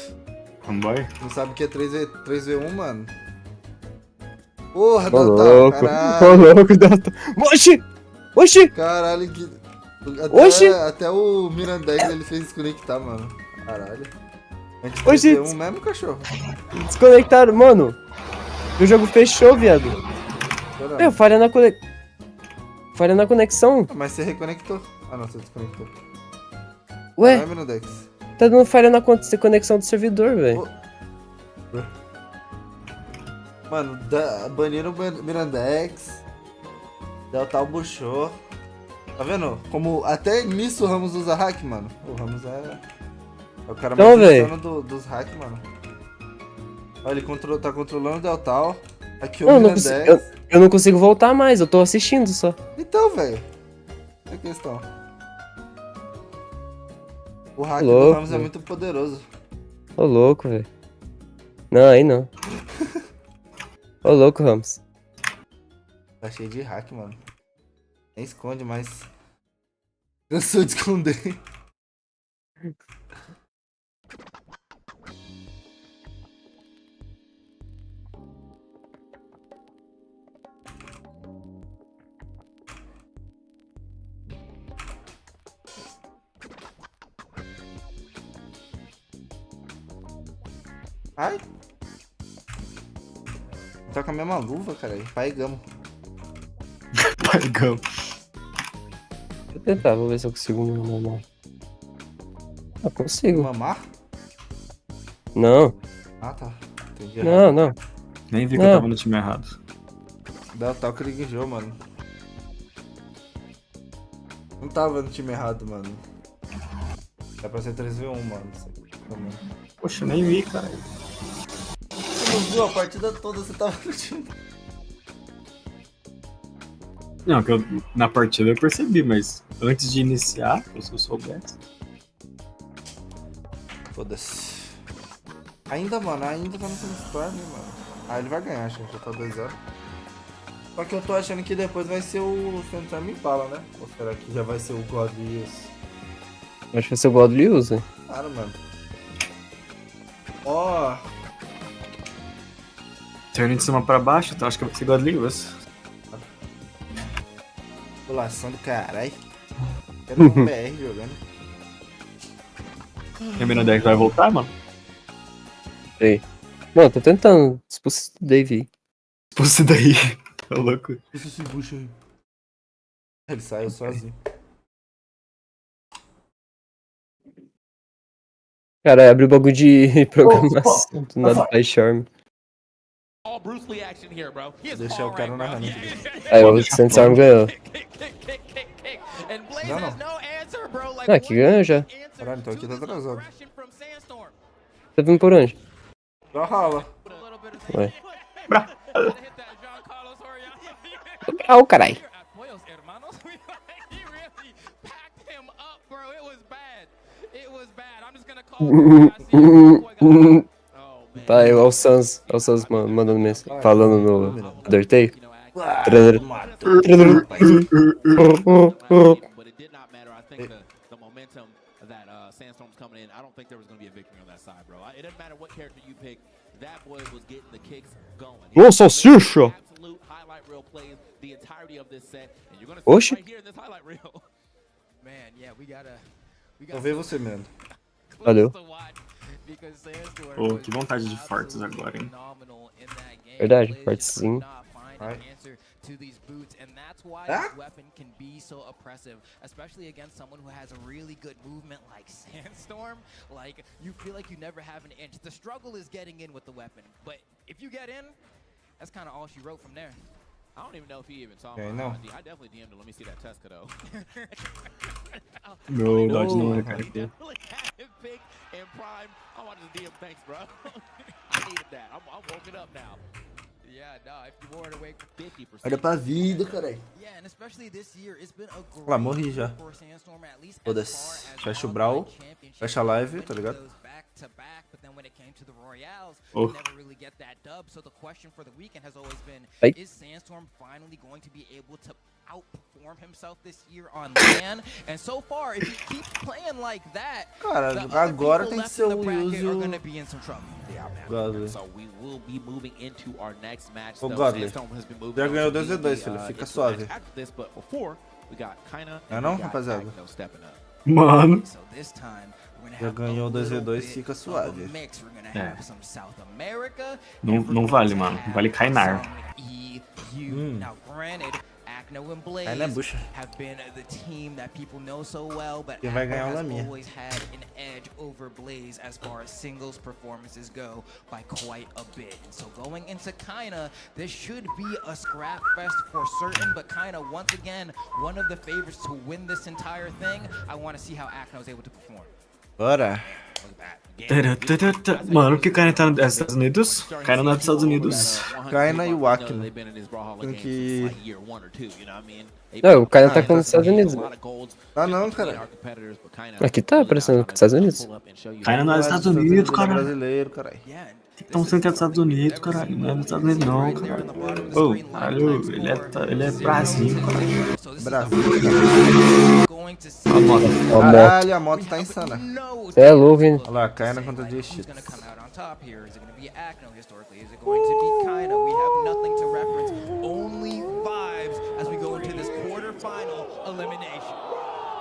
Fanboy? Não sabe o que é 3v1, mano? Porra, Ô Delta, louco, caralho. ô louco, Delta. Oxi! Oxi! Caralho, que... Oxi! Até o Mirandex ele fez desconectar, mano. Caralho. Antes Oxi! 3v1 mesmo, cachorro? Desconectaram, mano. O jogo fechou, viado. Meu, falha na conexão. Falha na conexão. Mas você reconectou. Ah, não, você desconectou. Ué? Vai, Mirandex. Tá dando falha na conexão do servidor, velho. Mano, baniram o Mirandex. Delta buchou. Tá vendo? Como até nisso o Ramos usa hack, mano. O Ramos é o cara Não, mais véi. insano dos hacks, mano. Olha, ele tá controlando o Deltal. Aqui o Não, Mirandex. eu não consigo voltar mais, eu tô assistindo só. Então, velho. É a questão. O hack do Louco, Ramos é véio. muito poderoso. Ô louco, velho. Não, aí não. Ô louco, Ramos. Tá cheio de hack, mano. Nem esconde mais. Cansou de esconder. Ai. Tá com a mesma luva, cara. Pai Gamo. Pai Gamo. Deixa eu tentar, vou ver se eu consigo mamar. Ah, consigo. Mamar? Não. Ah, tá. Entendi. Não, não. Nem vi que eu tava no time errado. Dá o tal que ele guijou, mano. Não tava no time errado, mano. É pra ser 3v1, mano. Também. Poxa, nem vi, cara. Você não viu a partida toda, você tava no time. Não, que na partida eu percebi, mas antes de iniciar, se eu soubesse. Foda-se. Ainda, mano, ainda tá no sandstorm, mano. Ah, ele vai ganhar, acho que já tá 2-0. Só que eu tô achando que depois vai ser o sandstorm Impala, né? Ou será que já vai ser o God Lewis? Acho que vai ser o God Lewis, né? Claro, mano. Ó. Turn de cima pra baixo, então acho que vai ser God Lewis. População do caralho. Quero um BR jogando. E a mina deck vai voltar, mano? Ei. Mano, tô tentando expulsar o Dave. Expulsa daí. Tá louco. Deixa esse bucho aí. Ele saiu sozinho. Cara, abre o bagulho de programação do nada vai charme. Deixar o cara na rana. Aí o sandstorm ganhou. Ah, que ganhou já. Caralho, então aqui tá atrasado. Tá vindo por onde? Brawlhalla. Ué. Brawl, carai. Vai, olha o Sans mandando mensagem, falando no Undertale. Sandstorm's coming in. I don't think there was going to be a victory on that side, bro. It doesn't matter what character you pick. That boy was getting the kicks going. Ô, salsicha! Absolute highlight reel plays the entirety of this set, and you're going to see right here in this highlight reel. Man, yeah, we gotta Vou ver você mesmo. Valeu. Pô, que vontade de fortes agora, hein? Verdade, fortezinho. To these boots, and that's why this weapon can be so oppressive, especially against someone who has a really good movement like Sandstorm. Like, you feel like you never have an inch. The struggle is getting in with the weapon, but if you get in, that's kind of all she wrote from there. I don't even know if he even saw Okay, my no. ID. I definitely DM'd him. Let me see that Tesca though. Meu dodge não é, cara. Pick and prime. I wanted to DM thanks, bro. I needed that. I'm woken up now. Yeah, no, if you wore it away for 50%. Olha pra vida, caralho. Yeah, and especially this year, it's been a great Lá, morri já. for Sandstorm, at least as Foda-se. far as Fecha o online Brawl, championship. fecha a live, tá ligado? Those back to back, but then when it came to the Royales, Oh. they never really get that dub. So the question for the weekend has always been, Hey. is Sandstorm finally going to be able to outperform himself this year on LAN? And so far, if he keeps playing like that, Cara, the other agora people tem que left ser in the o bracket are Yuzu. gonna be in some trouble. Godly. So we will be moving into our next match. Ô, though. Godly. Sandstorm has been moving Já on ganhou to 2v2, be, filho. Fica into suave. after this, but before we got Kinda Não é and não, we got rapaziada? Agno stepping up. Mano. So this time, we're gonna Já have ganhou a 2v2, little fica bit of suave. a mix. We're gonna É. have some South America. Não, and we're não going vale, to mano. have Vale Kainar. some EU. Now, granted, Acno and Blaze Kainar é bucha. have been the team that people know so well, but Quem vai Acno ganhar é o has Laminha. always had an edge over Blaze as far as singles performances go by quite a bit. And so going into Kinda, this should be a scrap fest for certain, but Kinda, once again, one of the favorites to win this entire thing. I want to see how Acno is able to perform. Bora. Mano, por que o cara tá nos Estados Unidos? O cara não é dos Estados Unidos. Kaina e o Akino. Tem que... Não, o cara tá com os Estados Unidos. Ah não, cara. Aqui tá aparecendo com os Estados Unidos. Kaina não é dos Estados Unidos, Ele é caralho. brasileiro, caralho. Estão sendo que é dos Estados Unidos, caralho. Não é dos Estados Unidos, não, caralho. Ô, caralho, ele é Brasil, caralho. Brasil. A moto. Caralho, a moto tá insana. Você é louco, hein? Olha lá, Kaina contra Dieshitos. Top here? Is it going to be Acno historically? Is it going to be Kinda? We have nothing to reference. Only vibes as we go into this quarterfinal elimination.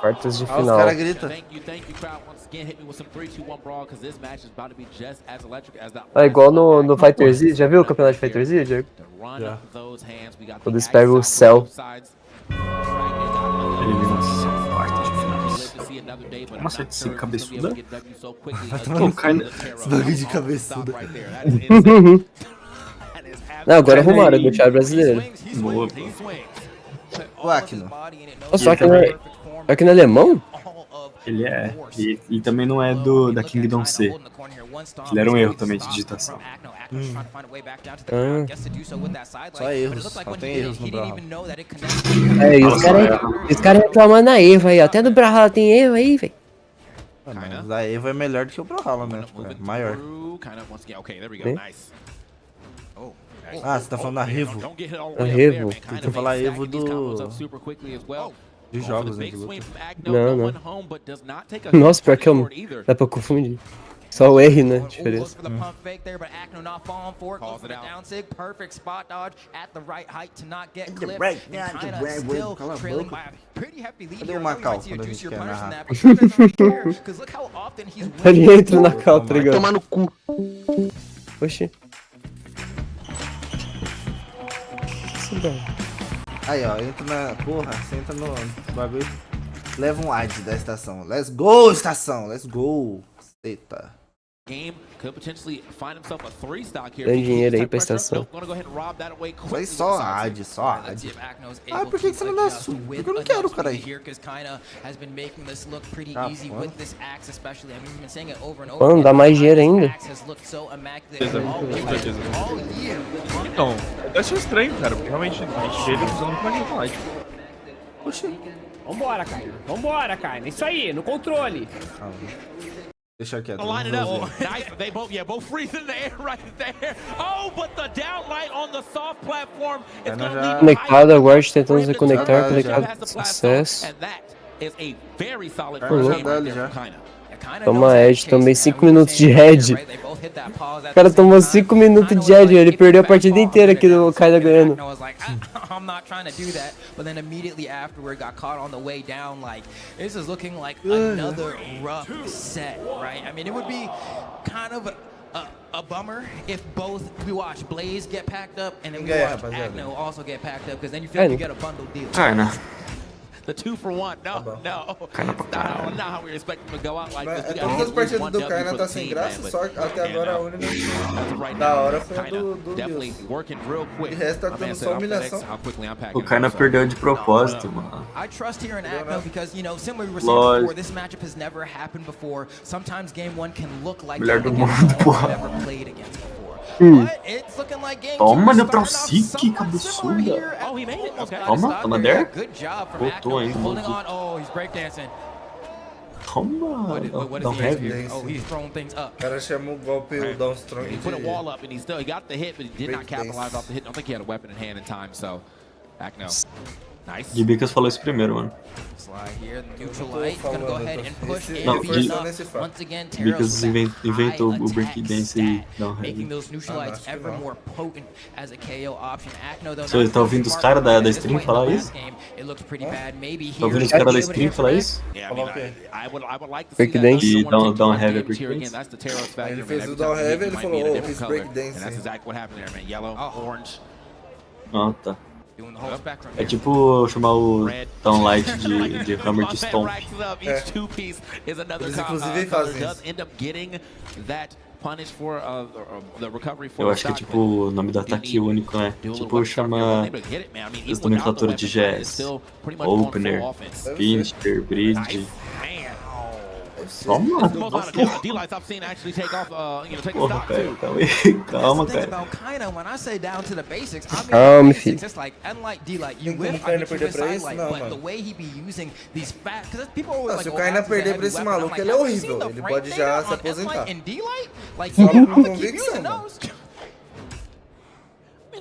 Quartas de Ah, os final. caras gritam. Thank you, crowd. Once again, hit me with some 3-2-1 brawl because this match is about to be just as electric as that. É igual no Fighter Z. Já viu o campeonato de Fighter Z, Diego? Já. Quando eles pegam o céu. Eliminação, quarta de final. Nossa, esse cabeçuda. Vai tomar no cu. Esse bagulho de cabeçuda. Não, agora arrumaram, deixaram brasileiro. Boa, O Akino. Nossa, só que no alemão? Ele é. E também não é da Kingdom C. Ele era um erro também de digitação. Só erros, só tem erros no Brawl. É, e os caras reclamando na Eva aí, até no Brawlhalla tem erro aí, velho. Mas a Evo é melhor do que o Brawlhalla, né? Tipo, é maior. Ah, você tá falando da Revo? A Revo? Tem que falar Evo de jogos, né? De luta. Não. Nossa, pior que dá pra confundir. Só o R, né? Diferença. Cadê o Macau quando a gente quer narrar? Ele entra na cal, tá ligado? Tomar no cu. Oxi. Aí, ó, entra na... Porra, você entra no bagulho. Leva um ad da estação. Let's go, estação! Let's go! Eita. Game could potentially find himself a 3-stock here. Tem dinheiro aí pra estação. Foi só AD, só AD. Ah, por que você não dá sul? Porque eu não quero, cara aí. Mano, dá mais dinheiro ainda. Então, eu achei estranho, cara, porque realmente a gente vê ele usando pra jogar light. Oxi. Vambora, Kaina. Vambora, Kaina. Isso aí, no controle. Deixa quieto. Line it up. Nice. They both freeze in the air right there. Oh, but the downlight on the soft platform is going to leave. Conectado, agora tentando se conectar, conectado sucesso. And that is a very solid first game right there from Kaina. Toma Edge, tomei 5 minutos de Red. O cara tomou 5 minutos de Red, ele perdeu a partida inteira aqui do Kaina ganhando. I'm not trying to do that, but then immediately afterward got caught on the way down. Like, this is looking like another rough set, right? I mean, it would be kind of a bummer if both we watch Blaze get packed up and then we watch Acno also get packed up, because then you feel like you get a bundle deal. Kaina. The 2-for-1, no. Not how we expect them to go out like this. Todas as partidas do Kaina tá sem graça, só até agora a única da hora foi a do Definitely working real quick. O resto tá tendo só humilhação. O Kaina perdeu de propósito, mano. I trust here in Acno because, you know, similar we were saying before, this matchup has never happened before. Sometimes game 1 can look like Melhor do mundo, I've porra. never played against before. But it's looking like game 2 Toma, deu pra starting off que absurda. Oh, he made it. Okay. Toma there. Good job from Voltou Acno. ainda. Holding on. Oh, he's breakdancing. Toma, What dá is he heavy. doing? Oh, he's throwing things up. O cara chamou o golpe o down strong. He put a wall up and he got the hit, but he did not capitalize off the hit. I don't think he had a weapon in hand in time, so Acno. Nice. De Bicas falou isso primeiro, mano. Slide here, neutralite, gonna go ahead and push in. Não, Once again, Bicas inventou o breakdance e não making those neutralites ever more potent as a KO option. Acno, though, Você tá ouvindo os caras da stream falar isso? It looks pretty bad. Maybe Tá ouvindo os caras da stream falar isso? Yeah, I would like to Break see dance. E down heavy break here again. dance. That's the Taros factor. Ele fez o down heavy, ele falou, oh, fiz break dance. And that's exactly what happened there, man. Yellow, orange. Ah, tá. É tipo chamar o Downlight de Hammer de Stomp. Eles inclusive fazem Eu acho que é tipo o nome do ataque único, né? Tipo chama os nomenclaturas de GS, Opener, Finisher, Bridge. Toma! Porra, cara, calma, cara. Calma, filho. Se o Kaina perder pra esse maluco, ele é horrível. Ele pode já se aposentar. Fala com convicção.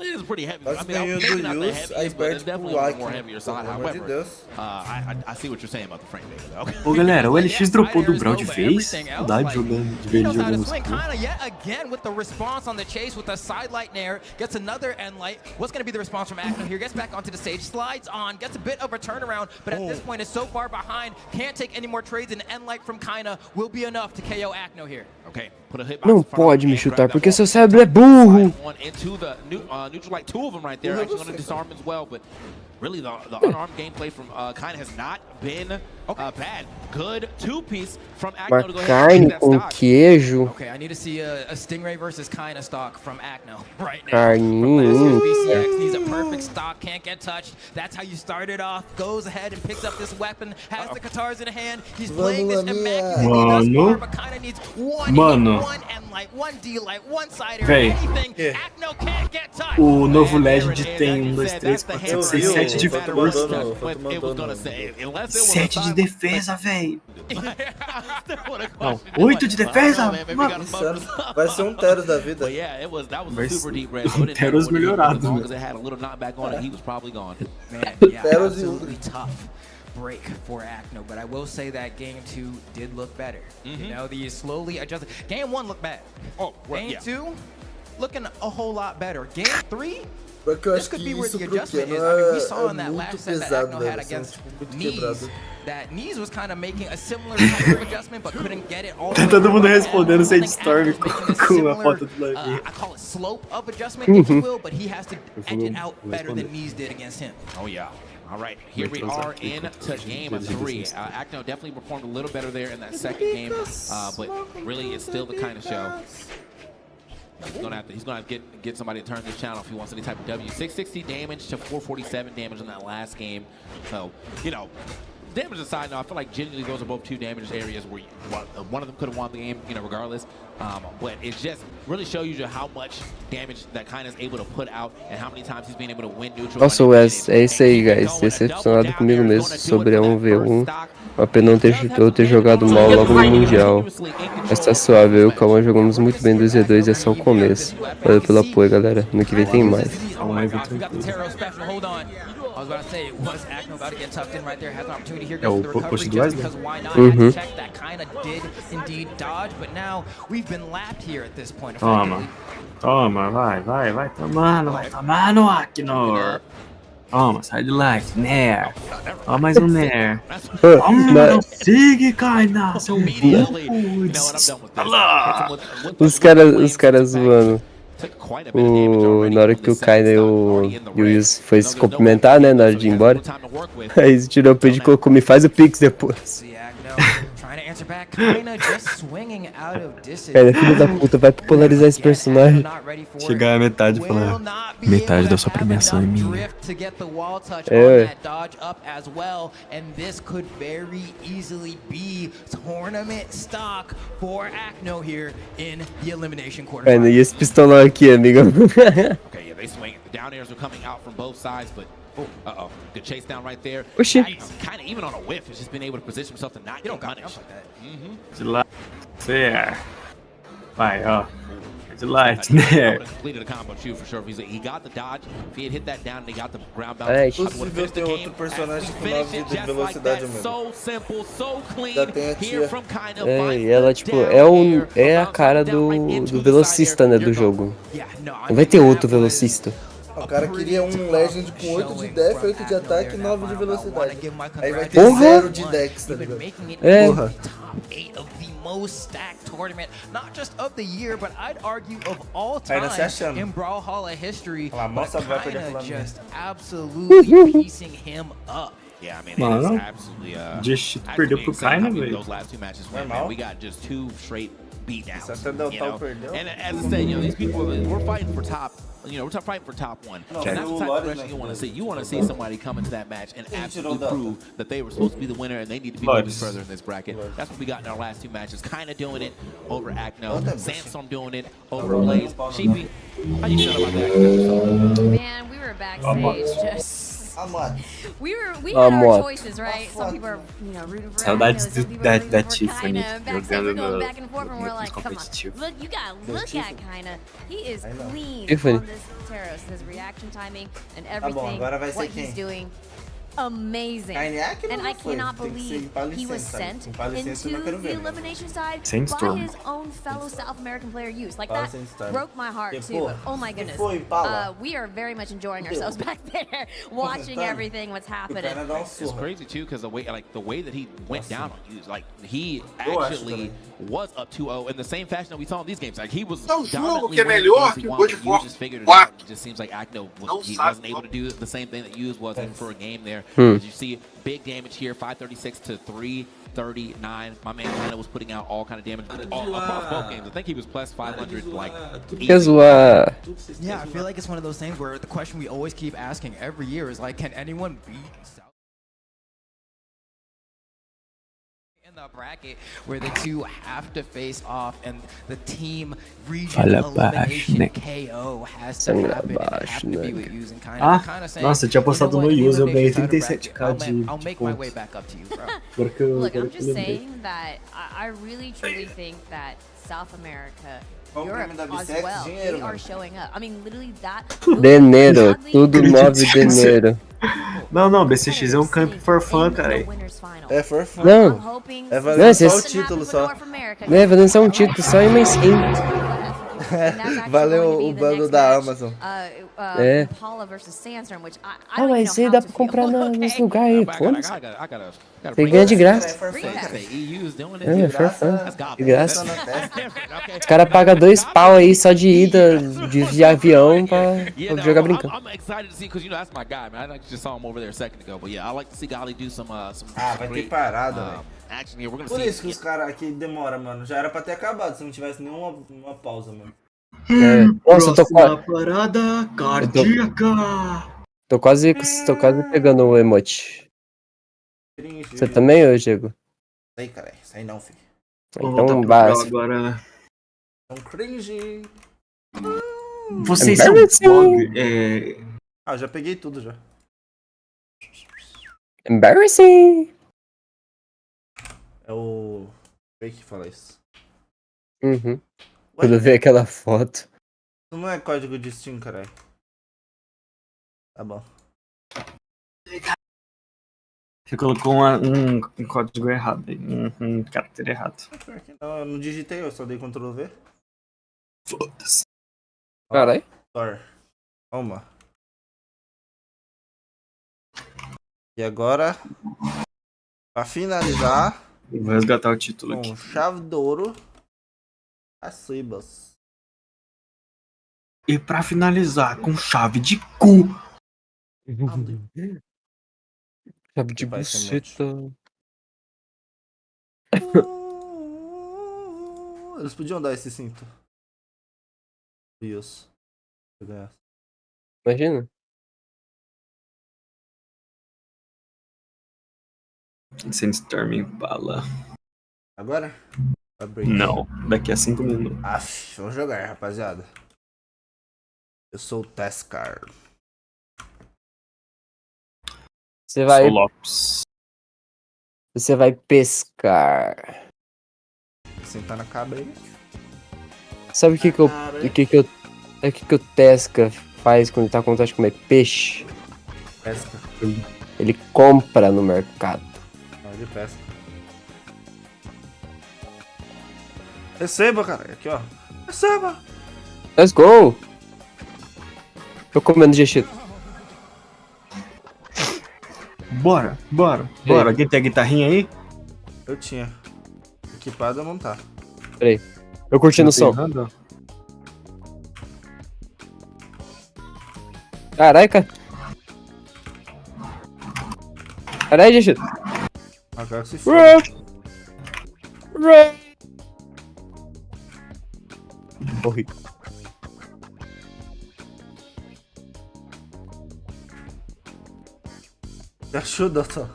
It is pretty heavy. Mas I mean, ganhou maybe not do the Yus, aí heaviest, but it's perde pro definitely on the more Aki. heavier side. Pelo amor de However, Deus. I see what you're saying about the frame rate, though. Ô galera, o LX dropou do Brawl de vez? Saudade de ver ele jogando os Kinda yet again with the response on the chase with the side light nair, gets another end light. What's going to be the response from Acno here? Gets back onto the stage, slides on, gets a bit of a turnaround, but at this point is so far behind, can't take any more trades, and end light from Kinda will be enough to KO Acno here. Okay, put a hit Não pode me chutar, porque seu cérebro é burro. Into the neutral light, two of them right there, actually going to disarm as well, but really the unarmed gameplay from Kinda has not been bad. Good two-piece from Acno to go ahead and Carne get that com stock. queijo. Okay, I need to see a Stingray versus Kinda stock from Acno right now. Carninho. BCX needs a perfect stock, can't get touched. That's how you start it off. Goes ahead and picks up this weapon, has the Katars in hand. He's playing this immaculately thus far, but Kinda needs one end light, one D light, one sider, anything. Acno can't get touched. O novo Legend tem 1, 2, 3, 4, 5, 6, 7 de força. 7 de defesa, velho. Não, 8 de defesa? Mano, vai ser um Teros da vida. Vai ser um Teros melhorado, velho. Teros e tough break for Acno, but I will say that game 2 did look better. You know, the slowly adjusted. Game 1 looked bad. Game 2 looking a whole lot better. Game 3, this could be where the adjustment is. I mean, we saw in that last set that Acno had against Knees, that Knees was kind of making a similar type of adjustment, but couldn't get it all the way. Todo mundo respondendo sandstorm com a foto do Levi. I call it slope of adjustment, if you will, but he has to edge it out better than Knees did against him. Oh yeah. All right, here we are into game 3. Acno definitely performed a little better there in that second game, but really it's still the kind of show. He's gonna have to get somebody to turn this channel if he wants any type of W. 660 damage to 447 damage in that last game. So, you know, damage aside, now I feel like genuinely those are both two damage areas where one of them could have won the game, you know, regardless. But it just really shows you how much damage that kind is able to put out and how many times he's been able to win neutral. Nossa, Wes, é isso aí, guys. Decepcionado comigo mesmo sobre a 1v1. Uma pena não ter jogado mal logo no Mundial. Mas tá suave, eu e o Cauã jogamos muito bem 2v2 e é só o começo. Valeu pelo apoio, galera. No que vem tem mais. I was about to say, was Acno about to get tucked in right there? Has an opportunity here, É goes o for the recovery push do just Wesley. because why not? Had to check that kind of did indeed dodge, but now we've been lapped here at this point. Toma. Toma, vai tomando, Acnor. Toma, sai do like, Nair. Ó, mais um Nair. Toma, sigue, Kaina, seu putz. Os caras zoando. Na hora que o Kaina e o Yus foi se cumprimentar, né, na hora de ir embora. Aí eles tirou o pé de cocô, me faz o pix depois. Cara, filho da puta, vai polarizar esse personagem. Chegar a metade e falar, metade da sua premiação é minha. É, Cara, e esse pistolão aqui, amigo? Okay, yeah, they swing. The down airs are coming out from both sides, but uh-oh, good chase down right there. Oxi. Kind of even on a whiff, has just been able to position himself to not get punished. De lá, vai, ó. De lá, Nair. Completed a combo CHUU for sure. He got the dodge. If he had hit that down and he got the ground bound, É, Possível ter outro personagem com 9 de velocidade mesmo. So simple, so clean. Já tem a tia. e ela, tipo, é a cara do velocista, né, do jogo. Não vai ter outro velocista. O cara queria um Legend com 8 de def, 8 de ataque e 9 de velocidade. Aí vai ter 0 de dex, tá ligado? É. Porra. Most stacked tournament, not just of the year, but I'd argue of all Ainda time se achando. in Brawlhalla history. Olha lá, mostra but a vaca de kinda Flamengo. just absolutely piecing him up. Yeah, I mean, Mano, it is absolutely Dieshitos perdeu pro Kaina, velho. those last two matches went, man. We got just 2 straight beatdowns. Você até You know? perdeu. And as I said, you know, these people, we're fighting for top. You know, we're fighting for top 1. No, And that's the type Lord of is wrestling you not want to good. see. You want to see somebody come into that match and absolutely don't prove that they were supposed to be the winner and they need to be Lord. moving further in this bracket. That's what we got in our last 2 matches. Kind of doing it over Acno. Sandstorm doing it over Blaze. Sheepy, how you feeling about that? Man, we were backstage just... We had our choices, right? Some people are, you know, rooting for Saudades Acno, some people are rooting da for Tiffany Kaina. Backstage, we're jogando going no back and forth, and we're like, come on, competitivo. look, you gotta look at Kaina. He is clean Tiffany. on this Taros, his reaction timing and Tá bom, everything, agora vai ser what quem? he's doing. Amazing. Kainiak And não I foi, cannot tem que ser believe he was Palicença. sent Com Palicença eu não into quero the ver, né? elimination side by Sandstorm. his own fellow South American player use. Like that Sandstorm. broke my heart Que too. porra? Oh my goodness. foi, Impala? We are very much enjoying ourselves back there, watching Sandstorm. everything, what's happening. O cara dá um It's surra. crazy too, because the way that he went down on you, like he actually was up 2-0 in the same fashion that we saw in these games. Like he was dominantly que é winning melhor games he que o won, God but of you War just figured it 4. out. It just seems like Acno wasn't able to do the same thing that Hughes wasn't for a game there. As you see, big damage here, 536 to 339. My man Lenda was putting out all kind of damage across both games. I think he was plus 500, like. Quer zoar? Yeah, I feel like it's one of those things where the question we always keep asking every year is like, can anyone beat South in the bracket where the two have to face off and the team region elimination KO has to happen and have to be with using kind of saying, nossa, eu tinha postado no Use, eu ganhei 37k de I'll make my way back up to you, bro. Porque eu Look, I'm just saying that I really truly think that South America, Europe as well, they are showing up. I mean, literally that. Deneiro, tudo 9 de Deneiro. Não, BCX é um camp for fun, cara. É for fun. Não. É valendo Não, só o título só. É, valendo só um título, só e uma skin. Valeu o bando da Amazon. É. Ah, mas isso aí dá pra comprar nos lugares aí, foda-se. I gotta Você ganha de graça. EU's doing it. É, for fun. De graça. That's different, okay? Os caras pagam 2 pau aí só de ida de avião pra jogar brincando. I'm excited to see because that's my guy, man. I just saw him over there a second ago, but yeah, I like to see Gali do some vai ter great, parada, velho. action here. We're gonna Por see. isso que os caras aqui demoram, mano. Já era pra ter acabado se não tivesse nenhuma pausa, mano. Nossa, eu tô quase. Parada cardíaca. Tô quase pegando o emote. Você também, ô Diego? Sai, cara. Sai não, filho. Então, basta. Agora. Então, cringe. Vocês são bug. Já peguei tudo já. Embarrassing. É o Drake que fala isso. Uhum. Quando eu vi aquela foto. Isso não é código de Steam, caralho. Tá bom. Você colocou um código errado aí, um caractere errado. Não, eu não digitei, eu só dei Ctrl V. Foda-se. Caralho. Toma. E agora, pra finalizar, vou resgatar o título com aqui. chave de ouro, as Cibas. E pra finalizar, com chave de cu. Chave de buceta. Eles podiam dar esse cinto. Isso. Imagina. Sandstorm em bala. Agora? Não, daqui a 5 minutos. Vamos jogar, rapaziada. Eu sou o Tescar. Você vai. Sou Lopes. Você vai pescar. Sentar na cabeça. Sabe o que o Tesca faz quando ele tá com vontade de comer peixe? Pesca. Ele compra no mercado. Ele pesca. Receba, cara. Aqui, ó. Receba. Let's go! Tô comendo Dieshitos. Bora. Alguém tem a guitarrinha aí? Eu tinha. Equipado não tá. Peraí. Eu curtindo o som. Caralho, cara. Caralho, Dieshitos. Agora que se for. Morri. Já achou, doutor?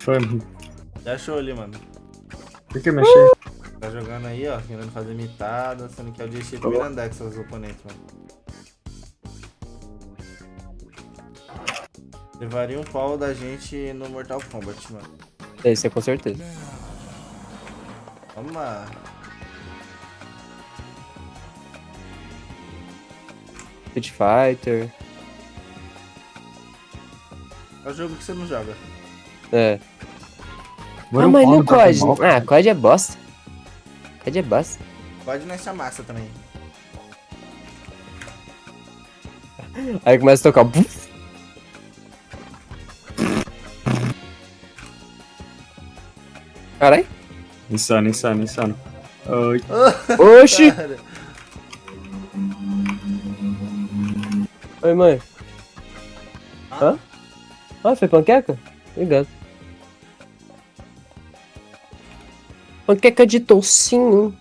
Foi. Já achou ali, mano. Por que mexer? Tá jogando aí, ó, querendo fazer mitada, sendo que é o Dieshitos Mirandex os oponentes, mano. Levaria um pau da gente no Mortal Kombat, mano. Isso é com certeza. Vamos lá. Street Fighter. É o jogo que você não joga. É. Mas no COD. COD é bosta. COD é bosta. Pode nessa massa também. Aí começa a tocar. Caralho. Insano. Oi. Oxi! Oi, mãe. Hã? Foi panqueca? Obrigado. Panqueca de toucinho.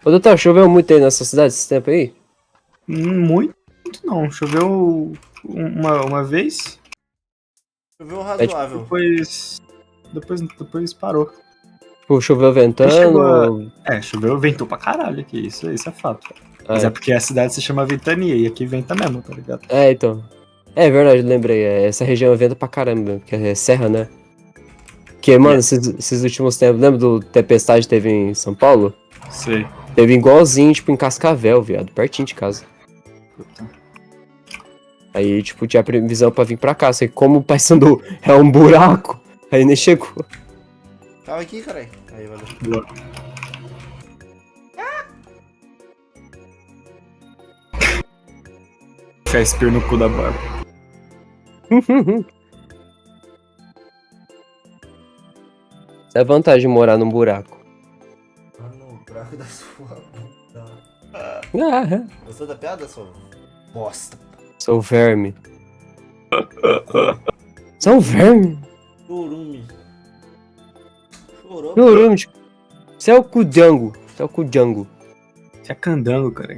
Ô, doutor, choveu muito aí nessa cidade esse tempo aí? Muito não. Choveu uma vez. Choveu razoável. Depois parou. Tipo, choveu ventando? Choveu, ventou pra caralho aqui. Isso é fato. Mas é porque a cidade se chama Ventania e aqui venta mesmo, tá ligado? Então. É verdade, lembrei. Essa região venta pra caramba, porque é serra, né? Porque, mano, esses últimos tempos, lembra do tempestade que teve em São Paulo? Sei. Teve igualzinho, tipo, em Cascavel, viado, pertinho de casa. Aí, tipo, tinha previsão pra vir pra cá, só que como o Paysandu é um buraco, aí nem chegou. Calma aqui, caralho. Aí, valeu. Ficar spear no cu da barba. Essa é a vantagem de morar num buraco. No buraco da sua bunda. Ah, Gostou da piada, sua bosta? sou verme. Sou verme. Chorume. Chorou. Chorume. Você é o Kujango. Você é o Kujango. Você é candango, cara.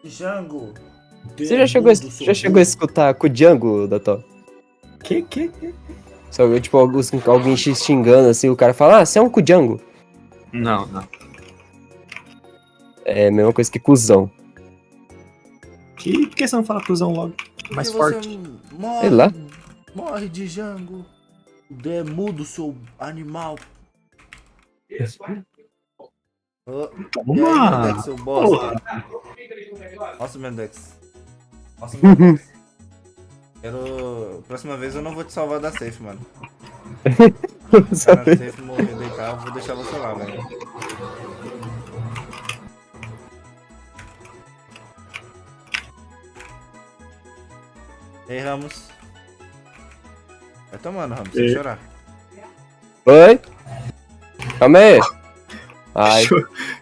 Jango. Você já chegou a escutar Kujango, Dató? Que? Só, tipo, alguém xingando assim, o cara fala, você é um Kujango. Não. É a mesma coisa que cuzão. Por que você não fala cuzão logo? Mais forte. Morre, Sei lá. Morre de Jango. Demudo, seu animal. Toma! E aí, Mendex, seu bosta. Nossa, Mendex. Nossa, Mendex. Próxima vez eu não vou te salvar da safe, mano. Se a safe morrer deitar, eu vou deixar você lá, velho. E aí, Ramos? Vai tomando, Ramos, sem chorar. Oi? Calma aí. Ai.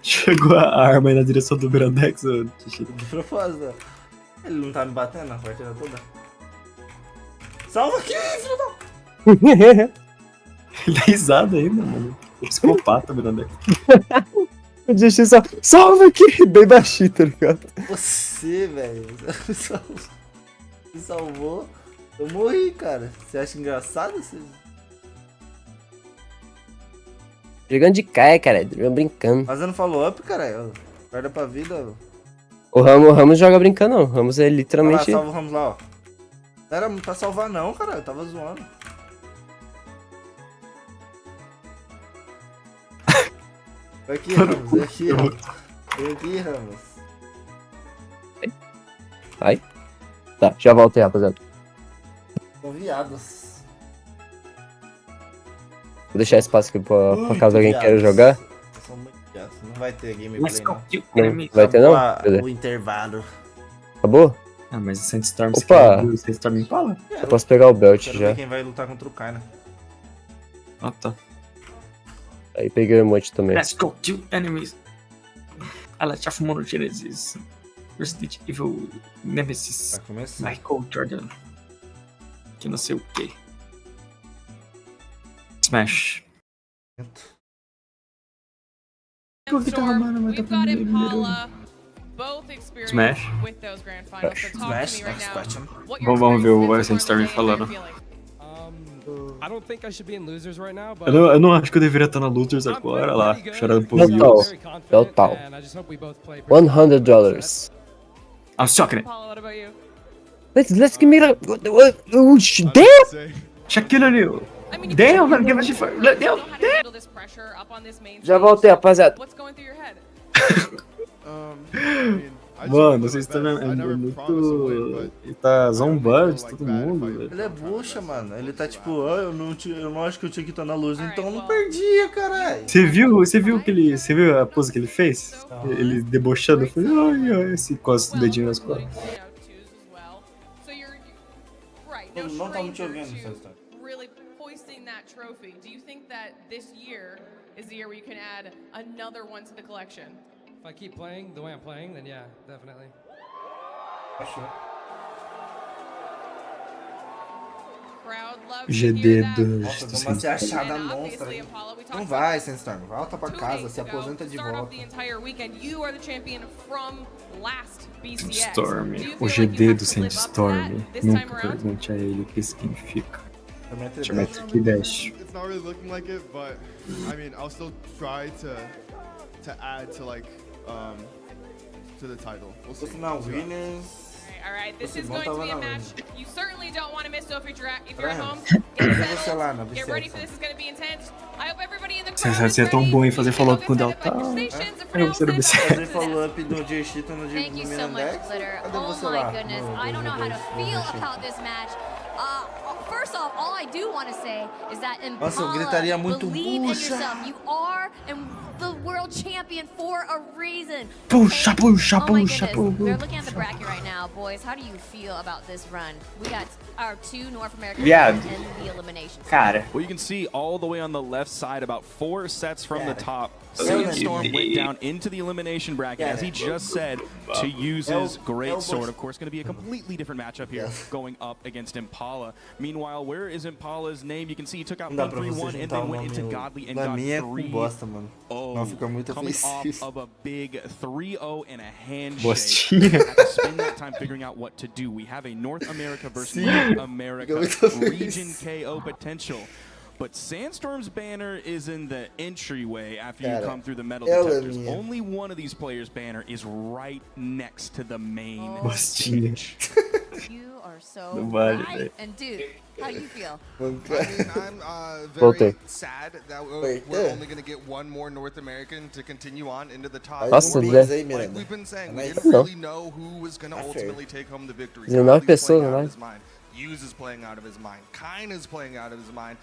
Chegou a arma aí na direção do Brandex, ô Dieshitos. De propósito. Ele não tá me batendo na partida toda? Salva aqui, filho da... Ele dá risada ainda, mano. O psicopata, Brandex. O Dieshitos só, salva aqui, bem baixinho, tá ligado? Você, velho. Me salvou. Eu morri, cara. Você acha engraçado? Você... Jogando de caia, cara. Jogando brincando. Fazendo follow-up, cara. Guarda pra vida. O Ramos joga brincando, não. O Ramos é literalmente... Olha lá, salva o Ramos lá, ó. Não era pra salvar não, cara. Eu tava zoando. Vem aqui, Ramos. Vem aqui, Ramos. Vem aqui, Ramos. Ai. Tá, já volto aí, rapaziada. São viados. Vou deixar espaço aqui pra caso alguém queira jogar. São muito viados. Não vai ter gameplay, não. Não vai ter, não? O intervalo. Acabou? Ah, mas o Sandstorm, Opa! o Sandstorm empala? Eu posso pegar o belt Quero já. ver quem vai lutar contra o Kaina. Ah, tá. Aí peguei o emote também. Let's go, two enemies. A Light of Monogenesis. Resident Evil Nemesis. Vai começar. Michael Jordan. Que não sei o que. Smash. Sandstorm, we've got Impala, both experienced Smash. with those grand finals. So talk to me right now. What your Vamos ver o experience Sandstorm is falando. I don't think I should be in losers right now, but Eu não acho que eu deveria estar na Losers agora, lá, chorando por Total. $100. I'm sucking it. Impala, what about you? Let's give me the... Damn! Shaquille O'Neal. Damn, man, give a shit for... Damn. Já voltei, rapaziada. What's going through your head? Mano, vocês estão muito... Ele tá zombando de todo mundo, velho. Ele é bucha, mano. Ele tá tipo, eu não acho que eu tinha que estar na luz, então eu não perdia, caralho. Você viu que ele... Você viu a pose que ele fez? Ele debochando, eu falei, ai, esse costa do dedinho nas costas. Eu não estamos te ouvindo, Sandstorm. Really hoisting that trophy. Do you think that this year is the year where you can add another one to the collection? if I keep playing the way I'm playing, then yeah, definitely. GD Nossa, deu uma se achada monstra. Não vai, Sandstorm. Volta pra casa, se aposenta de volta. Sandstorm, o GD do Sandstorm. Nunca pergunte a ele o que significa. Geometric Dash. It's not really looking like it, but I mean, I'll still try to add to like to the title. We'll see. All right, this is going to be a match you certainly don't want to miss. So if you're at home, get ready for this. Is going to be intense. I hope everybody in the crowd. Você é tão bom em fazer follow-up com o Delta. Eu vou ser obsessivo. Fazer follow-up do Dieshitos no Mendex. Cadê você lá? Goodness, I don't know how to feel about this match. First off, all I do want to say is that Nossa, eu gritaria muito believe in bucha. yourself. You are and the world champion for a reason. Puxa, puxa, Oh my puxa, goodness. They're puxa. looking at the bracket right now, boys. How do you feel about this run? We got our 2 North American Viado. in the elimination. Cara. Well, you can see all the way on the left side, about 4 sets from the top. Sandstorm went down into the elimination bracket, as he just said, to use his great sword. Of course, going to be a completely different matchup here, going up against Impala. Meanwhile, where is Impala's name? You can see he took out Não dá pra 1-3-1 você and juntar then o went into nome. Godly and Da got minha é com 3. bosta, mano. Não fica muito Coming off ofensivo. of a big 3-0 and a handshake. Bostinha. Had to spend that time figuring out what to do. We have a North America versus North America region KO potential. But Sandstorm's banner is in the entryway after you come through the metal detectors. Only one of these players' banner is right next to the main stage. You are so Não vale, right. velho. And dude, how do you feel? I mean, I'm Voltei. very sad that we're only going to get one more North American to continue on into the top. Nossa, four. Zé. Like we've been saying, we didn't Não. really know who was going to ultimately take home the victory. 19 Godly's pessoas, playing out né? of his mind. Hughes is playing out of his mind. Kine is playing out of his mind.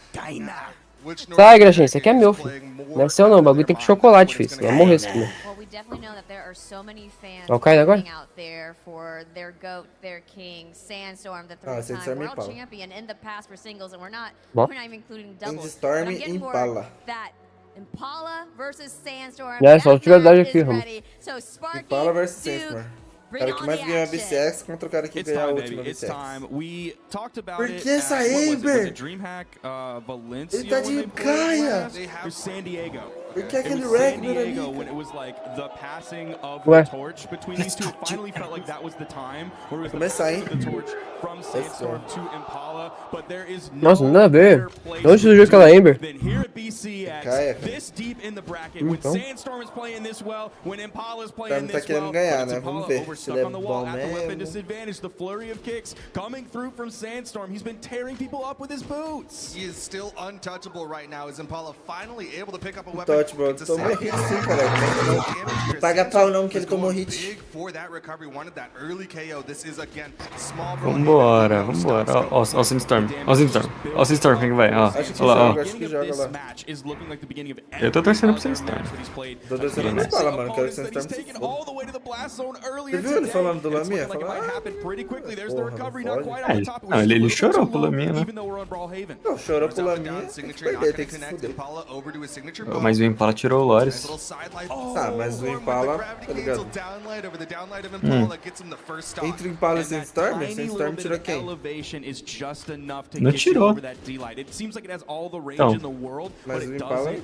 Sai, Graxinha, esse aqui é meu, filho. Não é seu não, o bagulho tem que chocolate, filho. Senão eu morrer esse filho. Well, we definitely know that there are so many fans Ó, cai agora. waiting out there for their GOAT, their king, Sandstorm, the Sandstorm three-time e world Impala. champion in the past for singles, and we're not Bom. even including doubles. Sandstorm But I'm e getting word Impala. that Impala versus Sandstorm. É, só that de verdade match aqui, is Ramos. ready. So Sparky, Impala versus Duke, Sandstorm. O bring cara on que mais the ganhou a action. BCX contra o cara que It's ganhou a time, última baby. It's BCX. time. We talked about Por it. que essa at, what was it? Was Amber? it DreamHack Valencia? Ele tá when de they played caia. last? It was San Diego. Por que It aquele was San Ragnar ali, Diego when cara? it was like the passing of Ué. the torch between these two. It finally felt like that was the time where it was the Começar, passing hein? of the torch from Sandstorm to Impala. But there is Nossa, no nada a ver. better place De onde to surgiu do aquela it Amber? than here at BCX, Caia, cara. this deep in the bracket. When Então. Sandstorm is playing this well, when Impala is O cara playing não tá this querendo well, ganhar, but it's né? Vamos Impala ver over se stuck ele é on the wall bom at the weapon mesmo. disadvantage. The flurry of kicks coming through from Sandstorm. He's been tearing people up with his boots. He is still untouchable right now. Is Impala finally able to pick up a weapon? Touchable. It's a Tomou second hit hit. sim, cara. Como é que não? Não paga pau não que ele tomou hit. Big for that recovery. Wanted that early KO. This is again small. Vambora, vambora. Ó o Sandstorm. Ó o Sandstorm. Ó o Sandstorm, quem que vai? Ó, Acho que ó lá, ó. joga, acho que joga lá. Eu tô torcendo pro Sandstorm. Tô torcendo pra Impala, mano. Quero que o Sandstorm se foda. Você viu ele falando do Laminha? Falando, Não, ele chorou pro Laminha, né? Não, chorou pro Laminha. Tem que perder, tem que se fuder. Mas o Impala tirou o Loris. Tá, mas o Impala, tá ligado? Entre o Impala e o Sandstorm, o Sandstorm tirou quem? Não tirou. Então, Mas o Impala, né?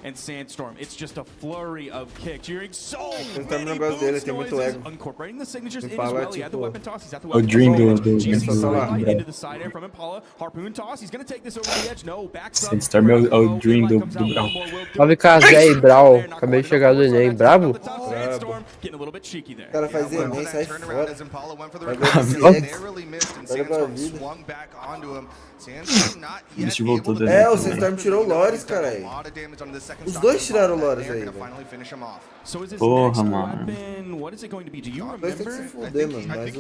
And Sandstorm, it's just a flurry of kicks. You're hearing so Sandstorm não many gosta dele, boost tem muito noises. ego. Incorporating the signatures in as Impala, well. He had the tipo, weapon toss. He's at the o weapon dream toss. do GC Impala. slide into the side air from Impala. Harpoon toss. He's going to take this over the edge. No, backs up. Sandstorm é o dream do Brawl. Salve Casé e Brawl. Acabei de chegar do Enem. Brabo? Getting a little bit cheeky there. O cara faz Enem, sai fora. Vai dar O bicho voltou do É, o Enem. Sandstorm tirou o Loris, caralho. Os dois tiraram o Loris aí, velho. Porra, mano. What is it going to be? Do you Os dois tem que se remember? fuder, mano. Mas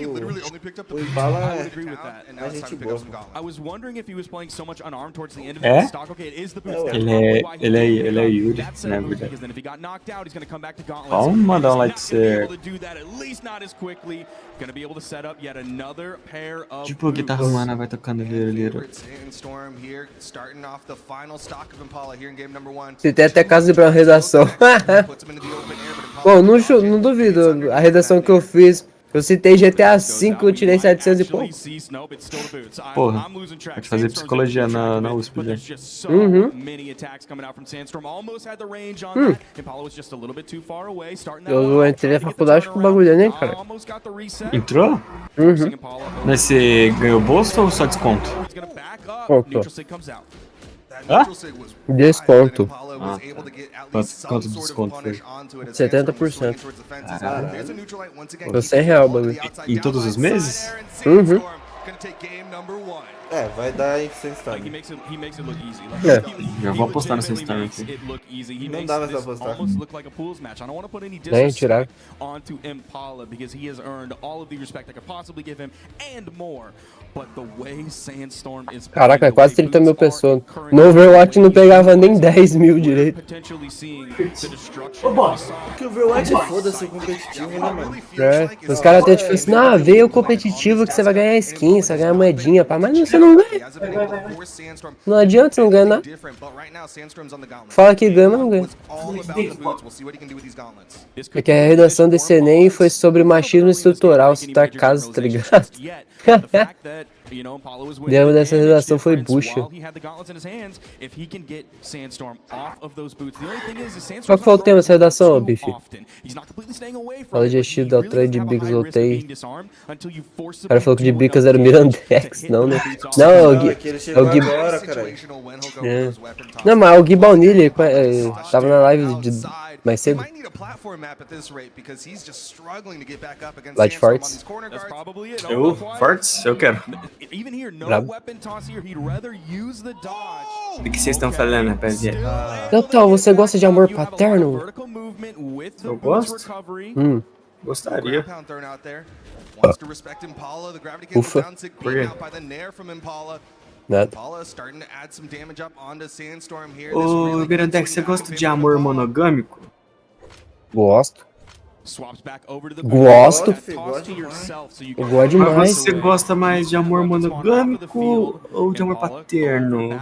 o Impala é gente boa. I was wondering if he was playing so much unarmed towards the end of É? the stock. Okay, it is the boost. That's Ele probably é, why he ele é, did ele é it. Yuri, That's na a move, verdade. because then if he got knocked out, he's going to come back to Gauntlets. Vamos mandar um He's like not gonna be ser. able to do that, at least not as quickly. Going to be able to set up yet another pair of Tipo, a guitarra humana vai tocando liro. Sandstorm here, starting off the final stock of Impala here in game number 1. Se tem até casa de Brawl redação. Bom, não duvido. A redação que eu fiz, eu citei GTA V, eu tirei 700 e pouco. Porra, pode fazer psicologia na USP, velho. Eu entrei na faculdade com bagulho, né, cara? Entrou? Mas você ganhou bolsa ou só desconto? Conto. Hã? Desconto. Ah, tá. Quanto de desconto foi? 70%. Foi R$100 o bagulho. Em todos os meses? É, vai dar em sandstorm. Já vou apostar no sandstorm aqui. Não dá mais pra apostar. Nem tirar. Caraca, é quase 30 mil pessoas. No Overwatch não pegava nem 10 mil direito. Porque o Overwatch é foda-se o competitivo, né, mano? É, os caras até tipo assim, ah, veio o competitivo que você vai ganhar skin, você vai ganhar moedinha, pá, mas você não ganha. Não adianta, você não ganha nada. Fala que ganha, mas não ganha. É que a redação desse Enem foi sobre machismo estrutural, citar casos, tá ligado? Dentro dessa redação foi bucha. Qual que foi o tema dessa redação, bife? Fala de Dieshitos, Deltran, de Bicas, voltei. O cara falou que de Bicas era o Mirandex, não, né? Não, é o Gui. É o Gui. É. Não, mas o Gui Baunilha tava na live de mais cedo. Lá de Fortes. Eu? Fortes? Eu quero. Brabo. Do que vocês estão falando, rapaziada? Então, você gosta de amor paterno? Eu gosto? Gostaria. Ufa. Por quê? Nada. Ô, Mirandex, você gosta de amor monogâmico? Gosto. Gosto. Eu gosto demais. Mas você gosta mais de amor monogâmico ou de amor paterno?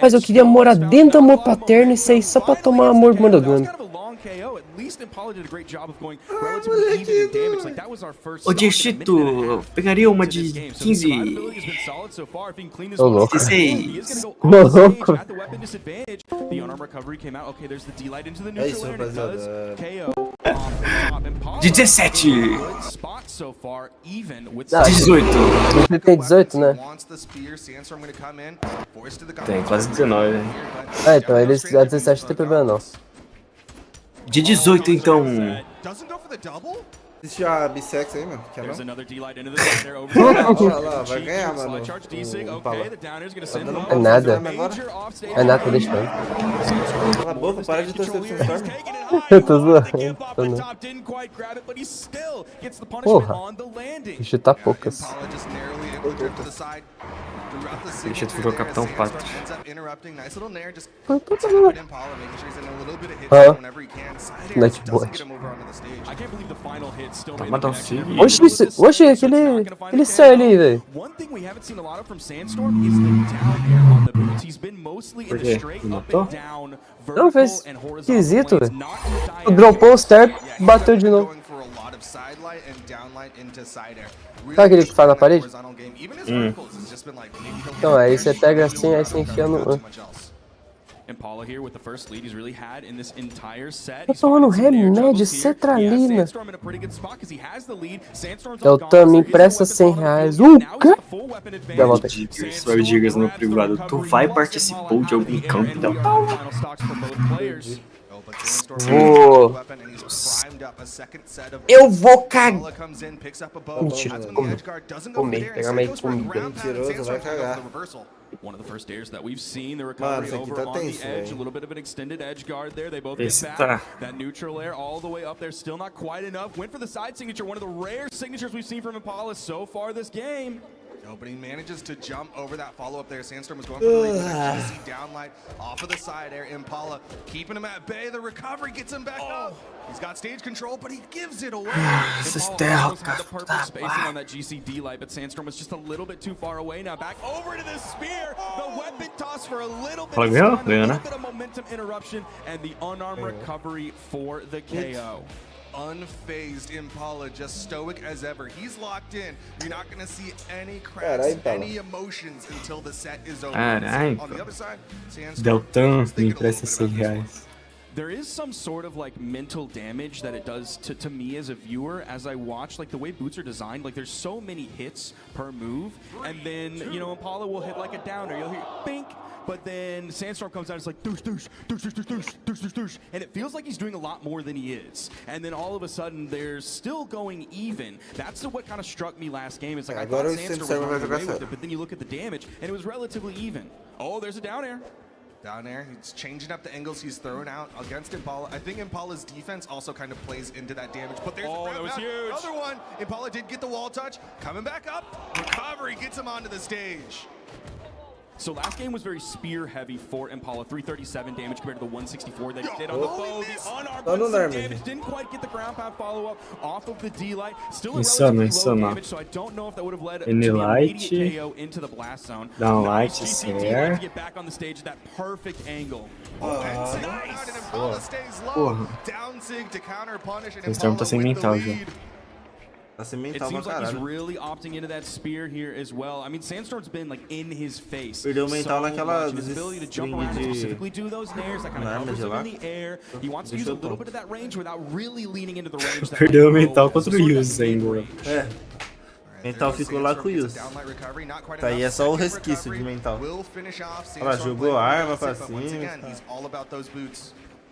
Mas eu queria morar dentro do amor paterno e sair só pra tomar amor monogâmico. Ô, Dieshitos, pegaria uma de 15... Ô, louco. 16. Ô, louco. É isso, rapaziada. De 17. 18. Você tem 18, né? Tem, quase 19, né? É, então eles a 17 não tem problema não. De 18, então. Existe a bissex aí, mano? Quer não? Olha lá, vai ganhar, mano. É nada. É nada, deixa eu ver. Cala a boca, para de torcer pro sandstorm. Eu tô zoando. Tô não. Porra. Deixa eu tá poucas. Dieshitos virou Capitão Pato. Nightbot. Tá matando filho. Oxi, aquele céu ali, velho. Por quê? Matou? Não, fez esquisito, velho. Dropou o step, bateu de novo. Sabe aquele que faz na parede? Então, aí você pega assim, aí você enfia no... Tô tomando remédio, cetralina. Eu também empresta R$100. Quê? Dá volta aqui. Suave dicas no privado. Tu vai participar de algum campo, Deltão? Eu vou cagar. Mentira, comer, pegar mais comida. Mentiroso, vai cagar. Mano, isso aqui tá tenso, velho. Esse tá. But he manages to jump over that follow-up there. Sandstorm was going for the GC downlight off of the side air. Impala keeping him at bay. The recovery gets him back up. He's got stage control, but he gives it away. Impala had the perfect spacing on that GC light, but Sandstorm was just a little bit too far away. Now back over to the spear. The weapon toss for a little bit of momentum interruption, and the unarmed recovery for the KO. Unfazed Impala, just stoic as ever. He's locked in. You're not going to see any cracks, any emotions until the set is over. Carai, on the other side, Deltão, me empresta R$100. there is some sort of like mental damage that it does to me as a viewer as I watch, like the way boots are designed, like there's so many hits per move, and then, you know, Impala will hit like a downer, you'll hear bink, but then Sandstorm comes out, it's like douche, douche, douche, douche, douche, douche, douche, douche, and it feels like he's doing a lot more than he is. And then all of a sudden, they're still going even. That's what kind of struck me last game. It's like, I thought Sandstorm was running away with it, but then you look at the damage, and it was relatively even. Oh, there's a down air. Down air, he's changing up the angles he's throwing out against Impala. I think Impala's defense also kind of plays into that damage, but there's a that was huge. Another one. Impala did get the wall touch, coming back up. Recovery gets him onto the stage. So last game was very spear heavy for Impala, 337 damage compared to the 164 that he did on the bow. The unarmed damage didn't quite get the ground pound follow up off of the D-Light. Still a relatively low damage, so I don't know if that would have led to an immediate KO into the blast zone. Light to get back on the stage at that perfect angle. Nice. And Impala stays low. Down sig to counter punish, and Sandstorm tá sem mental já. It seems like he's really opting into that spear here as well. I mean, Sandstorm's been like in his face. Perdeu mental naquela his ability to jump around and specifically do those nairs that kind of covers him in the air. He wants to use a little bit of that range without really leaning into the range. Perdeu mental contra o Yus ainda. É. Mental ficou lá com o Yus. Tá aí é só o resquício de mental. Olha lá, jogou a arma pra cima.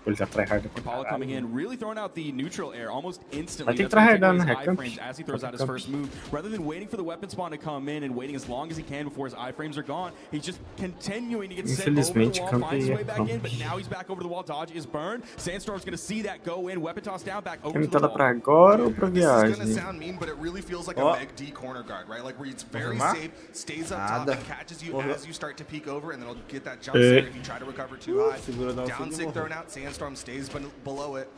Impala coming in, really throwing out the neutral air almost instantly. Tem que tryhardar, né? Iframes as he throws out his first move. Rather than waiting for the weapon spawn to come in and waiting as long as he can before his iframes are gone, he's just continuing to get sent over the wall, finds his way back in, but now he's back over the wall. Dodge is burned. Sandstorm's going to see that go in. Weapon toss down, back over to the wall. Pra agora ou pra This viagem? is going to sound mean, but it really feels like a Meg D corner guard, right? Like where it's very safe, stays up top, and catches you as you start to peek over, and then it'll get that jump scare if you try to recover too high. Down sig thrown out, Sandstorm stays below it.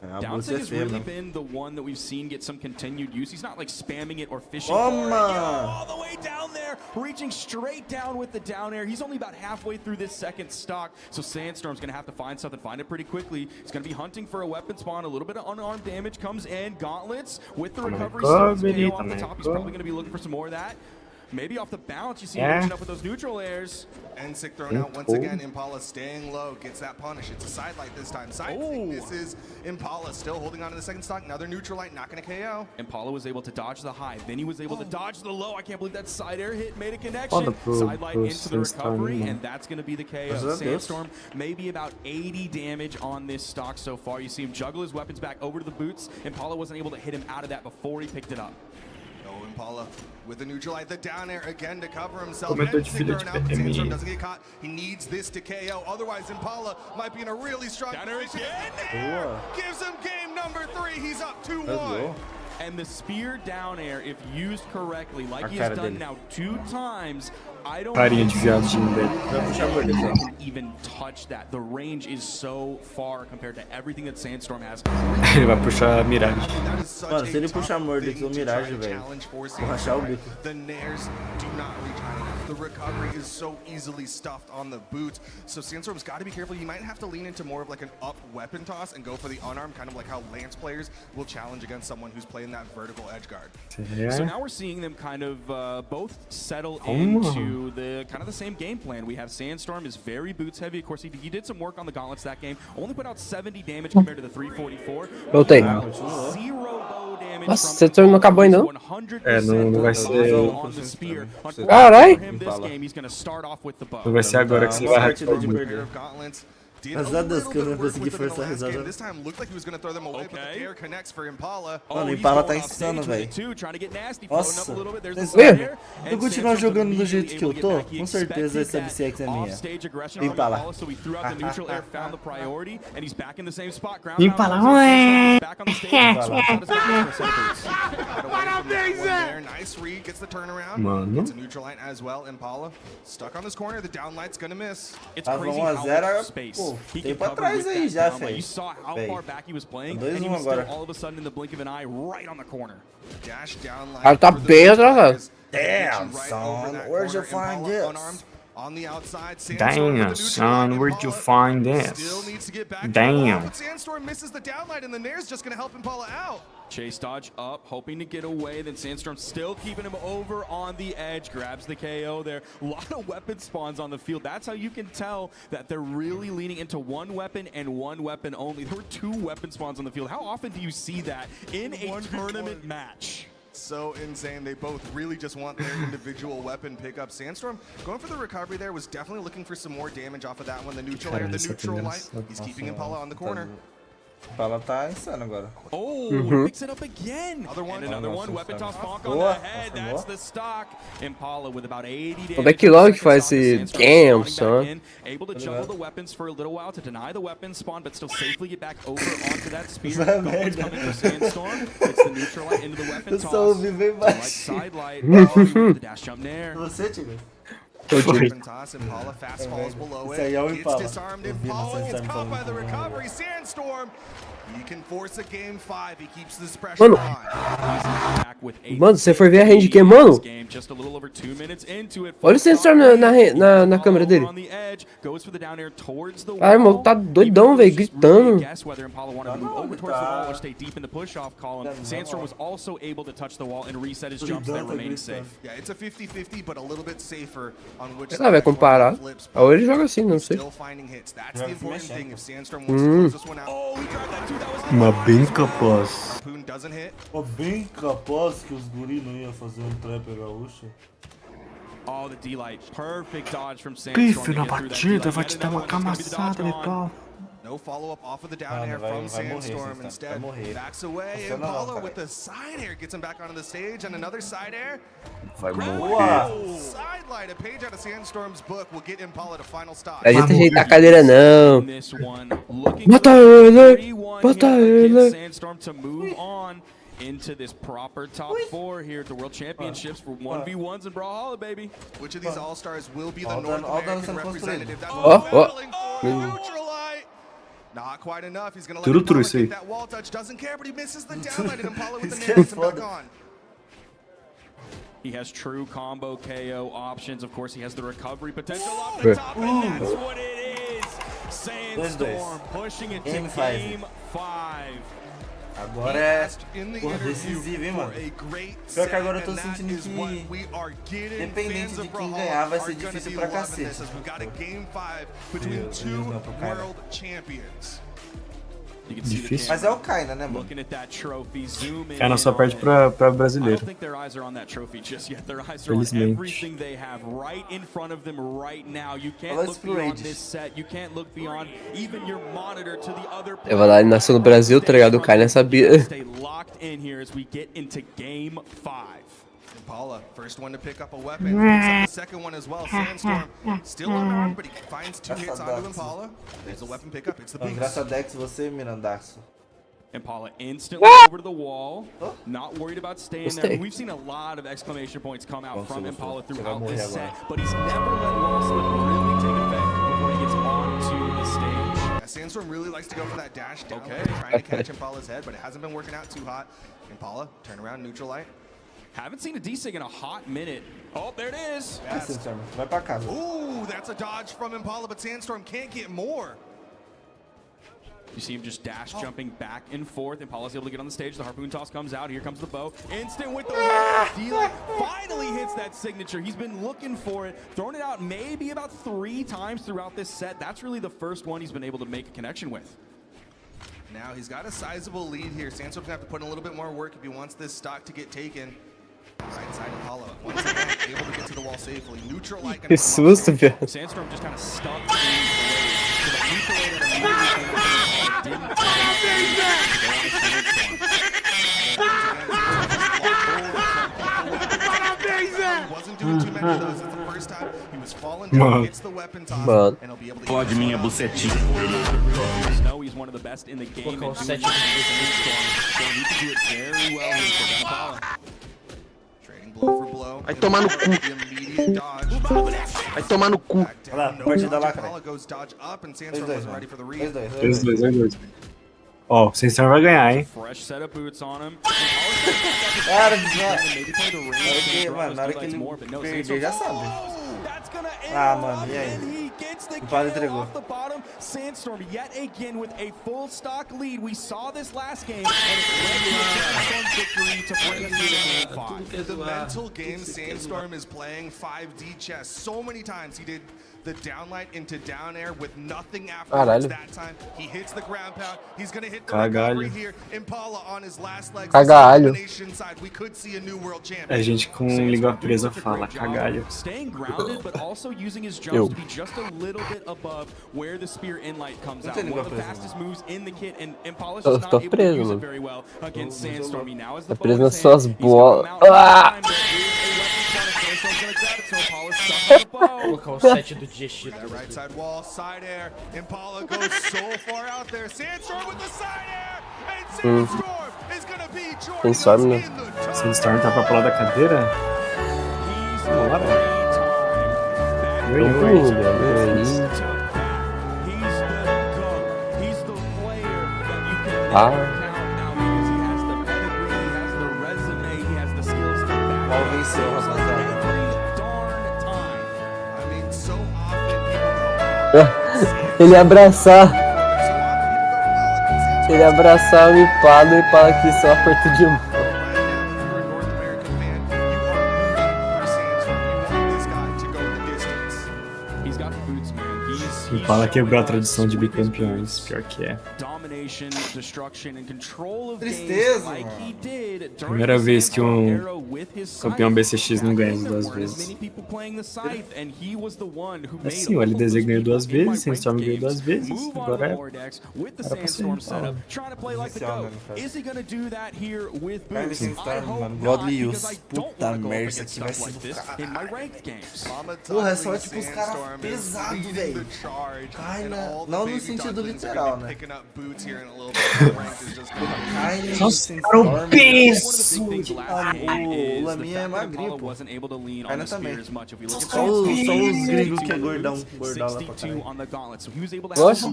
Downsig has really been the one that we've seen get some continued use. He's not like spamming it or fishing for it. All the way down there, reaching straight down with the down air. He's only about halfway through this second stock, so Sandstorm's going to have to find something, find it pretty quickly. He's going to be hunting for a weapon spawn. A little bit of unarmed damage comes in. Gauntlets with the recovery starts KO off the top. He's probably going to be looking for some more of that. Maybe off the balance, you see him reaching up with those neutral airs. And sick thrown out once again. Impala staying low, gets that punish. It's a side light this time. This is Impala still holding on to the second stock. Another neutral light, not going to KO. Impala was able to dodge the high. Then he was able to dodge the low. I can't believe that side air hit made a connection. Side light into the recovery, and that's going to be the KO. Sandstorm, maybe about 80 damage on this stock so far. You see him juggle his weapons back over to the boots. Impala wasn't able to hit him out of that before he picked it up. Impala with the neutral light, the down air again to cover himself. Sandstorm doesn't get caught. He needs this to KO. Otherwise, Impala might be in a really strong position. Gives him game number 3. He's up 2-1. And the spear down air, if used correctly, like he has done now 2 times, I don't think he can even touch that. The range is so far compared to everything that Sandstorm has. Ele vai puxar a Mirage. Mano, se ele puxar Murder do Mirage, velho, vou rachar o bico. The nairs do not reach high enough. The recovery is so easily stuffed on the boots. So Sandstorm's got to be careful. He might have to lean into more of like an up weapon toss and go for the unarmed, kind of like how Lance players will challenge against someone who's playing that vertical edge guard. So now we're seeing them kind of both settle into the kind of the same game plan. We have Sandstorm is very boots heavy. Of course, he did some work on the gauntlets that game. Only put out 70 damage compared to the 344. Voltei. Nossa, esse turno não acabou ainda não? É, não vai ser... Caralho! Não vai ser agora que você vai partida de perder. As dadas que eu não consegui forçar a risada. Mano, o Impala tá insano, velho. Nossa. Eu continuar jogando do jeito que eu tô, com certeza essa BCX é minha. Impala. Impala. Mano. Tava 1-0, pô, tempo atrás aí já, velho. 2-1 agora. Cara, tá bem atrasado. Damn, son, where'd you find this? On the outside, Damn, son, where'd you find still this? needs to get back to the Damn. wall, but Sandstorm misses the downlight, and the Nair's just going to help Impala out. Chase dodge up, hoping to get away. Then Sandstorm still keeping him over on the edge. Grabs the KO there. A lot of weapon spawns on the field. That's how you can tell that they're really leaning into one weapon and one weapon only. There were 2 weapon spawns on the field. How often do you see that in a tournament match? So insane. They both really just want their individual weapon pickup. Sandstorm going for the recovery there, was definitely looking for some more damage off of that one. The neutral air, the neutral light. He's keeping Impala on the corner. Impala tá insano agora. Oh, picks it up again. Another one, and another one. Weapon toss bonk on the head. That's the stock. Impala with about 80 damage. Como é que logo que faz esse damn, son? Able to juggle the weapons for a little while to deny the weapon spawn, but still safely get back over onto that spear. Goblins coming for Sandstorm. It's the neutral light into the weapon toss. Like side light. The dash jump there. Você, Tigre? Weapon toss, Impala fast falls below it. Gets disarmed. Impala gets caught by the recovery. Sandstorm. He can force a game 5. He keeps this pressure on. Mano, se você for ver a range queimando, olha o Sandstorm na câmera dele. Ai, irmão, tá doidão, velho, gritando. Sandstorm was also able to touch the wall and reset his jumps that remain safe. Yeah, it's a 50-50, but a little bit safer on which Sei lá, vai comparar. Ou ele joga assim, não sei. Still finding hits. That's the important thing. If Sandstorm wants to close this one out. Oh, he tried that too. That was Mas bem capaz. Harpoon doesn't hit. Bem capaz que os guri não iam fazer trapper gaúcho. Oh, the D-light. Perfect dodge from Sandstorm. Pife na batida, vai te dar uma camaçada de pau. No follow-up off of the down air from Sandstorm. Instead, backs away. Impala with the side air gets him back onto the stage, and another side air. Vai morrer. Side light, a page out of Sandstorm's book will get Impala to final stop. A gente ajeitar a cadeira, não. Mata ele! Mata ele! Sandstorm to move on into this proper top 4 here at the World Championships for 1v1s in Brawlhalla, baby. Which of these all-stars will be the North American representative? That's not quite enough. He's going to let Impala get that wall touch. Doesn't care, but he misses the downlight, and Impala with the nair gets him back on. He has true combo KO options. Of course, he has the recovery potential off the top, and that's what it is. Sandstorm pushing it to game 5. Agora é decisivo, hein, mano? Pior que agora eu tô sentindo que, dependente de quem ganhar, vai ser difícil pra cacete. Difícil. Mas é o Kaina, né, mano? Kaina só perde pra brasileiro. Felizmente. Eu vou lá, ele nasceu no Brasil, tá ligado? O Kaina sabia. Impala, first one to pick up a weapon, picks up the second one as well. Sandstorm still unarmed, but he finds 2 hits onto Impala. There's a weapon pickup, it's the beast. Engraçadex, você, Mirandaço. Impala instantly over to the wall, not worried about staying there. We've seen a lot of exclamation points come out from Impala throughout this set, but he's never let wall slip really take effect before he gets onto the stage. Yeah, Sandstorm really likes to go for that dash down, trying to catch Impala's head, but it hasn't been working out too hot. Impala, turn around, neutral light. Haven't seen a D-Sig in a hot minute. Oh, there it is. Vai pra casa. Ooh, that's a dodge from Impala, but Sandstorm can't get more. You see him just dash jumping back and forth. Impala's able to get on the stage. The harpoon toss comes out. Here comes the bow. Instant with the D-Light. Finally hits that signature. He's been looking for it. Thrown it out maybe about 3 times throughout this set. That's really the first one he's been able to make a connection with. Now he's got a sizable lead here. Sandstorm's gonna have to put in a little bit more work if he wants this stock to get taken. Right side Impala, once again, able to get to the wall safely. Neutral light gonna come off. Sandstorm just kind of stuck in the way. So the neutral light He wasn't doing too many of those. It's the first time he was falling down, gets the weapon toss, and he'll be able to Pode minha bucetinha. No, he's one of the best in the game. And Sete so he can do it very well here for Impala. Blow for blow. Vai tomar no cu. Vai tomar no cu. Olha lá, partida lá, cara. 2-2. Ó, o Sandstorm vai ganhar, hein? Fresh set of boots on him. Cara, na hora que ele perder, já sabe. Ah, mano, e aí? O Paulo entregou. Off the bottom, Sandstorm yet again with a full stock lead. We saw this last game, and it led to a Sandstorm victory to bring us into game 5. The mental game Sandstorm is playing 5D chess. So many times he did the downlight into down air with nothing afterwards. That time he hits the ground pound. He's gonna hit the recovery here. Impala on his last legs. Cagalho. We could see a new world champion. A gente com língua presa fala cagalho. Staying grounded, but also using his jumps to be just a little bit above where the spear inlight comes out. One of the fastest moves in the kit, and Impala's just not able to use it very well against Sandstorm. He now has the preso nas suas bolas. Colocar o Sete do Dieshitos. That right side wall, side air. Impala goes so far out there. Sandstorm with the side air. And Sandstorm is gonna be joining us in the top. Sandstorm tá pra pular da cadeira? Bora. Qual venceu, rapaziada? Ele abraçar. Ele abraçar o Impala e falar que só aperto de mão. Impala quebrou a tradição de bicampeões, pior que é. Tristeza, Primeira vez que um campeão BCX não ganha 2 vezes. É sim, o LDZ ganhou 2 vezes, Sandstorm ganhou 2 vezes, agora era pra ser Impala. Cara, Sandstorm, mano, Godly Use. Puta merda, isso aqui vai ser do caralho. Porra, é só tipo os caras pesados, velho. Não no sentido literal, né? Nossa, cara, o peso! O Laminha é magrinho, pô. Kaina também. Só os gringos que é gordão lá pra caralho. Nossa.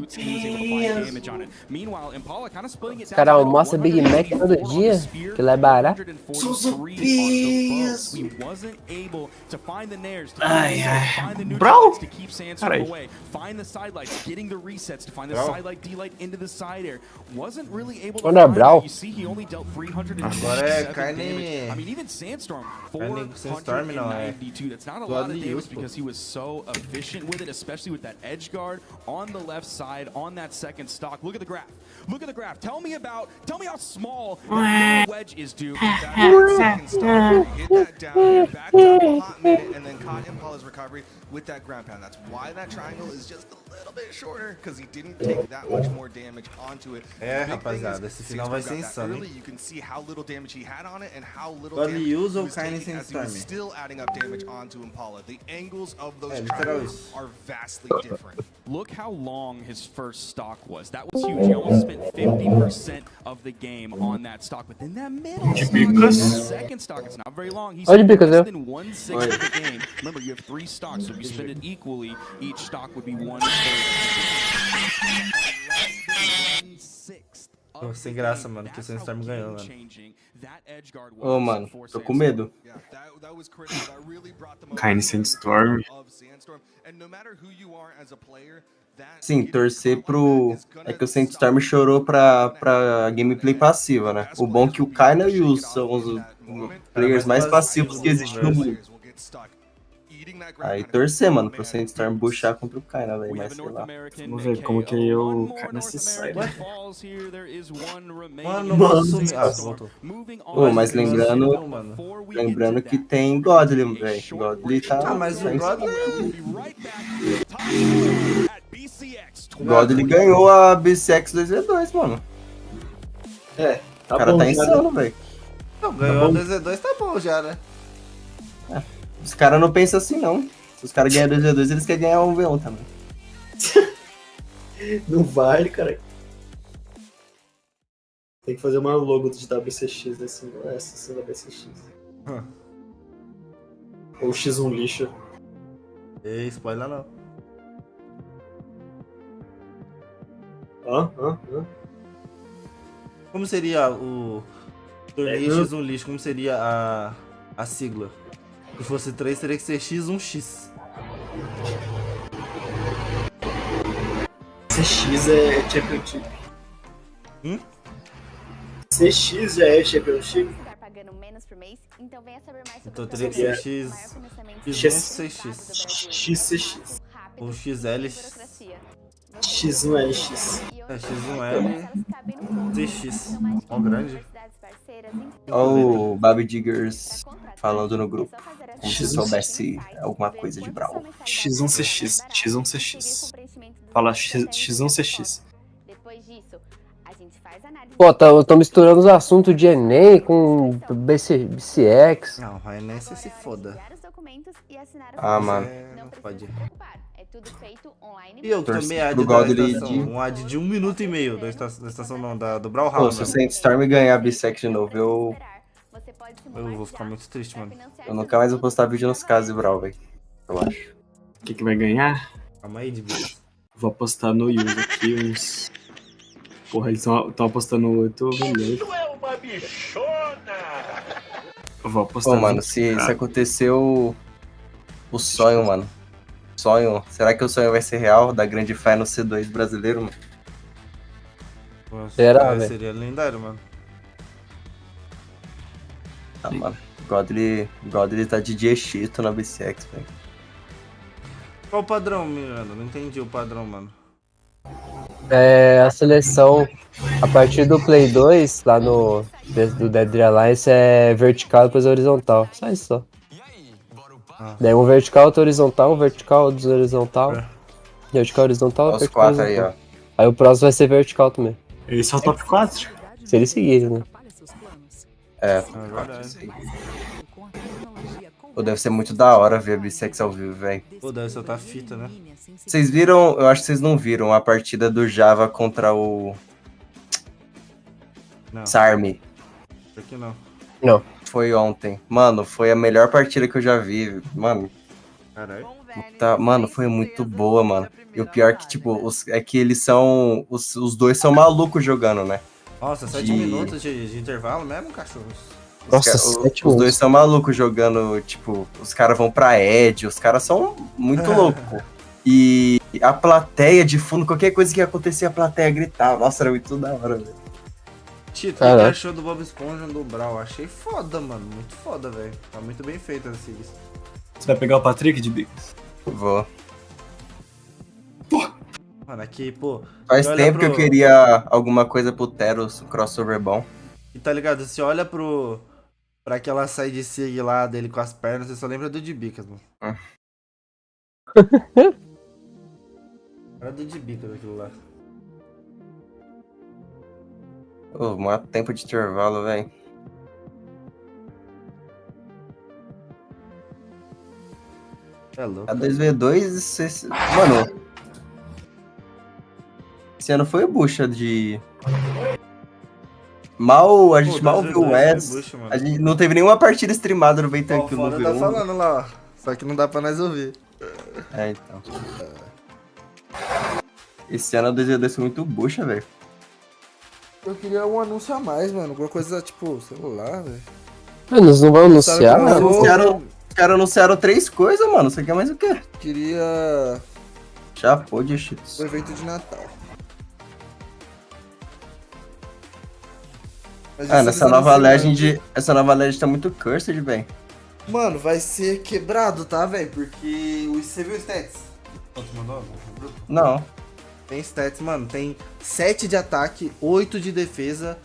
Os caras almoçam Big Mac todo dia, que lá é barato. Ai, ai. Brawl? Caralho. Quando é Brawl? Agora é carne... Sandstorm não, é Godly Use, pô. because he was so efficient with it, especially with that edge guard on the left side on that second stock. Look at the graph. Look at the graph. Tell me how small that wedge is, Duke. That second stock, hit that down, backed up a hot minute, and then caught Impala's recovery with that ground pound. That's why that triangle is just a little bit shorter, because he didn't take that much more damage onto it. É, rapaziada, esse final vai ser insano, hein? You can see how little damage he had on it and how little Godly damage Use he ou was Kaina taking as he Sandstorm? was still adding up damage onto Impala. The angles of those literal triangles isso. are vastly different. Look how long his first stock was. That was huge. He almost spent 50% of the game on that stock. But then that middle stock, the second stock, it's not very long. He spent less than 1/6 of the game. Remember, you have 3 stocks, so if you spend it equally, each stock would be 1/3. Pô, sem graça, mano, que o Sandstorm ganhou, mano. Ô, mano, tô com medo. Kaina Sandstorm. Sim, torcer pro... É que o Sandstorm chorou pra gameplay passiva, né? O bom é que o Kaina e o são os players mais passivos que existem no mundo. Aí torcer, mano, pro Sandstorm buchar contra o Kaina, velho, mas sei lá. Vamos ver como que o Kaina se sai. Mano, voltou. Ô, mas lembrando que tem Godly, velho. Godly tá... Ah, mas o Godly... Godly ganhou a BCX 2v2, mano. É, o cara tá insano, velho. Não, ganhou a 2v2, tá bom já, né? É. Os caras não pensam assim, não. Se os caras ganham 2v2, eles querem ganhar 1v1 também. Não vale, cara. Tem que fazer uma logo de WCX, assim, essa assim da BCX. Ou X1 lixo. Ei, spoiler não. Como seria o torneio X1 lixo? Como seria a sigla? Se fosse 3, teria que ser X1X. CX é Championship. CX já é Championship? Então teria que ser X... X1 XCX. Ou XL... X1LX. É, X1L... CX. Ó, grande. Ó o Baby Diggers falando no grupo. Como se soubesse alguma coisa de Brawl. X1CX. X1CX. Fala X1CX. Pô, eu tô misturando os assuntos de Enem com BCX. Não, o Enem você se foda. Ah, mano. Não pode. E eu Torce também ad pro da God estação. Um ad de 1 minuto e meio da estação não, do BRAWLHALLA. Pô, se o Sandstorm ganhar a BSEC de novo, eu vou ficar muito triste, mano. Eu nunca mais vou postar vídeo nos casos de Brawl, velho. Eu acho. O que vai ganhar? Calma aí, de vídeo. Vou apostar no Use aqui uns... Porra, eles estão apostando 8 milhões. Tu é uma bichona! Eu vou apostar. Pô, mano, se aconteceu o sonho, mano. Sonho. Será que o sonho vai ser real da grande final C2 brasileiro, mano? Nossa, Será, velho? seria lendário, mano. Ah, mano. Godly tá de Dieshitos na BCX, velho. Qual o padrão, Miranda? Não entendi o padrão, mano. É, a seleção, a partir do Play 2, lá do Dead Alliance, é vertical e depois horizontal. Só isso, só. Daí um vertical, outro horizontal, um vertical, outro horizontal. Vertical, horizontal, Os vertical, 4 aí, ó. Aí o próximo vai ser vertical também. Esse é o top 4? Se ele seguir, né? É, verdade. Pô, deve ser muito da hora ver a BSEX ao vivo, velho. Pô, deve soltar fita, né? Vocês viram, eu acho que vocês não viram, a partida do Java contra o... Não. Sarmi. Por que não? Não. Foi ontem. Mano, foi a melhor partida que eu já vi. Mano, Caralho. mano, foi muito boa, mano. E o pior que, tipo, é que eles são... Os dois são malucos jogando, né? Nossa, 7 minutos de intervalo mesmo, cachorros? Nossa, os dois são malucos jogando, tipo, os caras vão pra Ed, os caras são muito loucos. E a plateia de fundo, qualquer coisa que acontecia, a plateia gritava. Nossa, era muito da hora, velho. Tito, o que achou do Bob Esponja do Brawl? Achei foda, mano. Muito foda, velho. Tá muito bem feito essa series. Você vai pegar o Patrick de Bicos? Vou. Mano, aqui, pô... Faz tempo que eu queria alguma coisa pro Teros, um crossover bom. E tá ligado? Você olha pra aquela side sig lá dele com as pernas, você só lembra do de Bicas, mano. Era do de Bicas aquilo lá. Ô, maior tempo de intervalo, velho. É louco. A 2v2, mano... Esse ano foi bucha de... A gente mal viu o Wes. A gente não teve nenhuma partida streamada no Veitank no V1. Tá falando lá, ó. Só que não dá pra nós ouvir. É, então. Esse ano a 2v2 foi muito bucha, velho. Eu queria um anúncio a mais, mano. Alguma coisa, tipo, celular, velho. Eles não vão anunciar? Os caras anunciaram 3 coisas, mano. Você quer mais o quê? Queria... Já pô, Dieshitos. O evento de Natal. Mas essa nova Legend tá muito cursed, velho. Mano, vai ser quebrado, tá, velho? Porque você viu os stats? Não. Tem stats, mano. Tem 7 de ataque, 8 de defesa.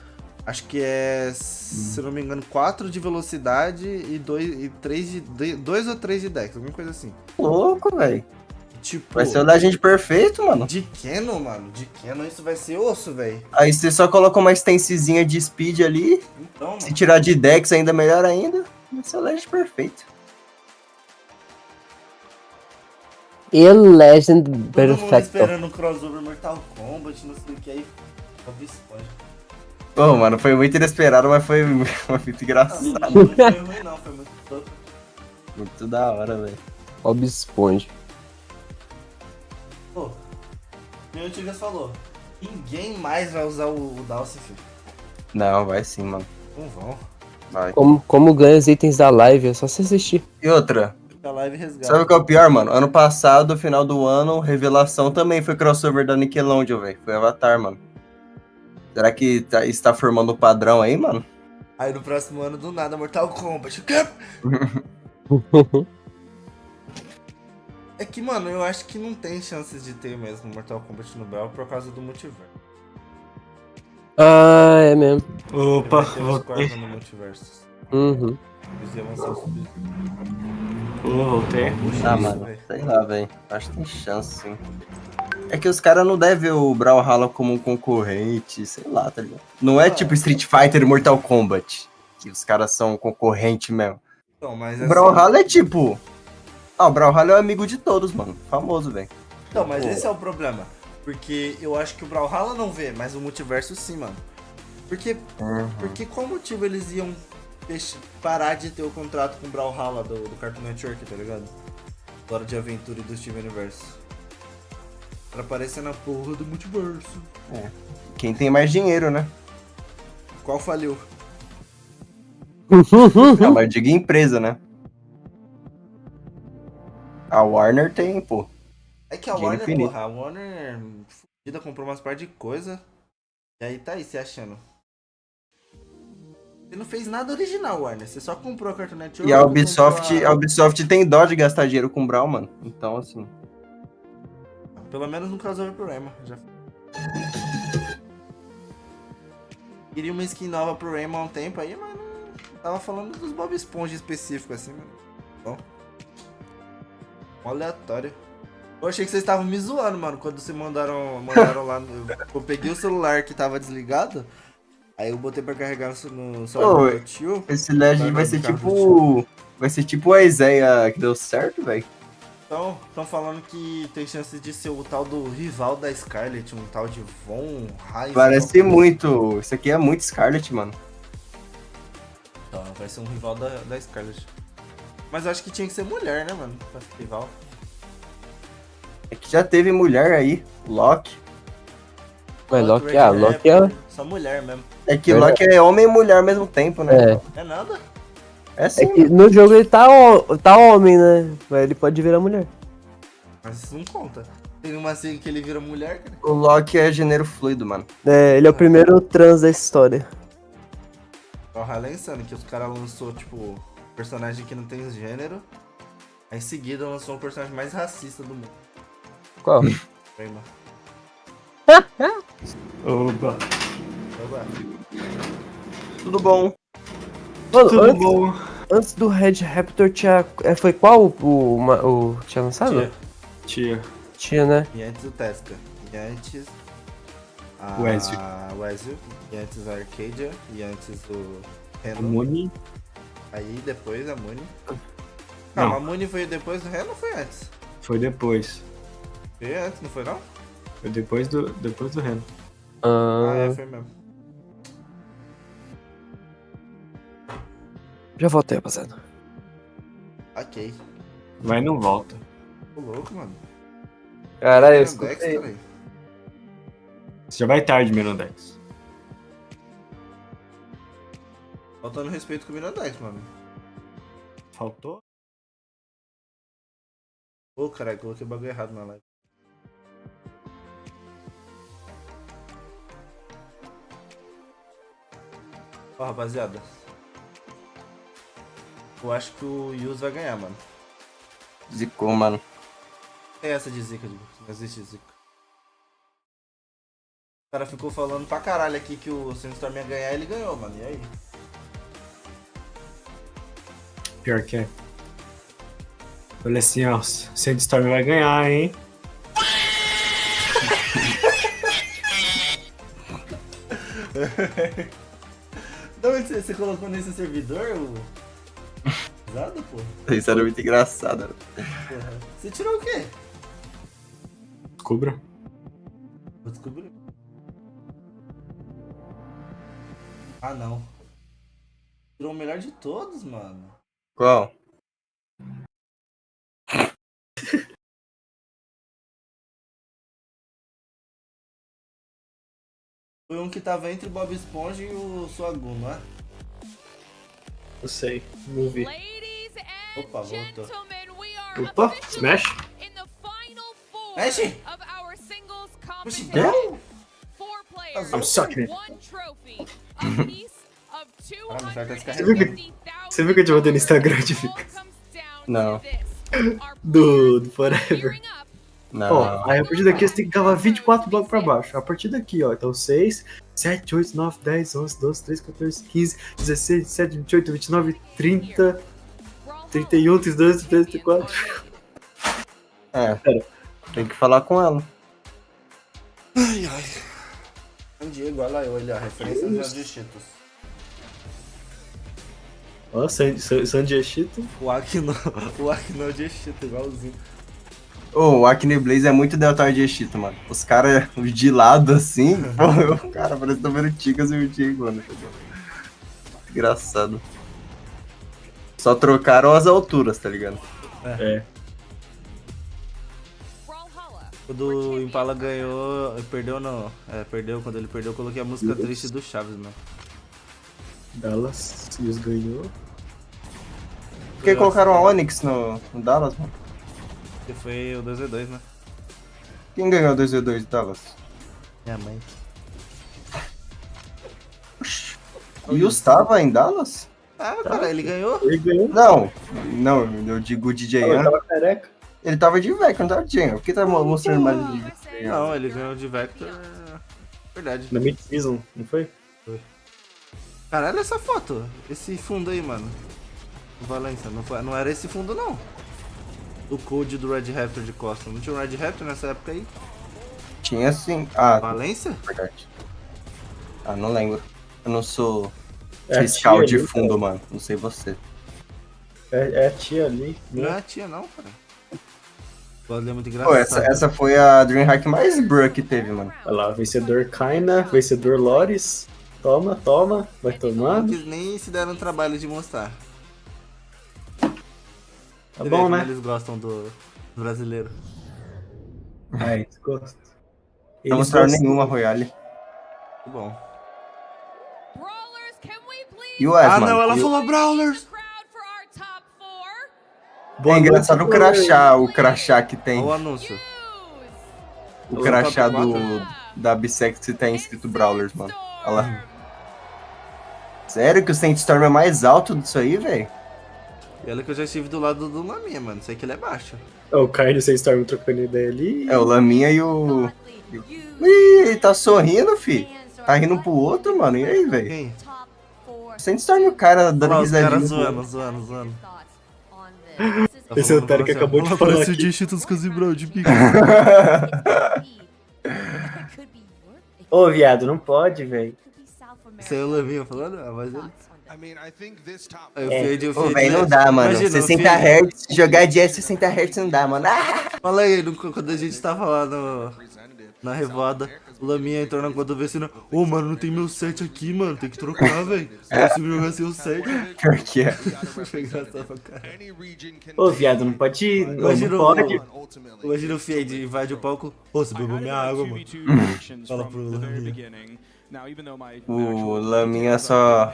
Acho que é, se não me engano, 4 de velocidade e 2 ou 3 de dex, alguma coisa assim. Louco, velho. Tipo, vai ser o Legend perfeito, mano. De Canon, mano. De Canon isso vai ser osso, velho. Aí você só coloca uma stancezinha de speed ali. Então, mano. Se tirar de dex ainda melhor ainda. Vai ser o Legend perfeito. E Legend perfeito. Todo mundo esperando o crossover Mortal Kombat, não sei o que aí. Pô, mano, foi muito inesperado, mas foi muito engraçado. Não foi ruim não, foi muito top. Muito da hora, velho. Bob Esponja. Pô, meu Tigas falou, ninguém mais vai usar o Dawson, filho. Não, vai sim, mano. Não vão. Vai. Como ganha os itens da live, é só você assistir. E outra, A live resgata. Sabe o que é o pior, mano? Ano passado, final do ano, revelação também foi crossover da Nickelodeon, velho. Foi Avatar, mano. Será que está formando um padrão aí, mano? Aí no próximo ano, do nada, Mortal Kombat. É que, mano, eu acho que não tem chances de ter mesmo Mortal Kombat no Brawl por causa do multiverso. Ah, é mesmo. Opa, voltei. No multiverso. Uhum. Eles iam lançar os voltei. Ah, mano, sei lá, velho. Acho que tem chance, sim. É que os caras não devem ver o Brawlhalla como um concorrente, sei lá, tá ligado? Não é tipo Street Fighter e Mortal Kombat, que os caras são concorrente mesmo. Então, mas o Brawlhalla é tipo... Ah, o Brawlhalla é o amigo de todos, mano. Famoso, velho. Não, mas esse é o problema. Porque eu acho que o Brawlhalla não vê, mas o multiverso sim, mano. Porque qual motivo eles iam parar de ter o contrato com o Brawlhalla do Cartoon Network, tá ligado? Hora de Aventura e do Steven Universe. Pra aparecer na porra do multiverso. É. Quem tem mais dinheiro, né? Qual faliu? Não, mas eu digo empresa, né? A Warner tem, pô. É que a Warner, porra, a Warner fudida, comprou umas par de coisa. E aí tá aí, se achando. Você não fez nada original, Warner. Você só comprou a Cartoon Network. E a Ubisoft tem dó de gastar dinheiro com Brawl, mano. Então, assim... Pelo menos no crossover pro Rayman. Já... Queria uma skin nova pro Rayman há um tempo aí, mas não tava falando dos Bob Esponja específicos, assim, mano. Bom. Aleatório. Eu achei que vocês estavam me zoando, mano, quando vocês mandaram lá. Eu peguei o celular que tava desligado, aí eu botei pra carregar no celular do meu tio. Esse Legend vai ser tipo... Vai ser tipo a Iséia que deu certo, velho. Então, estão falando que tem chance de ser o tal do rival da Scarlet, um tal de Von Raiz. Parece muito... Isso aqui é muito Scarlet, mano. Então, vai ser um rival da Scarlet. Mas eu acho que tinha que ser mulher, né, mano? Pra ser rival. É que já teve mulher aí, Loki. Mas Loki é... Só mulher mesmo. É que Loki é homem e mulher ao mesmo tempo, né? É nada? É sim. É que no jogo ele tá homem, né? Mas ele pode virar mulher. Mas isso não conta. Tem uma cena que ele vira mulher, cara. O Loki é gênero fluido, mano. É, ele é o primeiro trans da história. O Brawlhalla é insano, que os caras lançou, tipo, personagem que não tem gênero. Aí em seguida lançou o personagem mais racista do mundo. Qual? Rayman. Oba. Tudo bom? Mano, antes do Red Raptor tinha... Foi qual o tinha lançado? Tinha, né? E antes o Tesca. E antes... O Ezio. E antes a Arcadia. E antes o Reno. A Muni. Aí depois a Muni. Não, a Muni foi depois do Reno ou foi antes? Foi depois. Foi antes, não foi não? Foi depois do Reno. Foi mesmo. Já voltei, rapaziada. Ok. Vai e não volta. Tô louco, mano. Caralho, eu escutei. Você já vai tarde, Mirandex. Faltando respeito com o Mirandex, mano. Faltou? Ô, caralho, coloquei o bagulho errado na live. Ó, rapaziada. Eu acho que o Yus vai ganhar, mano. Zicou, mano. Tem essa de zica, não existe zica. O cara ficou falando pra caralho aqui que o Sandstorm ia ganhar, ele ganhou, mano. E aí? Pior que é. Olha assim, ó. Sandstorm vai ganhar, hein? De onde você colocou nesse servidor, Pesado, pô? Isso era muito engraçado. Porra. Você tirou o quê? Descubra. Vou descobrir. Ah, não. Tirou o melhor de todos, mano. Qual? Foi um que tava entre o Bob Esponja e o Suagu, não é? Eu sei, não vi. Opa, voltou. Opa, smash. Mexe! I'm sucking it. Você viu que eu te botei no Instagram de fica? Não. Do Forever. Não. Ó, aí a partir daqui você tem que cavar 24 blocos pra baixo. A partir daqui, ó. Então 6, 7, 8, 9, 10, 11, 12, 13, 14, 15, 16, 17, 28, 29, 30, 31, 32, 33, 34. É, tem que falar com ela. Ai, ai. Um dia igual a eu, ele, ó. Referência aos Dieshitos. Ó, Dieshitos. O Akino é o Dieshito, igualzinho. O Acne Blaze é muito Delta Dieshito, mano. Os caras de lado assim, pô, o cara parece que tá vendo Ticas e o Tigo, mano. Engraçado. Só trocaram as alturas, tá ligado? É. Quando o Impala ganhou, perdeu não. Perdeu, quando ele perdeu eu coloquei a música triste do Chaves, mano. Dallas ganhou. Por que colocaram a Onyx no Dallas, mano? Que foi o 2v2, né? Quem ganhou o 2v2 de Dallas? Minha mãe. O Yus tava em Dallas? Ah, cara, ele ganhou? Ele ganhou? Não, eu digo o DJ Ele tava careca. Ele tava de Vector, não tava de Jenga. Por que tá mostrando mais de Não, ele ganhou de Vector. Verdade. Na mid-season, não foi? Foi. Caralho, essa foto. Esse fundo aí, mano. Valência, não era esse fundo, não. O code do Red Raptor de Costa. Não tinha um Red Raptor nessa época aí? Tinha sim. Ah, Valência? Verdade. Ah, não lembro. Eu não sou É fiscal de ali, fundo, cara. mano. Não sei você. É a tia ali. Não é a tia, não, cara. Pode ler muito Pô, engraçado. essa foi a Dreamhack mais bruh que teve, mano. Olha lá, vencedor Kaina, vencedor Loris. Toma, vai tomando. Eles nem se deram o trabalho de mostrar. Tá bom, né? Eles gostam do brasileiro. Ah, eles gostam. Não mostraram nenhuma Royale. Que bom. E o Wes, Ah, mano? não, ela E o- falou Brawlers! É engraçado o crachá que tem. Olha o anúncio. O crachá da Bissex que tá escrito Brawlers, mano. Olha lá. Sério que o Sandstorm é mais alto disso aí, velho? E olha que eu já estive do lado do Laminha, mano. Sei que ele é baixo. É o Kaina e o Sandstorm trocando ideia ali. É, o Laminha e o... Ih, ele tá sorrindo, fi. Tá rindo pro outro, mano. E aí, velho? Quem? O Sandstorm e o cara dando Olha os risadinha. caras zoando. Esse otário que acabou de falar Parece o aqui. Dieshitos com o Brawl de pica. Ô, viado, não pode, velho. Isso aí é o Laminha falando? A voz dele? Ô, velho, não dá, mano. 60 Hz, jogar de 60 Hz não dá, mano. Fala aí, quando a gente tava lá na revoada, o Laminha entrou na conta do Vecinaa. Ô, mano, não tem meu set aqui, mano. Tem que trocar, velho. Eu consigo jogar sem o set. Pior que é. Foi engraçado pra caralho. Ô, viado, não pode. Imagina Não pode. Imagina o Fade invade o palco. Ô, você bebeu minha água, mano. Fala pro Laminha. O Laminha só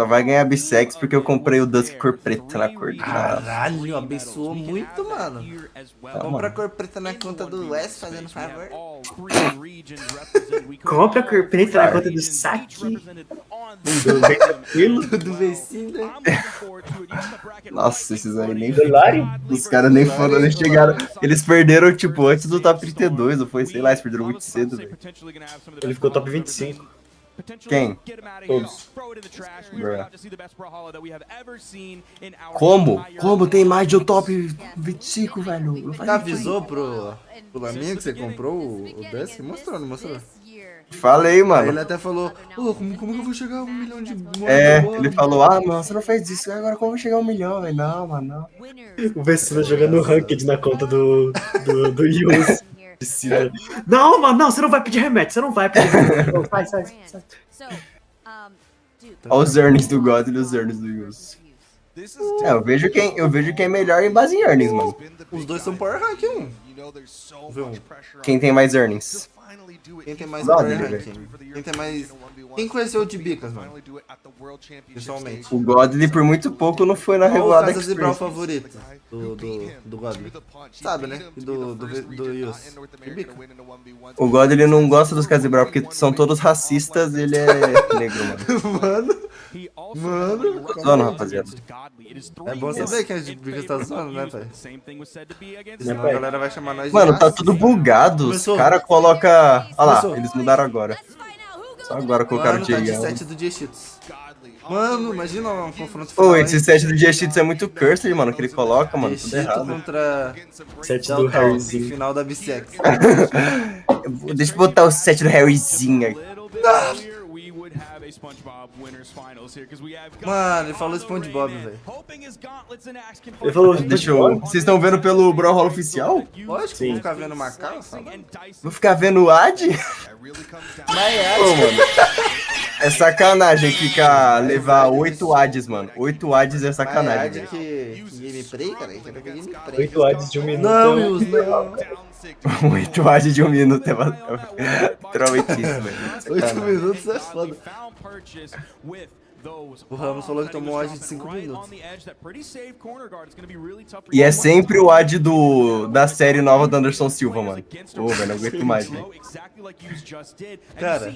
vai ganhar bissex porque eu comprei o Dusk cor preta na cor. Caralho, abençoou muito, mano. Tá, Compra mano. cor preta na conta do Wes, fazendo favor. Compra a cor preta na conta do saque. Do Vecinaa. Nossa, esses aí nem. Lari? Os caras nem foram, nem chegaram. Eles perderam, tipo, antes do top 32, ou foi, sei lá, eles perderam muito cedo, velho. Ele ficou top 25. Quem? Todos. Bruh. Como tem mais de um top 25, velho? Você avisou pro Laminha que você comprou o Dusk? Mostrou, não mostrou? Falei, mano. Aí ele até falou, ô, como que eu vou chegar a 1 milhão de moedas? Ele falou, mano, você não fez isso, agora como eu vou chegar a 1 milhão, velho? Não, mano, não. O Vecinaa jogando ranked na conta do Yus. Não, mano, não, você não vai pedir remédio, você não vai pedir remédio. Não, sai. Olha os earnings do God e os earnings do Yus. Eu vejo quem é melhor em base em earnings, mano. Os dois são Power Rank 1. Quem tem mais earnings? Quem tem mais Godly, power velho. ranking? Quem tem mais... Quem conheceu o de Bicas, mano? Pessoalmente. O Godly, por muito pouco, não foi na Qual o revoada Casas e Brawl Experience. favorito do Godly? Sabe, né? E do Yus. De Bica. O Godly não gosta dos Casas e Brawl porque são todos racistas e ele é negro, mano. Mano. Zona, rapaziada. É bom saber que a de Bicas tá zoando, né, pai? Senão a galera vai chamar nós de Mano, tá racista. tudo bugado. Os caras colocam. Olha lá, eles mudaram agora. Só agora colocaram o Mano, tá de Dieshitos. 7 do Dieshitos. Mano, imagina um confronto Pô, final, esse hein? set do Dieshitos é muito cursed, mano, que ele coloca, mano. Tudo Dieshitos errado. contra... Set do Downtown, Harryzinho. final da BCX. Deixa eu botar o set do Harryzinho aqui. Mano, ele falou SpongeBob, velho. Ele falou, Deixa eu. Vocês estão vendo pelo Brawlhalla oficial? Lógico, vou ficar vendo Macau, Vou ficar vendo o Ad? Mas Pô, mano. É sacanagem ficar levar 8 ads, mano. 8 ads é sacanagem, velho. que gameplay, cara? Eu quero ver gameplay. 8 ads de 1 minuto. Não, Wills, não. 8 ads de 1 minuto é literalmente isso, velho. 8 minutos é foda. O Ramos falou que tomou um ad de 5 minutos. E é sempre o ad da série nova do Anderson Silva, mano. Ô, velho, não aguento mais, velho. Cara,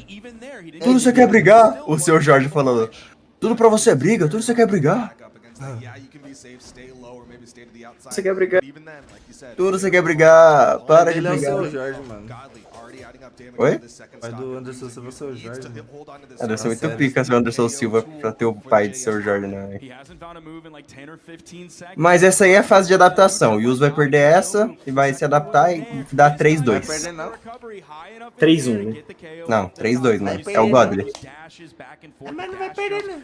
Tudo você quer brigar? O seu Jorge falou. Tudo pra você é briga, tudo você quer brigar. Você quer brigar? Tudo você quer brigar, para de ele é o brigar. seu Jorge, mano. Oi? Pai do Anderson Silva é o seu Jorge, mano. Deve ser muito pica ser o Anderson Silva pra ter o pai de seu Jorge, né? Mas essa aí é a fase de adaptação. O Yus vai perder essa e vai se adaptar e dar 3-2. Não vai perder, não. 3-1, né? Não, 3-2, mano. É o Godly. Mas não vai perder, não.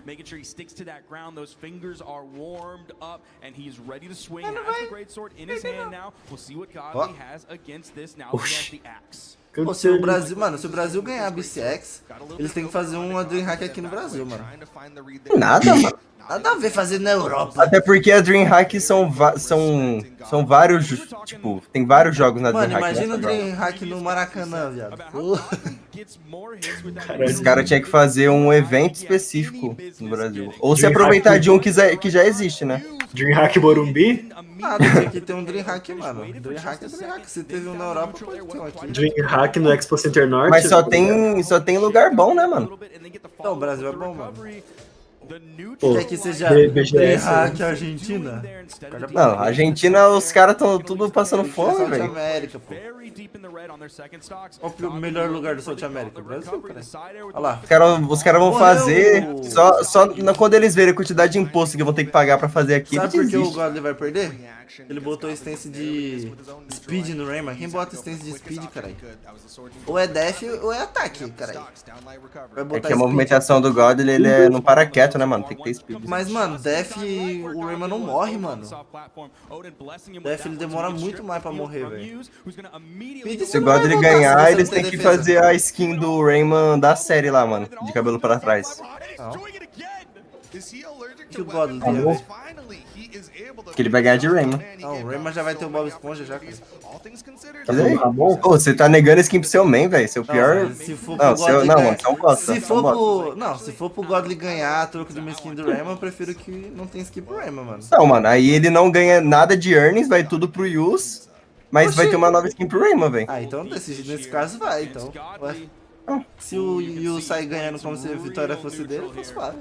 Ó. Se o Brasil, mano, se o Brasil ganhar a BCX, eles têm que fazer um DreamHack aqui no Brasil, mano. Nada, mano. Nada a ver fazer na Europa. Até porque a DreamHack são vários, tipo, tem vários jogos na Mano, DreamHack. imagina o DreamHack no Maracanã, viado. Os caras tinham que fazer um evento específico no Brasil. Ou se aproveitar de um que já existe, né? DreamHack Morumbi? Nada, tem que ter um DreamHack, mano. DreamHack é DreamHack. Se teve um na Europa, pode ter um aqui. DreamHack no Expo Center Norte? Mas só tem lugar bom, né, mano? Então, o Brasil é bom, mano. Pô, Quer que seja BGS, DreamHack Argentina? Não, a Argentina, os caras estão tudo passando fome, South velho. América, pô. Qual o melhor lugar do South América? Brasil, cara. Olha lá. Os caras vão fazer, só quando eles verem a quantidade de imposto que vão ter que pagar pra fazer aqui, Sabe eles por que o desistem. Godly vai perder? Ele botou stance de speed no Rayman. Quem bota stance de speed, caralho? Ou é def ou é ataque, caralho. Vai É botar que a speed. movimentação do Godly, ele não para quieto, né, mano? Tem que ter speed. Mas, mano, def o Rayman não morre, mano. Def ele demora muito mais pra morrer, velho. Se o Godly ganhar, eles têm que fazer a skin do Rayman da série lá, mano. De cabelo pra trás. Que o Godly Tá tem, bom? velho. Que ele vai ganhar de Rayman. Não, o Rayman já vai ter o Bob Esponja já, cara. Tá bom? Pô, você tá negando skin pro seu main, velho. Seu pior. Não, se for Não, pro Godly não, ganhar- mano, são bosta. Se for pro... Não, se for pro Godly ganhar a troco de uma skin do Rayman, eu prefiro que não tenha skin pro Rayman, mano. Não, mano, aí ele não ganha nada de earnings, vai tudo pro Yus. Mas vai ter uma nova skin pro Rayman, velho. Ah, então nesse caso vai, então. Ué. Se o Yu sair ganhando como se a vitória fosse dele, fosse suave.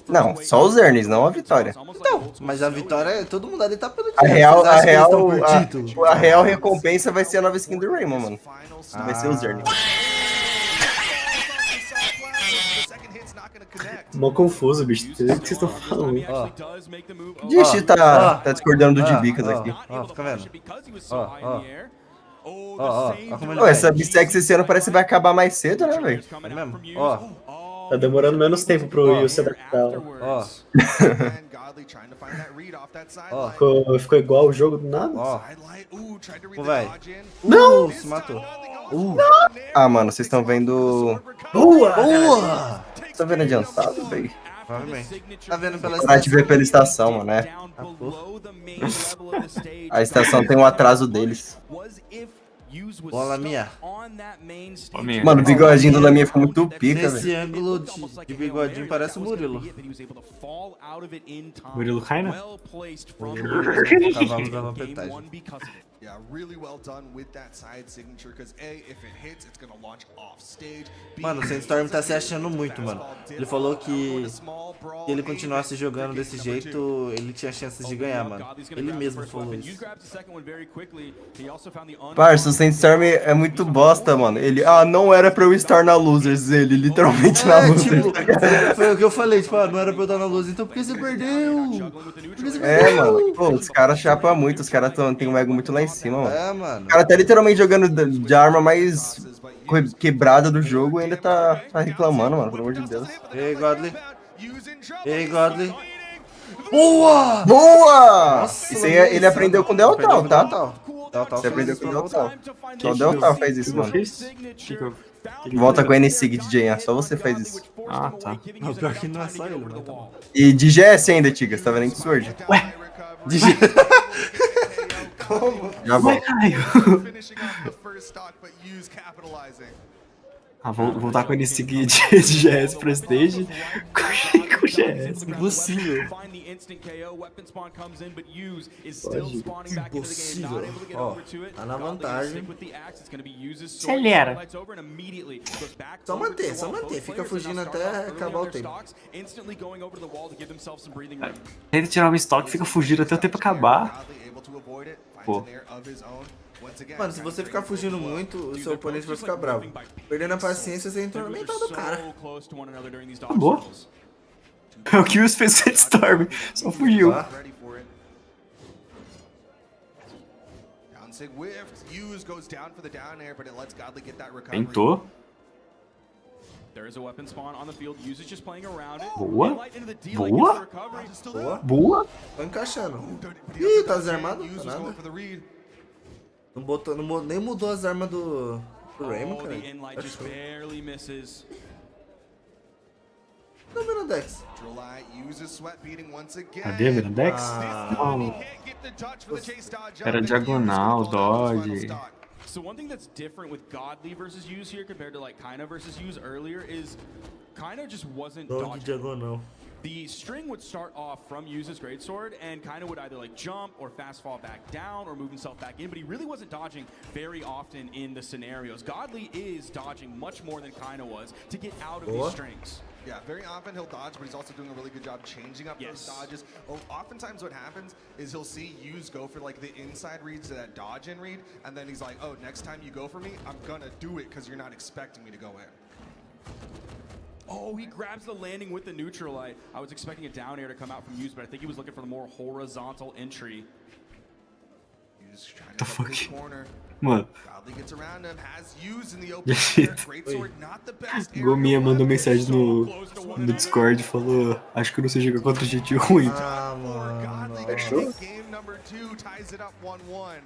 Não, só os earnings, não a vitória. Então, mas a vitória, todo mundo ali tá pelo A título. real, Vocês a acham que eles estão real, por título? a real recompensa vai ser a nova skin do Rayman, mano. Vai ser os earnings. Mó confuso, bicho. Não sei o que vocês estão falando. Ó. Dishi tá discordando do Dibicas ó, aqui. Ó, fica vendo. Ó. Ó como ele Ô, vai. essa Bisex esse ano parece que vai acabar mais cedo, né, velho? É mesmo? Ó. Tá demorando menos tempo pro Yu se adaptar. Ó. Ficou igual o jogo do nada. Ó. Vai. Não! Se matou. Ah, mano, vocês estão vendo... Boa! Vocês estão vendo adiantado, velho? Provavelmente. Tá vendo pela Parar de ver pela estação, mano, né? A estação tem um atraso deles. Bola minha. Mano, o bigodinho do Laminha ficou muito pica, Nesse velho. ângulo de bigodinho parece o Murilo. Murilo Kaina? Cavalo da vantagem. Yeah, really well done with that side signature, because A, if it hits, it's gonna launch off stage. Mano, o Sandstorm tá se achando muito, mano. Ele falou que se ele continuasse jogando desse jeito, ele tinha chances de ganhar, mano. Ele mesmo falou isso. Parça, o Sandstorm é muito bosta, mano. Ele, não era pra eu estar na Losers, ele, literalmente na Losers. Tipo, foi o que eu falei, tipo, não era pra eu estar na Losers, então por que você perdeu? Mano, pô, os caras chapam muito, os caras tem um ego muito lá em cima, mano. É, mano. O cara tá literalmente jogando de arma mais quebrada do jogo e ainda tá reclamando, mano, pelo amor de Deus. Ei, Godly. Ei, Godly. Boa! Boa! Nossa, Isso aí ele aprendeu com o Deltal, tá? Você aprendeu com o Deltal. Só o Deltal faz isso, mano. Que Volta com o NSIG, DJ, só você faz isso. Ah, tá. O pior que não é só ele, mano. E de GS ainda, Tigas, tá vendo em Sword? Ué? De GS. Como? Já volto. Vou voltar com ele seguir de GS pra stage com GS. Impossível. Impossível. Ó, tá na vantagem. Acelera. Só manter. Fica fugindo até acabar o tempo. Tenta tirar um estoque, fica fugindo até o tempo acabar. Pô. Mano, se você ficar fugindo muito, o seu oponente vai ficar bravo. Perdendo a paciência, você entra no mental do cara. Acabou. É o que o fez Sandstorm, só fugiu. Tentou. Boa. Boa. Tô encaixando. Ih, tá desarmado? Tá nada. Nem mudou as armas do Raymond, cara. Tá Mirandex. Cadê a Mirandex? Não. Era diagonal, dodge. So one thing that's different with Godly versus Use here compared to like Kaina versus Use earlier is Kaina just wasn't dodging. Diagonal. The string would start off from Use's greatsword, and Kaina would either like jump or fast fall back down or move himself back in, but he really wasn't dodging very often in the scenarios. Godly is dodging much more than Kaina was to get out of these strings. Yeah, very often he'll dodge, but he's also doing a really good job changing up those dodges. Oftentimes what happens is he'll see Use go for like the inside reads to that dodge in read, and then he's like, oh, next time you go for me, I'm gonna do it because you're not expecting me to go in. Oh, he grabs the landing with the neutralite. I was expecting a down air to come out from Use, but I think he was looking for the more horizontal entry. Use trying to get to the corner. Mano. Gets around him, has Use in the open air. Greatsword, not the best. Gominha mandou mensagem no Discord e falou: acho que eu não sei jogar contra gente ruim. Mano. Fechou? Game number 2 ties it up 1-1.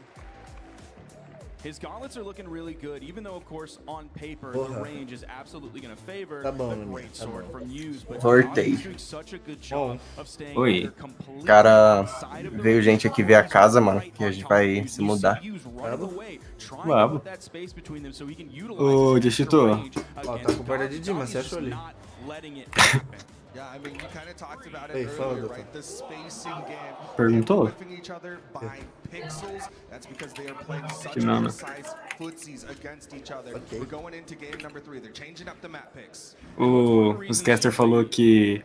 His gauntlets are looking really good, even though, of course, on paper, the range is absolutely going to favor the greatsword from Use. But Sorteio. doing such a good job of staying Oi. under complete Cara, veio gente aqui ver a casa, mano, que a gente vai se mudar. Vamos. Ô, Dieshitos. Ó, tá com guarda de Dima, você achou ali? Ei, fala, doutor. Perguntou? Que não, né? O Scaster falou que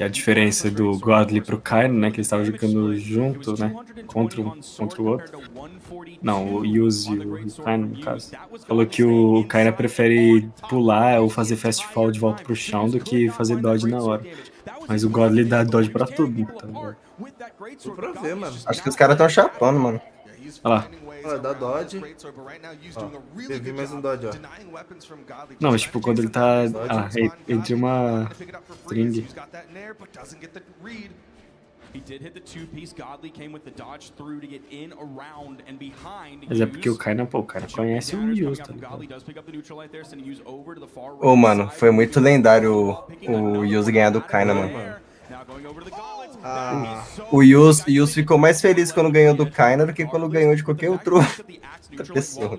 a diferença do Godly pro Kaina, né, que eles estavam jogando junto, né, contra o outro. Não, o Use e o Kaina, no caso. Falou que o Kaina prefere pular ou fazer fast fall de volta pro chão do que fazer dodge na hora. Mas o Godly dá dodge pra tudo, então. Tô pra ver, mano. Acho que os caras tão chapando, mano. Olha lá. Olha, dá dodge. Ó, teve mais um dodge, ó. Não, mas tipo, quando ele tá entre uma string. Mas é porque o Kaina conhece o Use, tá ligado? Ô, mano, foi muito lendário o Use ganhar do Kaina, mano. O Yus ficou mais feliz quando ganhou do Kaina do que quando ganhou de qualquer outro outra pessoa.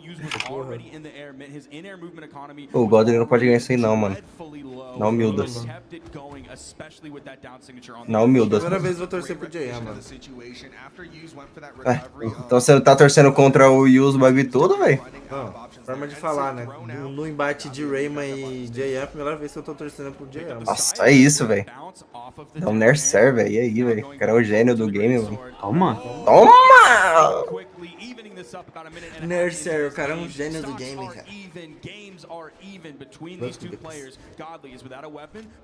O Godly não pode ganhar isso aí não, mano. Na humildas. Na humildas. Primeira vez eu vou torcer pro JM, mano. Então você tá torcendo contra o Yus, o bagulho todo, velho? Não, forma de falar, né? No embate de Rayman e JM, a primeira vez que eu tô torcendo pro JM. Nossa, é isso, velho. É um Nerser, velho. E aí, velho? O cara é o gênio do game, mano. Toma! Toma! Nerser, o cara é um gênio do game, cara.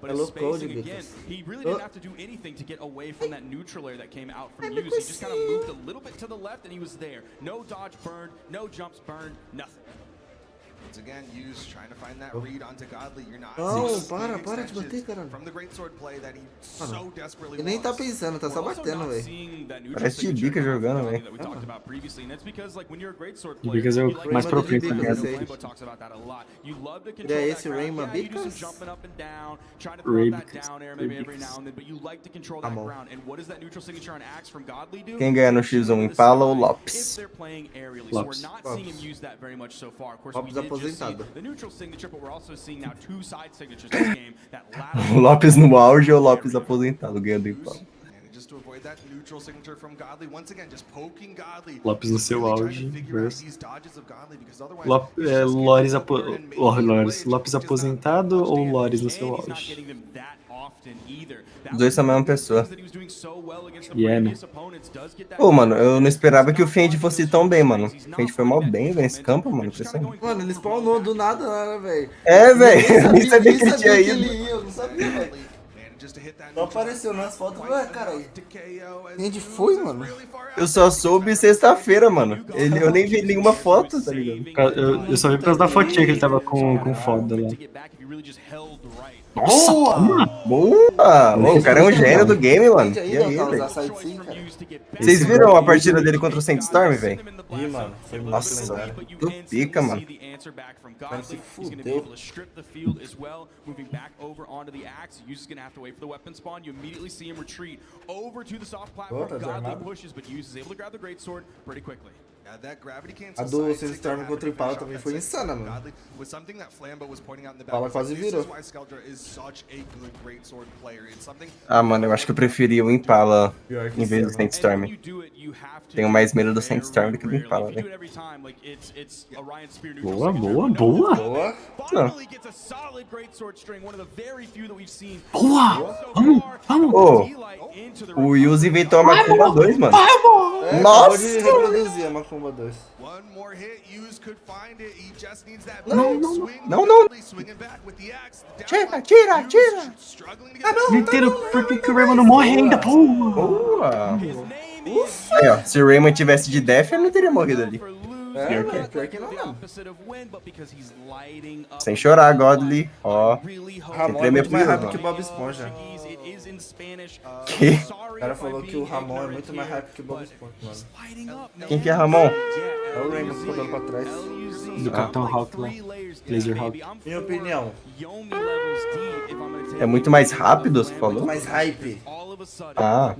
Hello, Code, Bitas. He really didn't have to do anything to get away from that neutraler that came out from Use. He just kind of moved a little bit to the left and he was there. No dodge burned, no jumps burned, nothing. Once again, Use trying to find that read onto Godly. You're not. Não, para de bater, caralho. From the great sword play that he so desperately Ele nem tá pensando, tá só batendo, velho. Parece Tibica jogando, velho. Tibicas é o mais propício pra ganhar. E é esse Rayman Bicas? Quem ganha no X1, Impala ou Lopes? Lopes. Lopes aposentado. Lopes no auge ou Lopes aposentado ganhando Impala? Lopes no seu auge versus Lopes aposentado ou Lores no seu auge? Os dois são a mesma pessoa. Né? Pô, mano, eu não esperava que o Fendi fosse tão bem, mano. O Fendi foi mal bem, velho, nesse campo, mano. Mano, ele spawnou do nada lá, velho. É, velho, eu nem sabia que ele tinha ido. Eu não sabia, velho. Só apareceu nas fotos, ué, caralho. Onde foi, mano? Eu só soube sexta-feira, mano. Eu nem vi nenhuma foto, tá ligado? Eu só vi por causa da fotinha que ele tava com foda lá. Nossa, boa! Ô, o cara é um gênio do game, mano. E aí, velho? Vocês viram a partida dele contra o Sandstorm, velho? Ih, mano, foi muito Nossa, lendário. do pica, mano. Cara, se fudeu. Tá desarmado. A do Sandstorm contra o Impala também foi insana, mano. Impala quase virou. Ah, mano, eu acho que eu preferia o Impala em vez do Sandstorm. Tenho mais medo do Sandstorm do que do Impala, velho. Boa, boa, boa! Boa! Boa! Vamos, vamos! Ô, o Yuzi inventou a Macumba 2, mano. É, Nossa! pode reproduzir a Macumba 2. Não. Tira, tira, tira! Inteiro, por que o Rayman não morre ainda, porra? Boa! Aí, ó, se o Rayman tivesse de death, ele não teria morrido ali. Pior que não, não. Sem chorar, Godly. Ó. Ramon é muito mais rápido que o Bob Esponja. Que? O cara falou que o Ramon é muito mais rápido que o Bob Esponja, mano. Quem que é Ramon? É o Raymond que tá pra trás. Do Capitão Hawk lá. Laser Hawk. Minha opinião. É muito mais rápido, você falou? Mais hype. Ah.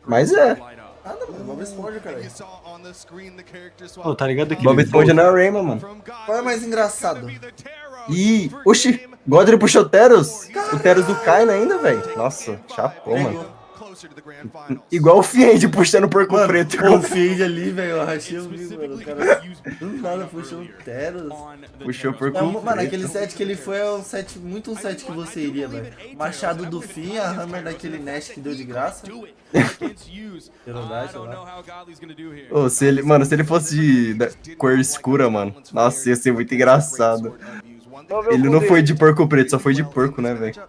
Mas é. Nada, mano. Bob Esponja, cara. Ô, tá ligado que Bob Esponja não é o Rayman, mano. Qual é mais engraçado? Ih, oxi, Godry puxou o Teros. O Teros do Kaina ainda, velho. Nossa, chapou, mano. Igual o Fiend puxando o porco preto. O Fiend ali, velho, eu rachei o bico, mano. O cara do nada puxou o Teros. Puxou o porco preto. Mano, aquele set que ele foi é um set, muito um set que você iria, velho. Machado do fim, a hammer daquele Nash que deu de graça. Ô, se ele, mano, se ele fosse de cor escura, mano. Nossa, ia ser muito engraçado. Ele não foi de porco preto, só foi de porco, né, velho?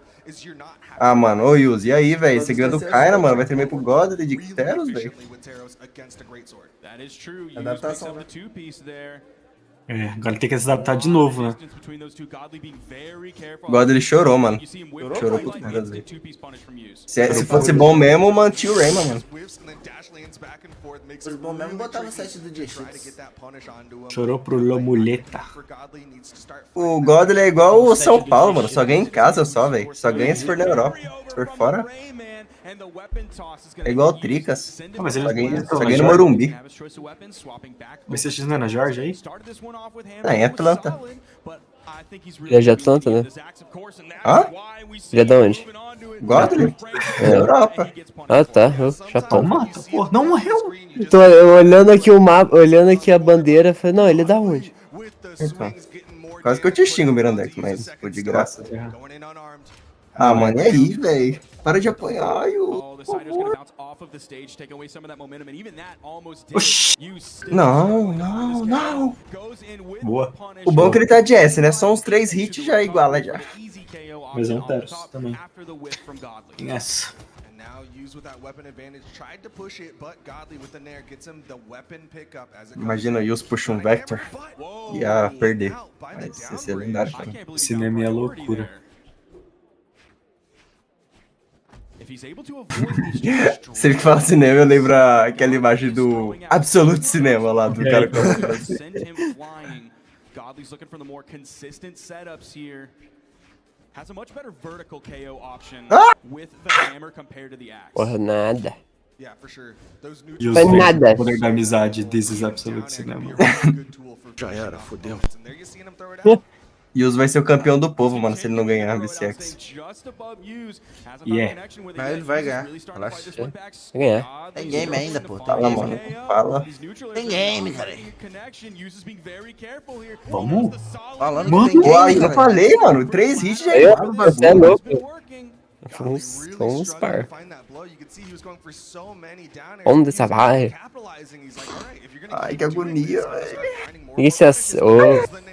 Ah, mano, ô Yuzi, e aí, velho? Você ganhou do Kaina, mano? Vai tremer pro Godly de Teros, velho? Adaptação, né? É, agora tem que se adaptar de novo, né? Godly chorou, mano. Chorou pro Teros, velho. Se fosse bom mesmo, mantinha o Rayman, mano. Se fosse bom mesmo, botava o set do Dieshitos. Chorou pro Lomuleta. O Godly é igual o São Paulo, mano. Só ganha em casa só, velho. Só ganha se for na Europa. Se for fora... É igual o Tricas. Mas ele Só ganha no Morumbi. O BCX não é na Jorge aí? Ah, em Atlanta. Ele é de Atlanta, né? Hã? Ele é da onde? Godly? É. Europa. Ah, tá. Já tô. Mata, pô, não morreu. Tô olhando aqui o mapa, olhando aqui a bandeira, falei, não, ele é da onde? Então. Quase que eu te xingo, Mirandex, mas foi de graça. Ah, mano, e aí, velho? Para de apanhar, eu... Não, não, não. Boa. O bom é que ele tá de S, né? Só uns 3 hits já iguala já. Mas é um Teros também. Yes. Imagina o Yus puxa um Vector. Ia perder. Mas ia ser lendário também. O cinema é loucura. Sempre que fala cinema, eu lembro aquela imagem do Absolute Cinema lá, do cara com Godly's looking for the more consistent setups here. Has a much better vertical KO option with the hammer compared to the axe. Porra, nada. Yeah, for sure. Foi nada. O poder da amizade, this is absolute cinema. Já era, fodeu. Yus vai ser o campeão do povo, mano, se ele não ganhar a BCX. Yeah. Mas ele vai ganhar, relaxa. Vai ganhar. Tem game ainda, pô. Tem Fala, game. mano. Fala. Tem game, cara. Vamos? Falando Mano, que tem game, ainda cara. falei, mano. 3 hits já Eu, iguala o você é bagulho. louco. Vamos par. Vamos dessa vai. Ai, que agonia, velho. Isso é... Oh.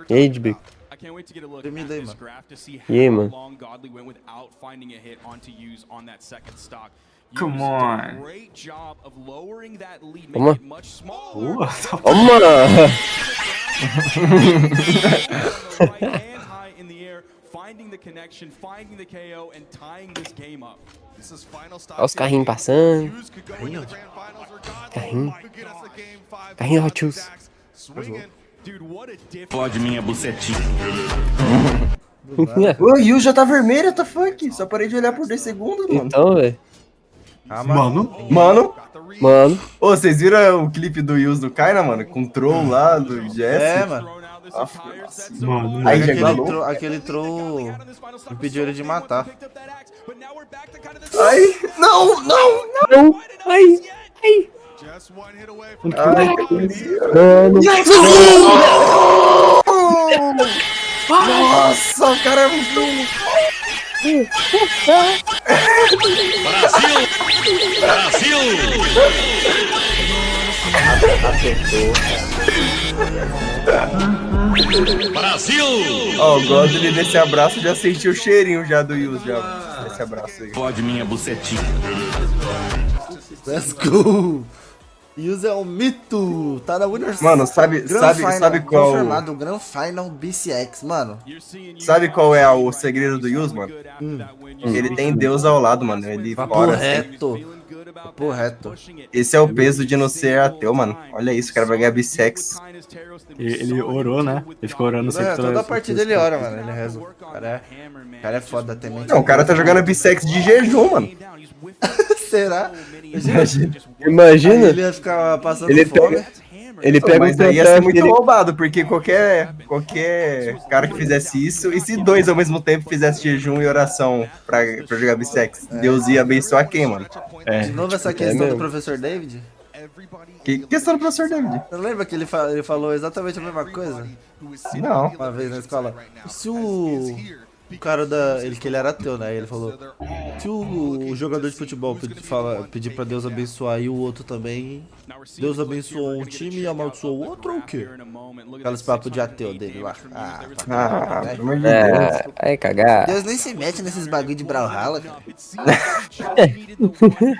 E aí, de bico? I can't wait to get a look at this graph to see how Yeah, man. long Godly went without finding a hit onto Use on that second stock. Come Use did a on. great job of lowering that lead, Come on. making it much smaller. Vamos, Right and high in the air, finding the connection, finding the KO, and tying this game up. This is final stop. Olha os carrinhos passando. Carrinho. Carrinho Hot Wheels. Pode minha bucetinha. O Yus já tá vermelho, what the fuck? Só parei de olhar por 2 segundos, mano. Então, velho. Ah, Mano. Ô, vocês viram o clipe do Yus do Kaina, mano? Com o troll lá, do Jesse? É, mano. Mano, aí já igualou. Aquele troll impediu ele de matar. Ai, não. Ai. Nossa, o cara é muito... Brasil! Brasil! Ó, o Godly desse abraço já sentiu o cheirinho já do Yus, já. Esse abraço aí. Pode minha bucetinha. Let's go! Yus é um mito! Tá na Winners. Mano, sabe qual... Confirmado, Grand Final BCX, mano. Sabe qual é o segredo do Yus, mano? Ele tem Deus ao lado, mano. Ele fora. Papo reto. Esse é o peso de não ser ateu, mano. Olha isso, o cara vai ganhar bissex. Ele orou, né? Ele ficou orando sempre. Toda partida ele ora, mano. Ele reza. O cara é foda também. Não, o cara tá jogando bissex de jejum, mano. Será? Imagina. Ele ia ficar passando fome. Ele pega mas aí ia ser muito roubado, porque qualquer cara que fizesse isso, e se 2 ao mesmo tempo fizesse jejum e oração pra jogar bissex, Deus ia abençoar quem, mano? De novo essa questão do professor David? Que questão do professor David? Não lembra que ele falou exatamente a mesma coisa? Não. Uma vez na escola. Se o cara que ele era ateu, né? Ele falou: se o jogador de futebol pedir pra Deus abençoar e o outro também, Deus abençoou um time e amaldiçoou o outro ou o quê? Aqueles papos de ateu dele lá. Pelo amor de Deus. Ai, cagar. Deus nem se mete nesses bagulho de brawlhalla, cara.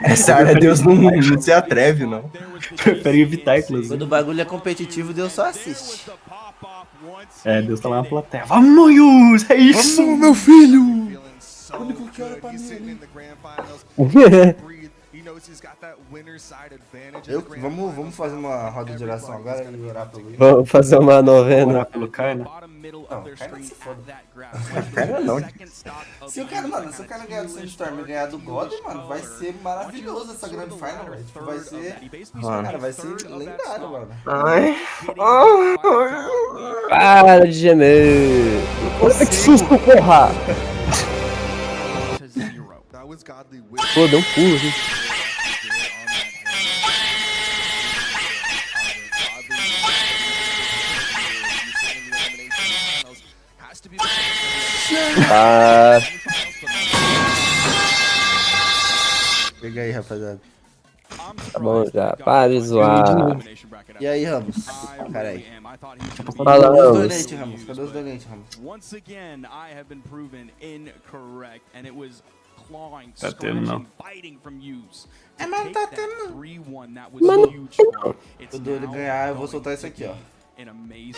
Essa área Deus não se atreve, não. Prefere evitar, inclusive. Quando o bagulho é competitivo, Deus só assiste. É, Deus tá lá na plateia. Vamos, Yus! É isso! Vamos, meu filho! O único que olha pra mim. Vamos fazer uma roda de oração agora e orar pelo Will. Vamos fazer uma novena. Pelo Kaina. Não, o cara não se foda. Cara, não. Se o cara ganhar do Sandstorm e ganhar do God, mano, vai ser maravilhoso essa grande final, velho. Tipo, vai ser. Mano. Cara, vai ser lendário, mano. Ai. Para de gemer. Que susto, porra! Pô, deu um pulo, gente. Ah. Pega aí, rapaziada. Tá bom já, para de zoar. E aí, Ramos? Pera aí. Fala, Ramos. Cadê os donates, Ramos? Once again, I have been proven incorrect, and it was clawing, Tá tendo, não. biting from use. Mas não tá tendo. 3-1, that was Mano, huge for him. Quando ele ganhar, eu vou soltar isso aqui, ó. An amazing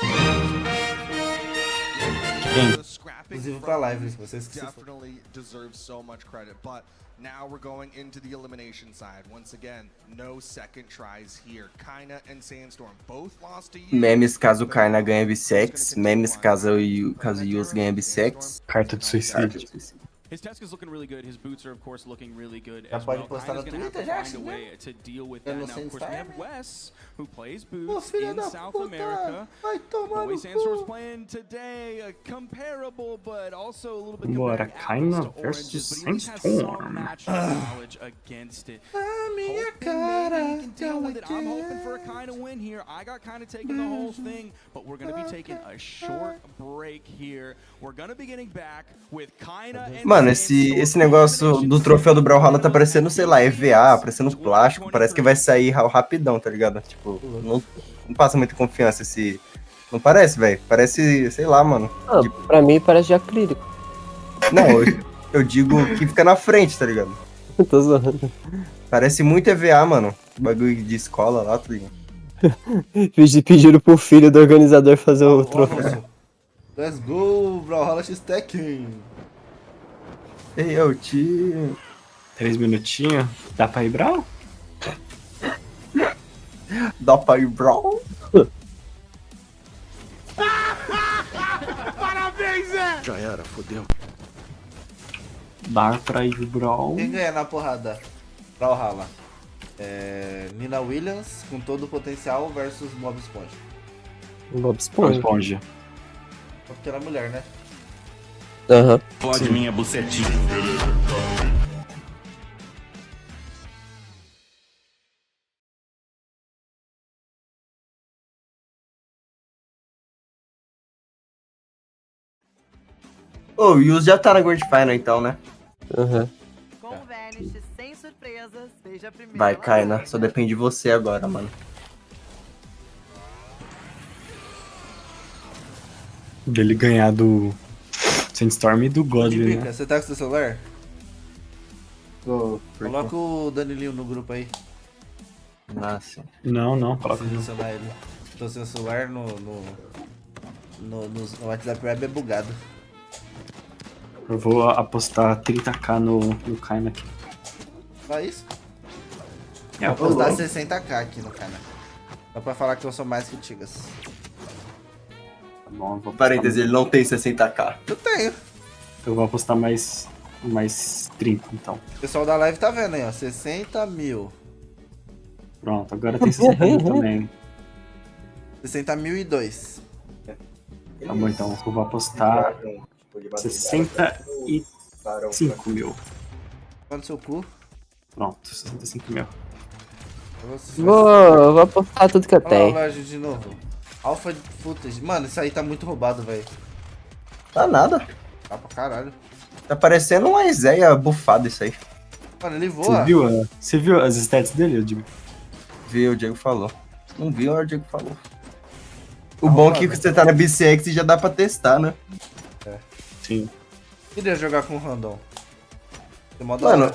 Inclusive pra live, se vocês que se definitely deserve so much credit, but now we're going into the elimination side. Once again, no second tries here. Kaina and Sandstorm both lost to you. Memes caso o Kaina ganha bissex. Memes caso o Yus ganha bissex. Carta de suicídio. His test is looking really good. His boots are, of course, looking really good Já as pode well. postar no Kaina's gonna have Twitter to já, find a assim, way né? to deal with Eu that. não Now, sei of course, we have Star, Wes, who plays Ô, boots filha in da South puta, America. vai tomar The way no Sandstorm's cu. playing today, comparable, but also a little bit Bora, comparing Kaina apples to versus oranges, but he at least has Sandstorm. some matchup knowledge against it. A minha Hoping cara, maybe he can deal with it. I'm hoping for a Kaina win here. I got Kaina taking the whole thing, but we're going to be taking a short break here. We're going to be getting back with Kaina and Mano, esse negócio do troféu do Brawlhalla tá parecendo, sei lá, EVA, parecendo plástico. Parece que vai sair rapidão, tá ligado? Tipo, não passa muita confiança esse... Não parece, velho. Parece, sei lá, mano. Ah, Tipo, pra mim parece de acrílico. não, eu digo que fica na frente, tá ligado? Tô zoando. Parece muito EVA, mano. Bagulho de escola lá, tá ligado? Pediram pro filho do organizador fazer o troféu. Almoço. Let's go, Brawlhalla X-Tekken. Ei, eu te... 3 minutinhos. Dá pra ir Brawl? Dá pra ir Brawl? Parabéns, Zé! Já era, fodeu. Dá pra ir Brawl. Quem ganha na porrada? Brawlhalla. Nina Williams, com todo o potencial, versus Bob Esponja. Bob Esponja. Esponja. Porque ela é mulher, né? Aham. Pode minha bucetinha. Ô, o Yus já tá na Grand Final então, né? Aham. Com o Vanish sem surpresas, seja a primeira. Vai, Kaina. Só depende de você agora, mano. Dele ganhar do Sandstorm e do Godly, né? Você tá com seu celular? Tô. Coloca o Danilinho no grupo aí. Nossa. Não, coloca no celular ele. Então seu celular no WhatsApp Web é bugado. Eu vou apostar 30k no Kaina aqui. Só isso? É, Vou apostar 60k aqui no canal. Só pra falar que eu sou mais que o Tigas. Tá bom, eu vou Parênteses, ele não tem 60k. Eu tenho. Eu vou apostar mais 30, então. O pessoal da live tá vendo aí, ó. 60 mil. Pronto, agora tem 60 mil também. 60 mil e 2. Tá bom, então eu vou apostar 65 mil. Tá no seu cu. Pronto, 65 mil. Vou apostar tudo que eu Olha lá tenho. o loja de novo. Alpha Footage. Mano, isso aí tá muito roubado, velho. Tá nada. Tá pra caralho. Tá parecendo uma Iséia bufada isso aí. Mano, ele voa. Você viu as stats dele, eu digo? Vi, o Diego falou. Não viu, o Diego falou. O bom é que você tá na BCX e já dá pra testar, né? É. Sim. Queria jogar com o Random. Tem modo Mano.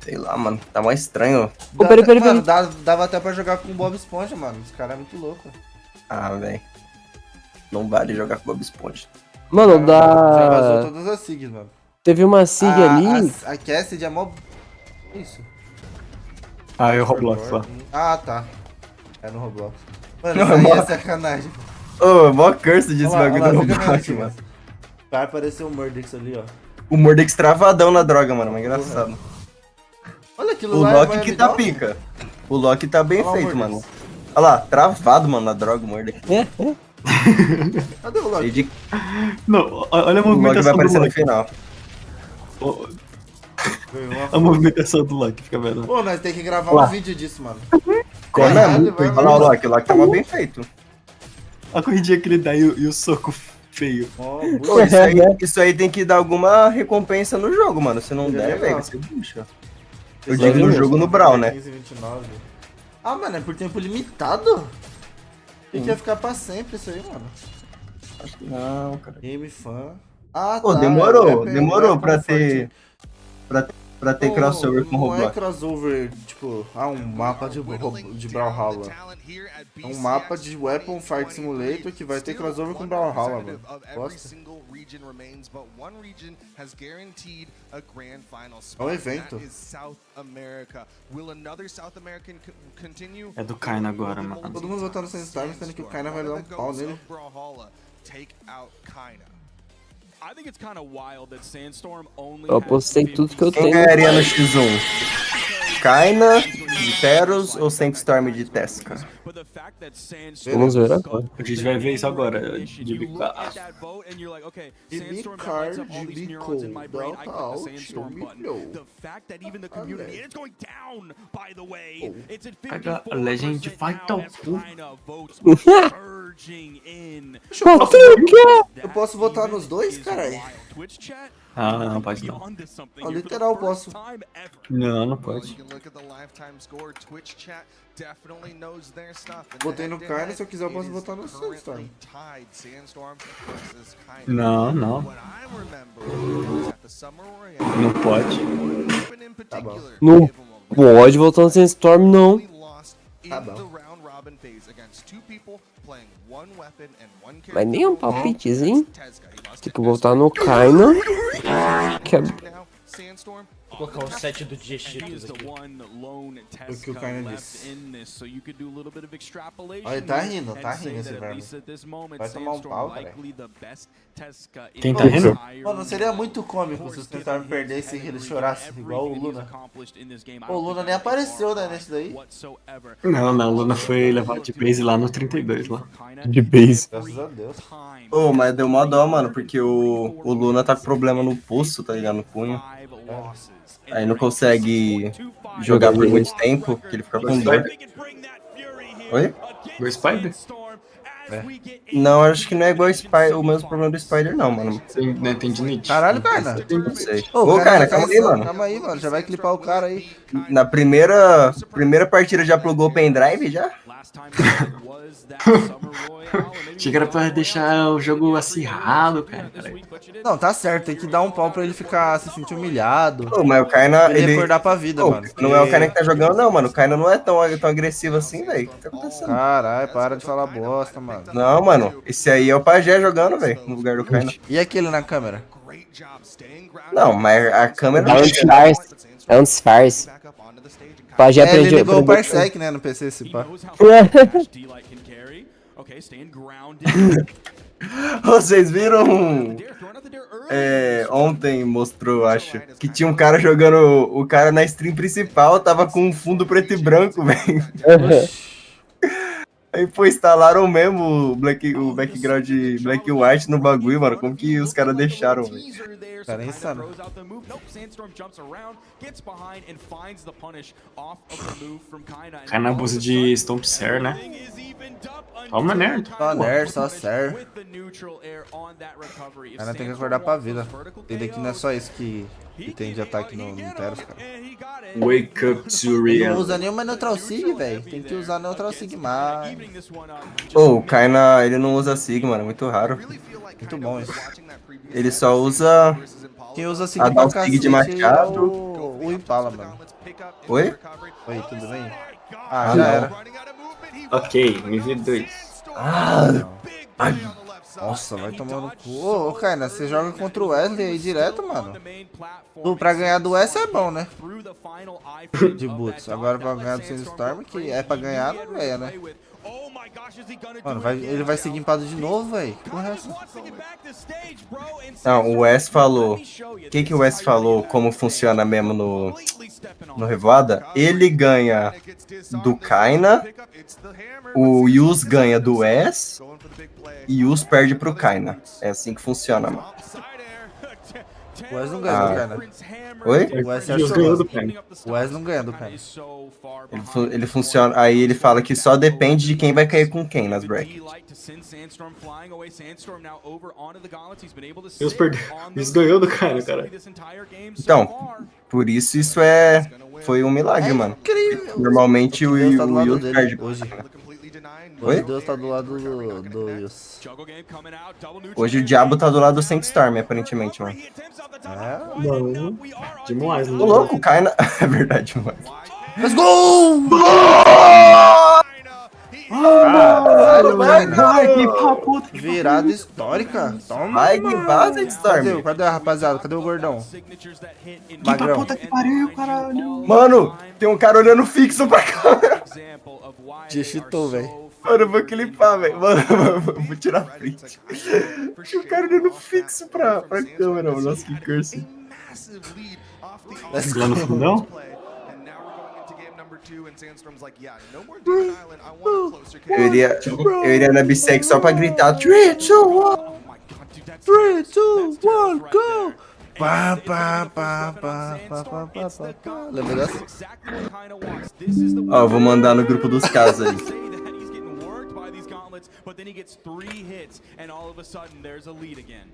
Sei lá, mano. Tá mais estranho. Mano, dava até pra jogar com o Bob Esponja, mano. Esse cara é muito louco. Ah, velho. Não vale jogar com Bob Esponja. Mano, Já dá. vazou todas as SIGs, mano. Teve uma SIG ali. A Casas é mó... Isso. Ah, é o Roblox lá. Ah, tá. É no Roblox. Mano, isso aí é sacanagem. Ô, mó curse desse bagulho do Roblox, mano. Vai aparecer o Murdex ali, ó. O Mordex travadão na droga, mano, mas engraçado. Olha aquilo O lá. Loki que tá pica. O Loki tá bem feito, mano. Olha lá, travado, mano, na droga, o Mordex. Cadê o Loki? Não, olha a O Loki vai movimentação do aparecer no Loki. final. A movimentação do Loki, fica vendo. Pô, nós tem que gravar um vídeo disso, mano. Ficou mesmo? Olha lá o Loki, o Loki tava bem feito. A corridinha que ele dá e o soco feio. Pô, isso aí tem que dar alguma recompensa no jogo, mano. Se não der, velho, vai ser bucha. Eu digo no jogo no Brawl, né? 15, 29. Ah, mano, é por tempo limitado? Tem que ficar pra sempre isso aí, mano. Acho que não, cara. Game fan. Ah, Pô, tá. demorou pra ter crossover com o Não é Roblox. crossover, tipo, um mapa de Brawlhalla. É um mapa de Weapon Fight Simulator que vai ter crossover com Brawlhalla, mano. Gosta? É um evento. É do Kaina agora, mano. Todo mundo votando no sandstorm, sendo que o Kaina vai dar um pau nele. Eu postei tudo que eu Quem tenho. ganharia no X1? Kaina de Teros ou Sandstorm de Tesca? Vamos ver agora. A gente vai ver isso agora, de bicar. De bicar, de bico, dá out, humilhou. Pega a Legend vai tal cu. Eu posso votar nos dois, caralho? Ah, não, pode não. Ó, literal, posso. Não, não pode. Botei no Kaina, se eu quiser eu posso votar no Sandstorm. Não, não. Não pode. Tá bom. Não pode voltar no Sandstorm, não. Tá bom. Mas nem um palpitezinho. Tipo, voltar no Kaina. Que é... Vou colocar o Sete do Dieshitos aqui. O que o Kaina disse. Olha, ele tá rindo esse verme. Vai tomar um pau, cara. Quem tá rindo? Mano, seria muito cômico se o Sandstorm perdesse e ele chorasse igual o Luna. Pô, o Luna nem apareceu, né, nesse daí. Não, o Luna foi levado de base lá no 32, lá. De base. Graças a Deus. Ô, mas deu mó dó, mano, porque o Luna tá com problema no pulso, tá ligado? No punho. Aí não consegue jogar por muito tempo, que ele fica com dor. Oi? O Spider? Não, acho que não é igual o mesmo problema do Spider, não, mano. Não entendi nitid. Caralho, Kaina. Não sei. Ô, Kaina, calma aí, mano. Calma aí, mano. Já vai clipar o cara aí. Na primeira partida já plugou o pendrive, já? Achei que era pra deixar o jogo acirrado, cara. Não, tá certo. Tem que dar um pau pra ele ficar se sentir humilhado. Pô, mas o Kaina, ele acordar pra vida, mano. Não é o Kaina que tá jogando, não, mano. O Kaina não é tão agressivo assim, velho. O que tá acontecendo? Caralho, para de falar bosta, mano. Não, mano. Esse aí é o Pajé jogando, velho, no lugar do Kaina. E aquele na câmera? Não, mas a câmera... É um disfarce. É um disfarce. Pajé ele ligou o Parsec, né, no PC, esse pá. Vocês viram? Ontem mostrou, acho, que tinha um cara jogando. O cara na stream principal tava com um fundo preto e branco, velho. Aí, pô, instalaram mesmo o background black e white no bagulho, mano. Como que os caras deixaram, velho? Cara, é insano. Kaina abusa de Stomp Ser, né? Só uma merda. Só nerd, só ser. Kaina tem que acordar pra vida. Ele aqui não é só isso que tem de ataque no Teros, cara. Wake up to Não reality. usa nenhuma Neutral Sig, velho. Tem que usar Neutral Sig mais. Ô, o Kaina, ele não usa Sig, mano. É muito raro. Muito bom isso. Ele só usa... Quem usa Sig a pra Sig de cacete é machado. o Impala, mano. Oi? Oi, tudo bem? Ah, já era. Ok, MV2. Ah, Nossa, vai tomar no cu. Ô, Kaina, você joga contra o Wesley aí direto, mano. Pra ganhar do Wesley é bom, né? De boots. Agora pra ganhar do Sandstorm, que é pra ganhar, não é, né? Mano, ele vai ser gimpado de novo, velho. Que porra é essa? Não, o Wes falou. O que o Wes falou? Como funciona mesmo no Revoada? Ele ganha do Kaina, o Yus ganha do Wes e Yus perde pro Kaina. É assim que funciona, mano. O Wes não ganha do Kaina. Oi? O Wes ganhou do Kaina. O Wes não ganha do Kaina. Ele funciona. Aí ele fala que só depende de quem vai cair com quem nas brackets. Eles ganhou do cara. Então, por isso foi um milagre, mano. Normalmente o Yus perde hoje. Oi? Deus tá do lado do Yus. Hoje o diabo tá do lado do Sandstorm, aparentemente, mano. Não, demais. Tô louco, cai na... É verdade, mano. Let's go! Virada histórica. Toma, vai guibar, Sandstorm. Cadê a rapaziada? Cadê o gordão? Magrão. Puta que pariu, caralho. Mano, tem um cara olhando fixo pra câmera. Dieshitos, velho. Mano, eu vou clipar, velho. Mano, vou tirar print. Tinha um cara olhando fixo pra câmera, mano. Nossa, que curse. Lá no fundão? Eu iria na bissex só pra gritar 3, 2, 1. 3, 2, 1, go! Pá, pá, pá, pá, pá, pá, pá, pá. Lembra dessa? Ó, eu vou mandar no grupo dos Casas aí. But then he gets 3 hits, and all of a sudden there's a lead again.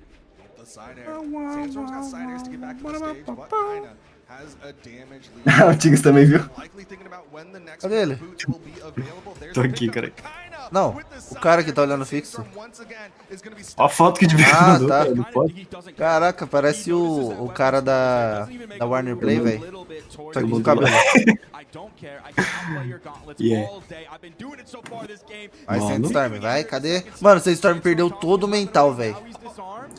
The side air. Sandstorm's got side airs to get back to the stage, but Kaina has a damage lead. O Tigres também viu. Cadê ele? Tô aqui, cara. Não, o cara que tá olhando fixo. Ó a foto que de vez tá. Caraca, parece o cara da Warner Play, velho. Só que com cabelo. Vai, Sandstorm, vai, cadê? Mano, Sandstorm perdeu todo o mental, velho.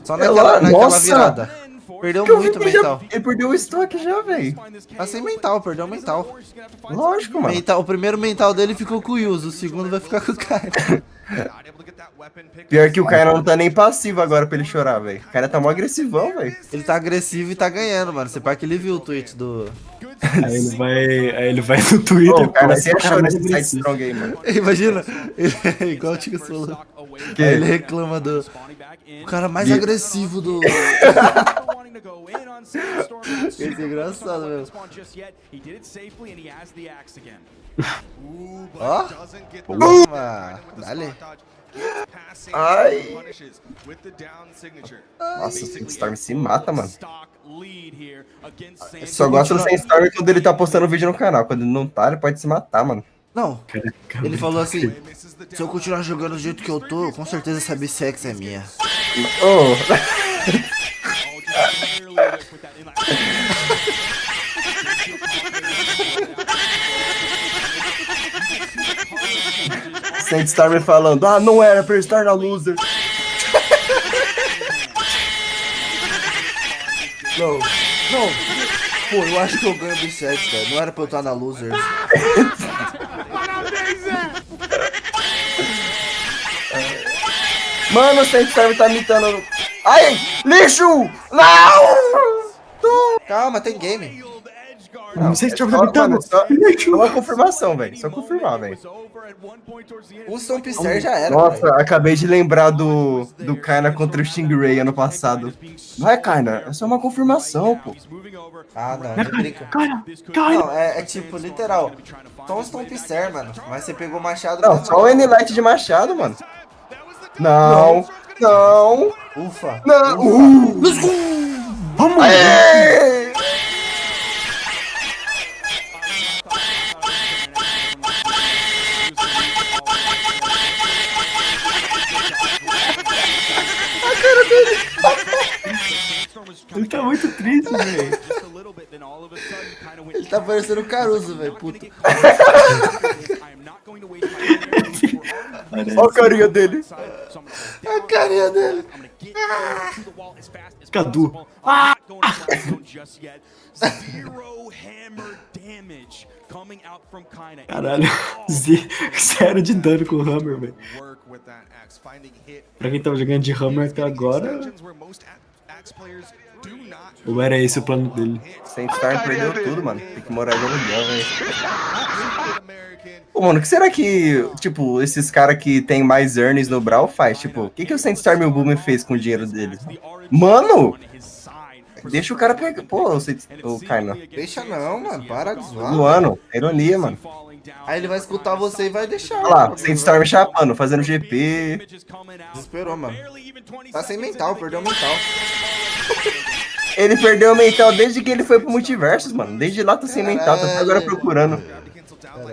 Só naquela virada. Perdeu muito o mental. Ele perdeu o estoque já, velho. Tá sem mental, perdeu o mental. Lógico, mano. O primeiro mental dele ficou com o Yus, o segundo vai ficar com o Kaina. Pior que o Kaina não tá nem passivo agora pra ele chorar, velho. O cara tá mó agressivão, velho. Ele tá agressivo e tá ganhando, mano. Você pá que ele viu o tweet do... Aí ele vai no Twitter. O cara se achou nesse site strong aí, mano. Imagina, ele é igual o Tico falou. Aí ele reclama do... O cara mais agressivo do... Esse é engraçado, velho. Ó. Toma. Dale. Ai. Nossa, o Sandstorm se mata, mano. Eu só gosto do Sandstorm quando ele tá postando vídeo no canal. Quando ele não tá, ele pode se matar, mano. Não, ele falou assim, se eu continuar jogando do jeito que eu tô, com certeza essa bissex é minha. Oh. Sandstorm falando, não era pra eu estar na loser. Não. Pô, eu acho que eu ganho bissex, velho. Não era pra eu estar na loser. Mano, o Sandstorm tá imitando... Ai, lixo! Não! Calma, tem game. Não, Sandstorm tá imitando. Só uma confirmação, velho. Só confirmar, velho. O Stompister já era. Nossa, acabei de lembrar do Kaina contra o Stingray ano passado. Vai, Kaina, é só uma confirmação, pô. Ah, não brinca. Não, é tipo, literal. Só um Stompister, mano. Mas você pegou o machado... Não, só o N-Light de machado, mano. Não. Ufa. Não. Let's go! Vamos! Aê! A cara dele. Ele tá muito triste, velho. Ele tá parecendo o Caruso, velho, puta. Olha a carinha dele. A carinha dele. Cadu. Caralho, zero de dano com o Hammer, velho. Pra quem tava jogando de Hammer até agora... Ou era esse o plano dele? Sandstorm perdeu tudo, mano. Tem que morar de aluguel, velho. Pô, mano, o que será que, tipo, esses caras que tem mais earnings no Brawl faz? Tipo, o que o Sandstorm e o Boom fez com o dinheiro deles? Mano! Deixa o cara pegar. Pô, o Kaino. Deixa não, mano. Para de zoar. Zoando. É ironia, mano. Aí ele vai escutar você e vai deixar. Olha lá, Sandstorm chapando, fazendo GP. Desesperou, mano. Tá sem mental, perdeu o mental. Ele perdeu o mental desde que ele foi pro Multiversos, mano. Desde lá tá sem mental, tá até agora procurando.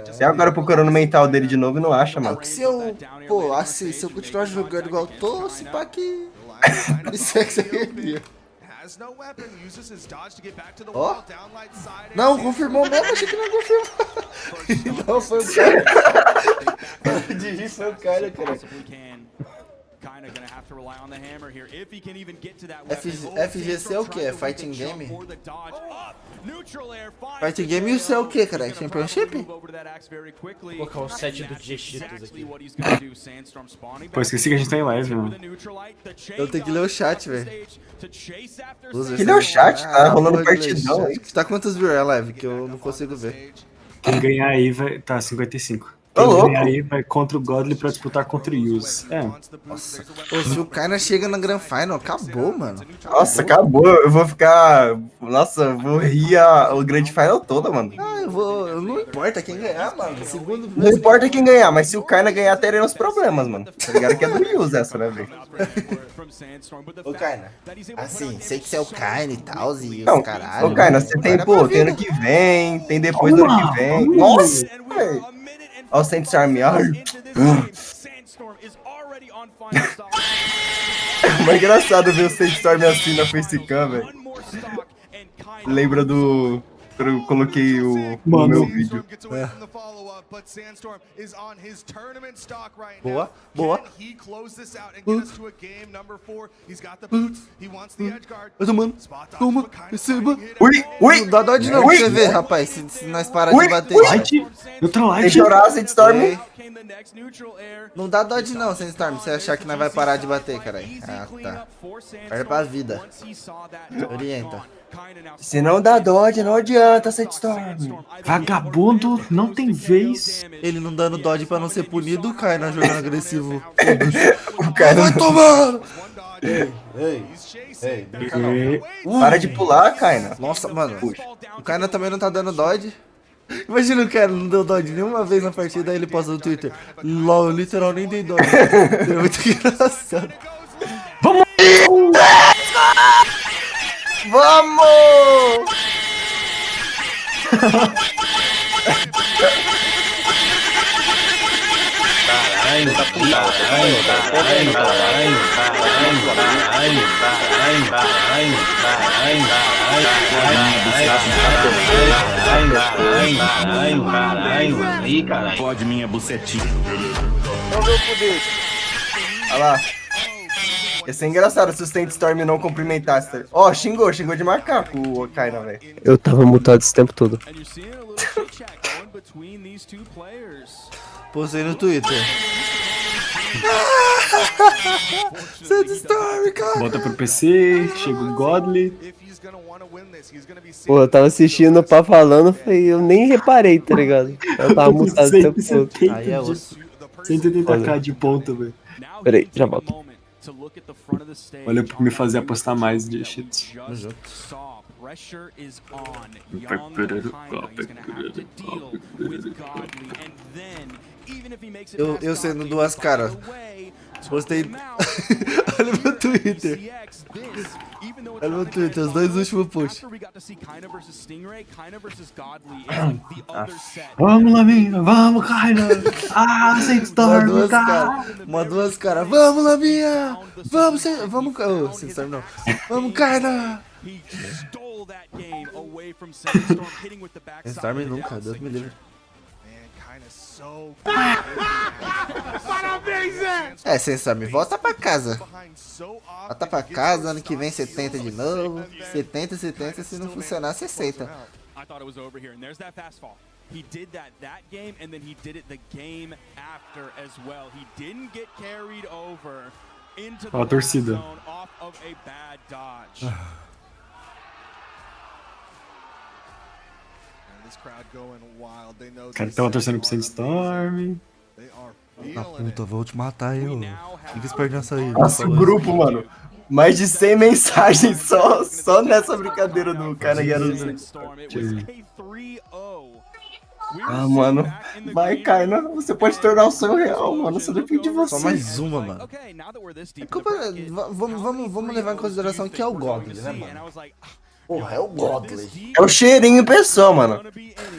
Até agora procurando o mental dele de novo e não acha, mano. Se eu, pô, assim, se eu continuar jogando igual eu tô, se pá que... Isso é que você queria. Ó. Não, confirmou mesmo, achei que não confirmou. Não, foi o cara. O Dieshitos foi o cara, cara. FGC é o que? É Fighting Game? Fighting Game e o seu é o que, cara? Championship? Vou colocar o Sete do Dieshitos aqui. Pô, esqueci que a gente tá em live, mano. Eu tenho que ler o chat, velho. Que lê o chat? Tá rolando partidão aí. Tá quantos viewers a live? Que eu não consigo ver. Quem ganhar aí vai... Tá, 55. Quem ganhar aí vai contra o Godly pra disputar contra o Use. É. Nossa. Pô, se o Kaina chega na Grand Final, acabou, mano. Nossa, acabou. Eu vou ficar... Nossa, eu vou rir o Grande Final toda, mano. Ah, eu vou... Não importa quem ganhar, mano. Segundo... Não importa quem ganhar, mas se o Kaina ganhar, teremos problemas, mano. Tá ligado que é do Use essa, né, velho? Ô, Kaina. Assim, sei que você é o Kaina e tal, e não, os caralho. Ô, Kaina, você tem, pô, tem ano que vem, tem depois do ano que vem. Nossa, velho. Olha o Sandstorm. Mas é engraçado ver o Sandstorm assim na facecam, velho. Lembra do... Quando eu coloquei o meu vídeo. Boa, boa. Mano, toma, receba. Ui, não dá dó de não pra você ver, rapaz, se nós parar de bater. Sem chorar, Sandstorm. Não dá dó de não, Sandstorm, você achar que nós vai parar de bater, caralho. Ah, tá. Perde pra vida. Orienta. Se não dá dodge, não adianta, Sandstorm. Vagabundo não tem vez. Ele não dando dodge pra não ser punido, cai na jogando agressivo. O cara vai tomando! Ei. Para de pular, Kaina. Nossa, mano. O Kaina também não tá dando dodge. Imagina o cara não deu dodge nenhuma vez na partida, aí ele posta no Twitter. LOL, literal, nem dei dodge. É muito engraçado. Vamos! Vamos! Pode minha bucetinha. Vamos ver o poder. Olha lá. Ia ser engraçado se o Sandstorm não cumprimentasse. Ó, xingou de macaco o Kaina, velho. Eu tava mutado esse tempo todo. Postei no Twitter. Sandstorm, cara. Volta pro PC, chega o Godly. Pô, eu tava assistindo o pá falando, eu nem reparei, tá ligado? Eu tava mutado o tempo todo. Aí é osso. 180k de ponta, velho. Peraí, já volto. Olha pra me fazer apostar mais de Dieshitos. Eu sendo duas caras. Postei. Olha meu Twitter. Olha meu Twitter, os dois últimos posts. Vamos, Laminha, vamos, Kaina. Ah, Sandstorm, duas caras. Vamos, Laminha. Vamos, Sandstorm não. Vamos, Kaina. Sandstorm nunca, Deus me livre. Parabéns, Zé! É, Sandstorm, volta pra casa. Volta pra casa, ano que vem você tenta de novo. 70, se não funcionar, 60. I thought it was over here, and there's that fast fall. He did that game, and then he did it the game after as well. He didn't get carried over into the torcida. zone off of a bad dodge. Os caras estão torcendo pro Sandstorm. Na puta, vou te matar aí, ô. Fica esperto nessa aí. Nossa, o grupo, mano. Mais de 100 mensagens só nessa brincadeira do cara que era o... Ah, mano. Vai, Kaina. Você pode tornar o sonho real, mano. Só depende de você. Só mais uma, mano. Vamos levar em consideração que é o Godly, né, mano? Porra, é o Godly. É o cheirinho em pessoa, mano.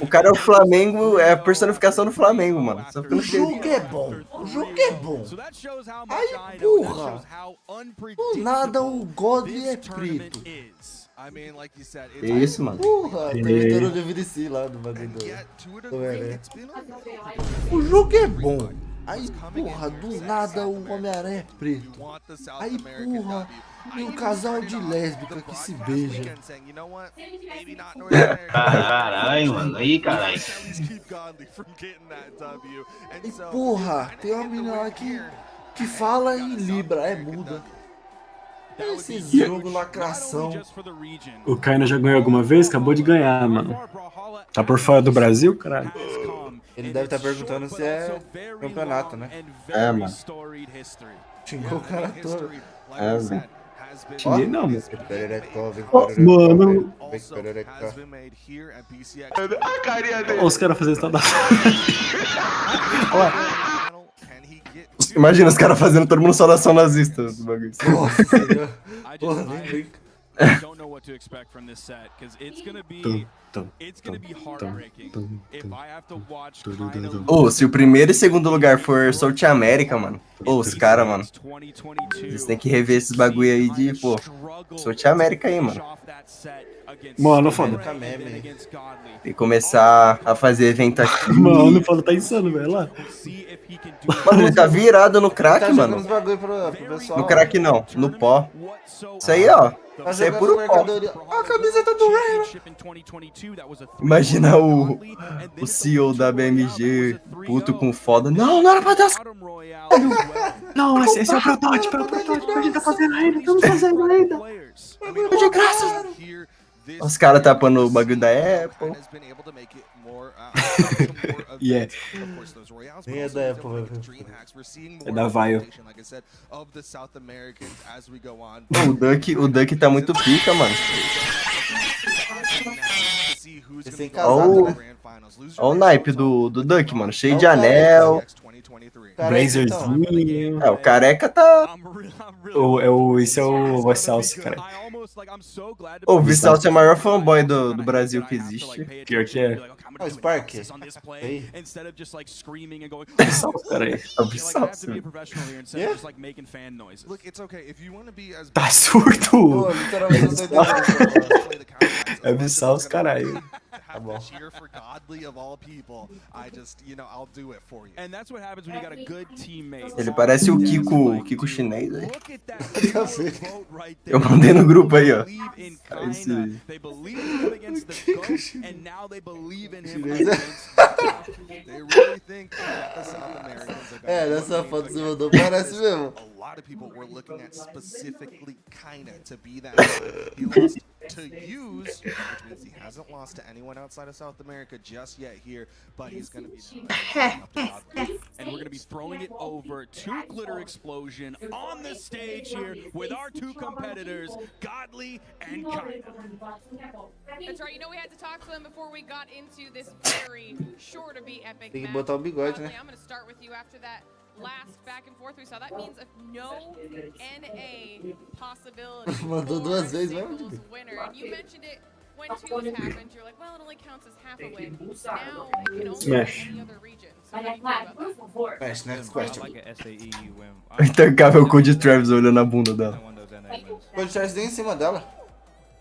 O cara é o Flamengo, é a personificação do Flamengo, mano. Só O jogo é bom. O jogo é bom. Aí, porra. Do nada o Godly é preto. É isso, mano. Porra, trajetória de VDC lá do bagulho do O jogo é bom. Aí, porra, do nada o Homem-Aranha é preto. Aí, porra, tem um casal de lésbica que se beija. Caralho, mano. Aí, caralho. E, porra, tem uma menina lá que fala em Libra, é muda. Esse jogo lacração. O Kaina já ganhou alguma vez? Acabou de ganhar, mano. Tá por fora do Brasil, caralho? Ele deve estar perguntando se é campeonato, né? É, mano. Xingou o cara todo. É, velho. Xinguei não, mano. Mano. Olha os caras fazendo isso da... Imagina os caras fazendo todo mundo saudação nazista do bagulho. Nossa, porra, nem brinca. I don't know what to expect from this set because it's gonna be heartbreaking if I have to watch Ô, se o primeiro e segundo lugar for South America, mano. Ô, os caras, mano. Eles têm que rever esses bagulho aí de, pô, South America aí, mano. Mano, foda. Tem que começar a fazer evento aqui. Mano, foda, tá insano, velho. Lá. Mano, ele tá virado no crack, Tá mano. jogando os bagulho pro pessoal. No crack não, no pó. Isso aí, ó. Tá Isso aí é jogando puro pó. mercadoria. Ó, a camiseta do Rainer. Imagina o CEO da BMG puto com foda. Não, não era pra dar. Não, esse é o protótipo, a gente tá fazendo ainda, estamos fazendo ainda. De graça. Os caras tapando o bagulho da Apple. Yeah. Nem é da Apple, velho. É da Vaio. O Duck tá muito pica, mano. Olha o naipe do Duck, mano. Cheio de anel. Brazerzinho. É, o careca tá... Esse é o Vassalce, cara. O Vassalce é o maior fanboy do Brasil que existe. Pior que é. Ó, o Spark. Aí. Vassalce, cara aí. É o Vassalce. Tá surdo. Pô, literalmente eu tô entendendo. É Vassalce, caralho. Tá bom. Ele parece o Kiko chinês, velho. Eu mandei no grupo aí, ó. Esse... É, nessa foto que você mandou parece mesmo. lot of people were looking at specifically Kaina to be that guy. He lost to use, which means he hasn't lost to anyone outside of South America just yet here, but he's going to be and we're going to be throwing it over to Glitter Explosion on the stage here with our two competitors, Godly and Kaina. That's right, you know we had to talk to them before we got into this very sure to be epic Tem que match. botar o bigode, né? I'm going to start with you after that last back and forth we saw. That means no NA possibility Mandou for duas vezes, singles vai. winner. And you mentioned it when twos happened. You're like, well, it only counts as half a win. Now it can only Smash. be any other region. So how do you feel about that? Smash, next question. Intercável com o de Travis olhando a bunda dela. Pode tirar isso nem em cima dela.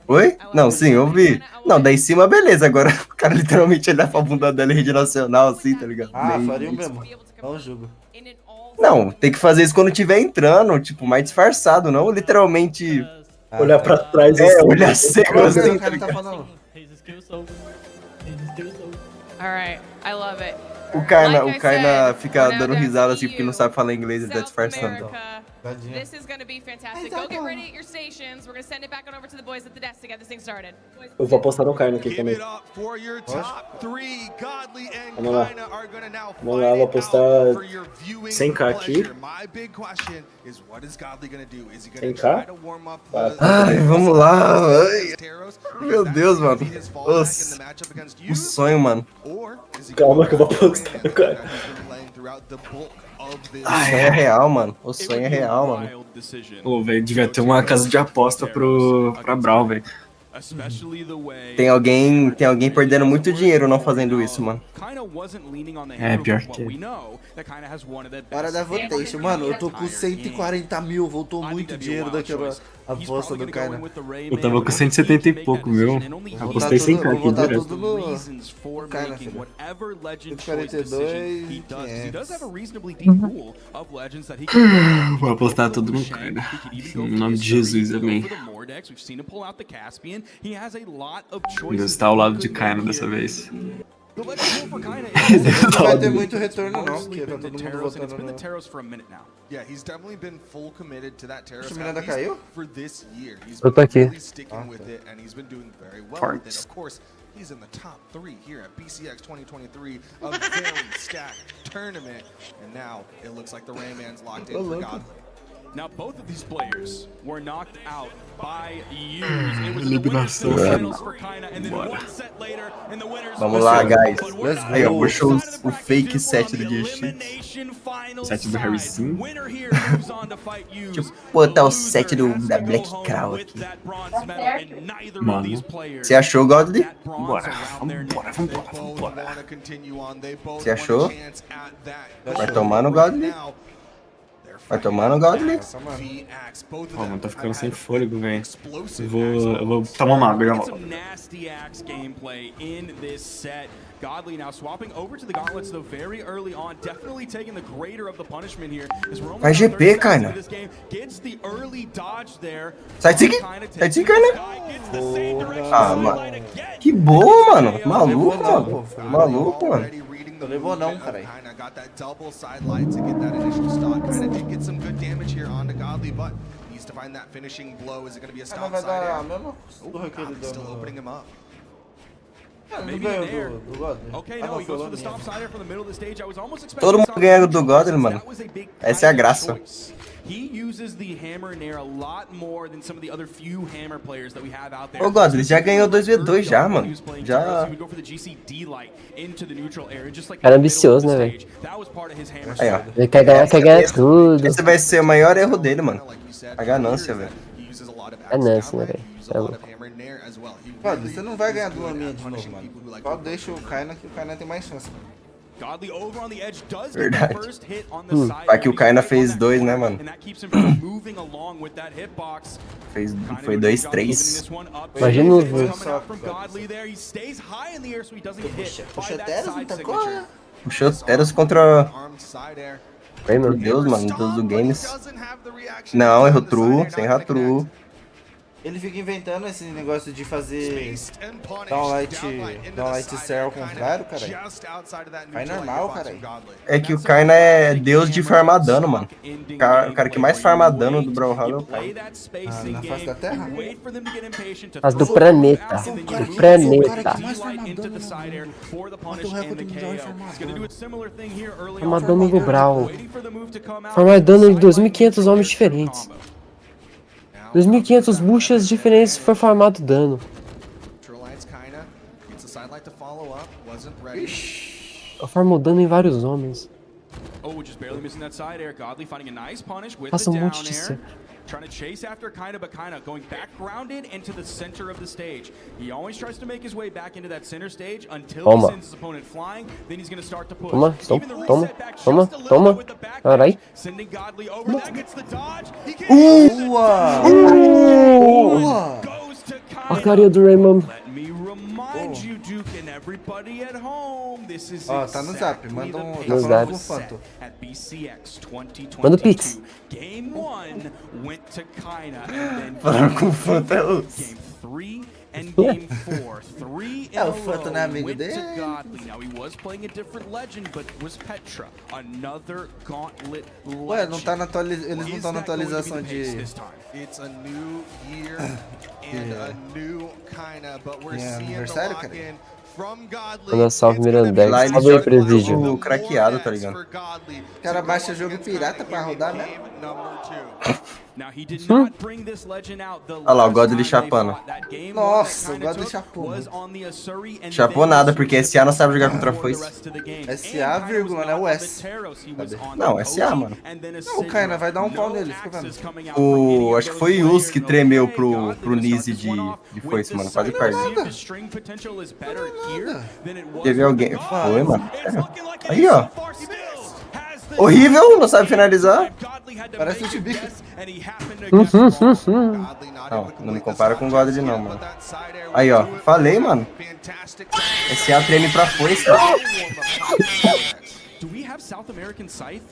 Oi? Não, sim, eu vi. Não, daí em cima, beleza. Agora o cara literalmente olhar pra bunda dela em rede nacional, assim, tá ligado? Ah, Nem- faria o mesmo. Não julgo. Não, tem que fazer isso quando tiver entrando, tipo, mais disfarçado, não literalmente. Olhar pra trás É, assim. olhar seco Olha o que assim. o cara tá falando. Alright, I love it. O Kaina Like I said, fica we're now dando down risada to assim porque EU, não sabe falar inglês e tá South disfarçando. America. This is gonna be fantastic. Go get ready at your stations. We're gonna send it back on over to the boys at the desk to get this thing started. Eu vou apostar no Kaina aqui também. Vamos lá. Vamos lá, vou apostar 100k aqui. 100k? Ai, vamos lá. Ai. Meu Deus, mano. Nossa. Um sonho, mano. Calma que eu vou apostar no cara. O sonho é real, mano. O sonho é real, mano. Pô, velho, devia ter uma casa de aposta pra Brawl, velho. Tem alguém perdendo muito dinheiro não fazendo isso, mano. É, pior que Hora da votation. Mano, eu tô com 140 mil. Voltou muito dinheiro daquela aposta do cara. Eu tava com 170 e pouco, meu. Apostei 100k Vou aqui botar direto. tudo no cara, filho. 142, 500. Vou apostar tudo no Kaina. Em nome de Jesus, amém. Deus está ao lado de Kaina dessa vez. Não vai ter muito retorno não, porque tá todo mundo votando no... Yeah, he's definitely been full committed to that Terrace O Miranda caiu? for this year. He's Eu tô aqui. really sticking with it and he's been doing very well with it. Of course, he's in the top 3 here at BCX 2023, a very stacked tournament. And now it looks like the Rayman's locked in for God. Now both of these players were knocked out by Use. It was in the winners semifinals for Kaina, and then one set later in the winners. Vamos lá, guys. Aí, ó, puxou o fake set do Dieshitos. Set do Harrison. Deixa eu botar o set da Black Crow aqui. Mano. Você achou, Godly? Vambora. Você achou? Vai tomar no Godly? Vai tomar no Godly? Ó, mano, tô ficando sem fôlego, velho. Eu vou tomar uma água, já volto. Godly now swapping over to the gauntlets though very early on, definitely taking the greater of the punishment here. Vai GP, Kaina. Gets the early dodge there. Sai daqui, Kaina. Ah, mano. Que boa, mano. Maluco, mano. Maluco, mano. Não levou não, cara. Kaina got that double side light to get that initial stock. Kaina did get some good damage here on the Godly, but needs to find that finishing blow. Is it going to be a stop Vai side dar a air? mesma surra que ele deu Still opening him up. Maybe an air. do Godly. Okay, no, he goes for the stop side air from the middle of the stage. I was almost expecting Todo mundo ganha do Godly, mano. Essa é a graça. He uses the hammer and air a lot more than some of the other few hammer players that we have out there. Ô, Godly, já ganhou 2v2 já, mano. Já. Cara ambicioso, né, velho? Aí, ó. Ele quer ganhar tudo. Esse vai ser o maior erro dele, mano. A ganância, velho. Ganância, né, velho? É louco. Godly, você não vai ganhar do minha de novo, mano. Só deixa o Kaina que o Kaina tem mais chance, mano. Godly over on the edge does get Verdade. the first hit on the side. Vai que o Kaina fez 2, né, mano? And that keeps him from moving along with that hitbox. Foi 2-3. Imagina o Coming out from Godly there, he stays high in the air so he doesn't get hit by that side signature. Puxou Teros contra... Armed side air. Meu Deus, mano. Deus do games. Não, errou true. Sem errar true. Ele fica inventando esse negócio de fazer downlight cell ao contrário, cara. Vai normal, cara. É que o Kaina é deus de farmar dano, mano. O cara que mais farma dano do Brawlhalla é o Kaina. Ah, na face da terra? As do planeta. Do planeta. Quanto recorde mundial em farmar? Farmar dano do Brawl. Farmar dano de 2.500 homens diferentes. 2.500 buchas diferentes se for farmado dano. Eu farmo dano em vários homens. Passa um monte de C. Trying to chase after Kaina, but Kaina going back grounded into the center of the stage. He always tries to make his way back into that center stage until he sends his opponent flying. Then he's going to start to push. Toma. Carai. Sending Godly over. That gets the dodge. He Goes to A carinha do Raymond. Ó, tá no zap, manda um. Tá No falando zap. com o Phantom. Manda o Pix. Falando com o Phantom é o... É, o Phantom não é amigo dele? Ué, não tá na eles não estão na atualização de... It's a new year and a new kinda, but we're seeing the aniversário, cara? lock-in from Godly. Manda salve Mirandex. Lá eles Salve aí, jogam presídio. o craqueado, tá ligado? O cara baixa jogo pirata pra rodar mesmo. Olha lá, o Godly chapando. Nossa, o Godly chapou. Chapou nada, porque SA não sabe jogar contra foice. SA, vírgula, né? O S. Não, SA, mano. Não, o Kaina vai dar um pau nele, fica vendo. Acho que foi o Yus que tremeu pro Nise de foice, mano. Quase perde. Teve alguém. Foi, mano. Aí, ó. Horrível, não sabe finalizar. Parece o Tibico. Não me compara com o Godly não, mano. Aí, ó. Falei, mano. SA treme pra foice. Do we have South American scythe?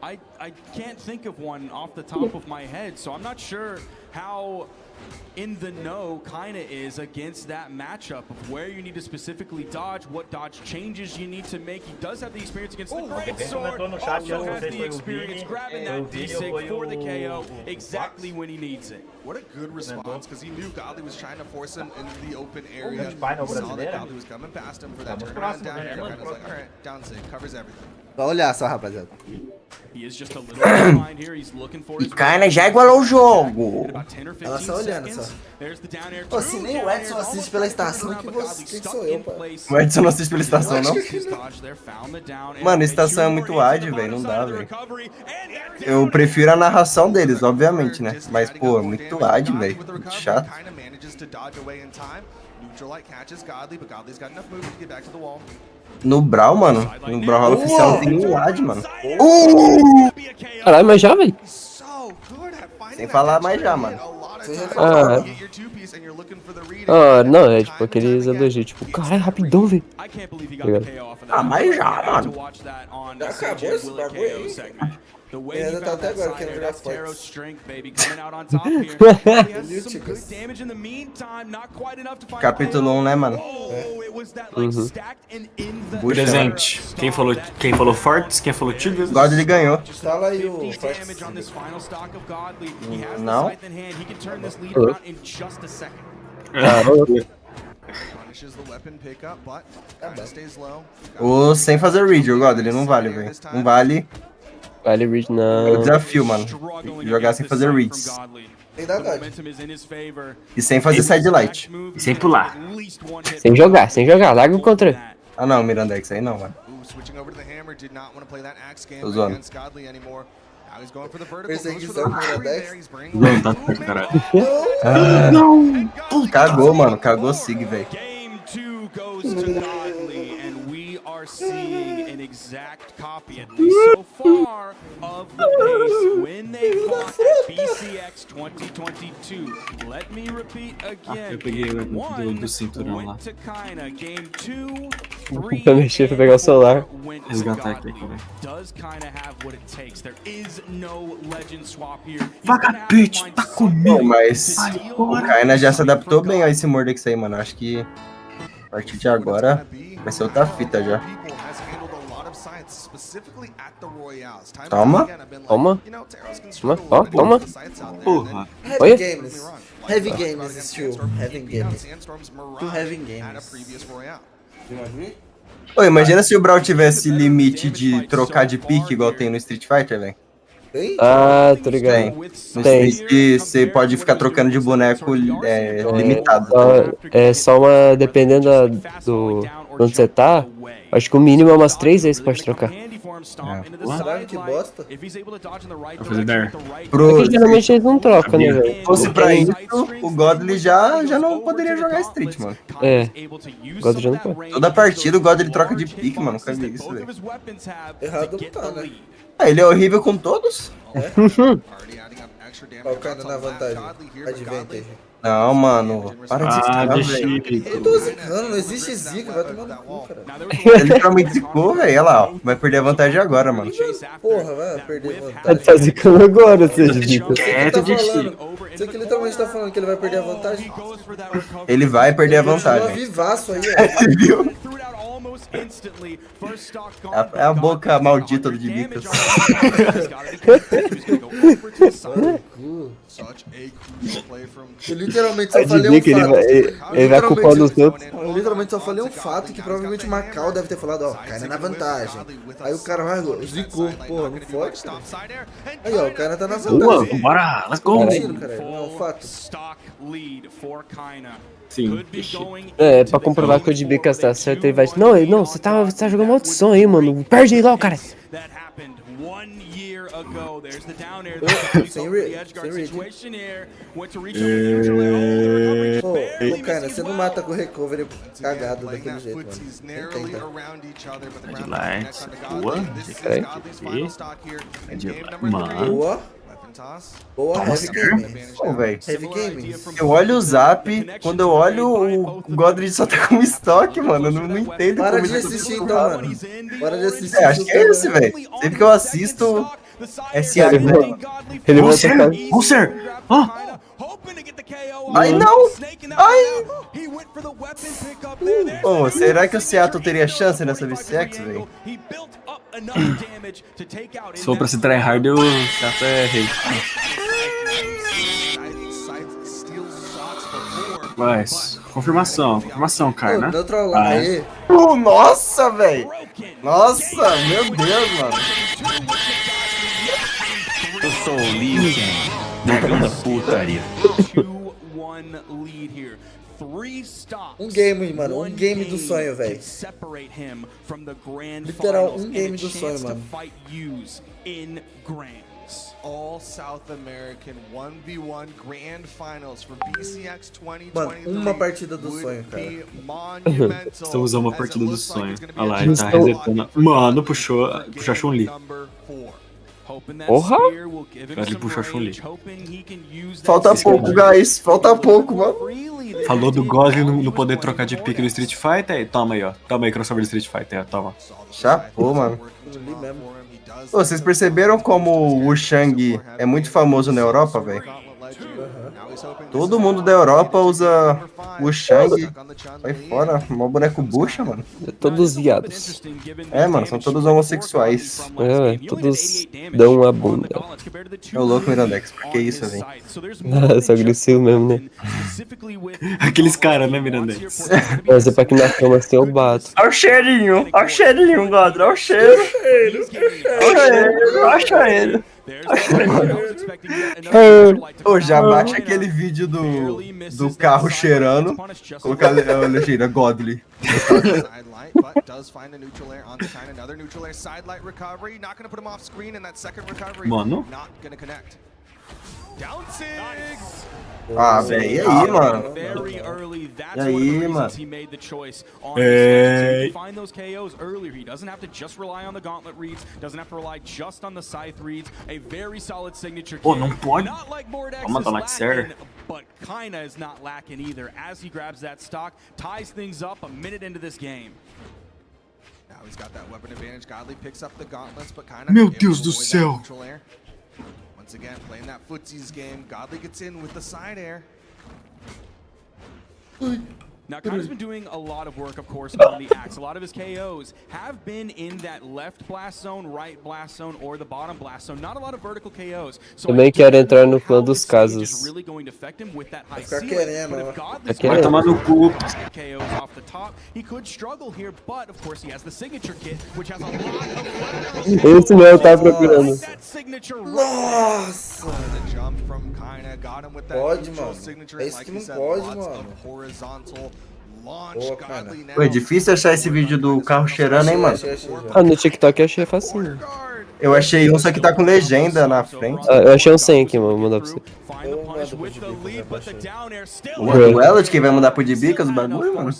I can't think of one off the top of my head, so I'm not sure how in the know kinda is against that matchup of where you need to specifically dodge, what dodge changes you need to make. He does have the experience against the great sword, also has the experience grabbing that D-Sig for the KO exactly when he needs it. What a good response, because he knew Godly was trying to force him into the open area. He saw that Godly was coming past him for that turnaround down air. Kind of like, all right, down sig, covers everything. Só olhar só, rapaziada. E Kaina já igualou o jogo. Ela só olhando só. Pô, se nem o Edson assiste pela estação, quem sou eu, pô? O Edson não assiste pela estação, não? Mano, a estação é muito ad, velho. Não dá, velho. Eu prefiro a narração deles, obviamente, né? Mas, pô, é muito ad, velho. Muito chato. No Brawl, mano. No Brawlhalla oficial tem um ad, mano. Caralho, mas já, velho? Sem falar mais já, mano. Não, é tipo aqueles elogios, tipo, caralho, rapidão, velho. Mas já, mano. Já acabou esse bagulho aí? Ele ainda tá até agora querendo jogar forte. Capítulo 1, né, mano? Presente. Quem falou fortes? Quem falou tigres? Godly ganhou. Instala aí o Não? O sem fazer read, o Godly, não vale, velho. Não vale. Vale read É o não. desafio, mano. Jogar sem fazer reads. Tem da dodge. E sem fazer sidelight. E sem pular. Sem jogar, larga o controle. Ah não, Mirandex aí não, mano. Tô zoando. Perseguição com o Dex. Não, tá com caralho. Cagou, mano. Cagou Sig, velho. Are seeing an exact copy, at least so far, of the pace when they fought at BCX 2022. Let me repeat again. Eu peguei o do cinturão lá. Game 2, 3, Pra mexer, pra pegar o celular. Resgatar aqui, cara. does kind of have what it takes. There is no legend swap here. Vagabete, tá comigo. Mas o Kaina já se adaptou bem a esse Mordex aí, mano. Acho que a partir de agora vai ser outra fita já. Toma. Toma. Ó, toma. Porra. Olha. Heavy games, still. Heavy games. Two heavy games. Ô, imagina se o Brawl tivesse limite de trocar de pique igual tem no Street Fighter, velho. Ah, tô ligado. Tem. Você pode ficar trocando de boneco limitado. É só uma. Dependendo do. Onde você tá, acho que o mínimo é umas 3 vezes pode trocar. Caralho, que bosta. Vou fazer dar. Porque geralmente eles não trocam, né, velho? Se fosse pra isso, o Godly já não poderia jogar Street, mano. É. Godly já não pode. Toda partida o Godly troca de pique, mano. Nunca vi isso, velho. Errado não tá, né? Ah, ele é horrível com todos? Ó, o cara na vantagem. Advantage. Não, mano. Para de zicar, velho. Eu tô zicando, não existe zica, vai tomar no cu, cara. Ele literalmente zicou, velho. Olha lá, ó. Vai perder a vantagem agora, mano. Porra, vai perder a Ele vantagem. tá zicando agora, seja dito. Você que literalmente tá falando que ele vai perder a vantagem. Ele vai perder a vantagem. Vivaço aí, Você viu? É a boca maldita do Dibicas. Eu literalmente só falei um fato. Ele vai culpando os outros. Eu literalmente só falei um fato que provavelmente o Macau deve ter falado, ó, cara na vantagem. Aí o cara vai, zicou, porra, não pode, cara. Aí, ó, o cara tá na vantagem. Bora, let's go. Mentira, cara, não é um fato. Sim. É, pra comprovar que o Dibicas tá certo, ele vai... Não, você tá jogando maldição aí, mano. Perde aí lá, cara. Sem read. Pô, cara, você não mata com recovery cagado daquele jeito, mano. Nem tenta. Headlights. Boa. Mano. Boa. Boa, heavy game. Pô, velho. Heavy game. Eu olho o zap, quando eu olho o Godred só tá com estoque, mano. Eu não entendo Para como de ele assistir então, mano. Para de assistir. acho que é esse, velho. Sempre que eu assisto, SA. Ele vai tocar... Monster! Ah! Ai, não! Ai! Pô, será que o Seattle teria chance nessa VCX, velho? Se for pra se tryhard, o Seattle é rei. Mas, confirmação, cara, né? Neutral lá, aí. Nossa, velho! Nossa, meu Deus, mano. Eu sou o Liu Kang. Putaria. Um game, mano. Um game do sonho, velho. Literal, um game do sonho, mano. All South American 1v1 Grand Finals for BCX 2023. Mano, uma partida do sonho, cara. Estamos usando uma partida do sonho. Olha lá, ele tá resetando. Mano, puxou a Chun-Li. Porra! Agora ele puxou a Chun-Li. Falta pouco, guys. Falta pouco, mano. Falou do Godly não poder trocar de pique no Street Fighter. Aí, toma aí, ó. Toma aí, crossover do Street Fighter. Ó, toma. Chapou, mano. Ô, vocês perceberam como o Shang é muito famoso na Europa, velho? Todo mundo da Europa usa o Shang. Vai fora, mó boneco bucha, mano. Todos viados. É, mano, são todos homossexuais. É, todos dão a bunda. É o louco Mirandex, por que isso, velho? Só agressivo mesmo, né? Aqueles caras, né, Mirandex? Mas é pra que na cama assim eu bato. Olha o cheirinho, Godra, olha o cheiro. Olha ele. Ô, já baixa aquele vídeo do carro cheirando. Colocar a legenda Godly. Mano. Ah, velho, e aí, mano? E aí, mano? Pô, não pode. Vamos matar o Maxer. But Kaina is not lacking either as he grabs that stock, ties things up a minute into this game. Now he's got that weapon advantage. Godly picks up the gauntlets, but Kaina. Meu Deus do céu. Once again, playing that footsies game. Godly gets in with the side air. Now, Kaina's been doing a lot of work, of course, on the axe. A lot of his KOs have been in that left blast zone, right blast zone, or the bottom blast zone. Not a lot of vertical KOs. Também quero entrar no clã dos Casas. Vai ficar querendo, ó. Vai tomar no cu. KOs off the top. He could struggle here, but of course he has the signature kit, which has a lot of Esse mesmo eu tava procurando. Nossa! Pode, mano. É isso que não pode, mano. Boa, cara. Pô, é difícil achar esse vídeo do carro cheirando, hein, mano? Ah, no TikTok eu achei facinho. Eu achei um, só que tá com legenda na frente. Ah, eu achei um 100 aqui, mano. Vou mandar pra você. O duelo de quem vai mandar pro Dibicas o bagulho, mano?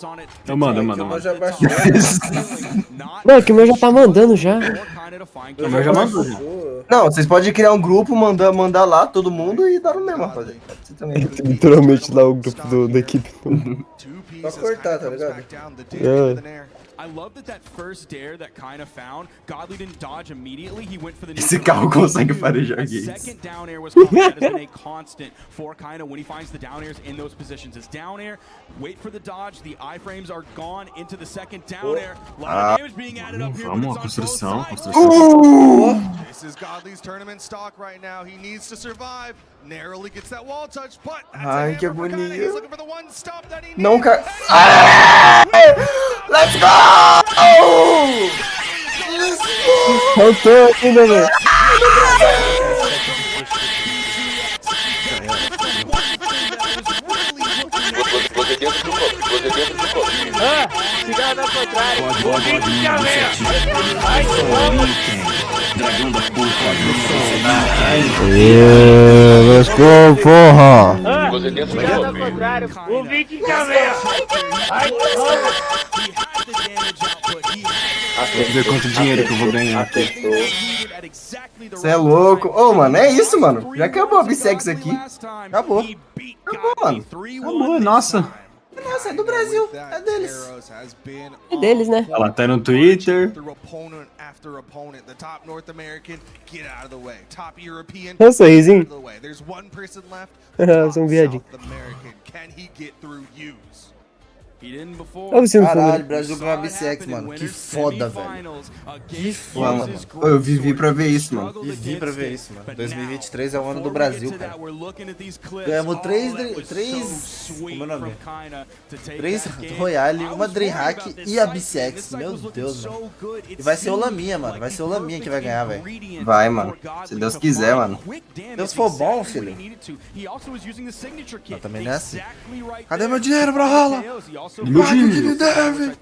Eu mando. Não, é que o meu já tá mandando já. O meu já mandou. Não, vocês podem criar um grupo, mandar lá todo mundo e dar no mesmo, rapaziada. Você também. Literalmente lá o grupo da equipe. Só cortar, tá ligado? I love that first dare that kind of found. Godly didn't dodge immediately. He went for the Esse carro consegue farejar games. second down air was coming. That has been a constant for Kaina when he finds the down airs in those positions. His down air, wait for the dodge. The iframes are gone into the second down air. A lot of damage being added up here. Vamos, construção. This is Godly's tournament stock right now. He needs to survive. Narrowly gets that wall touch, but Ai, que agonia. he's looking for the one stop that he needs. Não, cara. Let's go! Faltou ainda, velho. Cidade ao contrário. Dragão da porra. Let's go, porra. Cidade ao contrário. O Viking caveira. Ai, Vamos ver quanto dinheiro que eu vou ganhar aqui. Você é louco. Ô, mano, é isso, mano. Já acabou a Bissex aqui. Acabou. Acabou, mano. Acabou, nossa. Nossa, é do Brasil. É deles. É deles, né? Ela tá no Twitter. É um sorrisinho. Sou um viadinho. Olha você no fundo. Caralho, Brasil ganhou a Bissex, mano. Que foda, velho. Que foda, mano. Ô, eu vivi pra ver isso, mano. Vivi pra ver isso, mano. 2023 é o ano do Brasil, cara. Ganhamos três como é o nome? 3 Royale, uma Dreamhack e a Bissex. Meu Deus, mano. E vai ser o Laminha, mano. Vai ser o Laminha que vai ganhar, velho. Vai, mano. Se Deus quiser, mano. Deus for bom, filho. Mas também não é assim. Cadê meu dinheiro, Brawlhalla? Pague o que me deve!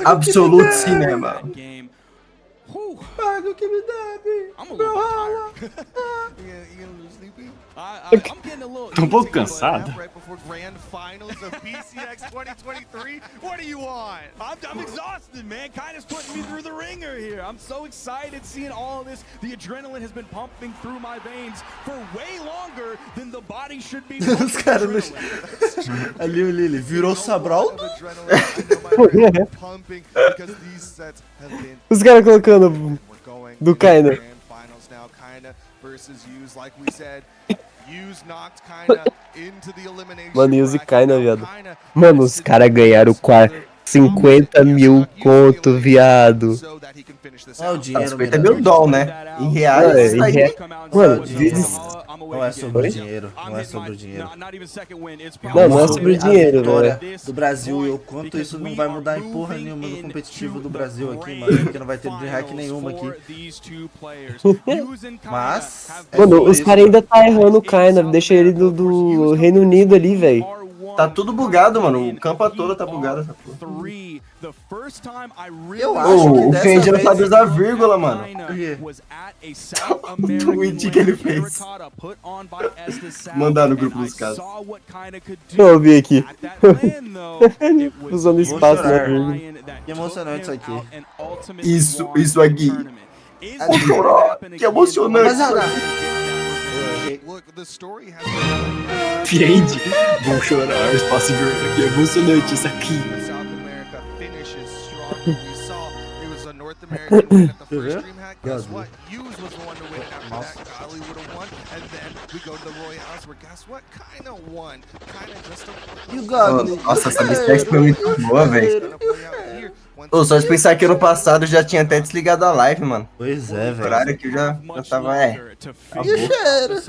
Absolute cinema. Pague o que me deve! Brawlhalla! Tô um pouco cansado. What do you want? I'm exhausted, man. Kaina's putting me through the ringer here. I'm so excited seeing all of this. The adrenaline has been pumping through my veins for way longer than the body should be. Os caras ali, o Lily virou Sabral. Os caras colocando do Kaina. Mano, Use Kaina, viado. Mano, os caras ganharam o quarto. 50 mil conto, viado. É o dinheiro, 50 mil doll, né? Em reais, em reais. Mano, vezes... Não é sobre o dinheiro, não é sobre o dinheiro. Não é sobre o dinheiro, velho. Do Brasil, e o quanto isso não vai mudar em porra nenhuma no competitivo do Brasil aqui, mano. Porque não vai ter Dreamhack nenhuma aqui. Mas... Mano, os caras ainda tá errando o Kaina. Deixa ele do Reino Unido ali, velho. Tá tudo bugado, mano. O campo toda tá bugado essa porra. Eu acho que o dessa Fendi não vez... sabe usar vírgula, mano. Por quê? O tweet que ele fez. Mandar no grupo dos caras. Eu vi aqui. Usando espaço na vírgula. Que emocionante isso aqui. Isso aqui. Vou chorar. Que emocionante. Fendi, vou chorar. Espaço de que emocionante isso aqui. Nossa, essa Bissex foi muito boa, velho. Só de pensar que ano passado eu já tinha até desligado a live, mano. Pois é, velho. Horário que eu já tava, Que cheiro.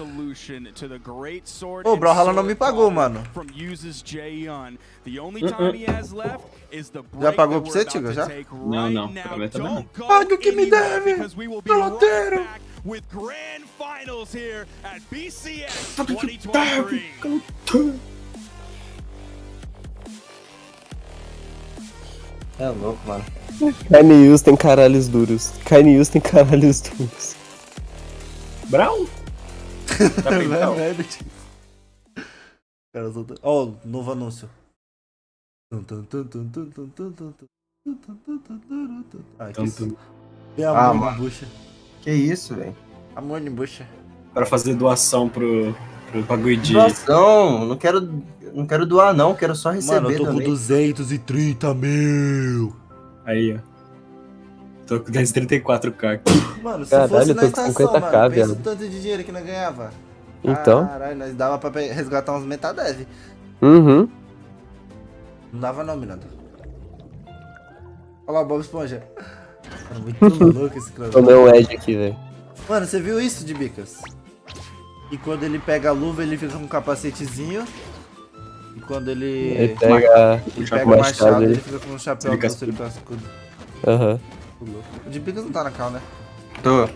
Ô, o Brawlhalla não me pagou, mano. Já pagou pra você, Tiga? Já? Não. Pra mim também não. Pague o que me deve, peloteiro. Pague o que deve, peloteiro. É louco, mano. Carne tem caralhos duros. Carne tem caralhos duros. Brawl? Tá Ó, novo anúncio. Amor de bucha. Que isso, velho? Amor de bucha. Pra fazer doação pro bagulho de... Doação, não quero doar não, quero só receber. Mano, eu tô com 230 mil. Aí, ó. Tô com 234k aqui. Mano, se Caralho, fosse eu na tô com estação, 50k, mano, pensa o velho. tanto de dinheiro que nós ganhava. Então. Caralho, nós dava pra resgatar uns metadev. Uhum. Não dava não, Miranda. Olha lá o Bob Esponja. Mano, muito louco esse clã. Tomei um edge aqui, velho. Mano, você viu isso, de Bicas? E quando ele pega a luva, ele fica com um capacetezinho. E quando ele pega o machado, ele fica com um chapéu fica grosso, ele com escudo. Aham. O de Bicas não tá na cal, né? Tô.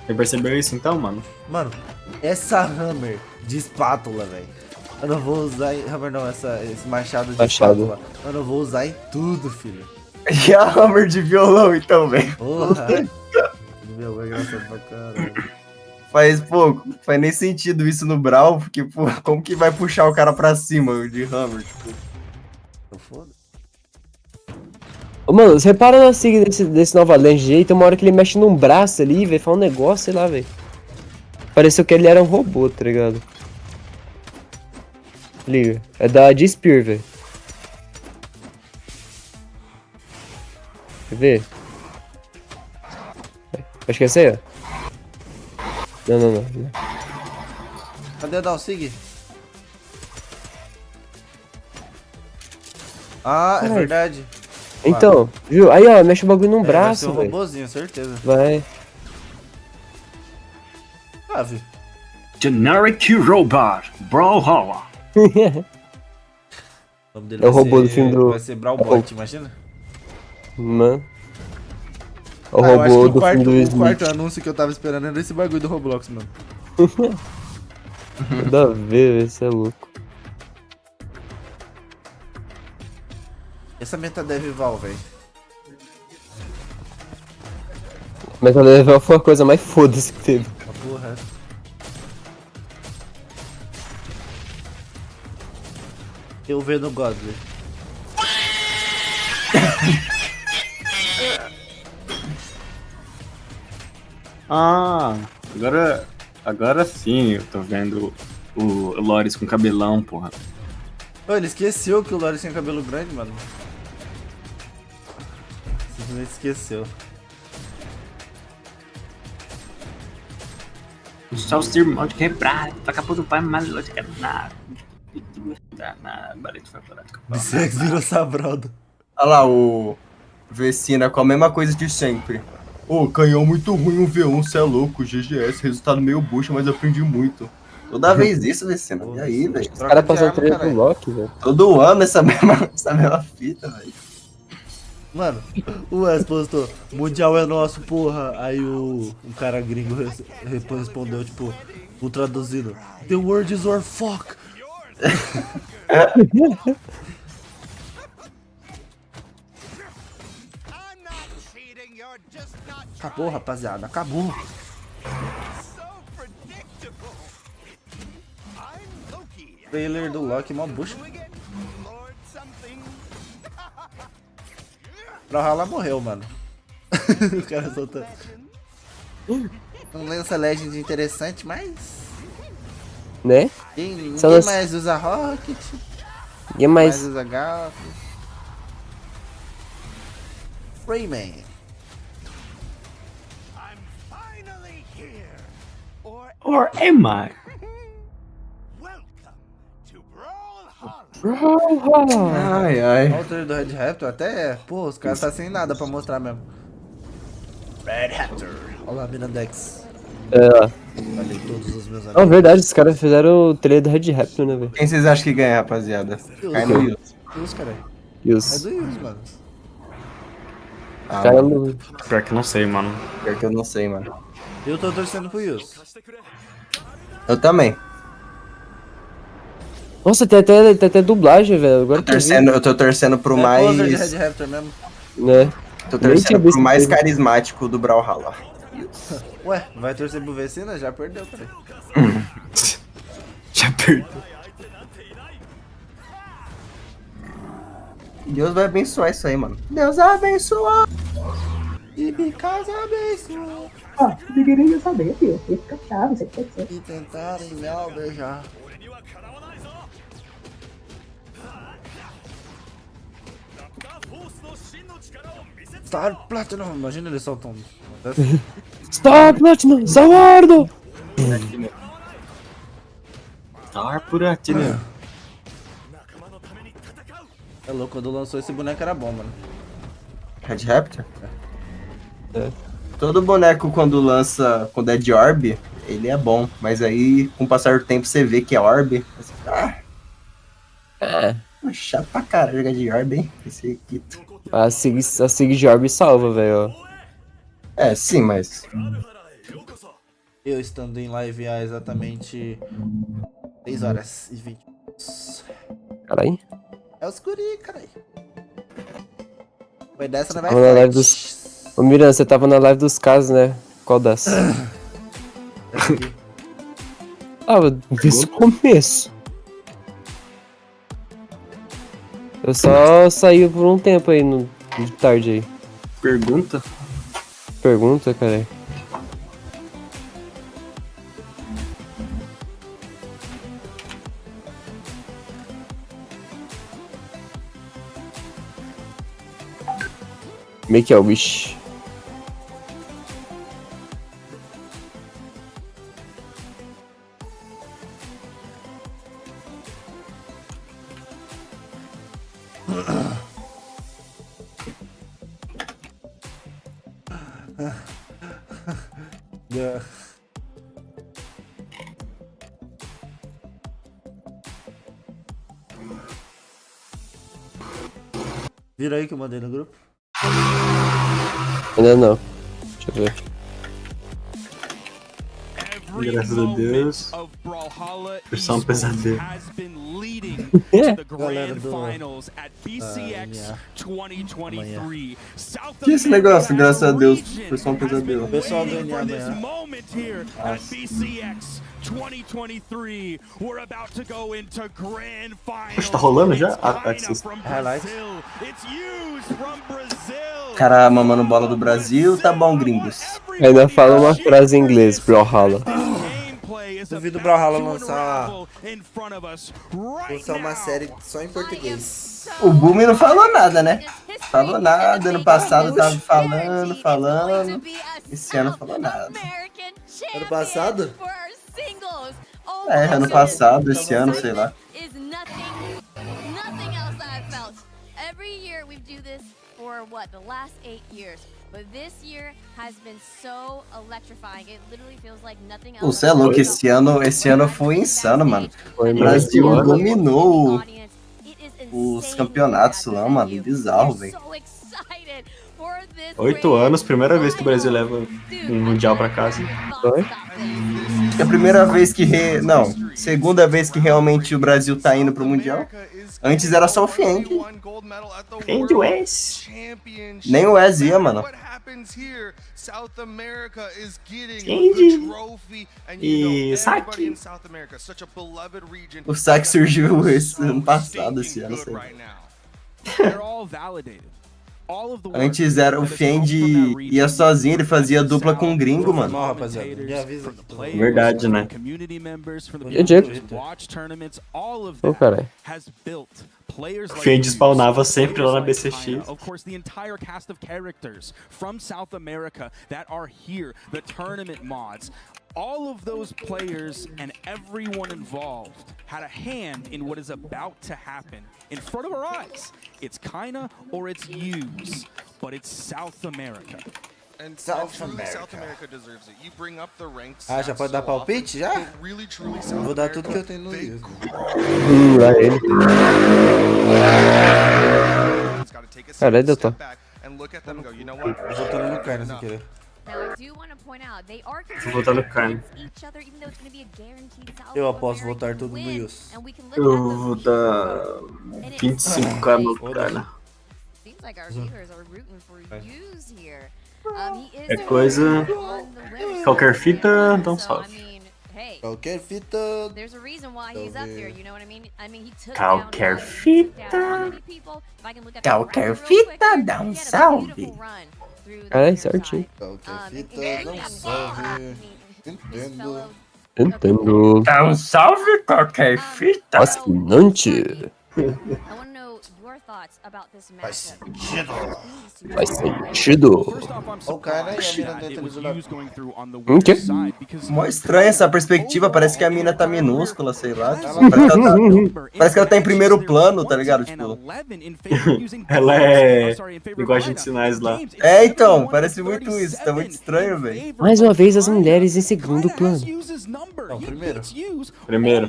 Você percebeu isso então, mano? Mano, essa hammer de espátula, velho. Eu não vou usar em... Hammer não, esse machado de espátula. Eu não vou usar em tudo, filho. E a hammer de violão, então, velho? Porra. O violão é engraçado pra caralho. Faz nem sentido isso no Brawl, porque, pô, como que vai puxar o cara pra cima de hammer, tipo? Tô foda. Ô, mano, você repara na sig desse Nova Land aí, tem uma hora que ele mexe num braço ali, velho, fala um negócio, sei lá, velho. Pareceu que ele era um robô, tá ligado? Liga, é da Spear, velho. Quer ver? Acho que é essa aí, ó. Não. Cadê a Dalsig? Ah, é verdade. Então, viu? Aí, ó, mexe o bagulho num braço, velho. velho. Um robôzinho, certeza. Vai. Ah, viu? Generic Robot, Brawlhalla. O nome dele É o robô do filme do... Vai ser Brawlbot, imagina? Mano. O eu acho robô que do filme do o Smith. quarto anúncio que eu tava esperando era esse bagulho do Roblox, mano. Nada a ver, velho, você é louco. Essa meta deve Val, velho. Mas a level foi a coisa mais foda-se que teve. A porra. Eu vendo Godly. Ah, agora sim eu tô vendo o Loris com cabelão, porra. Ô, ele esqueceu que o Loris tinha cabelo grande, mano. Simplesmente esqueceu. Só os irmãos de quebrar, toca pro pai, mas não de quebrar. Bissex virou sabraldo. Olha lá o Vecinaa com a mesma coisa de sempre. Ô, canhão muito ruim, um V1, cê é louco, GGS, resultado meio bucha, mas aprendi muito. Toda vez isso, Vecinaa. E aí, velho? Os caras passam treino pro Loki, velho. Todo ano essa mesma fita, velho. Mano, o Wes postou, Mundial é nosso, porra. Aí o cara gringo respondeu, tipo, o traduzido, The word is our fuck. Acabou, rapaziada, acabou. Trailer do Loki, mó bucha. Brawlhalla morreu, mano. O cara soltando. Não lança Legend interessante, mas... Né? Ninguém Elas... mais usa Rocket. Ninguém mais usa Gato. Rayman. Or am I? Ai, ai. Olha o trailer do Red Raptor, até... Pô, os caras tá sem nada pra mostrar mesmo. Red Raptor. Olha lá, Mirandex. Falei todos os meus amigos. Na verdade, os caras fizeram o trailer do Red Raptor, né, velho? Quem vocês acham que ganha, rapaziada? Cai no Yus. Yus, cara. Yus. É do Yus, mano. Ah, Cara, não... Pior que eu não sei, mano. Pior que eu não sei, mano. Eu tô torcendo pro Yus. Eu também. Nossa, tem até dublagem, velho. Agora Eu tô torcendo pro mais... poser de Red Raptor mesmo. Né? Tô torcendo pro mais carismático do Brawlhalla. Ué, vai torcer pro Vecinaa? Já perdeu, cara. Já perdeu. Deus vai abençoar isso aí, mano. Deus abençoa. E casa abençoa. Ó, deveria saber, filho. Ia ficar chave, você pode ser. E tentarem me alvejar. Star Platinum, imagina eles soltam. Star Platinum, Zawardo! Star Platinum. É louco, quando lançou esse boneco era bom, mano. Red Raptor? É. Todo boneco quando é de Orb, ele é bom. Mas aí, com o passar do tempo, você vê que é Orb. Você fica, chato pra caralho jogar de Orb, hein? Esse aqui. A Sig de Orb salva, velho. É, sim, mas... Eu estando em live há exatamente 6 horas e 20 minutos. Caralho. É os guri, caralho. Foi dessa na Na live dos... Ô Miran, você tava na live dos casos, né? Qual das? Desde o começo. Eu só saí por um tempo aí, de tarde aí. Pergunta? Pergunta, cara. Make a wish. Yeah. Vira aí que eu mandei no grupo. Ainda não. Deixa eu ver. Graças a Deus. Versão um pesadelo. Galera do... Que esse negócio, graças a Deus, versão um pesadelo. Pessoal do NA amanhã. 2023, we're about to go into grand finals. Tá rolando já? Access. Highlight. Cara mamando bola do Brasil, tá bom, gringos. Ainda fala uma frase em inglês, BRAWLHALLA. Duvido o BRAWLHALLA lançar uma série só em português. O Boom não falou nada, né? Falou nada, ano passado tava falando. Esse ano não falou nada. Ano passado? É, ano passado, esse ano, sei lá. For what, the last 8 years, but this year has been so electrifying. It literally feels like nothing else. Você é louco, esse ano foi insano, mano. O Brasil dominou os campeonatos lá, mano. Bizarro, velho. 8 anos, primeira vez que o Brasil leva um mundial pra casa. Foi? É a primeira vez que... Não, segunda vez que realmente o Brasil tá indo pro mundial. Antes era só o Feng. Feng Wes. Nem o Wes ia, mano. Feng. E Scythe. O Scythe surgiu esse ano passado, esse ano, sei lá. Antes era o Fendi ia sozinho, ele fazia dupla com um gringo, mano. Não, rapaziada, me avisa. Verdade, né? E o Diego? Ô, caralho. O Fendi spawnava sempre lá na BCX. Of course, the entire cast of characters from South America that are here, the tournament mods. All of those players and everyone involved had a hand in what is about to happen in front of our eyes. It's kinda or it's use, but it's South America. And South America. South America deserves it. You bring up the ranks. Ah, já pode dar palpite? Já? Vou dar tudo que eu tenho no livro. Pra ele. Caralho, deu top. Voltando no carne sem querer. Vou votar no carne. Eu aposto votar tudo no Yus. Eu vou dar 25k no carne. É coisa... Qualquer fita, então salve. Qualquer fita. There's a reason why he's up there, you know what I mean? I mean, he took Qualquer down fita. people. If I can look up Qualquer fita, dá um salve. Caralho, certinho. Qualquer fita, dá um salve. Entendo. Entendo. Dá um salve, qualquer fita. Fascinante. I want to know your thoughts about this Faz matchup. sentido. Faz sentido. O cara e a mina dentro do O quê? Mó estranha essa perspectiva, parece que a mina tá minúscula, sei lá. Parece que ela tá em primeiro plano, tá ligado? Tipo... Ela é linguagem de sinais lá. É, então, parece muito isso, tá muito estranho, velho. Mais uma vez as mulheres em segundo plano. Não, primeiro. Primeiro.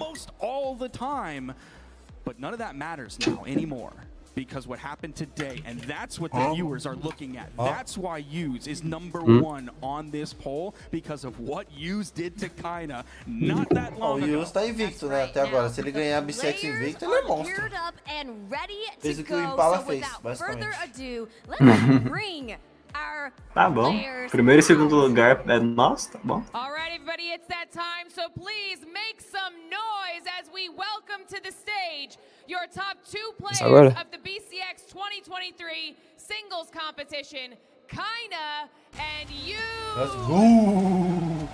But none of that matters now anymore. Because what happened today, and that's what the viewers are looking at. That's why Use is #1 on this poll, because of what Use did to Kaina not that O long ago. Yus tá invicto, né? Até agora. Se ele ganhar a Bissex invicto, ele é monstro. Fez o que o Impala fez, basicamente. Tá bom. Primeiro e segundo lugar é nosso, tá bom. Alright, everybody, it's that time, so please make some noise as we welcome to the stage your top 2 players of the BCX 2023 singles competition, Kaina and you. Let's go!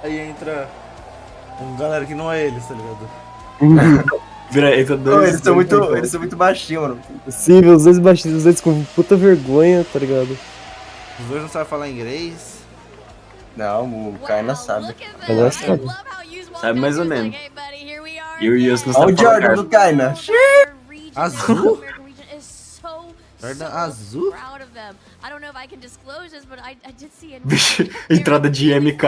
Aí entra galera que não é eles, tá ligado? Eles são muito baixinhos, mano. Sim, os dois baixinhos, os dois com puta vergonha, tá ligado? Os dois não sabem falar inglês. Não, o Kaina sabe. Kaina sabe. Sabe mais ou menos. E o Yus não sabe. Olha o Jordan do Kaina. Azul? Jordan azul? Vixe, entrada de MK.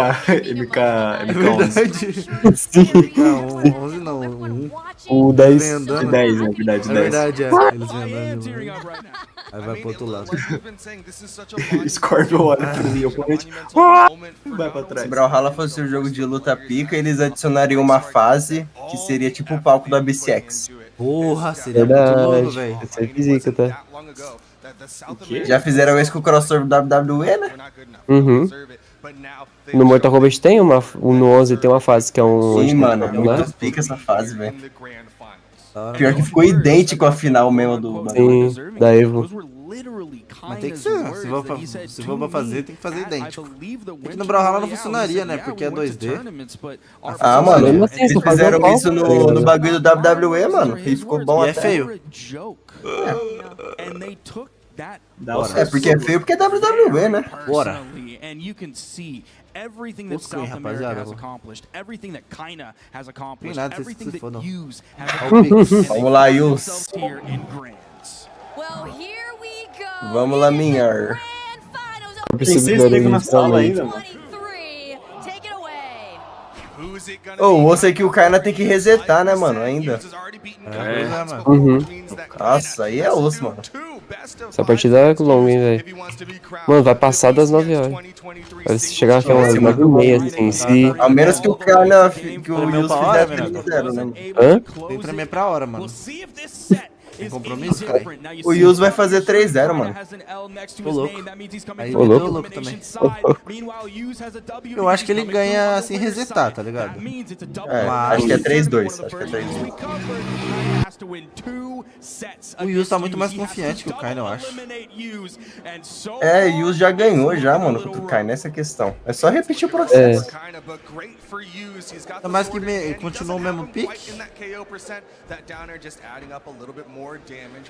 Sim. Não, 11 não. O 10. De 10, na verdade, 10. É verdade, é. Eles vêm andando. Aí vai pro outro lado. Scorpion olha pro meu oponente. Vai pra trás. Se Brawlhalla fosse um jogo de luta pica, eles adicionariam uma fase que seria tipo o palco da BCX. Porra, seria muito louco, velho. Essa é física, tá? Já fizeram isso com o crossover do WWE, né? Uhum. No Mortal Kombat tem uma... No 11 tem uma fase que é um... Sim, mano. É muito pica essa fase, velho. Pior que ficou idêntico à final mesmo do... Sim, da Evo. Mas tem que ser, se for pra fazer, tem que fazer idêntico. Aqui no Brawlhalla não funcionaria, né? Porque é 2D. Ah, mano, eles fizeram isso no bagulho do WWE, mano. E ficou bom até. E é feio. É porque é feio porque é WWE, né? Bora. Everything that South America has accomplished, everything that Kaina has accomplished, everything that Use has accomplished. Vamos lá, Yus. Vamos lá, minhar. Eu preciso ver na sala ainda, mano. Ô, eu sei que o Kaina tem que resetar, né, mano, ainda. Uhum. Nossa, aí é osso, mano. Essa partida é longa, hein, velho. Mano, vai passar das 9 horas. Vai chegar aqui umas 9h30, assim, se... A menos que o Kaina, que o Yus fizer 3-0, né? Hã? Tem pra mim pra hora, mano. Tem compromisso, cara? O Yus vai fazer 3-0, mano. Tô louco. Aí Ô, louco. tô louco também. Eu acho que ele ganha sem resetar, tá ligado? É, acho que é 3-2. Acho que é 3-2. O Yus tá muito mais confiante que o Kaina, eu acho. É, o Yus já ganhou já, mano, contra o Kaina, essa questão. É só repetir o processo. É mais que continuou o mesmo pique.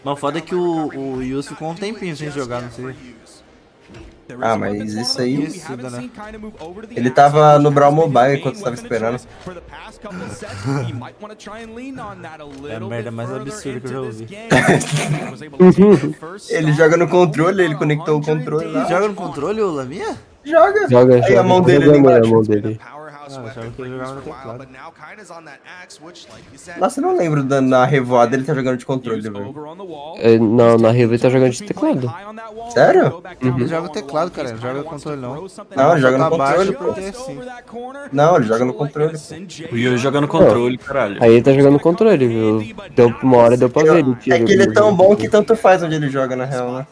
Mas foda é que o Yus ficou um tempinho sem jogar, não sei. Ah, mas isso aí... Ele tava no Brawl Mobile enquanto você tava esperando. É a merda mais absurda que eu já ouvi. Ele joga no controle, ele conectou o controle lá. Ele joga no controle, o Laminha? Joga. Aí a mão dele ali embaixo. A mão dele. Nossa, eu não lembro na revoada ele tá jogando de controle, velho. Não, na Revo ele tá jogando de teclado. Sério? Ele joga teclado, cara. Ele joga controle, não. Não, ele joga no controle, pô. Porque assim. Não, ele joga no controle, pô. O Yus joga no controle, caralho. Aí ele tá jogando controle, viu? Uma hora deu pra ver ele. É que ele é tão bom que tanto faz onde ele joga, na real, né?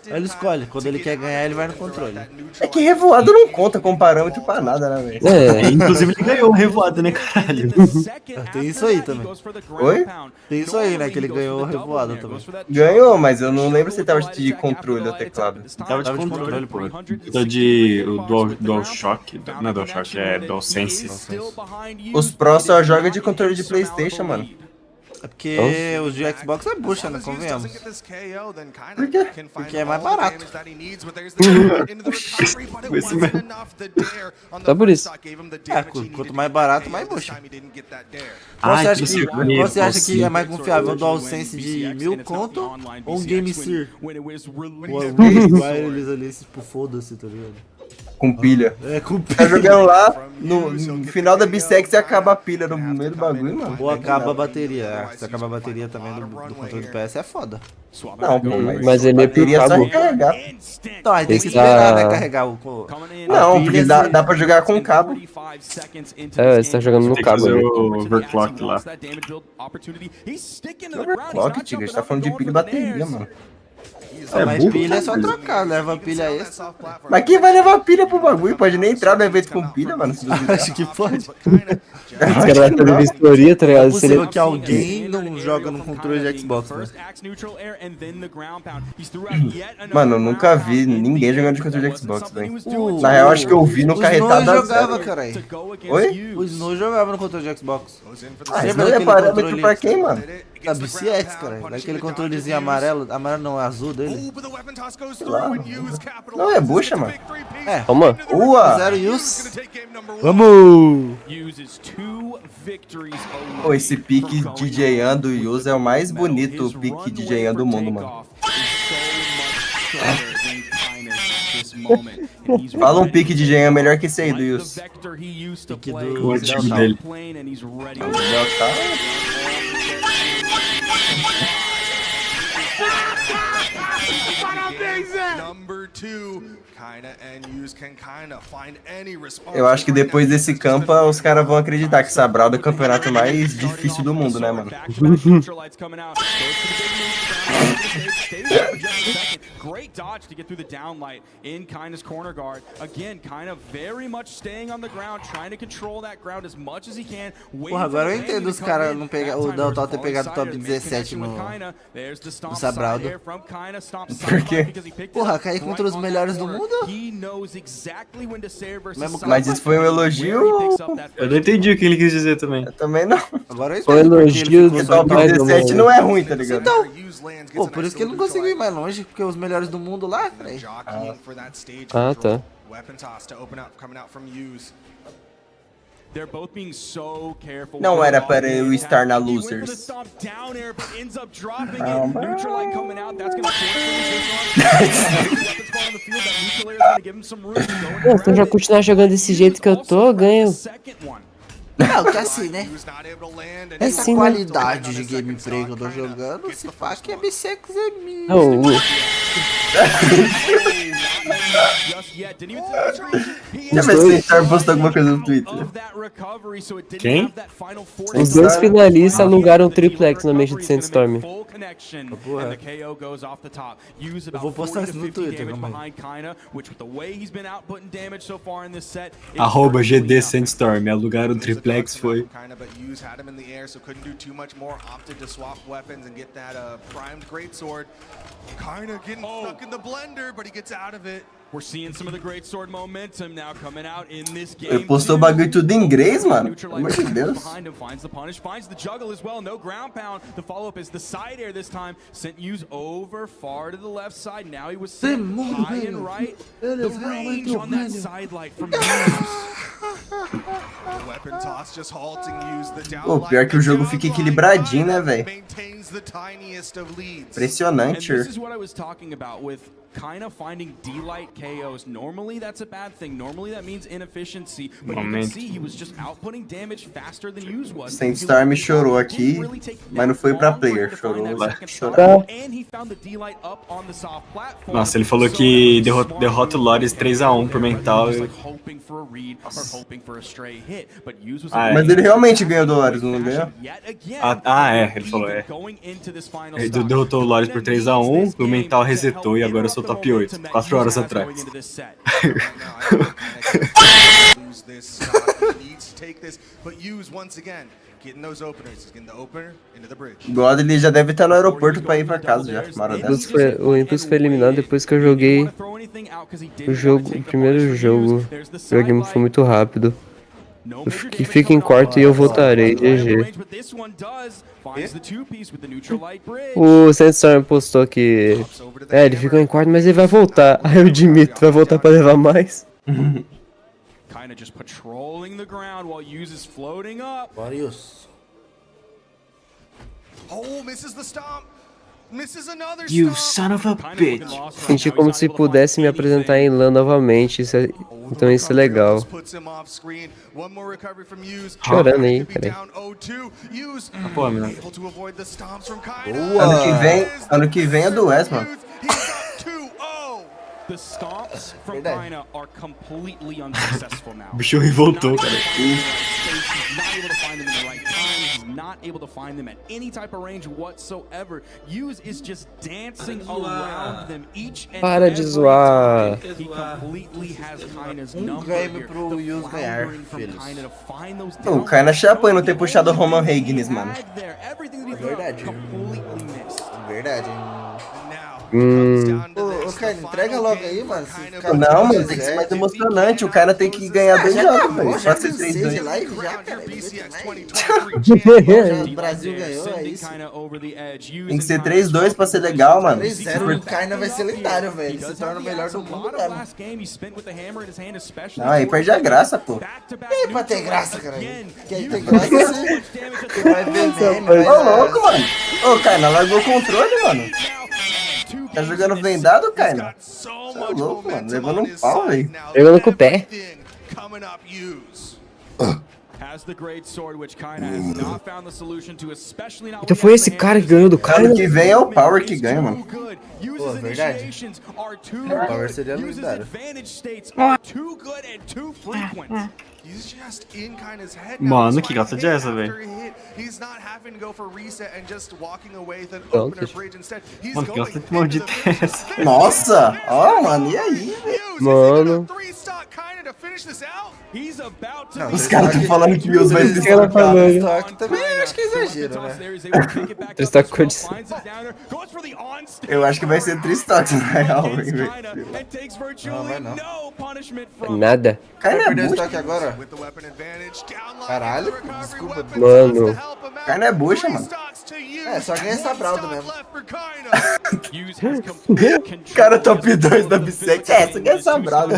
Ele escolhe. Quando ele quer ganhar, ele vai no controle. É que revoada não conta com parâmetro pra nada, né, velho? Inclusive ele ganhou o revoado, né, caralho? Tem isso aí também. Oi? Tem isso aí, né? Que ele ganhou o revoado também. Ganhou, mas eu não lembro se tava de controle do teclado. Tava de controle, pô. Tô o DualShock. Não é DualShock, é DualSense. Os Pro só jogam de controle de PlayStation, mano. É porque os de Xbox é bucha, né? Convenhamos. Por quê? Porque é mais barato. Só por isso. É, quanto mais barato, mais bucha. Ah, Você acha que é mais confiável o DualSense de 1000 conto ou um Game Sear? O wireless ali, tipo, foda-se, tá ligado? Com pilha. É, com pilha. Tá jogando lá, no final da bissex e acaba a pilha no meio do bagulho, mano. Ou acaba a bateria. Se acaba a bateria também do controle do PS é foda. Não, pô, mas ele é bateria só recarregar. Então, aí tem que esperar, né, carregar o... Não, porque dá pra jogar com cabo. É, você tá jogando no cabo. Fazer o overclock lá. Overclock, Tiga, a gente tá falando de pilha e bateria, mano. Mas pilha é só trocar, leva a pilha extra. Mas quem vai levar pilha pro bagulho? Pode nem entrar no evento com pilha, mano. Acho que pode. Os caras vão fazer vistoria, tá ligado? É possível que alguém não joga no controle de Xbox, né? Mano, eu nunca vi ninguém jogando de controle de Xbox, velho. Na real, acho que eu vi no carretado da jogava, caralho. Oi? O Snow jogava no controle de Xbox. Ah, isso não é parâmetro pra quem, mano? Da BCX, cara. Daquele controlezinho amarelo. Amarelo não, azul dele. Lá. Não, é bucha, mano. É. Vamos. Ua! Zero use. Vamos! Pô, esse pique DJ do Yus é o mais bonito pique DJ do mundo, mano. Fala um pique DJ melhor que esse aí do Yus. Pique O antigo dele. Eu acho que depois desse campa, os caras vão acreditar que essa Brawl é o campeonato mais difícil do mundo, né, mano? Great dodge to get through the downlight in Kina's corner guard. Again, Kina very much staying on the ground, trying to control that ground as much as he can. Porra, agora eu entendo os caras não pegar o Delta ter pegado o top 17 no Sabraldo. Por quê? Porra, cair contra os melhores do mundo? Mas isso foi um elogio? Eu não entendi o que ele quis dizer também. Eu também não. Agora eu Foi entendo. elogio Porque do top 17 não é ruim, tá ligado? Então, pô, por isso que ele não conseguiu ir mais longe, porque os melhores do mundo lá, velho. Ah, tá. Não era para eu estar na Losers. Se eu já continuar jogando desse jeito que eu tô, eu ganho. Não, que assim, né? Essa assim, né? qualidade de gameplay que eu tô jogando, se pá que é bissex é minha. Não, Deixa eu ver se o Star postou alguma coisa no Twitter. Quem? os dois finalistas alugaram o triplex na mente de Sandstorm. Porra. Eu vou postar isso no Twitter, calma aí. Arroba GD Sandstorm, alugaram o triplex, foi. Kinda getting stuck in the blender, but he gets out of it. We're seeing some of the great sword momentum now coming out in this game. Eu postou o bagulho tudo em inglês, mano. Pelo amor de Deus. Behind him finds the punish, finds the juggle as well. No ground pound. The follow-up is the side air this time. Sent use over far to the left side. Now he was sent high and right. The range on that side light from The weapon toss just halting use the down. Pô, pior que o jogo fica equilibradinho, né, velho? Impressionante. This is what I was talking about with Kina finding D-light KOs. Normally that's a bad thing. Normally that means inefficiency. But you can see he was just outputting damage faster than Use was. Sandstorm chorou aqui, mas não foi pra player, chorou lá. Nossa, ele falou que derrota o Lores 3-1 por mental. Mas ele realmente ganhou do Lores, não ganhou? Ele falou, Ele derrotou o Lores por 3-1, o mental resetou e agora eu sou top 8, 4 horas atrás. this stock. He needs to take this, but use once again. Getting those openers, he's getting the opener into the bridge. God, ele já deve estar no aeroporto pra ir pra casa já, maravilha. O Impulso foi eliminado depois que eu joguei o primeiro jogo. Joguei foi muito rápido. Que fica em quarto e eu voltarei, GG. O sandstorm postou que... ele ficou em quarto, mas ele vai voltar. Aí eu admito, vai voltar pra levar mais. Kind of just patrolling the ground while Use is floating up. Varios. Oh, misses the stomp. Misses another You son of a bitch. Senti como se pudesse me apresentar em LAN novamente, então isso é legal. Chorando aí, peraí. Pô, meu. Ano que vem é do West, mano. The stomps from Kaina are completely unsuccessful now. O bicho revoltou, cara. He's not able to find them in the right time. He's not able to find them at any type of range whatsoever. Use is just dancing around them each and Para de zoar. He completely has Kaina's number Game pro Use ganhar, filhos. O Kaina chapa não ter puxado o Roman Reigns, mano. É verdade. Verdade. Ô, Kaina, entrega logo aí, mano. Não, mano, tem que ser mais emocionante. O cara tem que ganhar 2 jogos, velho. Pode ser 3-2. Live já, cara. O Brasil ganhou, é isso. Tem que ser 3-2 pra ser legal, mano. 3-0, o Kaina vai ser lendário, velho. Ele se torna o melhor do mundo mesmo. Não, aí perde a graça, pô. E aí, pra ter graça, cara? Quem tem graça, você vai ver meme. Ô, louco, mano. Ô, Kaina, largou o controle, mano. Tá jogando vendado, Kaina? Você é louco, mano. Levando um pau, velho. Jogando com o pé. Então foi esse cara que ganhou do cara? Ano que vem é o Power que ganha, mano. Pô, verdade. O Power seria lendário. Mano, que gata de essa, velho. Mano, que gata de maldita é essa? Nossa! Ó, mano, e aí, velho? Mano. Os caras estão falando que Use vai ter estoque também, acho que é exagero, né? Tristock condição. Eu acho que vai ser Tristock, na real, velho. Não, vai não. Nada. Kaina é Perdeu bucha. estoque agora? Caralho, desculpa. Mano. Kaina é bucha, mano. É, só ganha essa Brawl mesmo. Cara top 2 da B7. É, só ganha essa Brawl.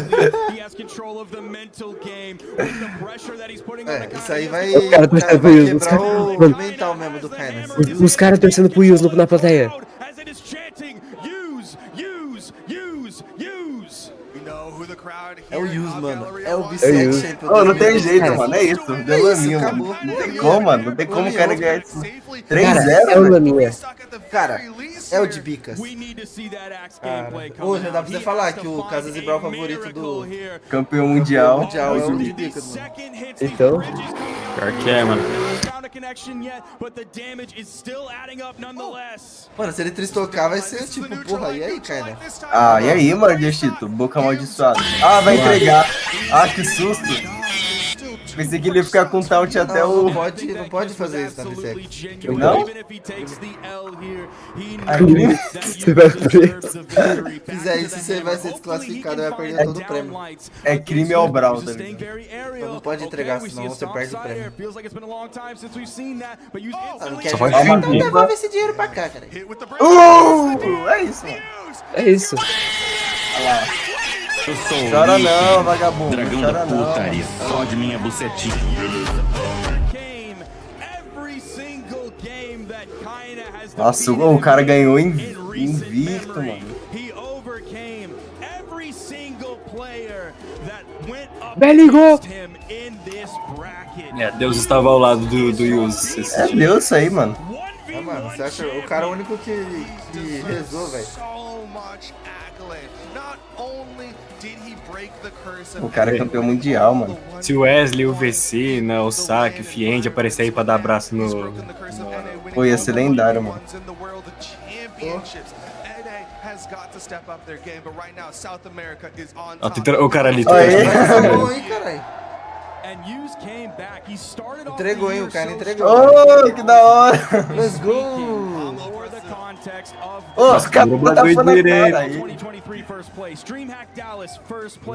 É, isso aí vai, cara torcendo pro Use. quebrar o mental mesmo do Kaina. Os caras torcendo pro Use na plateia. É o Use, mano. É o B7. Ô, não tem jeito, mano. É isso. Deu laminho, mano. Não tem como, mano. Não tem como o cara ganhar isso. 3-0, é o laminha. Cara, é o de bicas. Ô, já dá pra você falar que o Casas e Brawl favorito do campeão mundial. É o de bicas, mano. Então. Pior que é, mano. Mano, se ele tristocar vai ser tipo, porra, e aí, Kaina? Ah, e aí, mano, Dieshitos? Boca amaldiçoada. Ah, vai entregar. Ah, que susto. Pensei que ele ia ficar com taunt até o... Não pode fazer isso na B7. Não? Você vai preso. Se fizer isso, você vai ser desclassificado e vai perder todo o prêmio. É crime ao Brawl, tá ligado? Então não pode entregar, senão você perde o prêmio. Ah, não quer Só vai jogar? uma Então bomba. devolve esse dinheiro pra cá, cara. É isso, mano. É isso. Olha lá. Eu sou Chora não, vagabundo. dragão Chora da não. putaria. Só de minha bucetinha. Nossa, o cara ganhou invicto, mano. Beligou! É, Deus estava ao lado do Use. É Deus isso aí, mano. Ah, mano, você acha o cara único que rezou, velho? O cara é campeão mundial, mano. Se o Wesley, o Vecinaa, o Scythe, o Fiend aparecer aí pra dar abraço no... Pô, ia ser lendário, mano. Ó, o cara ali. Aê. Vai ser bom, hein, caralho? Entregou, hein? O cara entregou. Oh, que da hora! Let's go! Ô, os caras tá falando direito. aí.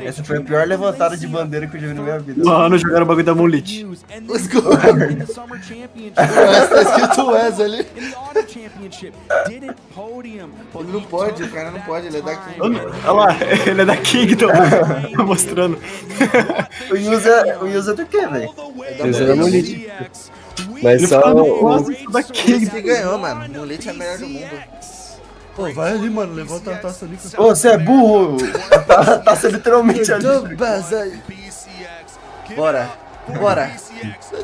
Essa foi a pior levantada de bandeira que eu já vi na minha vida. Mano, jogaram o bagulho da Monolith. Let's go! Tá escrito Wes ali. Ele não pode, o cara não pode, ele é da King. Olha lá, ele é da Kingdom. Tá mostrando. O Yuza é do que, velho? Eles eram Monolith. Mas Ele só falou da Ele Kingdom. que ganhou, mano. Monolith é o melhor do mundo. Pô, vai ali, mano, levanta a taça ali. Ô, você é burro! A taça literalmente ali. Bora, bora.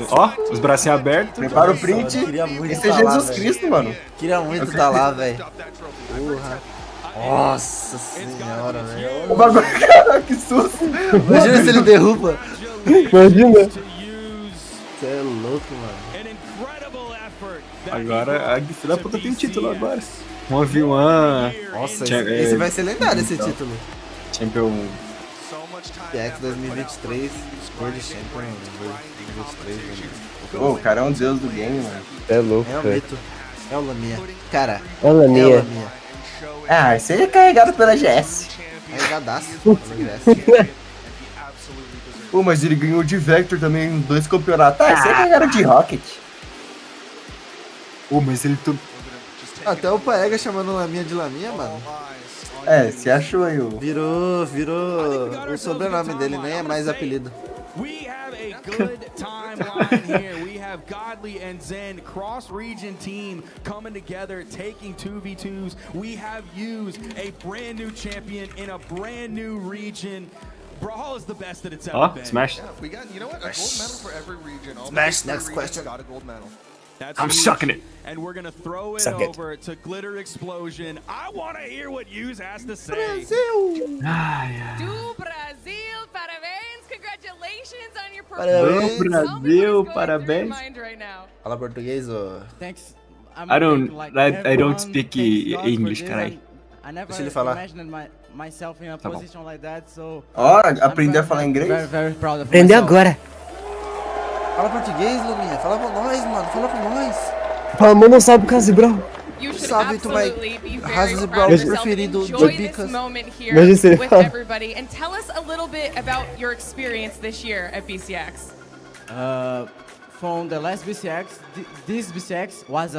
Ó, os bracinhos abertos. Prepara o print. Queria muito Esse é tá Jesus lá, Cristo, mano. Queria muito estar lá, velho. Porra. Nossa senhora, velho. O bagulho, cara, que susto. Imagina se ele derruba. Imagina. Você é louco, mano. Agora a filha da puta tem um título agora. 1v1. Nossa, esse vai ser lendário, esse título. Champion. PX 2023, World Champion 2023. Ô, o cara é um deus do game, mano. É louco, É o velho. mito. É o Laminha. Cara, É o Laminha. é o Laminha. Ah, esse aí é carregado pela GS. Carregadaço. Pô, mas ele ganhou de Vector também em 2 campeonatos. Ah, esse aí é carregado de Rocket. Pô, mas ele... Até o Paega chamando Laminha de Laminha, mano. É, você achou aí, o... Virou o sobrenome dele, nem é mais apelido. We have a good timeline here. We have Godly and Zen cross-region team coming together, taking 2v2s. We have used a brand new champion in a brand new region. Brawl is the best that it's ever been. Smash. Yeah, we got, you know what, a gold medal for every region. All Smash, the next regions question. got a gold medal. That's I'm huge. sucking it. And we're gonna throw it Suck it. over to Glitter Explosion. I want to hear what Yuz has to say. Do Brasil, parabéns, congratulations on your Parabéns. performance. Brasil, parabéns. Mind right now. Fala português, ô. Thanks. I don't speak English, carai. I never Deixa ele falar. imagined myself in a Tá bom. position like that, so Ó, aprendeu a falar inglês? very proud of Aprendeu myself. agora. Fala português, Luminha. Fala com nós, mano. Fala com nós. Fala, manda um salve pro Casas Brawl. You should Salve to my absolutely be very Hazes proud Brawl of yourself. preferido, Enjoy this Bicas. moment here Imagina se ele with fala. everybody and tell us a little bit about your experience this year at BCX. From the last BCX, this BCX was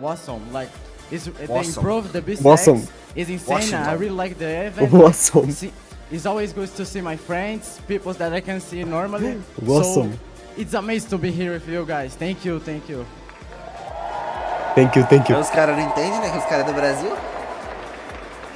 awesome. Like, they Awesome. improved the BCX. Awesome. It's insane. Washington. I really like the event. Awesome. It's always good to see my friends, people that I can see normally. Awesome. So it's amazing to be here with you guys. Thank you, thank you. Thank you. Os caras não entendem, né? Que os caras é do Brasil.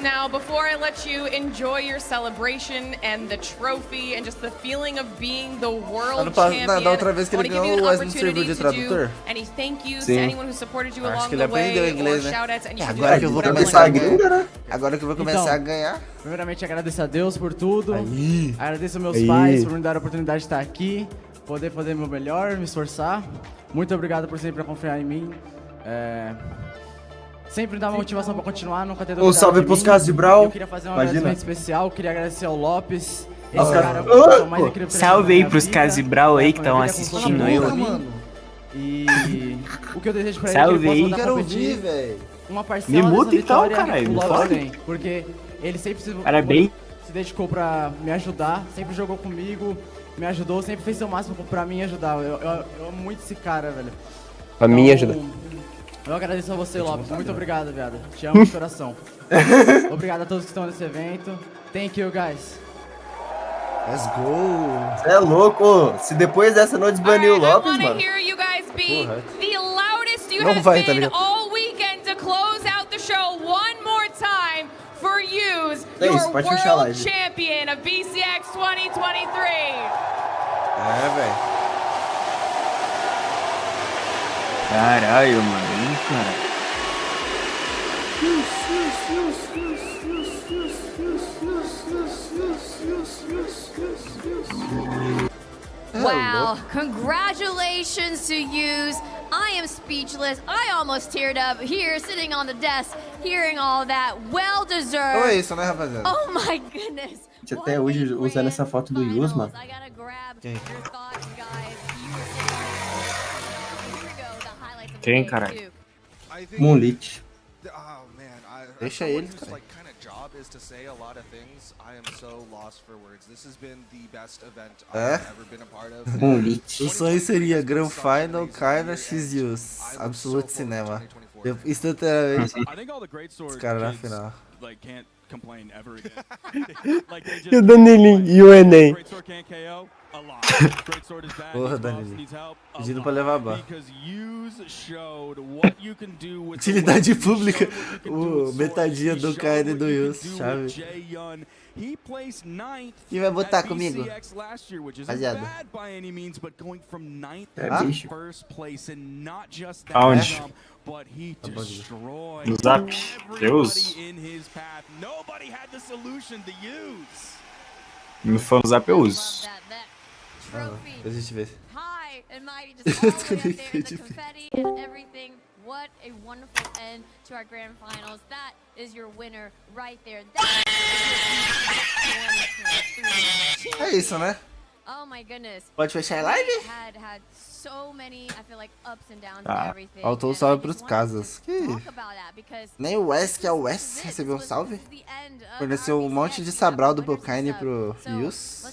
Now, before I let you enjoy your celebration and the trophy and just the feeling of being the world champion, Da outra vez que I ele want to give you ganhou, an o Wes não serviu opportunity de to do tradutor. any thank yous Sim. to anyone who supported you Acho along que ele the way aprendeu or inglês, né? shout-outs, and you can do Agora that que eu vou whatever começar a language. ganhar. Agora que eu vou começar a ganhar. Primeiramente, agradeço a Deus por tudo. Aí. Agradeço meus Aí. pais por me dar a oportunidade de estar aqui, poder fazer meu melhor, me esforçar. Muito obrigado por sempre confiar em mim. Sempre dá uma motivação pra continuar, nunca ter duvidado salve de pros mim. Casas de Brawl. Eu queria fazer um Imagina. agradecimento especial, queria agradecer ao Lopes. Os Esse caras- cara é o pessoa mais incrível que eu Salve já aí vi pros na minha Casas de vida. Brawl aí que Uma estão vida com assistindo todo eu mundo, ali. Mano, E o que eu desejo pra Salve ele é que ele aí. possa voltar a quero ouvir, competir velho. uma parcela Me dessa muta então, vitória caralho, que o não Lopes fode. tem. Porque ele sempre Parabéns. se dedicou pra me ajudar, sempre jogou comigo, me ajudou, sempre fez seu máximo pra mim ajudar. Eu amo muito esse cara, velho. Pra mim ajuda. Eu agradeço a você, Lopes. Muito obrigado, viado. Te amo de coração. Obrigado a todos que estão nesse evento. Thank you, guys. Let's go. Você é louco. Se depois dessa não desbaniu o Alright, I Lopes, want to mano. hear you guys be Porra. the loudest you Não have vai, tá been ligado? all weekend to close out the show one more time for Yuz, É isso, your pode fechar a world live. champion of BCX 2023. É, velho. Caralho, mano. Cara. Wow, congratulations to Yuz. I am speechless. I almost teared up here, sitting on the desk, hearing all that. Well deserved. Então é isso, né, rapaziada? Oh my goodness. Gente, até hoje usando essa foto do Yus, mano. Quem? Quem, caralho? Moonlit. Deixa ele, cara. É? Moonlit. O sonho seria Grand Final, Kaina, X-Use. Absolute Cinema. Instantaneamente. Os caras na final. E o Danilinho e o Enem. Porra, Danilinho. Pedindo pra levar a barra. Utilidade pública. Metadinha do Kaina e do Yus. Chave. Quem vai botar comigo? Rapaziada. É, bicho. Aonde? No Zap? Deus? Não for no Zap, eu uso. A gente vê. Hi, and mighty, just all the way up there, the confetti and everything. What a wonderful end to our grand finals. That is your winner right there. That is your É isso, né? Oh my goodness. Pode fechar a live? Had so many, I feel like, ups and downs and Tá. everything. Faltou um salve pros Casas. Nem o Wes, que é o Wes, recebeu um salve. Forneceu um monte de Sabral do Bokaine pro Yus.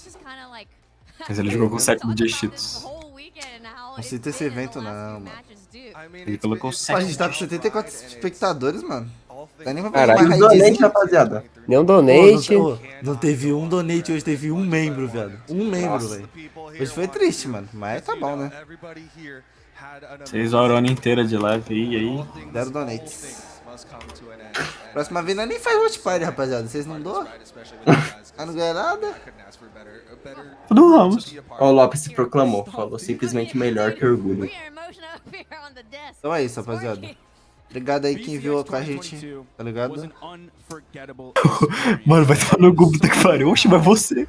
Mas ele jogou com 7 do Dieshitos. Não cita esse evento não, mano. Ele colocou Pô, 7. a gente tá com 74 espectadores, mano. Dá nem pra Caralho, fazer uma Donate, raidzinha. rapaziada. Nenhum donate. Não teve um donate hoje, teve um membro, viado. Um membro, velho. Hoje foi triste, mano. Mas tá bom, né? 6 horas inteira de live aí. Deram donates. Próxima vez nós nem faz watch party, rapaziada. Vocês não doam? Ah, não ganha nada? Doamos. Ó, o Lopes se proclamou. Falou simplesmente melhor que orgulho. Então é isso, rapaziada. Obrigado aí quem viu com a gente, tá ligado? Mano, vai tomar no Google que pariu. Oxe, vai você.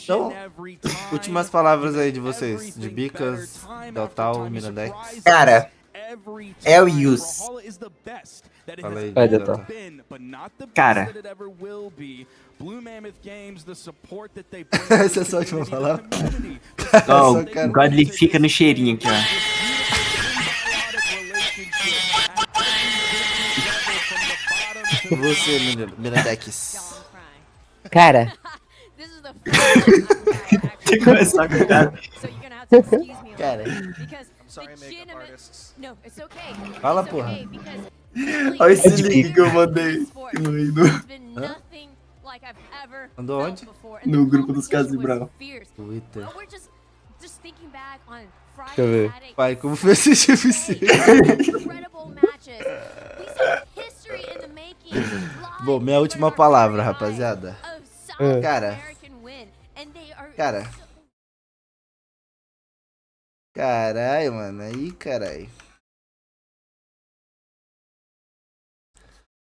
Então, últimas palavras aí de vocês. De Bicas, Deltal, Miradex. Cara, é o Yus. Fala aí, Vai, Deltal. Cara. Essa é a sua última palavra? Ó, o Godly fica no cheirinho aqui, ó. Você, Miradex. Cara. Tem que começar, cara. Cara. Fala, porra. Olha esse link que eu mandei. Mandou onde? No grupo dos Casas de Brawl. Twitter. Deixa eu ver. Pai, como foi esse GFC? Bom, minha última palavra, rapaziada. Cara. Caralho, mano. Aí, caralho.